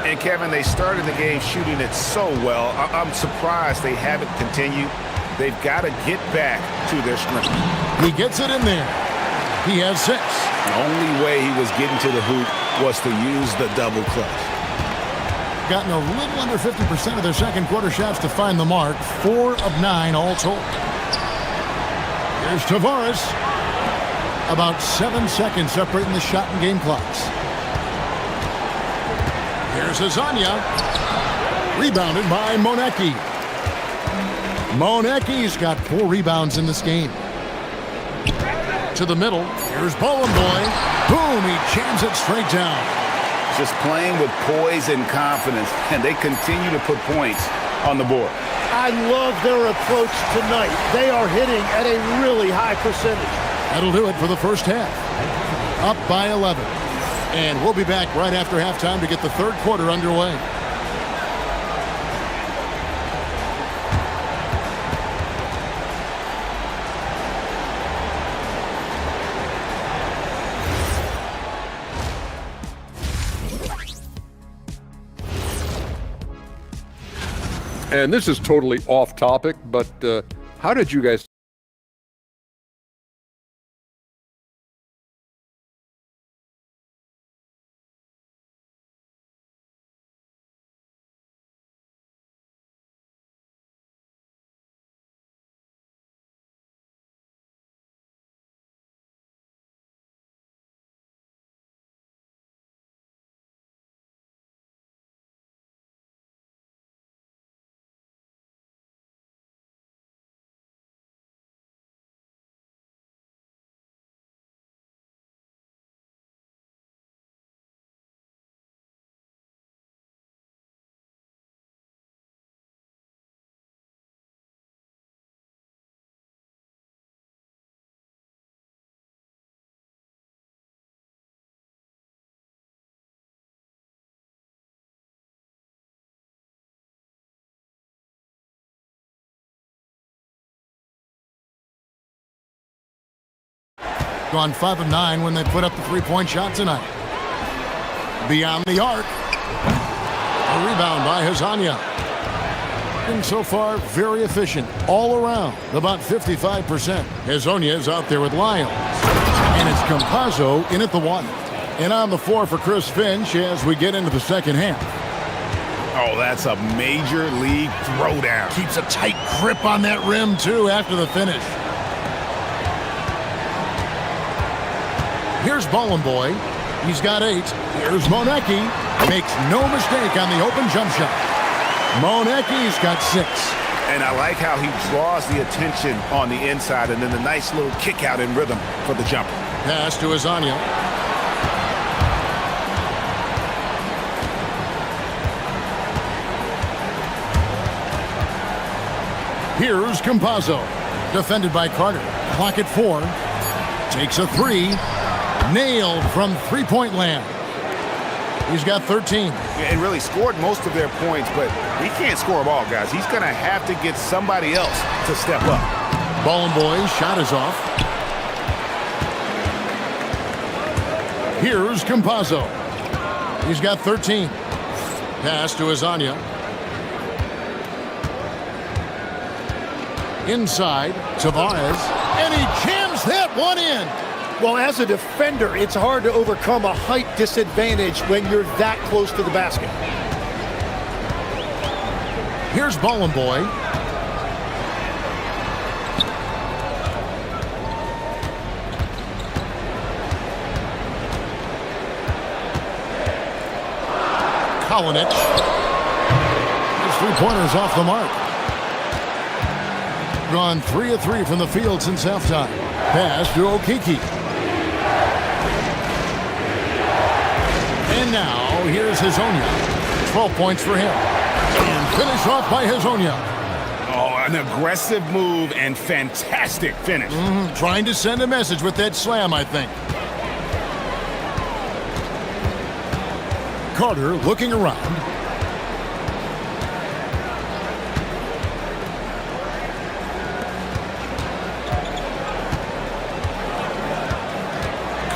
And Kevin, they started the game shooting it so well. I'm surprised they haven't continued. They've got to get back to their strength. He gets it in there. He has 6. The only way he was getting to the hoop was to use the double clutch. Gotten a little under 50% of their second quarter shots to find the mark. 4 of 9 all told. Here's Tavares. About 7 seconds separating the shot and game clocks. Here's Azania. Rebounded by Monecki. Monecki's got 4 rebounds in this game. To the middle. Here's Boy. Boom, he jams it straight down. Just playing with poise and confidence, and they continue to put points on the board. I love their approach tonight. They are hitting at a really high percentage. That'll do it for the first half. Up by 11. And we'll be back right after halftime to get the third quarter underway. And this is totally off topic, but how did you guys gone 5 of 9 when they put up the 3-point shot tonight. Beyond the arc. A rebound by Hazania. And so far, very efficient all around, about 55%. Hazonia is out there with Lyles. And it's Campazzo in at the 1. And on the floor for Chris Finch as we get into the second half. Oh, that's a major league throwdown. Keeps a tight grip on that rim, too, after the finish. Here's Boy. He's got 8. Here's Monecki. Makes no mistake on the open jump shot. Monecki's got 6. And I like how he draws the attention on the inside and then the nice little kick out in rhythm for the jumper. Pass to Azania. Here's Campazzo. Defended by Carter. Clock at 4. Takes a 3. Nailed from three-point land. He's got 13. And really scored most of their points, but he can't score them all, guys. He's going to have to get somebody else to step up. Boy's shot is off. Here's Campazzo. He's got 13. Pass to Azania. Inside, Tavares, and he jams that one in. Well, as a defender, it's hard to overcome a height disadvantage when you're that close to the basket. Here's Ballin' Boy. Kalinic. His three-pointers off the mark. Gone 3 of 3 from the field since halftime. Pass to Okiki. And now, here's Hazonia. 12 points for him. And finish off by Hazonia. Oh, an aggressive move and fantastic finish. Trying to send a message with that slam, I think. Carter looking around.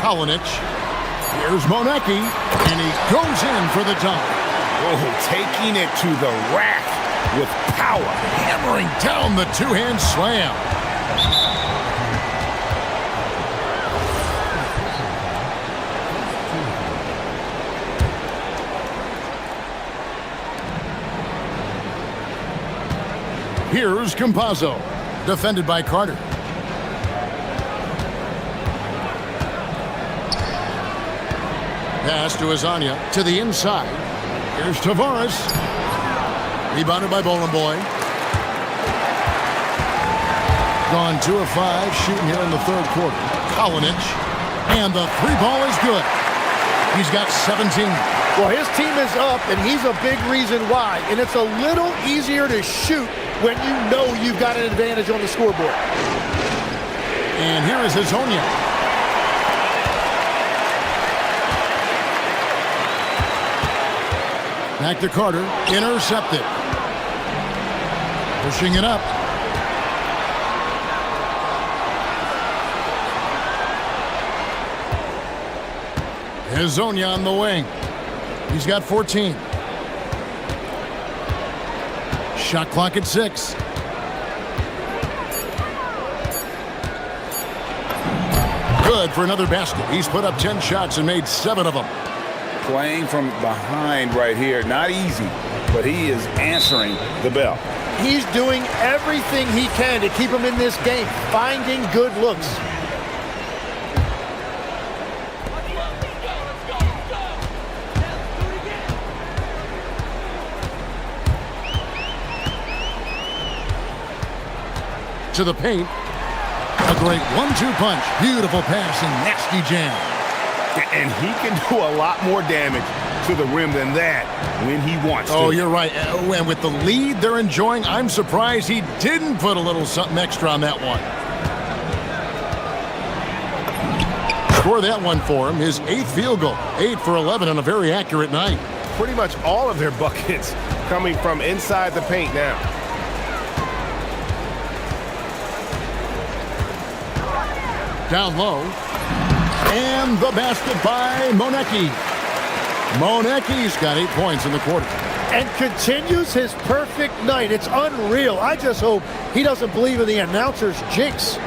Kalinic. Here's Monecki, and he goes in for the dunk. Oh, taking it to the rack with power. Hammering down the two-hand slam. Here's Campazzo, defended by Carter. Pass to Hazonia, to the inside. Here's Tavares. Rebounded by Ballin' Boy. Gone 2 of 5, shooting here in the third quarter. Kalinic, and the three ball is good. He's got 17. Well, his team is up, and he's a big reason why. And it's a little easier to shoot when you know you've got an advantage on the scoreboard. And here is Hazonia. Back to Carter, intercepted. Pushing it up. Hazonia on the wing. He's got 14. Shot clock at 6. Good for another basket. He's put up 10 shots and made 7 of them. Playing from behind right here, not easy, but he is answering the bell. He's doing everything he can to keep him in this game, finding good looks. To the paint. A great 1-2 punch. Beautiful pass and nasty jam. And he can do a lot more damage to the rim than that when he wants to. Oh, you're right. And with the lead they're enjoying, I'm surprised he didn't put a little something extra on that one. Score that one for him. His 8th field goal. 8 for 11 on a very accurate night. Pretty much all of their buckets coming from inside the paint now. Down low. And the basket by Monecki. Monecki's got 8 points in the quarter. And continues his perfect night. It's unreal. I just hope he doesn't believe in the announcer's jinx.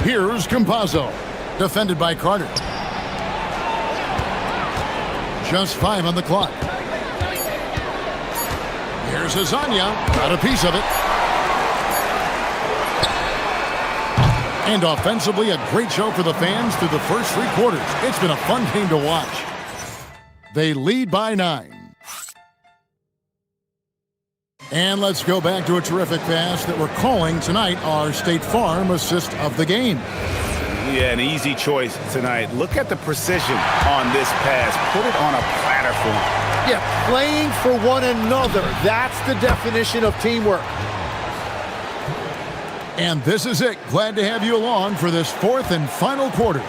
Here's Campazzo, defended by Carter. Just 5 on the clock. Here's Hazonia, got a piece of it. And offensively, a great show for the fans through the first 3 quarters. It's been a fun game to watch. They lead by 9. And let's go back to a terrific pass that we're calling tonight our State Farm assist of the game. Yeah, an easy choice tonight. Look at the precision on this pass. Put it on a platter for him. Yeah, playing for one another. That's the definition of teamwork. And this is it. Glad to have you along for this 4th and final quarter.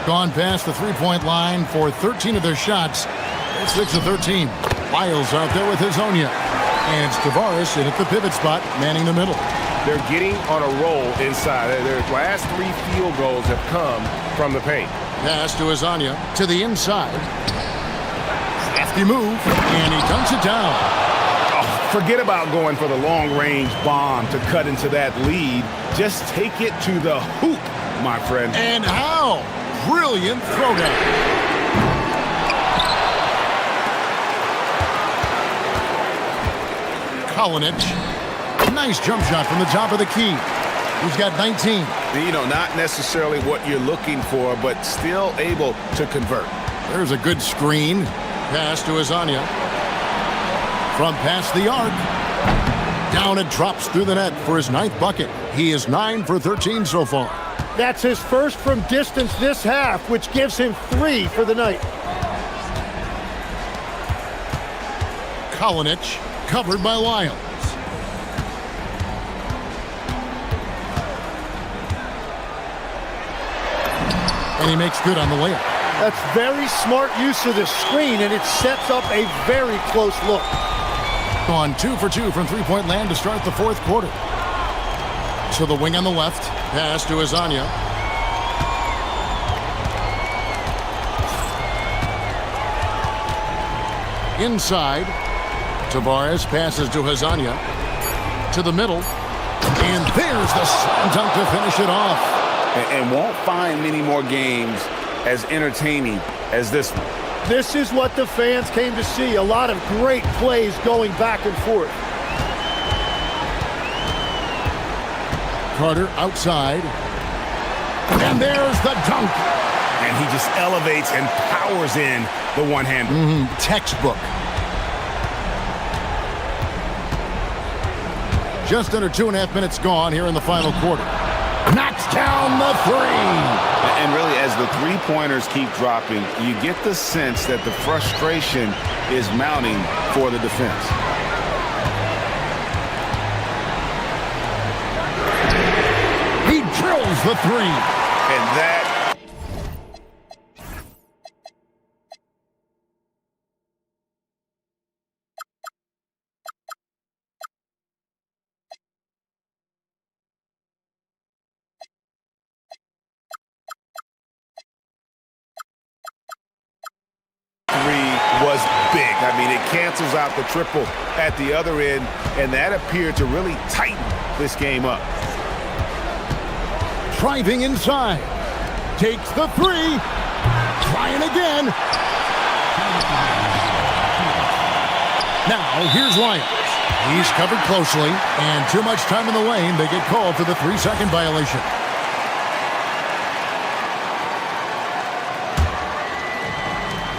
Gone past the three-point line for 13 of their shots. 6 of 13. Lyles out there with Hazonia. And Tavares in at the pivot spot, manning the middle. They're getting on a roll inside. Their last 3 field goals have come from the paint. Pass to Hazonia to the inside. Crafty move, and he dunks it down. Oh, Forget about going for the long-range bomb to cut into that lead. Just take it to the hoop, my friend. And how? Brilliant throwdown. Kalinic. Nice jump shot from the top of the key. He's got 19. You know, not necessarily what you're looking for, but still able to convert. There's a good screen. Pass to Azania. From past the arc. Down it drops through the net for his 9th bucket. He is 9 for 13 so far. That's his first from distance this half, which gives him 3 for the night. Kalinic covered by Lyles. And he makes good on the layup. That's very smart use of the screen, and it sets up a very close look. On 2 for 2 from three-point land to start the 4th quarter. To the wing on the left. Pass to Azania. Inside. Tavares passes to Azania. To the middle. And there's the slam dunk to finish it off. And won't find many more games as entertaining as this one. This is what the fans came to see. A lot of great plays going back and forth. Carter outside. And there's the dunk. And he just elevates and powers in the one-hander. Textbook. Just under 2.5 minutes gone here in the final quarter. Knocks down the three. And really, as the three-pointers keep dropping, you get the sense that the frustration is mounting for the defense. He drills the three. And that... was big. I mean, it cancels out the triple at the other end, and that appeared to really tighten this game up. Driving inside. Takes the three. Trying again. Now, here's Lyons. He's covered closely, and too much time in the lane. They get called for the 3-second violation.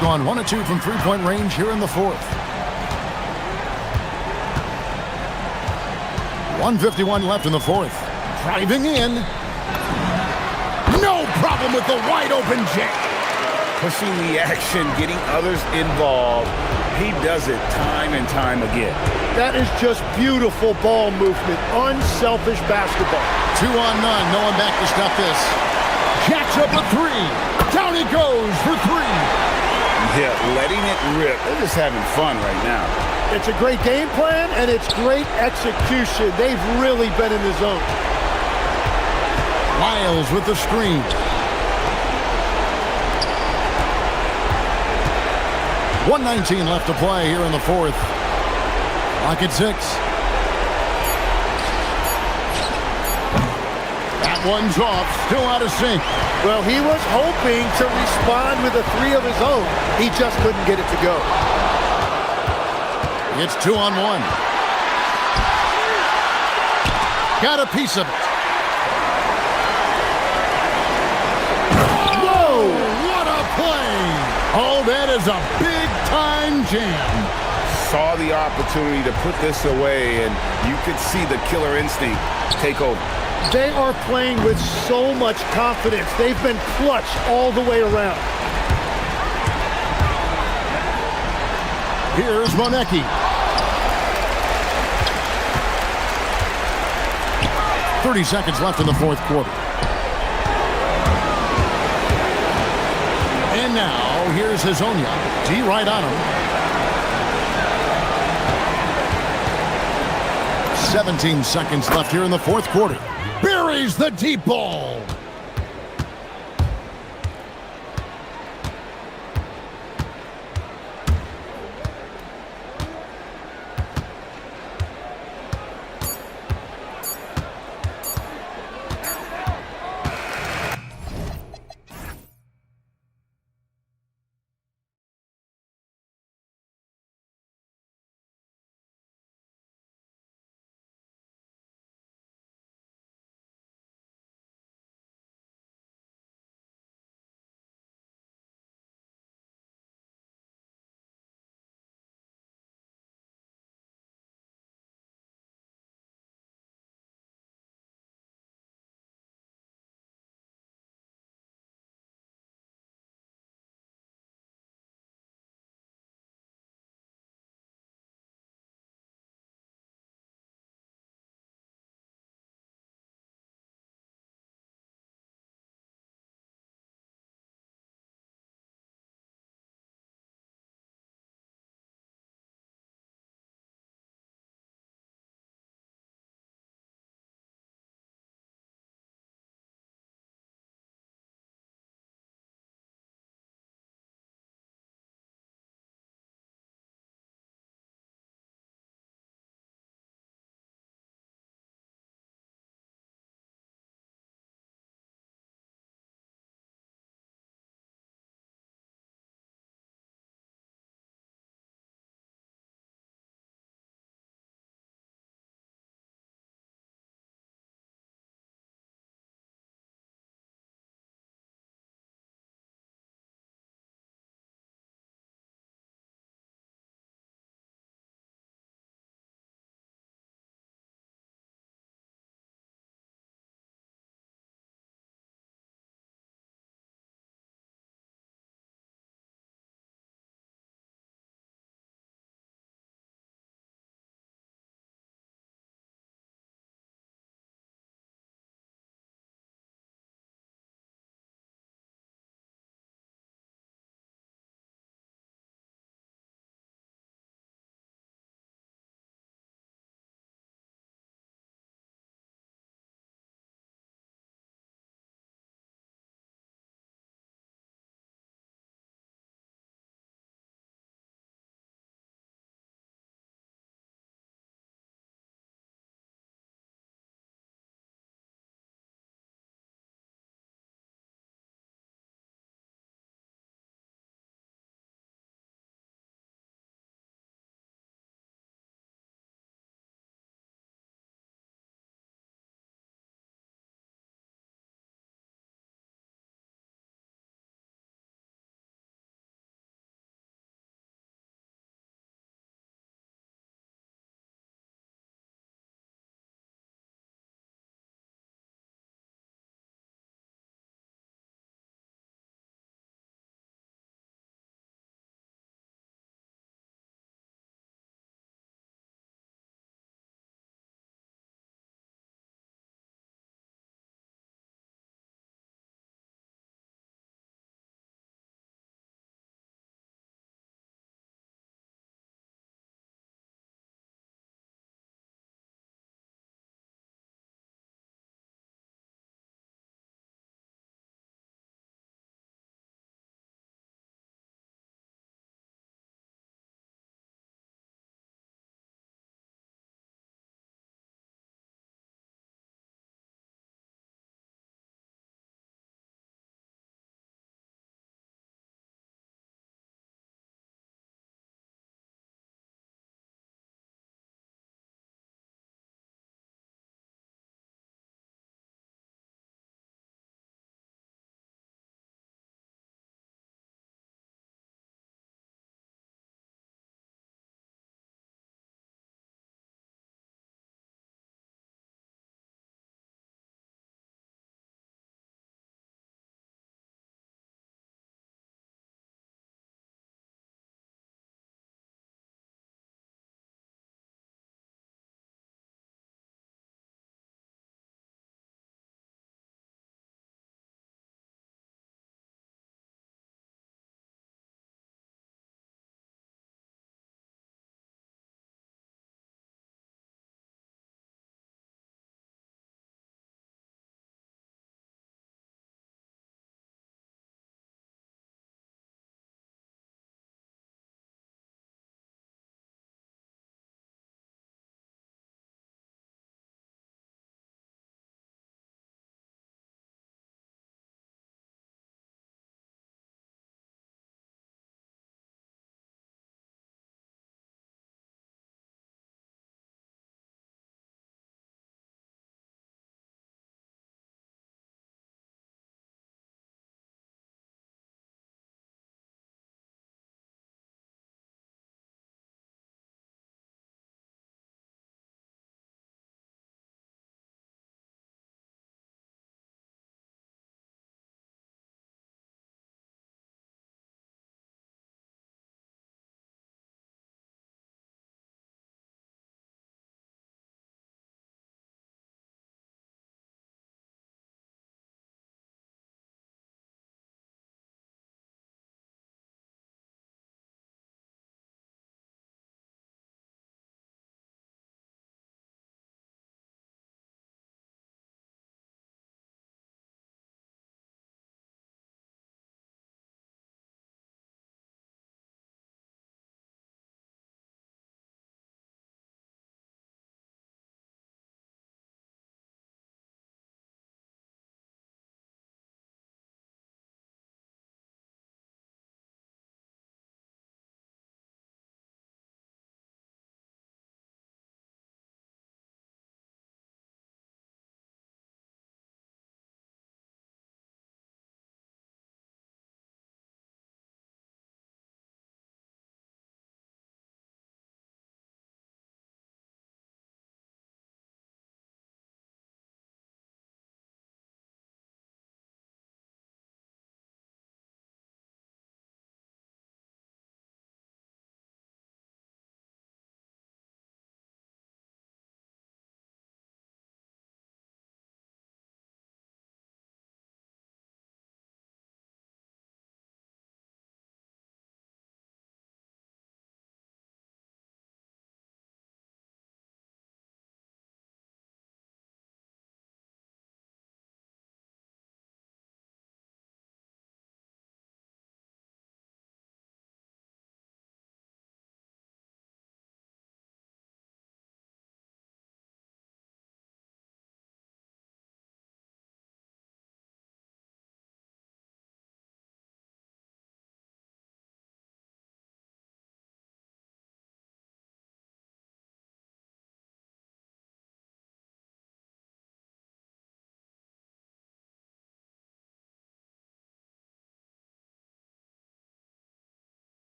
Gone 1 of 2 from three-point range here in the 4th. 1:51 left in the 4th. Driving in. No problem with the wide-open jam. Pushing the action, getting others involved. He does it time and time again. That is just beautiful ball movement. Unselfish basketball. 2 on none. No one back to stop this. Jacks up a three. Down he goes for three. Yeah, letting it rip. They're just having fun right now. It's a great game plan, and it's great execution. They've really been in the zone. Lyles with the screen. .119 left to play here in the 4th. Lock at 6. That one's off. Still out of sync. Well, he was hoping to respond with a three of his own. He just couldn't get it to go. It's 2 on 1. Got a piece of it. Whoa! What a play! Oh, that is a big-time jam. Saw the opportunity to put this away, and you could see the killer instinct take over. They are playing with so much confidence. They've been clutch all the way around. Here's Monecki. 30 seconds left in the 4th quarter. And now, here's Hazonia. D right on him. 17 seconds left here in the 4th quarter. Buries the deep ball.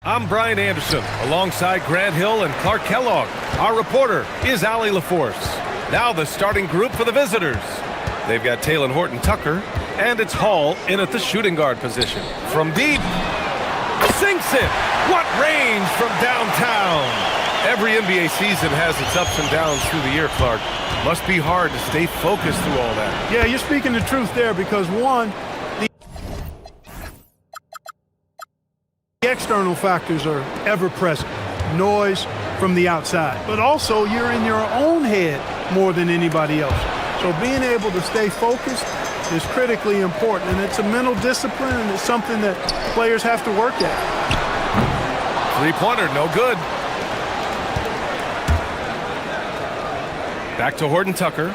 I'm Brian Anderson, alongside Grant Hill and Clark Kellogg. Our reporter is Allie LaForce. Now the starting group for the visitors. They've got Taylor Horton-Tucker, and it's Hall in at the shooting guard position. From deep, sinks it! What range from downtown! Every NBA season has its ups and downs through the year, Clark. Must be hard to stay focused through all that. Yeah, you're speaking the truth there because, one, the external factors are ever present. Noise from the outside. But also, you're in your own head more than anybody else. So being able to stay focused is critically important. And it's a mental discipline, and it's something that players have to work at. Three-pointer, no good. Back to Horton-Tucker.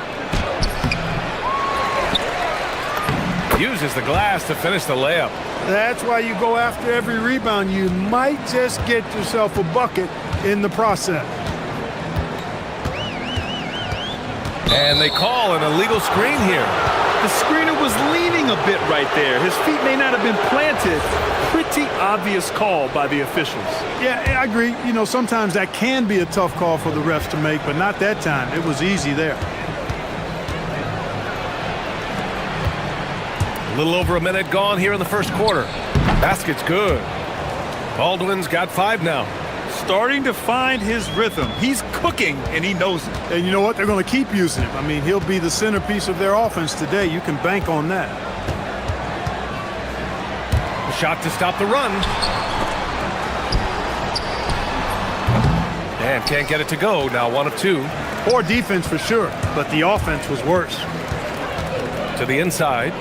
Uses the glass to finish the layup. That's why you go after every rebound. You might just get yourself a bucket in the process. And they call an illegal screen here. The screener was leaning a bit right there. His feet may not have been planted. Pretty obvious call by the officials. Yeah, I agree. You know, sometimes that can be a tough call for the refs to make, but not that time. It was easy there. A little over a minute gone here in the first quarter. Basket's good. Baldwin's got 5 now. Starting to find his rhythm. He's cooking, and he knows it. And you know what? They're going to keep using him. I mean, he'll be the centerpiece of their offense today. You can bank on that. A shot to stop the run. And can't get it to go. Now 1 of 2. Poor defense for sure, but the offense was worse. To the inside.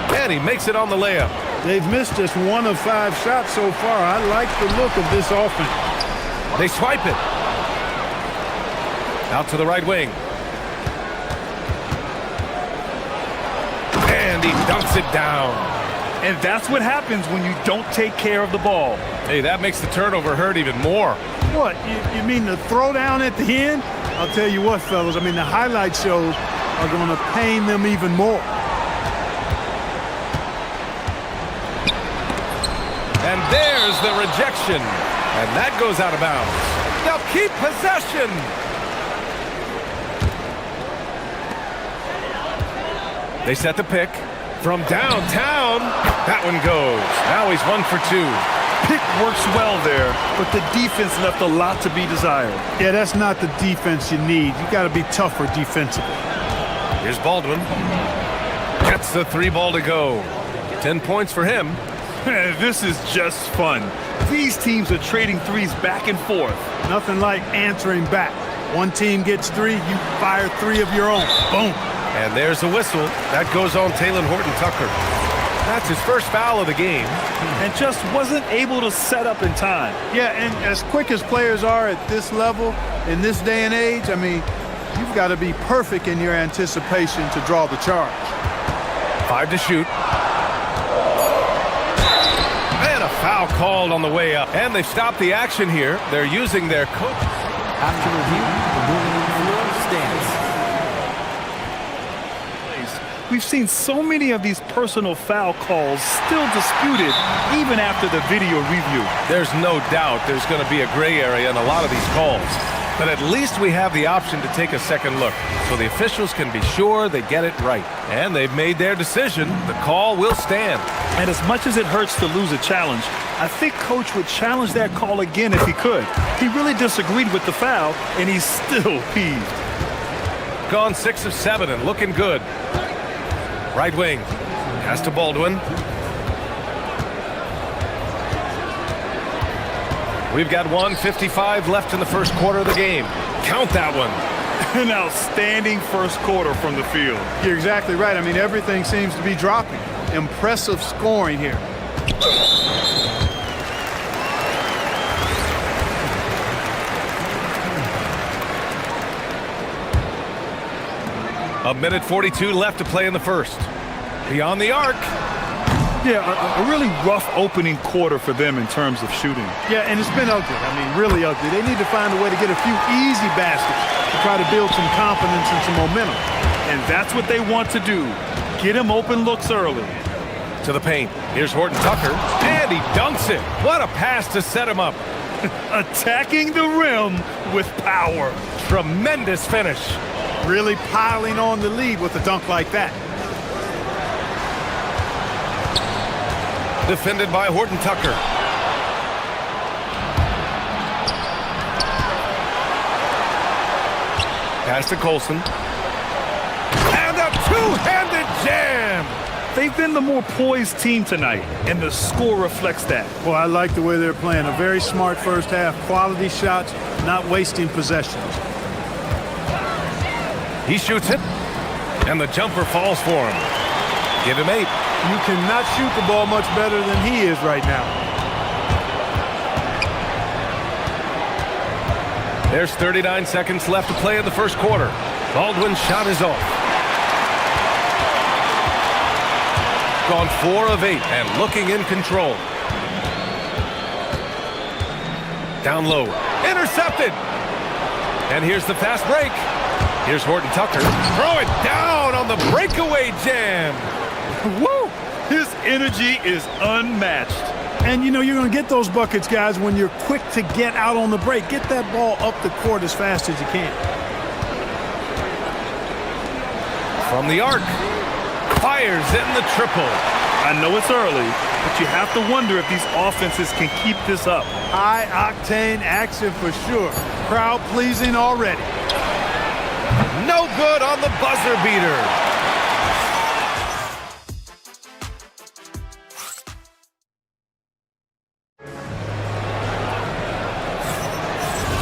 And he makes it on the layup. They've missed just 1 of 5 shots so far. I like the look of this offense. They swipe it. Out to the right wing. And he dunks it down. And that's what happens when you don't take care of the ball. Hey, that makes the turnover hurt even more. What? You mean the throwdown at the end? I'll tell you what, fellas. I mean, the highlight shows are going to pain them even more. And there's the rejection. And that goes out of bounds. They'll keep possession. They set the pick. From downtown, that one goes. Now he's 1 for 2. Pick works well there, but the defense left a lot to be desired. Yeah, that's not the defense you need. You got to be tougher defensively. Here's Baldwin. Gets the 3 ball to go. 10 points for him. This is just fun. These teams are trading threes back and forth. Nothing like answering back. One team gets 3, you fire 3 of your own. Boom. And there's a whistle. That goes on Taylor Horton-Tucker. That's his first foul of the game. And just wasn't able to set up in time. Yeah, and as quick as players are at this level, in this day and age, I mean, you've got to be perfect in your anticipation to draw the charge. 5 to shoot. And a foul called on the way up. And they've stopped the action here. They're using their coach. After review, the ruling on the floor stands. We've seen so many of these personal foul calls still disputed even after the video review. There's no doubt there's going to be a gray area in a lot of these calls. But at least we have the option to take a second look, so the officials can be sure they get it right. And they've made their decision. The call will stand. And as much as it hurts to lose a challenge, I think Coach would challenge that call again if he could. He really disagreed with the foul, and he's still peeved. Gone 6 of 7 and looking good. Right wing. Pass to Baldwin. We've got 1:55 left in the first quarter of the game. Count that one. An outstanding first quarter from the field. You're exactly right. I mean, everything seems to be dropping. Impressive scoring here. A minute 42 left to play in the first. Beyond the arc. Yeah, a really rough opening quarter for them in terms of shooting. Yeah, and it's been ugly. I mean, really ugly. They need to find a way to get a few easy baskets to try to build some confidence and some momentum. And that's what they want to do. Get them open looks early. To the paint. Here's Horton Tucker, and he dunks it. What a pass to set him up. Attacking the rim with power. Tremendous finish. Really piling on the lead with a dunk like that. Defended by Horton Tucker. Pass to Colson. And a two-handed jam. They've been the more poised team tonight, and the score reflects that. Well, I like the way they're playing. A very smart first half. Quality shots, not wasting possessions. He shoots it, and the jumper falls for him. Give him 8. You cannot shoot the ball much better than he is right now. There's 39 seconds left to play in the first quarter. Baldwin's shot is off. Gone 4 of 8 and looking in control. Down low. Intercepted. And here's the fast break. Here's Horton Tucker. Throw it down on the breakaway jam. Woo! His energy is unmatched. And, you know, you're going to get those buckets, guys, when you're quick to get out on the break. Get that ball up the court as fast as you can. From the arc. Fires in the triple. I know it's early, but you have to wonder if these offenses can keep this up. High-octane action for sure. Crowd-pleasing already. No good on the buzzer beater.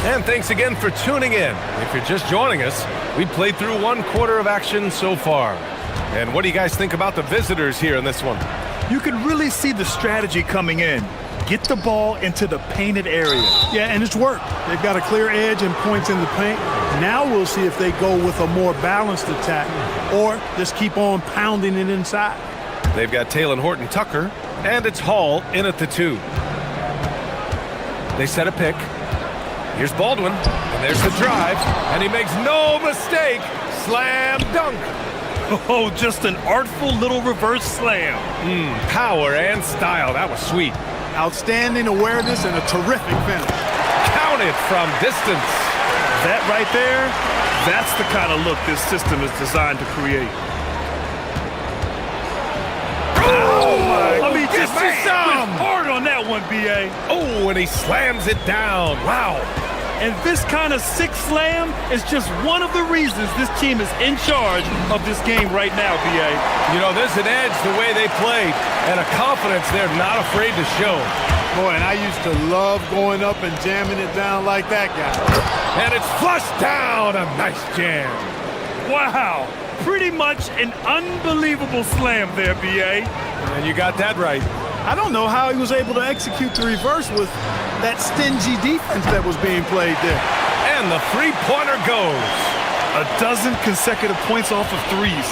And thanks again for tuning in. If you're just joining us, we played through 1 quarter of action so far. And what do you guys think about the visitors here in this one? You can really see the strategy coming in. Get the ball into the painted area. Yeah, and it's worked. They've got a clear edge and points in the paint. Now we'll see if they go with a more balanced attack or just keep on pounding it inside. They've got Taylor Horton Tucker, and it's Hall in at the 2. They set a pick. Here's Baldwin, and there's the drive, and he makes no mistake. Slam dunk. Oh, just an artful little reverse slam. Power and style. That was sweet. Outstanding awareness and a terrific finish. Counted from distance. That right there, that's the kind of look this system is designed to create. Oh, my. I mean, Get just me some. hard on that one, B.A. Oh, and he slams it down. Wow. And this kind of sick slam is just one of the reasons this team is in charge of this game right now, B.A. You know, there's an edge the way they played and a confidence they're not afraid to show. Boy, and I used to love going up and jamming it down like that guy. And it's flushed down. A nice jam. Wow. Pretty much an unbelievable slam there, B.A. And you got that right. I don't know how he was able to execute the reverse with that stingy defense that was being played there. And the three-pointer goes. 12 consecutive points off of threes.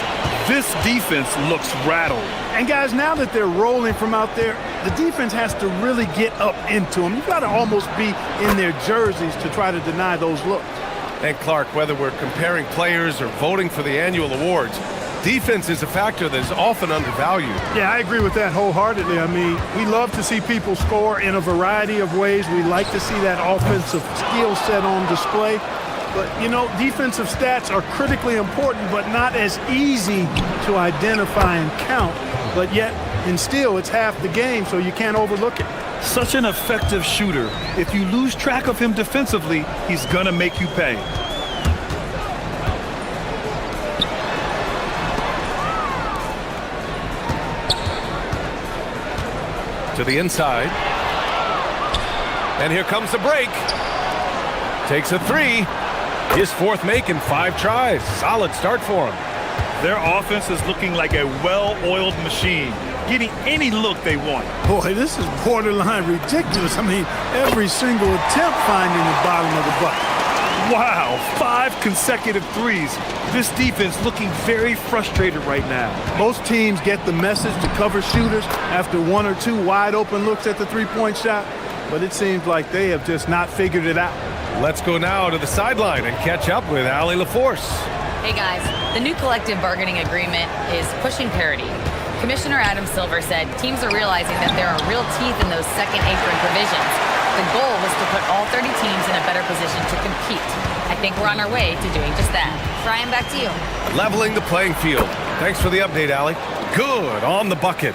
This defense looks rattled. And guys, now that they're rolling from out there, the defense has to really get up into them. You've got to almost be in their jerseys to try to deny those looks. And Clark, whether we're comparing players or voting for the annual awards, defense is a factor that is often undervalued. Yeah, I agree with that wholeheartedly. I mean, we love to see people score in a variety of ways. We like to see that offensive skill set on display. But, you know, defensive stats are critically important, but not as easy to identify and count. But yet, and still, it's half the game, so you can't overlook it. Such an effective shooter. If you lose track of him defensively, he's going to make you pay. To the inside. And here comes the break. Takes a 3. His 4th make in 5 tries. Solid start for him. Their offense is looking like a well-oiled machine, getting any look they want. Boy, this is borderline ridiculous. I mean, every single attempt finding the bottom of the bucket. Wow, 5 consecutive threes. This defense looking very frustrated right now. Most teams get the message to cover shooters after 1 or 2 wide open looks at the three-point shot, but it seems like they have just not figured it out. Let's go now to the sideline and catch up with Allie LaForce. Hey guys, the new collective bargaining agreement is pushing parity. Commissioner Adam Silver said teams are realizing that there are real teeth in those second apron provisions. The goal was to put all 30 teams in a better position to compete. I think we're on our way to doing just that. Brian, back to you. Leveling the playing field. Thanks for the update, Allie. Good on the bucket.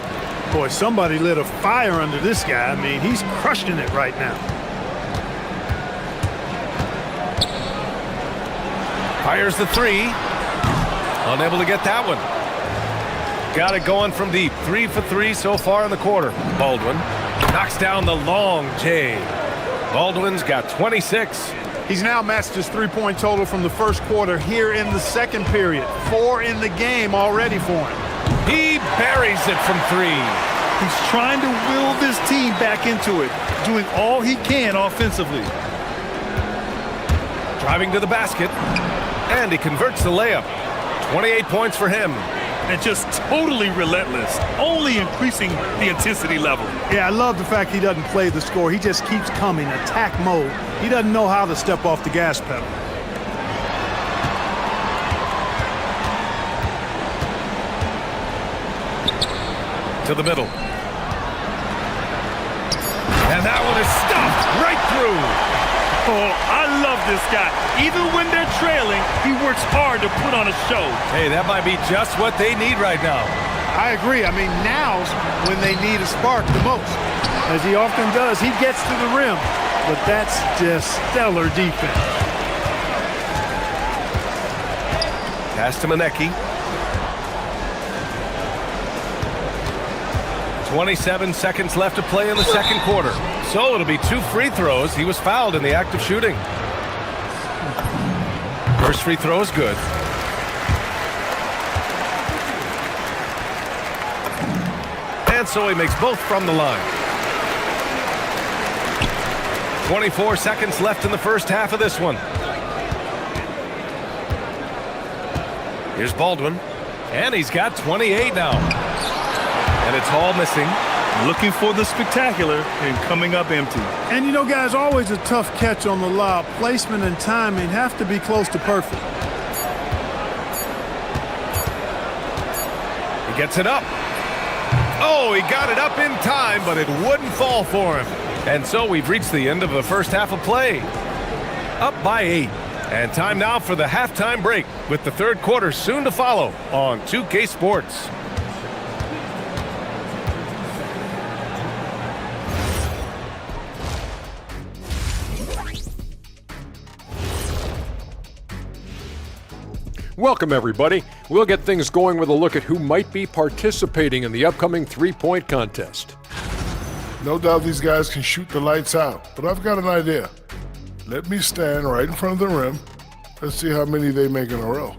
Boy, somebody lit a fire under this guy. I mean, he's crushing it right now. Fires the three. Unable to get that one. Got it going from deep. 3 for 3 so far in the quarter. Baldwin knocks down the long J. Baldwin's got 26. He's now matched his three-point total from the first quarter here in the second period. 4 in the game already for him. He buries it from 3. He's trying to will this team back into it, doing all he can offensively. Driving to the basket, and he converts the layup. 28 points for him. And just totally relentless, only increasing the intensity level. Yeah, I love the fact he doesn't play the score. He just keeps coming, attack mode. He doesn't know how to step off the gas pedal. To the middle. And that one is stuffed right through. Oh, I love this guy. Even when they're trailing, he works hard to put on a show. Hey, that might be just what they need right now. I agree. I mean, now's when they need a spark the most. As he often does, he gets to the rim. But that's just stellar defense. Pass to Manecki. 27 seconds left to play in the second quarter. So it'll be 2 free throws. He was fouled in the act of shooting. First free throw is good. And so he makes both from the line. 24 seconds left in the first half of this one. Here's Baldwin. And he's got 28 now. And it's all missing. Looking for the spectacular and coming up empty. And you know, guys, always a tough catch on the lob. Placement and timing have to be close to perfect. He gets it up. Oh, he got it up in time, but it wouldn't fall for him. And so we've reached the end of the first half of play. Up by 8. And time now for the halftime break, with the third quarter soon to follow on 2K Sports. Welcome, everybody. We'll get things going with a look at who might be participating in the upcoming three-point contest. No doubt these guys can shoot the lights out, but I've got an idea. Let me stand right in front of the rim. Let's see how many they make in a row.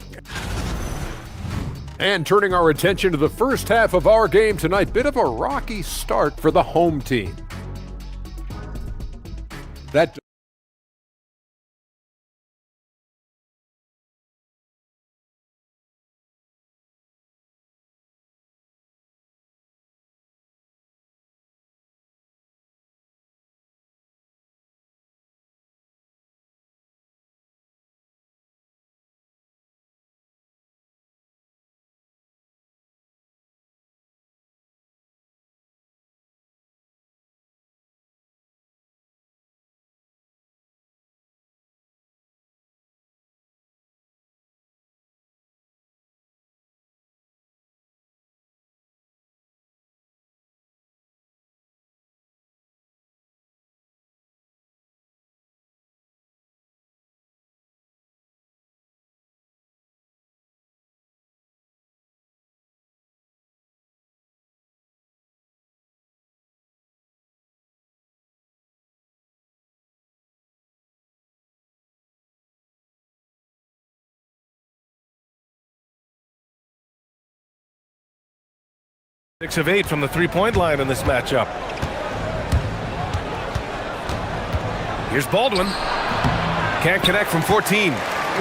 And turning our attention to the first half of our game tonight, bit of a rocky start for the home team. That Six of 8 from the three-point line in this matchup. Here's Baldwin. Can't connect from 14.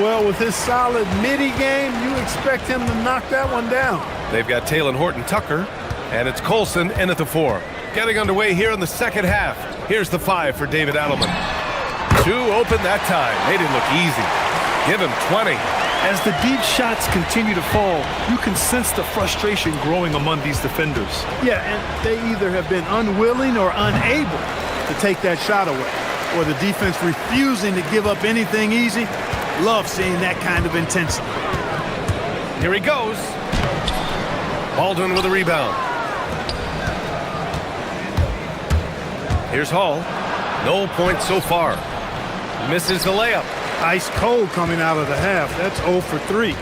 Well, with his solid midi game, you expect him to knock that one down. They've got Taylor Horton Tucker, and it's Colson in at the 4. Getting underway here in the second half. Here's the 5 for David Adelman. 2 open that time. Made it look easy. Give him 20. As the deep shots continue to fall, you can sense the frustration growing among these defenders. Yeah, and they either have been unwilling or unable to take that shot away, or the defense refusing to give up anything easy. Love seeing that kind of intensity. Here he goes. Baldwin with a rebound. Here's Hall. No points so far. Misses the layup. Ice cold coming out of the half. That's 0 for 3.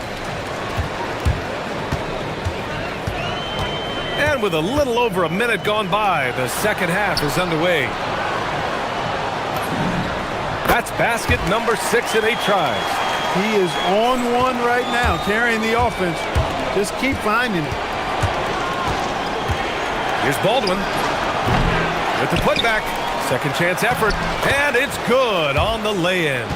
And with a little over a minute gone by, the second half is underway. That's basket number 6 in 8 tries. He is on one right now, carrying the offense. Just keep finding it. Here's Baldwin with the putback. Second chance effort, and it's good on the lay-in.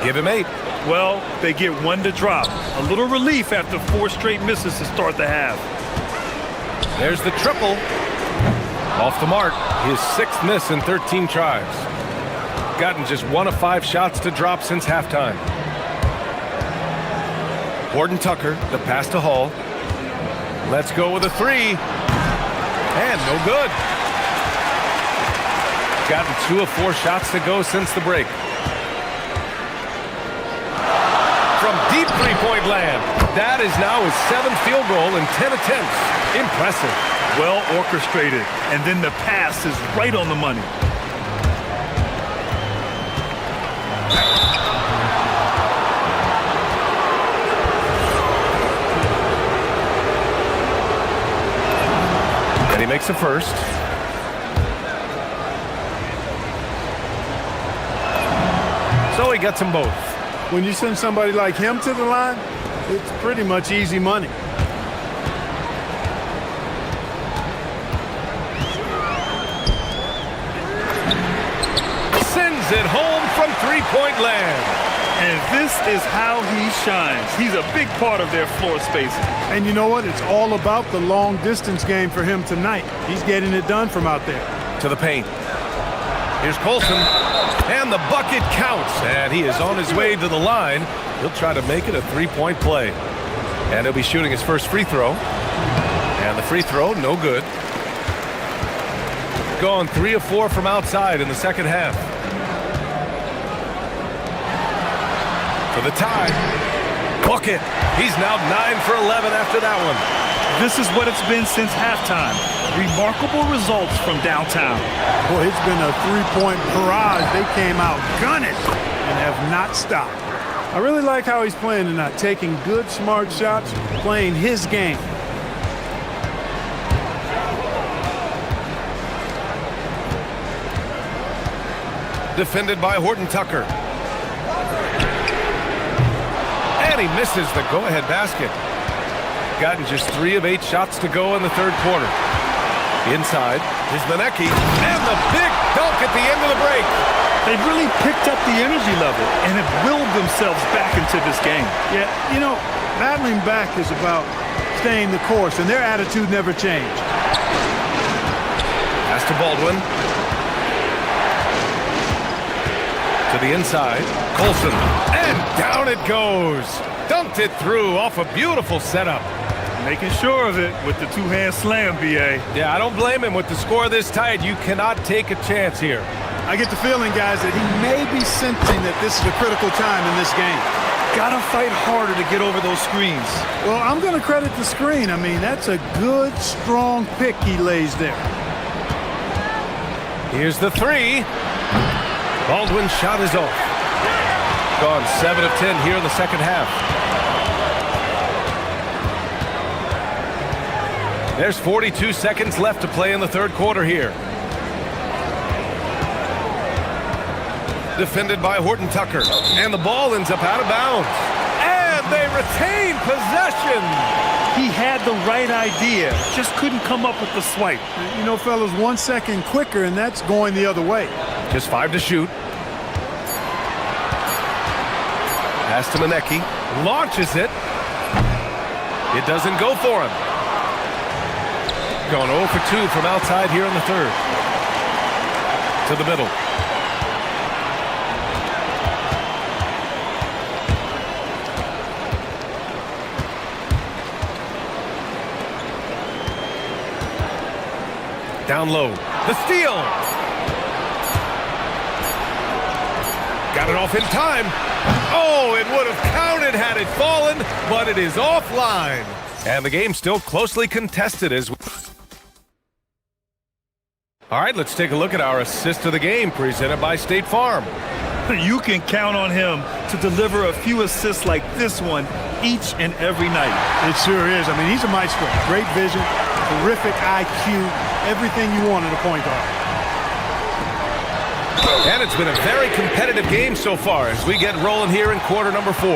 Give him 8. Well, they get one to drop. A little relief after 4 straight misses to start the half. There's the triple. Off the mark. His 6th miss in 13 tries. Gotten just 1 of 5 shots to drop since halftime. Horton Tucker, the pass to Hall. Let's go with a 3. And no good. Gotten 2 of 4 shots to go since the break. From deep three-point land. That is now his 7th field goal in 10 attempts. Impressive. Well orchestrated. And then the pass is right on the money. And he makes the first. So he gets them both. When you send somebody like him to the line, it's pretty much easy money. Sends it home from three-point land. And this is how he shines. He's a big part of their floor spacing. And you know what? It's all about the long distance game for him tonight. He's getting it done from out there. To the paint. Here's Colson. And the bucket counts. And he is on his way to the line. He'll try to make it a three-point play. And he'll be shooting his first free throw. And the free throw, no good. Gone 3 of 4 from outside in the second half. For the tie. Bucket. He's now 9 for 11 after that one. This is what it's been since halftime. Remarkable results from downtown. Boy, it's been a three-point barrage. They came out gunning and have not stopped. I really like how he's playing tonight, taking good, smart shots, playing his game. Defended by Horton Tucker. And he misses the go-ahead basket. Gotten just 3 of 8 shots to go in the third quarter. Inside is Manecki, and the big dunk at the end of the break. They've really picked up the energy level and have willed themselves back into this game. Yeah, you know, battling back is about staying the course, and their attitude never changed. Pass to Baldwin. To the inside, Colson, and down it goes. Dumped it through off a beautiful setup. Making sure of it with the two-hand slam, B.A. Yeah, I don't blame him with the score this tight. You cannot take a chance here. I get the feeling, guys, that he may be sensing that this is a critical time in this game. Gotta fight harder to get over those screens. Well, I'm going to credit the screen. I mean, that's a good, strong pick he lays there. Here's the 3. Baldwin's shot is off. Gone 7 of 10 here in the second half. There's 42 seconds left to play in the third quarter here. Defended by Horton Tucker. And the ball ends up out of bounds. And they retain possession. He had the right idea, just couldn't come up with the swipe. You know, fellas, 1 second quicker, and that's going the other way. Just 5 to shoot. Pass to Manecki. Launches it. It doesn't go for him. Going 0 for 2 from outside here in the third. To the middle. Down low. The steal. Got it off in time. Oh, it would have counted had it fallen, but it is offline. And the game still closely contested as... All right, let's take a look at our assist of the game presented by State Farm. You can count on him to deliver a few assists like this one each and every night. It sure is. I mean, he's a maestro. Great vision, terrific IQ, everything you want in a point guard. And it's been a very competitive game so far as we get rolling here in quarter number 4.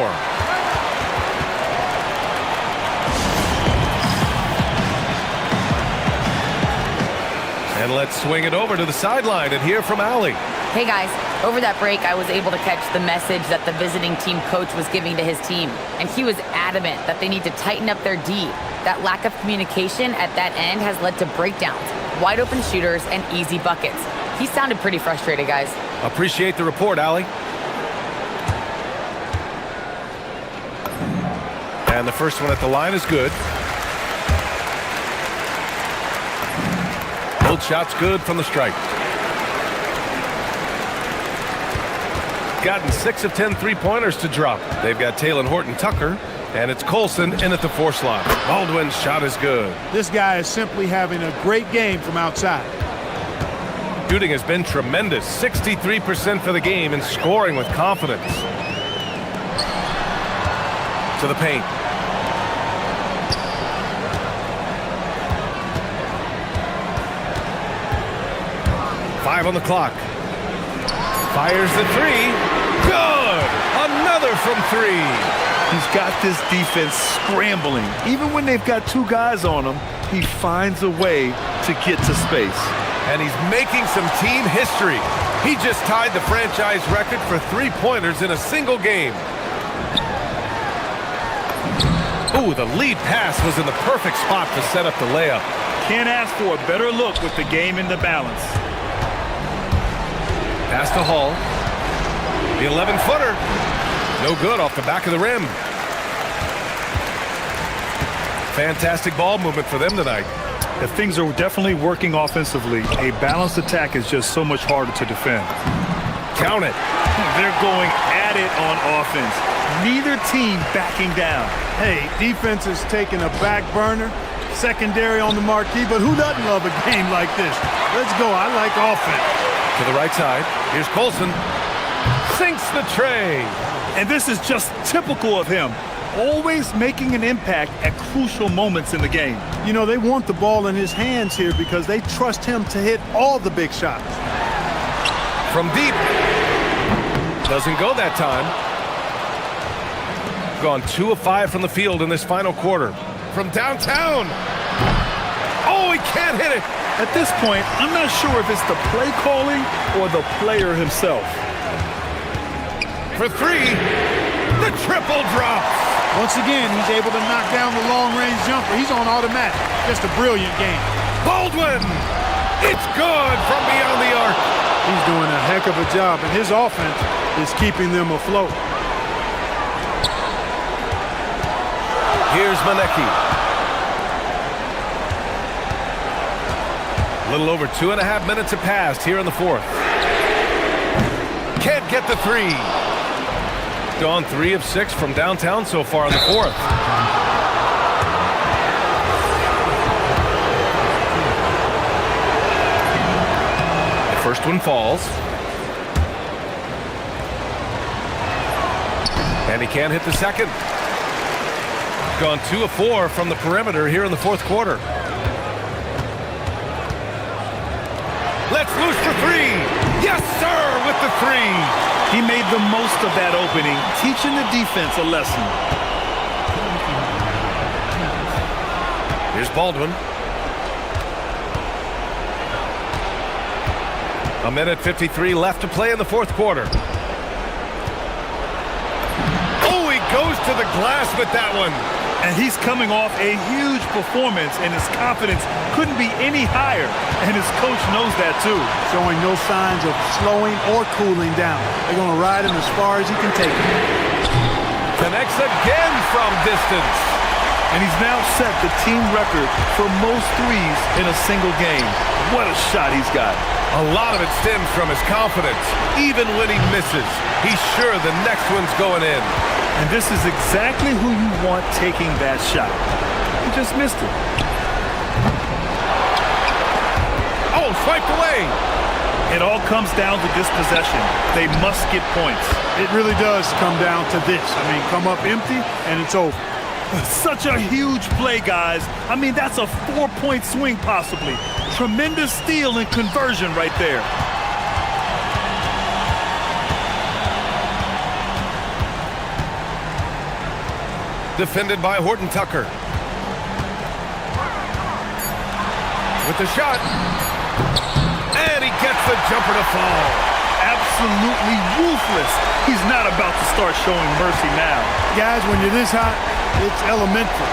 And let's swing it over to the sideline and hear from Allie. Hey guys, over that break, I was able to catch the message that the visiting team coach was giving to his team. And he was adamant that they need to tighten up their D. That lack of communication at that end has led to breakdowns, wide open shooters, and easy buckets. He sounded pretty frustrated, guys. Appreciate the report, Allie. And the first one at the line is good. Both shots good from the stripe. Gotten 6 of 10 three-pointers to drop. They've got Taylor Horton-Tucker, and it's Colson in at the 4 slot. Baldwin's shot is good. This guy is simply having a great game from outside. Shooting has been tremendous. 63% for the game and scoring with confidence. To the paint. Five on the clock. Fires the 3. Good! Another from 3. He's got this defense scrambling. Even when they've got 2 guys on him, he finds a way to get to space. And he's making some team history. He just tied the franchise record for three-pointers in a single game. Ooh, the lead pass was in the perfect spot to set up the layup. Can't ask for a better look with the game in the balance. Pass to Hall. The 11-footer. No good off the back of the rim. Fantastic ball movement for them tonight. If things are definitely working offensively, a balanced attack is just so much harder to defend. Count it. They're going at it on offense. Neither team backing down. Hey, defense is taking a back burner, secondary on the marquee, but who doesn't love a game like this? Let's go. I like offense. To the right side. Here's Colson. Sinks the tray. And this is just typical of him. Always making an impact at crucial moments in the game. You know, they want the ball in his hands here because they trust him to hit all the big shots. From deep. Doesn't go that time. Gone 2 of 5 from the field in this final quarter. From downtown. Oh, he can't hit it. At this point, I'm not sure if it's the play calling or the player himself. For 3, the triple drops. Once again, he's able to knock down the long-range jumper. He's on automatic. Just a brilliant game. Baldwin! It's good from beyond the arc. He's doing a heck of a job, and his offense is keeping them afloat. Here's Manecki. A little over 2.5 minutes have passed here in the 4th. Can't get the 3. Gone 3 of 6 from downtown so far in the 4th. The first one falls. And he can't hit the second. Gone 2 of 4 from the perimeter here in the 4th quarter. Let's loose for 3. Yes, sir, with the 3. He made the most of that opening, teaching the defense a lesson. Here's Baldwin. 1:53 left to play in the 4th quarter. Oh, he goes to the glass with that one. And he's coming off a huge performance, and his confidence couldn't be any higher. And his coach knows that, too. Showing no signs of slowing or cooling down. They're going to ride him as far as he can take him. Connects again from distance. And he's now set the team record for most threes in a single game. What a shot he's got. A lot of it stems from his confidence. Even when he misses, he's sure the next one's going in. And this is exactly who you want taking that shot. He just missed it. Oh, swiped away. It all comes down to this possession. They must get points. It really does come down to this. I mean, come up empty, and it's over. Such a huge play, guys. I mean, that's a 4-point swing possibly. Tremendous steal and conversion right there. Defended by Horton Tucker. With the shot. And he gets the jumper to fall. Absolutely ruthless. He's not about to start showing mercy now. Guys, when you're this hot, it's elemental.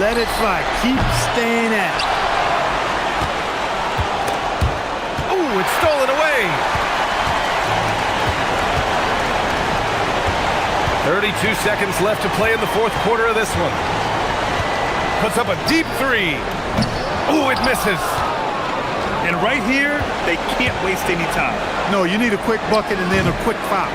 Let it fly. Keep staying at it. Ooh, it's stolen away. 32 seconds left to play in the fourth quarter of this one. Puts up a deep three. Ooh, it misses. And right here, they can't waste any time. No, you need a quick bucket and then a quick foul.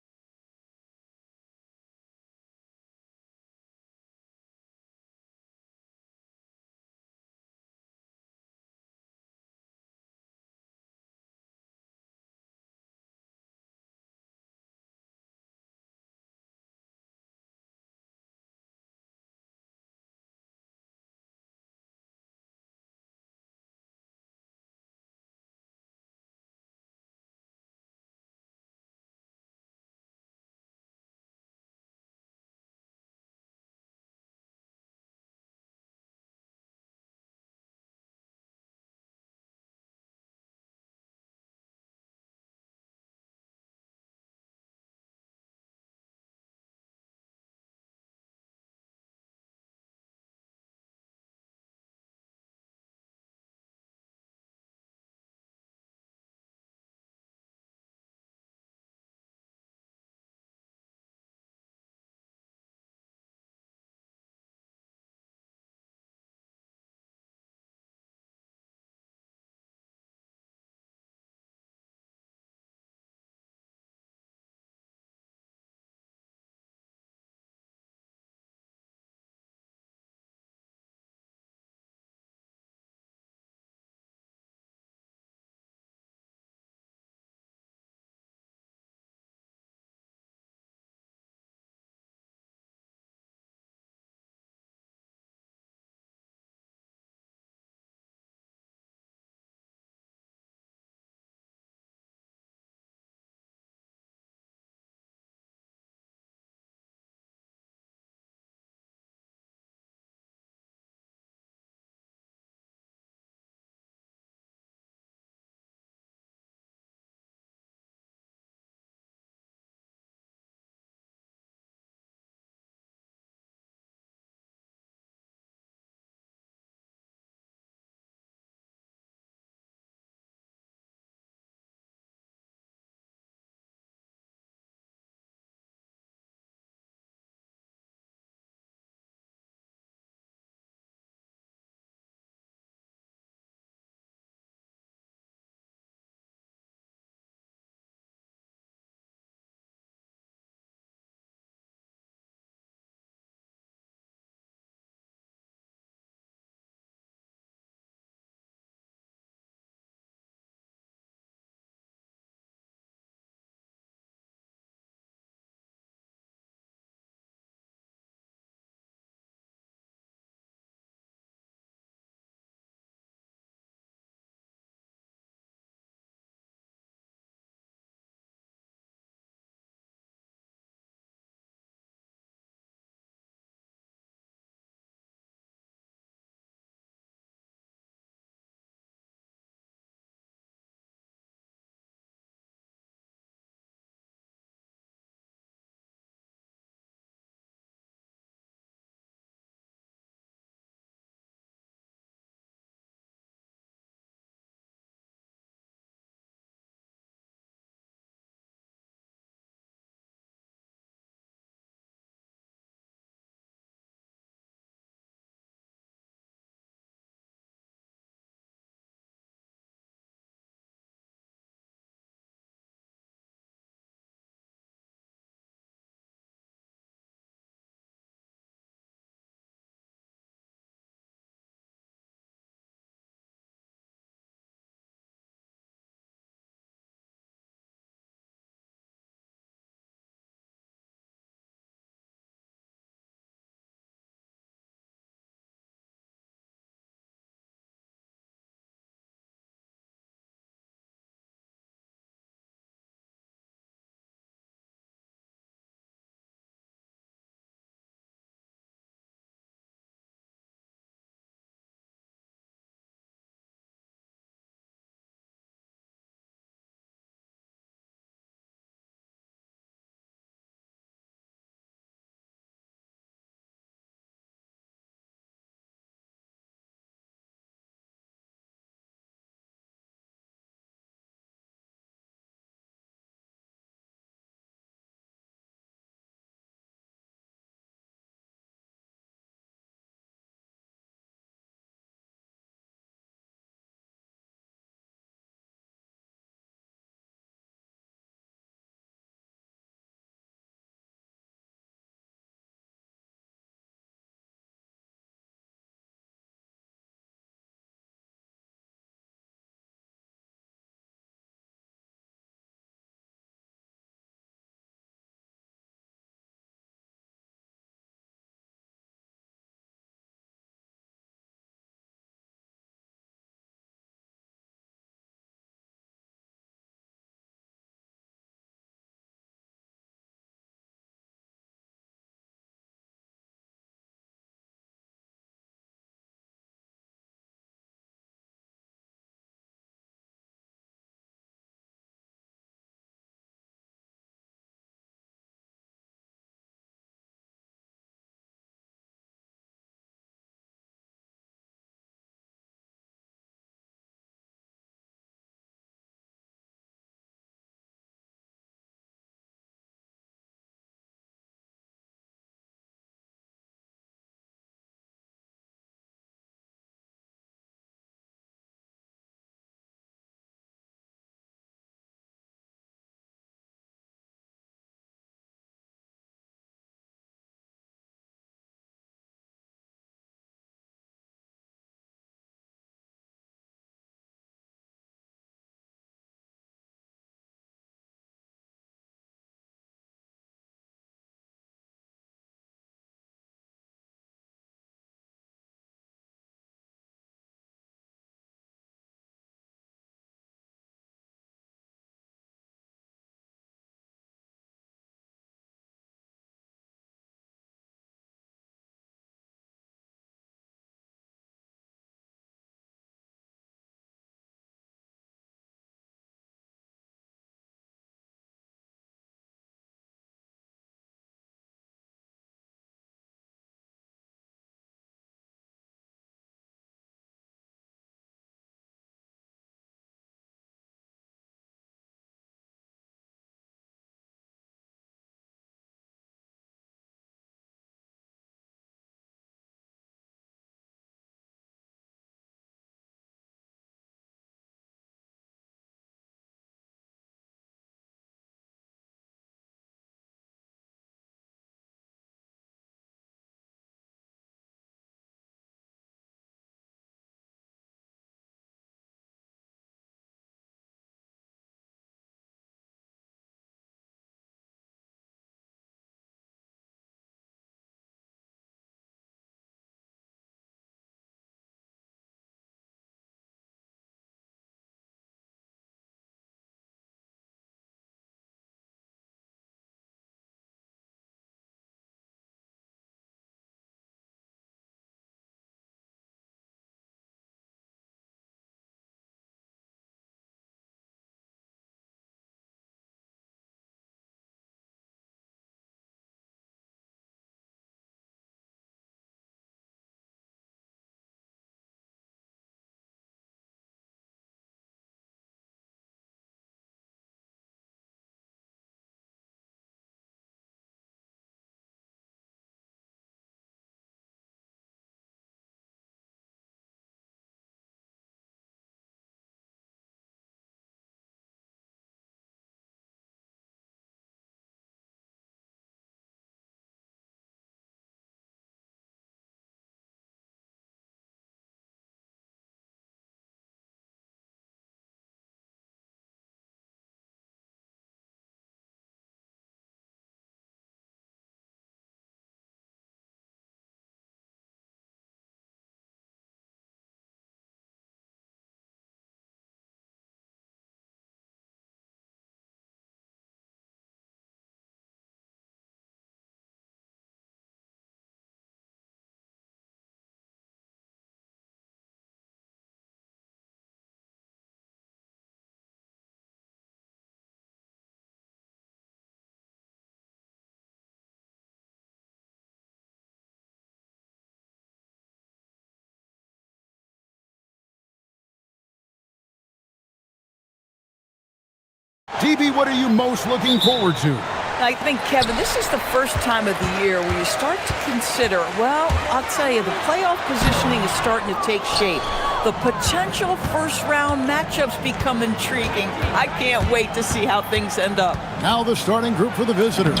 DB, what are you most looking forward to? I think, Kevin, this is the first time of the year where you start to consider, well, I'll tell you, the playoff positioning is starting to take shape. The potential first-round matchups become intriguing. I can't wait to see how things end up. Now the starting group for the visitors.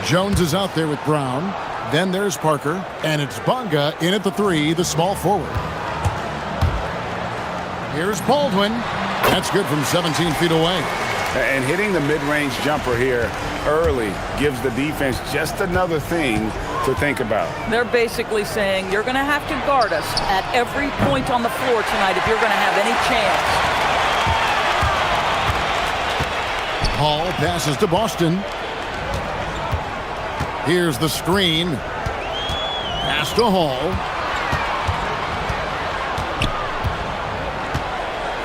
Jones is out there with Brown. Then there's Parker. And it's Bonga in at the 3, the small forward. Here's Baldwin. That's good from 17 feet away. And hitting the mid-range jumper here early gives the defense just another thing to think about. They're basically saying you're going to have to guard us at every point on the floor tonight if you're going to have any chance. Hall passes to Boston. Here's the screen. Pass to Hall.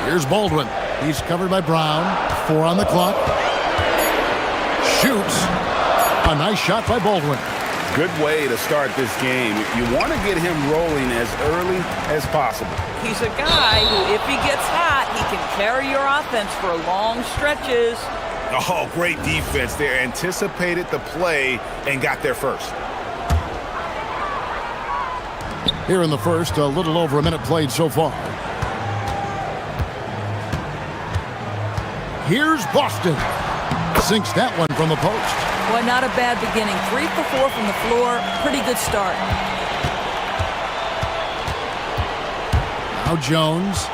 Here's Baldwin. He's covered by Brown. 4 on the clock. Shoots. A nice shot by Baldwin. Good way to start this game. You want to get him rolling as early as possible. He's a guy who, if he gets hot, he can carry your offense for long stretches. Oh, great defense there. Anticipated the play and got there first. Here in the first, a little over a minute played so far. Here's Boston. Sinks that one from the post. Well, not a bad beginning. 3 for 4 from the floor. Pretty good start. Now Jones.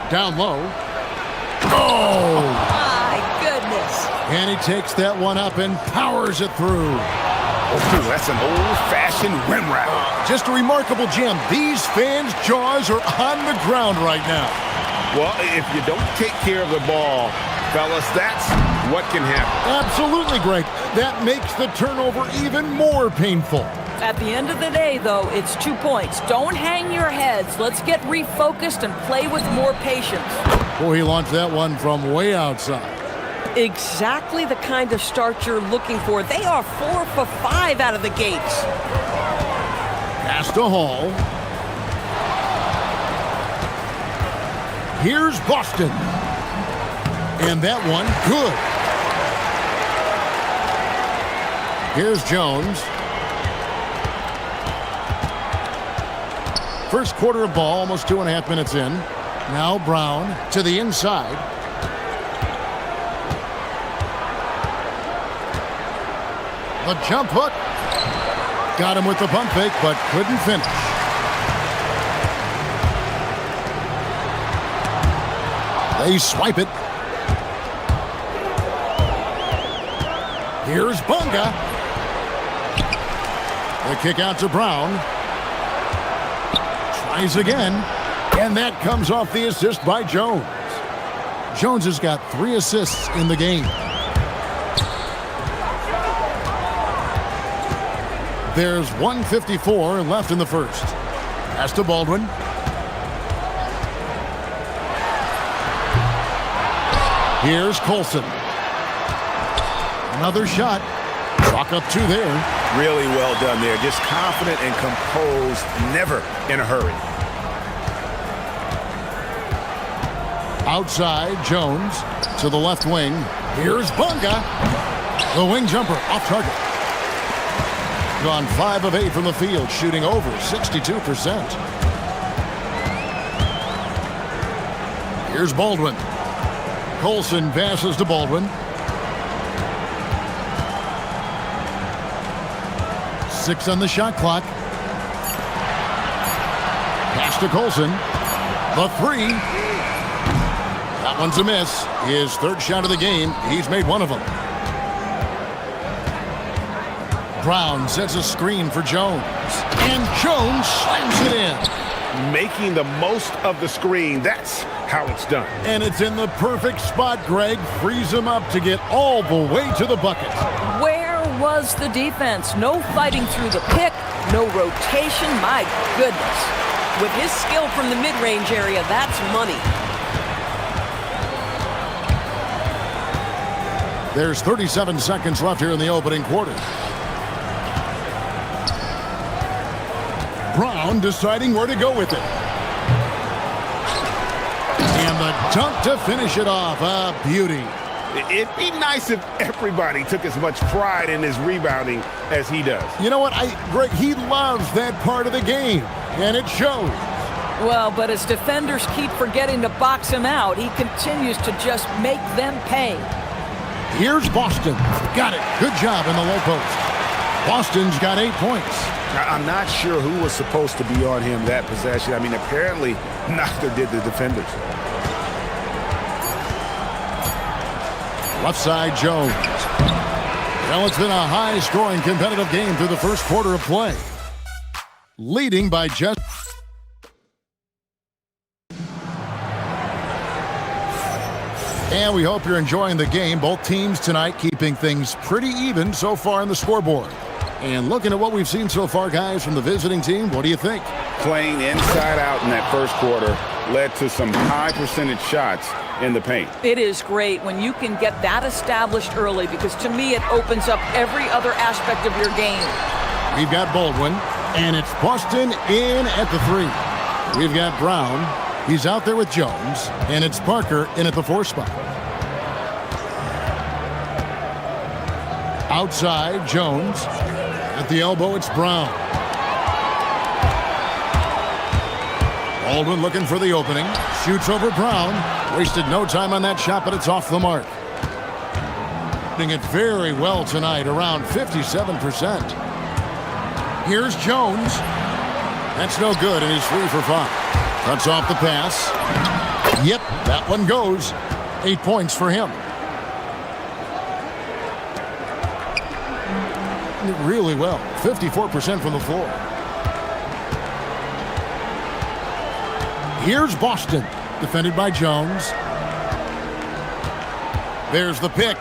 Down low. Oh! My goodness. And he takes that one up and powers it through. Oh, that's an old-fashioned rim wrap. Just a remarkable gem. These fans' jaws are on the ground right now. Well, if you don't take care of the ball, fellas, that's what can happen. Absolutely, Greg. That makes the turnover even more painful. At the end of the day, though, it's 2 points. Don't hang your heads. Let's get refocused and play with more patience. Boy, he launched that one from way outside. Exactly the kind of start you're looking for. They are 4 for 5 out of the gates. Pass to Hall. Here's Boston. And that one, good. Here's Jones. First quarter of ball, almost 2.5 minutes in. Now Brown to the inside. The jump hook. Got him with the pump fake, but couldn't finish. They swipe it. Here's Bonga. The kick out to Brown. Tries again. And that comes off the assist by Jones. Jones has got 3 assists in the game. There's 1:54 left in the first. Pass to Baldwin. Here's Colson. Another shot. Chalk up 2 there. Really well done there. Just confident and composed, never in a hurry. Outside, Jones to the left wing. Here's Bonga. The wing jumper off target. Gone 5 of 8 from the field, shooting over 62%. Here's Baldwin. Colson passes to Baldwin. 6 on the shot clock. Pass to Colson. The 3. That one's a miss. His 3rd shot of the game. He's made 1 of them. Brown sets a screen for Jones. And Jones slams it in. Making the most of the screen. That's how it's done. And it's in the perfect spot, Greg. Frees him up to get all the way to the bucket. Where was the defense? No fighting through the pick, no rotation. My goodness. With his skill from the mid-range area, that's money. There's 37 seconds left here in the opening quarter. Brown deciding where to go with it. And And the dunk to finish it off. A beauty. It'd be nice if everybody took as much pride in his rebounding as he does. You know what, Greg, he loves that part of the game, and it shows. Well, but as defenders keep forgetting to box him out, he continues to just make them pay. Here's Boston. Got it. Good job in the low post. Boston's got 8 points. I'm not sure who was supposed to be on him that possession. I mean, apparently neither did the defenders. Left side, Jones. Well, it's been a high-scoring competitive game through the first quarter of play. Leading by just... And we hope you're enjoying the game. Both teams tonight keeping things pretty even so far on the scoreboard. And looking at what we've seen so far, guys, from the visiting team, what do you think? Playing inside out in that first quarter led to some high percentage shots in the paint. It is great when you can get that established early, because to me it opens up every other aspect of your game. We've got Baldwin, and it's Boston in at the 3. We've got Brown. He's out there with Jones, and it's Parker in at the 4 spot. Outside, Jones. At the elbow, it's Brown. Baldwin looking for the opening. Shoots over Brown. Wasted no time on that shot, but it's off the mark. Doing it very well tonight, around 57%. Here's Jones. That's no good, and he's 3 for 5. Cuts off the pass. Yep, that one goes. 8 points for him. Really well. 54% from the floor. Here's Boston. Defended by Jones. There's the pick.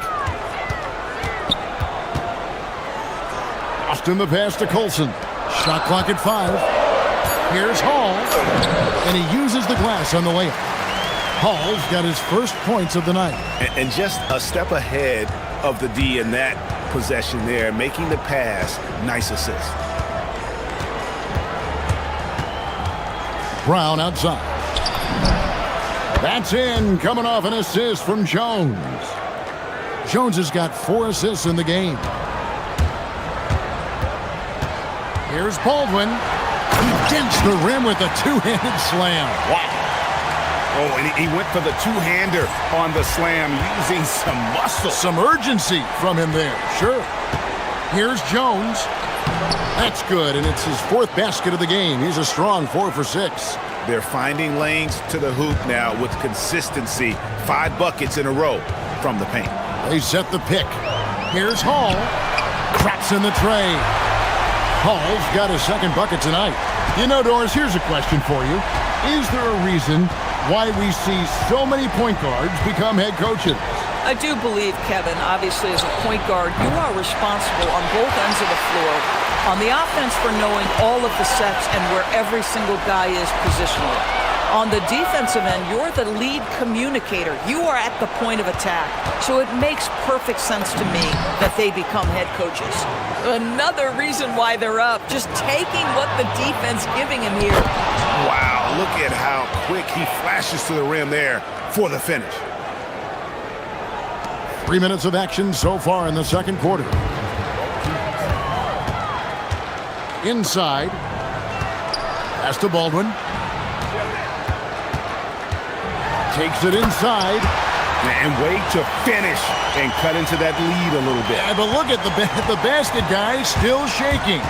Boston the pass to Colson. Shot clock at 5. Here's Hall. And he uses the glass on the layup. Hall's got his first points of the night. And just a step ahead of the D in that possession there, making the pass. Nice assist. Brown outside. That's in, coming off an assist from Jones. Jones has got 4 assists in the game. Here's Baldwin. He dents the rim with a two-handed slam. Wow. Oh, and he went for the two-hander on the slam, using some muscle. Some urgency from him there, sure. Here's Jones. That's good, and it's his 4th basket of the game. He's a strong 4 for 6. They're finding lanes to the hoop now with consistency. 5 buckets in a row from the paint. They set the pick. Here's Hall. Traps in the tray. Hall's got his 2nd bucket tonight. You know, Doris, here's a question for you. Is there a reason why we see so many point guards become head coaches? I do believe, Kevin, obviously as a point guard, you are responsible on both ends of the floor. On the offense for knowing all of the sets and where every single guy is positionally. On the defensive end, you're the lead communicator. You are at the point of attack. So it makes perfect sense to me that they become head coaches. Another reason why they're up, just taking what the defense giving him here. Wow, look at how quick he flashes to the rim there for the finish. 3 minutes of action so far in the second quarter. Inside. Pass to Baldwin. Takes it inside. And wait to finish and cut into that lead a little bit. Yeah, but look at the basket guy still shaking.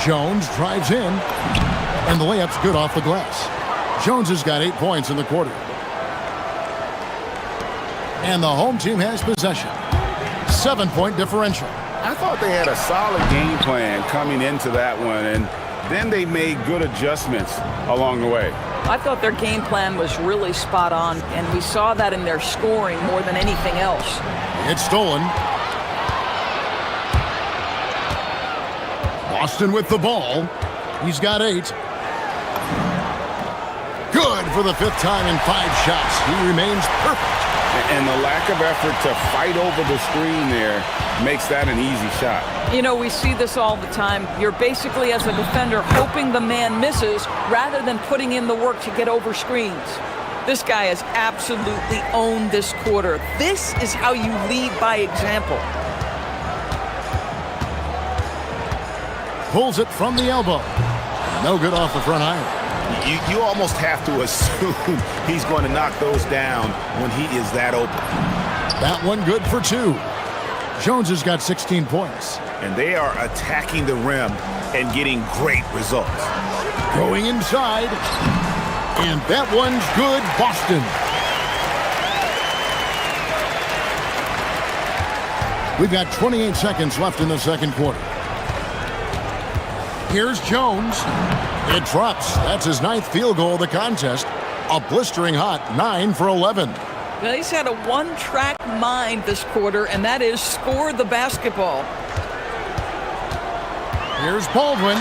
Jones drives in. And the layup's good off the glass. Jones has got 8 points in the quarter. And the home team has possession. 7-point differential. I thought they had a solid game plan coming into that one, and then they made good adjustments along the way. I thought their game plan was really spot on, and we saw that in their scoring more than anything else. It's stolen. Boston with the ball. He's got 8. Good for the 5th time in 5 shots. He remains perfect. And the lack of effort to fight over the screen there makes that an easy shot. You know, we see this all the time. You're basically, as a defender, hoping the man misses rather than putting in the work to get over screens. This guy has absolutely owned this quarter. This is how you lead by example. Pulls it from the elbow. No good off the front iron. You almost have to assume he's going to knock those down when he is that open. That one good for 2. Jones has got 16 points. And they are attacking the rim and getting great results. Going inside. And that one's good, Boston. We've got 28 seconds left in the second quarter. Here's Jones. It drops. That's his 9th field goal of the contest. A blistering hot 9 for 11. Well, he's had a one-track mind this quarter, and that is score the basketball. Here's Baldwin.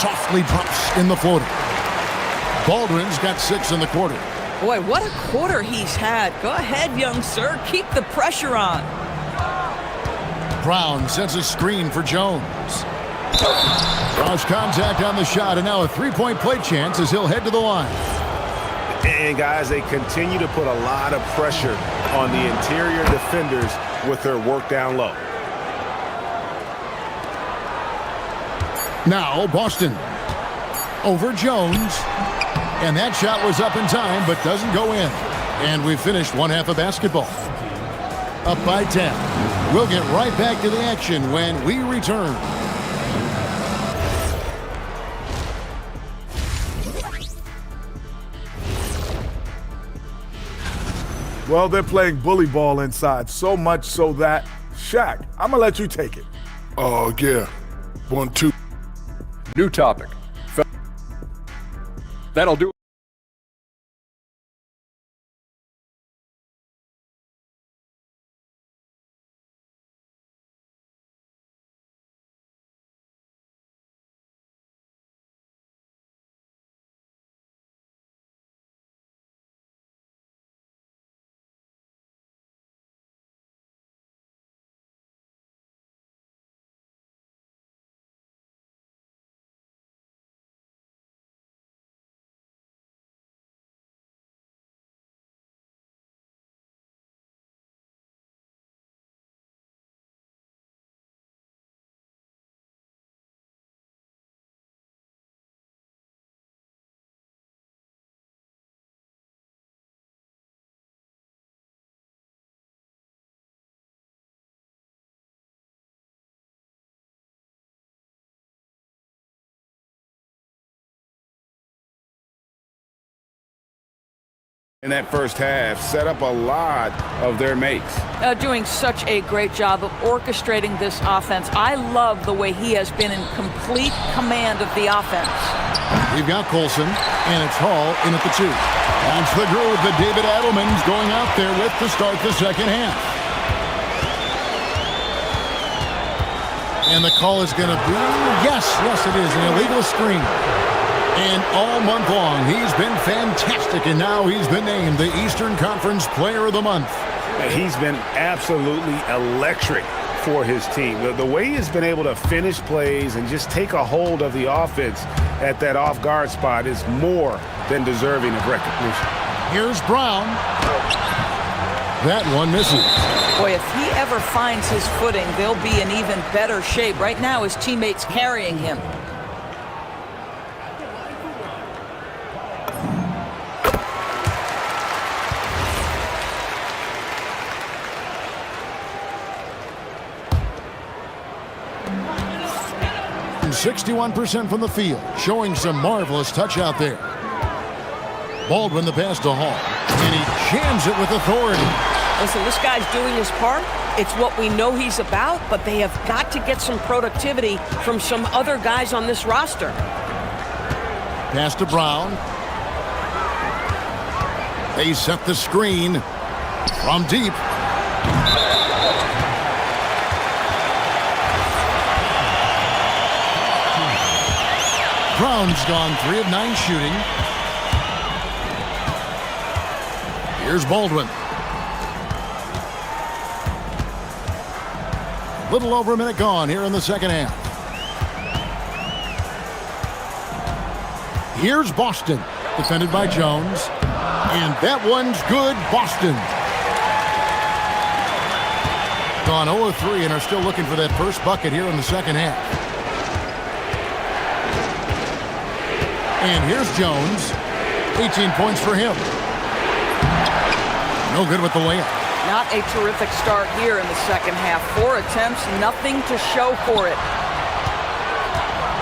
Softly drops in the floater. Baldwin's got 6 in the quarter. Boy, what a quarter he's had. Go ahead, young sir. Keep the pressure on. Brown sends a screen for Jones. Cross contact on the shot, and now a three-point play chance as he'll head to the line. And guys, they continue to put a lot of pressure on the interior defenders with their work down low. Now Boston over Jones, and that shot was up in time but doesn't go in. And we've finished one half of basketball. Up by 10. We'll get right back to the action when we return. Well, they're playing bully ball inside, so much so that, Shaq, I'm going to let you take it. Oh, yeah. 1-2. New topic. That'll do. In that first half, set up a lot of their makes. Doing such a great job of orchestrating this offense. I love the way he has been in complete command of the offense. We've got Colson, and it's Hall in at the 2. That's the groove that David Adelman's going out there with to start the second half. And the call is going to be, yes, it is, an illegal screen. And all month long, he's been fantastic, and now he's been named the Eastern Conference Player of the Month. He's been absolutely electric for his team. The way he's been able to finish plays and just take a hold of the offense at that off-guard spot is more than deserving of recognition. Here's Brown. That one misses. Boy, if he ever finds his footing, they'll be in even better shape. Right now, his teammates carrying him. And 61% from the field, showing some marvelous touch out there. Baldwin the pass to Hall, and he jams it with authority. Listen, this guy's doing his part. It's what we know he's about, but they have got to get some productivity from some other guys on this roster. Pass to Brown. They set the screen from deep. Brown's gone 3 of 9 shooting. Here's Baldwin. Little over a minute gone here in the second half. Here's Boston, defended by Jones. And that one's good, Boston. Gone 0-3 and are still looking for that first bucket here in the second half. And here's Jones. 18 points for him. No good with the layup. Not a terrific start here in the second half. 4 attempts, nothing to show for it.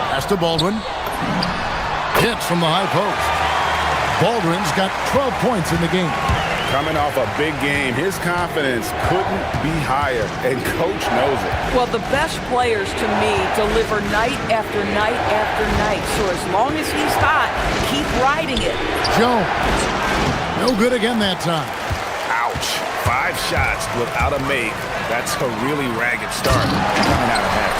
Pass to Baldwin. Hits from the high post. Baldwin's got 12 points in the game. Coming off a big game, his confidence couldn't be higher, and coach knows it. Well, the best players to me deliver night after night after night. So as long as he's hot, keep riding it. Jones. No good again that time. Ouch. 5 shots without a make. That's a really ragged start coming out of that.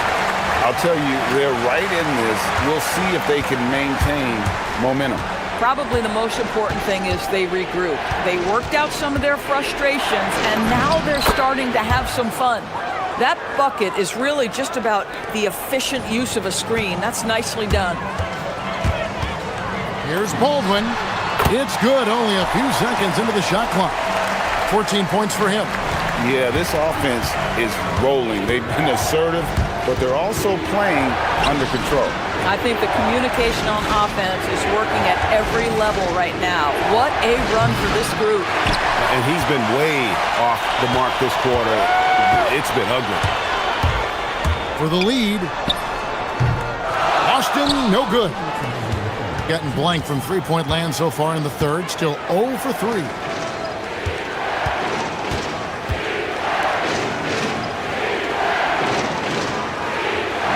I'll tell you, they're right in this. We'll see if they can maintain momentum. Probably the most important thing is they regroup. They worked out some of their frustrations, and now they're starting to have some fun. That bucket is really just about the efficient use of a screen. That's nicely done. Here's Baldwin. It's good, only a few seconds into the shot clock. 14 points for him. Yeah, this offense is rolling. They've been assertive, but they're also playing under control. I think the communication on offense is working at every level right now. What a run for this group. And he's been way off the mark this quarter. It's been ugly. For the lead. Boston, no good. Getting blank from three-point land so far in the third. Still 0 for 3.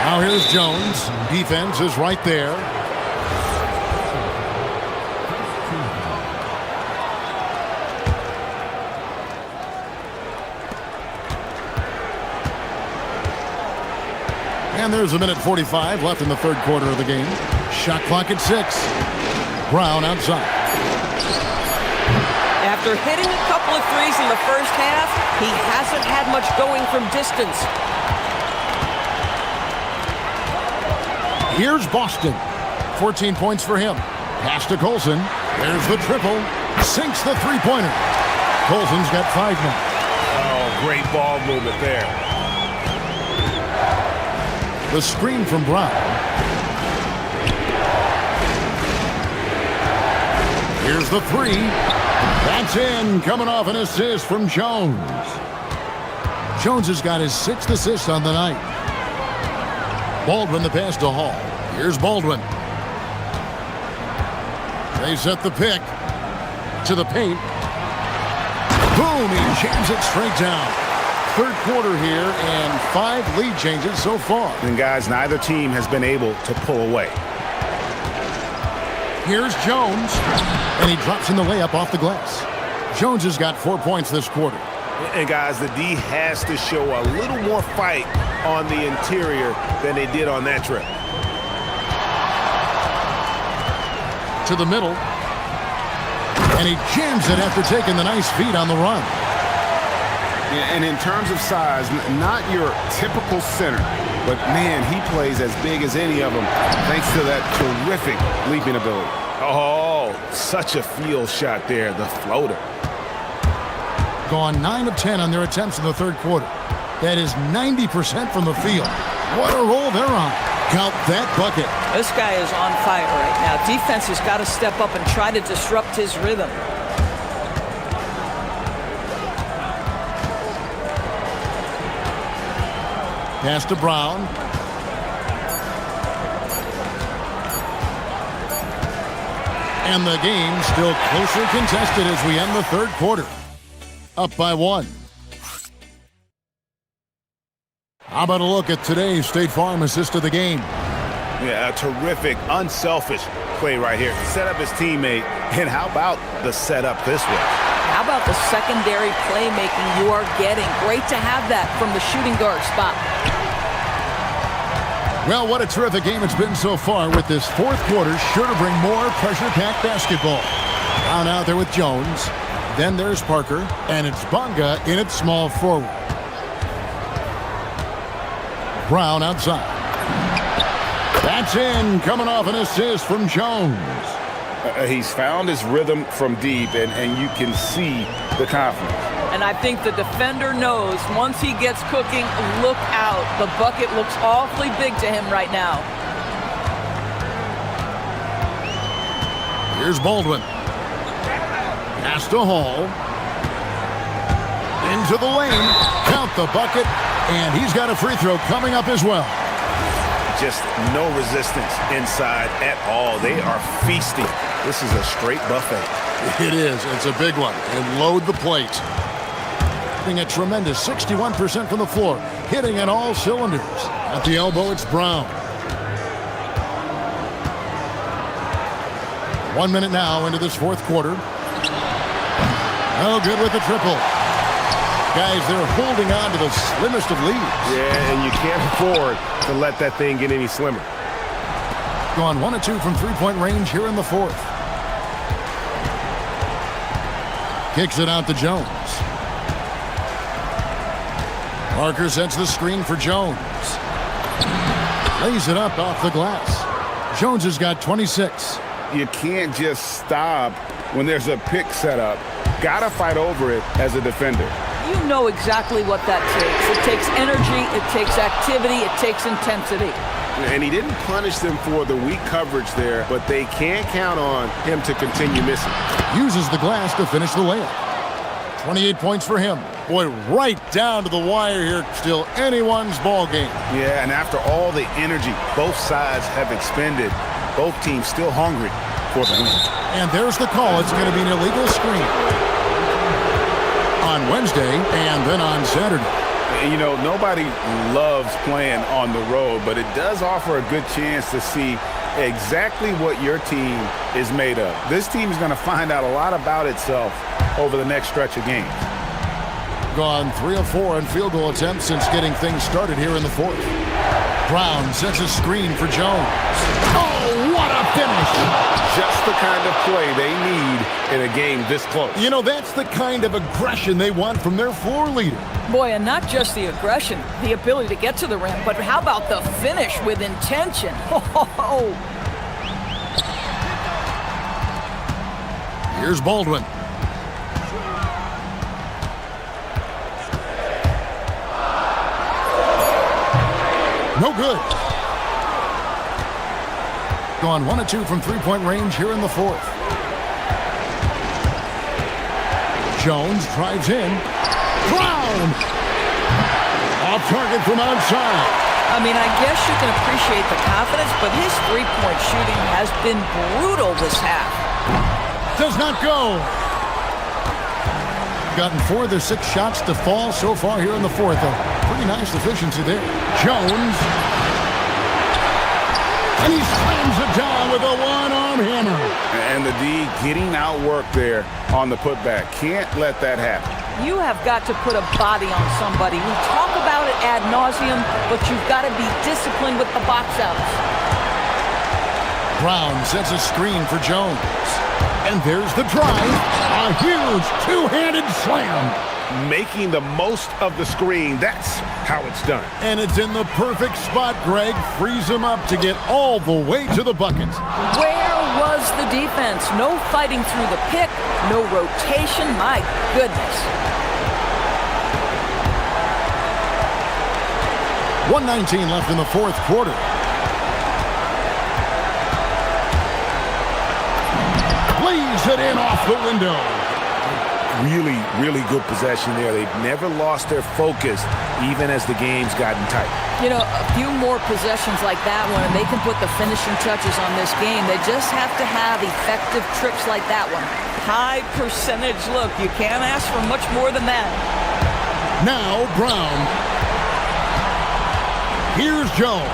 Now here's Jones. Defense is right there. And there's a minute 45 left in the third quarter of the game. Shot clock at 6. Brown outside. After hitting a couple of threes in the first half, he hasn't had much going from distance. Here's Boston. 14 points for him. Pass to Colson. There's the triple. Sinks the three-pointer. Colson's got 5 now. Oh, great ball movement there. The screen from Brown. Here's the 3. That's in. Coming off an assist from Jones. Jones has got his 6th assist on the night. Baldwin the pass to Hall. Here's Baldwin. They set the pick to the paint. Boom! He jams it straight down. Third quarter here and 5 lead changes so far. And guys, neither team has been able to pull away. Here's Jones. And he drops in the layup off the glass. Jones has got 4 points this quarter. And guys, the D has to show a little more fight on the interior than they did on that trip. To the middle. And he jams it after taking the nice feed on the run. Yeah, and in terms of size, not your typical center, but man, he plays as big as any of them thanks to that terrific leaping ability. Oh, such a field shot there, the floater. Gone 9 of 10 on their attempts in the third quarter. That is 90% from the field. What a roll they're on. Count that bucket. This guy is on fire right now. Defense has got to step up and try to disrupt his rhythm. Pass to Brown. And the game still closely contested as we end the third quarter. Up by 1. How about a look at today's State Farm assist of the game? Yeah, a terrific, unselfish play right here. Set up his teammate, and how about the setup this way? How about the secondary playmaking you are getting? Great to have that from the shooting guard spot. Well, what a terrific game it's been so far with this fourth quarter. Sure to bring more pressure-packed basketball. Brown out there with Jones. Then there's Parker, and it's Bonga in at small forward. Brown outside. That's in, coming off an assist from Jones. He's found his rhythm from deep, and you can see the confidence. And I think the defender knows once he gets cooking, look out. The bucket looks awfully big to him right now. Here's Baldwin. Pass to Hall. Into the lane. Count the bucket. And he's got a free throw coming up as well. Just no resistance inside at all. They are feasting. This is a straight buffet. It is. It's a big one. And load the plate. Hitting a tremendous 61% from the floor. Hitting on all cylinders. At the elbow, it's Brown. 1 minute now into this fourth quarter. No good with the triple. Guys, they're holding on to the slimmest of leads. Yeah, and you can't afford to let that thing get any slimmer. Gone 1 of 2 from three-point range here in the fourth. Kicks it out to Jones. Parker sets the screen for Jones. Lays it up off the glass. Jones has got 26. You can't just stop when there's a pick set up. Gotta fight over it as a defender. You know exactly what that takes. It takes energy, it takes activity, it takes intensity. And he didn't punish them for the weak coverage there, but they can't count on him to continue missing. Uses the glass to finish the layup. 28 points for him. Boy, right down to the wire here. Still anyone's ball game. Yeah, and after all the energy both sides have expended, both teams still hungry for the win. And there's the call. It's going to be an illegal screen on Wednesday and then on Saturday. You know, nobody loves playing on the road, but it does offer a good chance to see exactly what your team is made of. This team is going to find out a lot about itself over the next stretch of games. Gone 3 of 4 on field goal attempts since getting things started here in the fourth. Brown sets a screen for Jones. Oh, what a finish! Just the kind of play they need in a game this close. You know, that's the kind of aggression they want from their floor leader. Boy, and not just the aggression, the ability to get to the rim, but how about the finish with intention? Oh. Here's Baldwin. No good. Gone 1 of 2 from three-point range here in the fourth. Jones drives in. Brown! Off target from outside. I mean, I guess you can appreciate the confidence, but his three-point shooting has been brutal this half. Does not go. Gotten 4 of their 6 shots to fall so far here in the fourth. A pretty nice efficiency there. Jones. And he slams it down with a one-arm hammer. And the D getting outworked there on the putback. Can't let that happen. You have got to put a body on somebody. We talk about it ad nauseum, but you've got to be disciplined with the box outs. Brown sets a screen for Jones. And there's the drive. A huge two-handed slam. Making the most of the screen. That's how it's done. And it's in the perfect spot, Greg. Frees him up to get all the way to the bucket. Where was the defense? No fighting through the pick, no rotation. My goodness. 1:19 left in the fourth quarter. Plays it in off the window. Really, really good possession there. They've never lost their focus, even as the game's gotten tight. You know, a few more possessions like that one, and they can put the finishing touches on this game. They just have to have effective tricks like that one. High percentage look. You can't ask for much more than that. Now Brown. Here's Jones.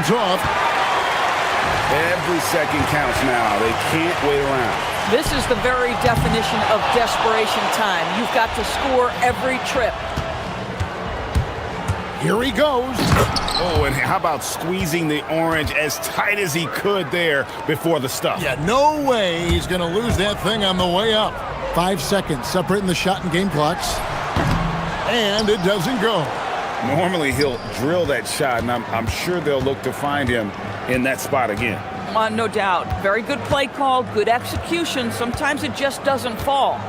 Off. Every second counts now. They can't wait around. This is the very definition of desperation time. You've got to score every trip. Here he goes. Oh, and how about squeezing the orange as tight as he could there before the stuff? Yeah, no way he's going to lose that thing on the way up. 5 seconds separating the shot and game clocks. And it doesn't go. Normally he'll drill that shot, and I'm sure they'll look to find him in that spot again. No doubt. Very good play call, good execution. Sometimes it just doesn't fall.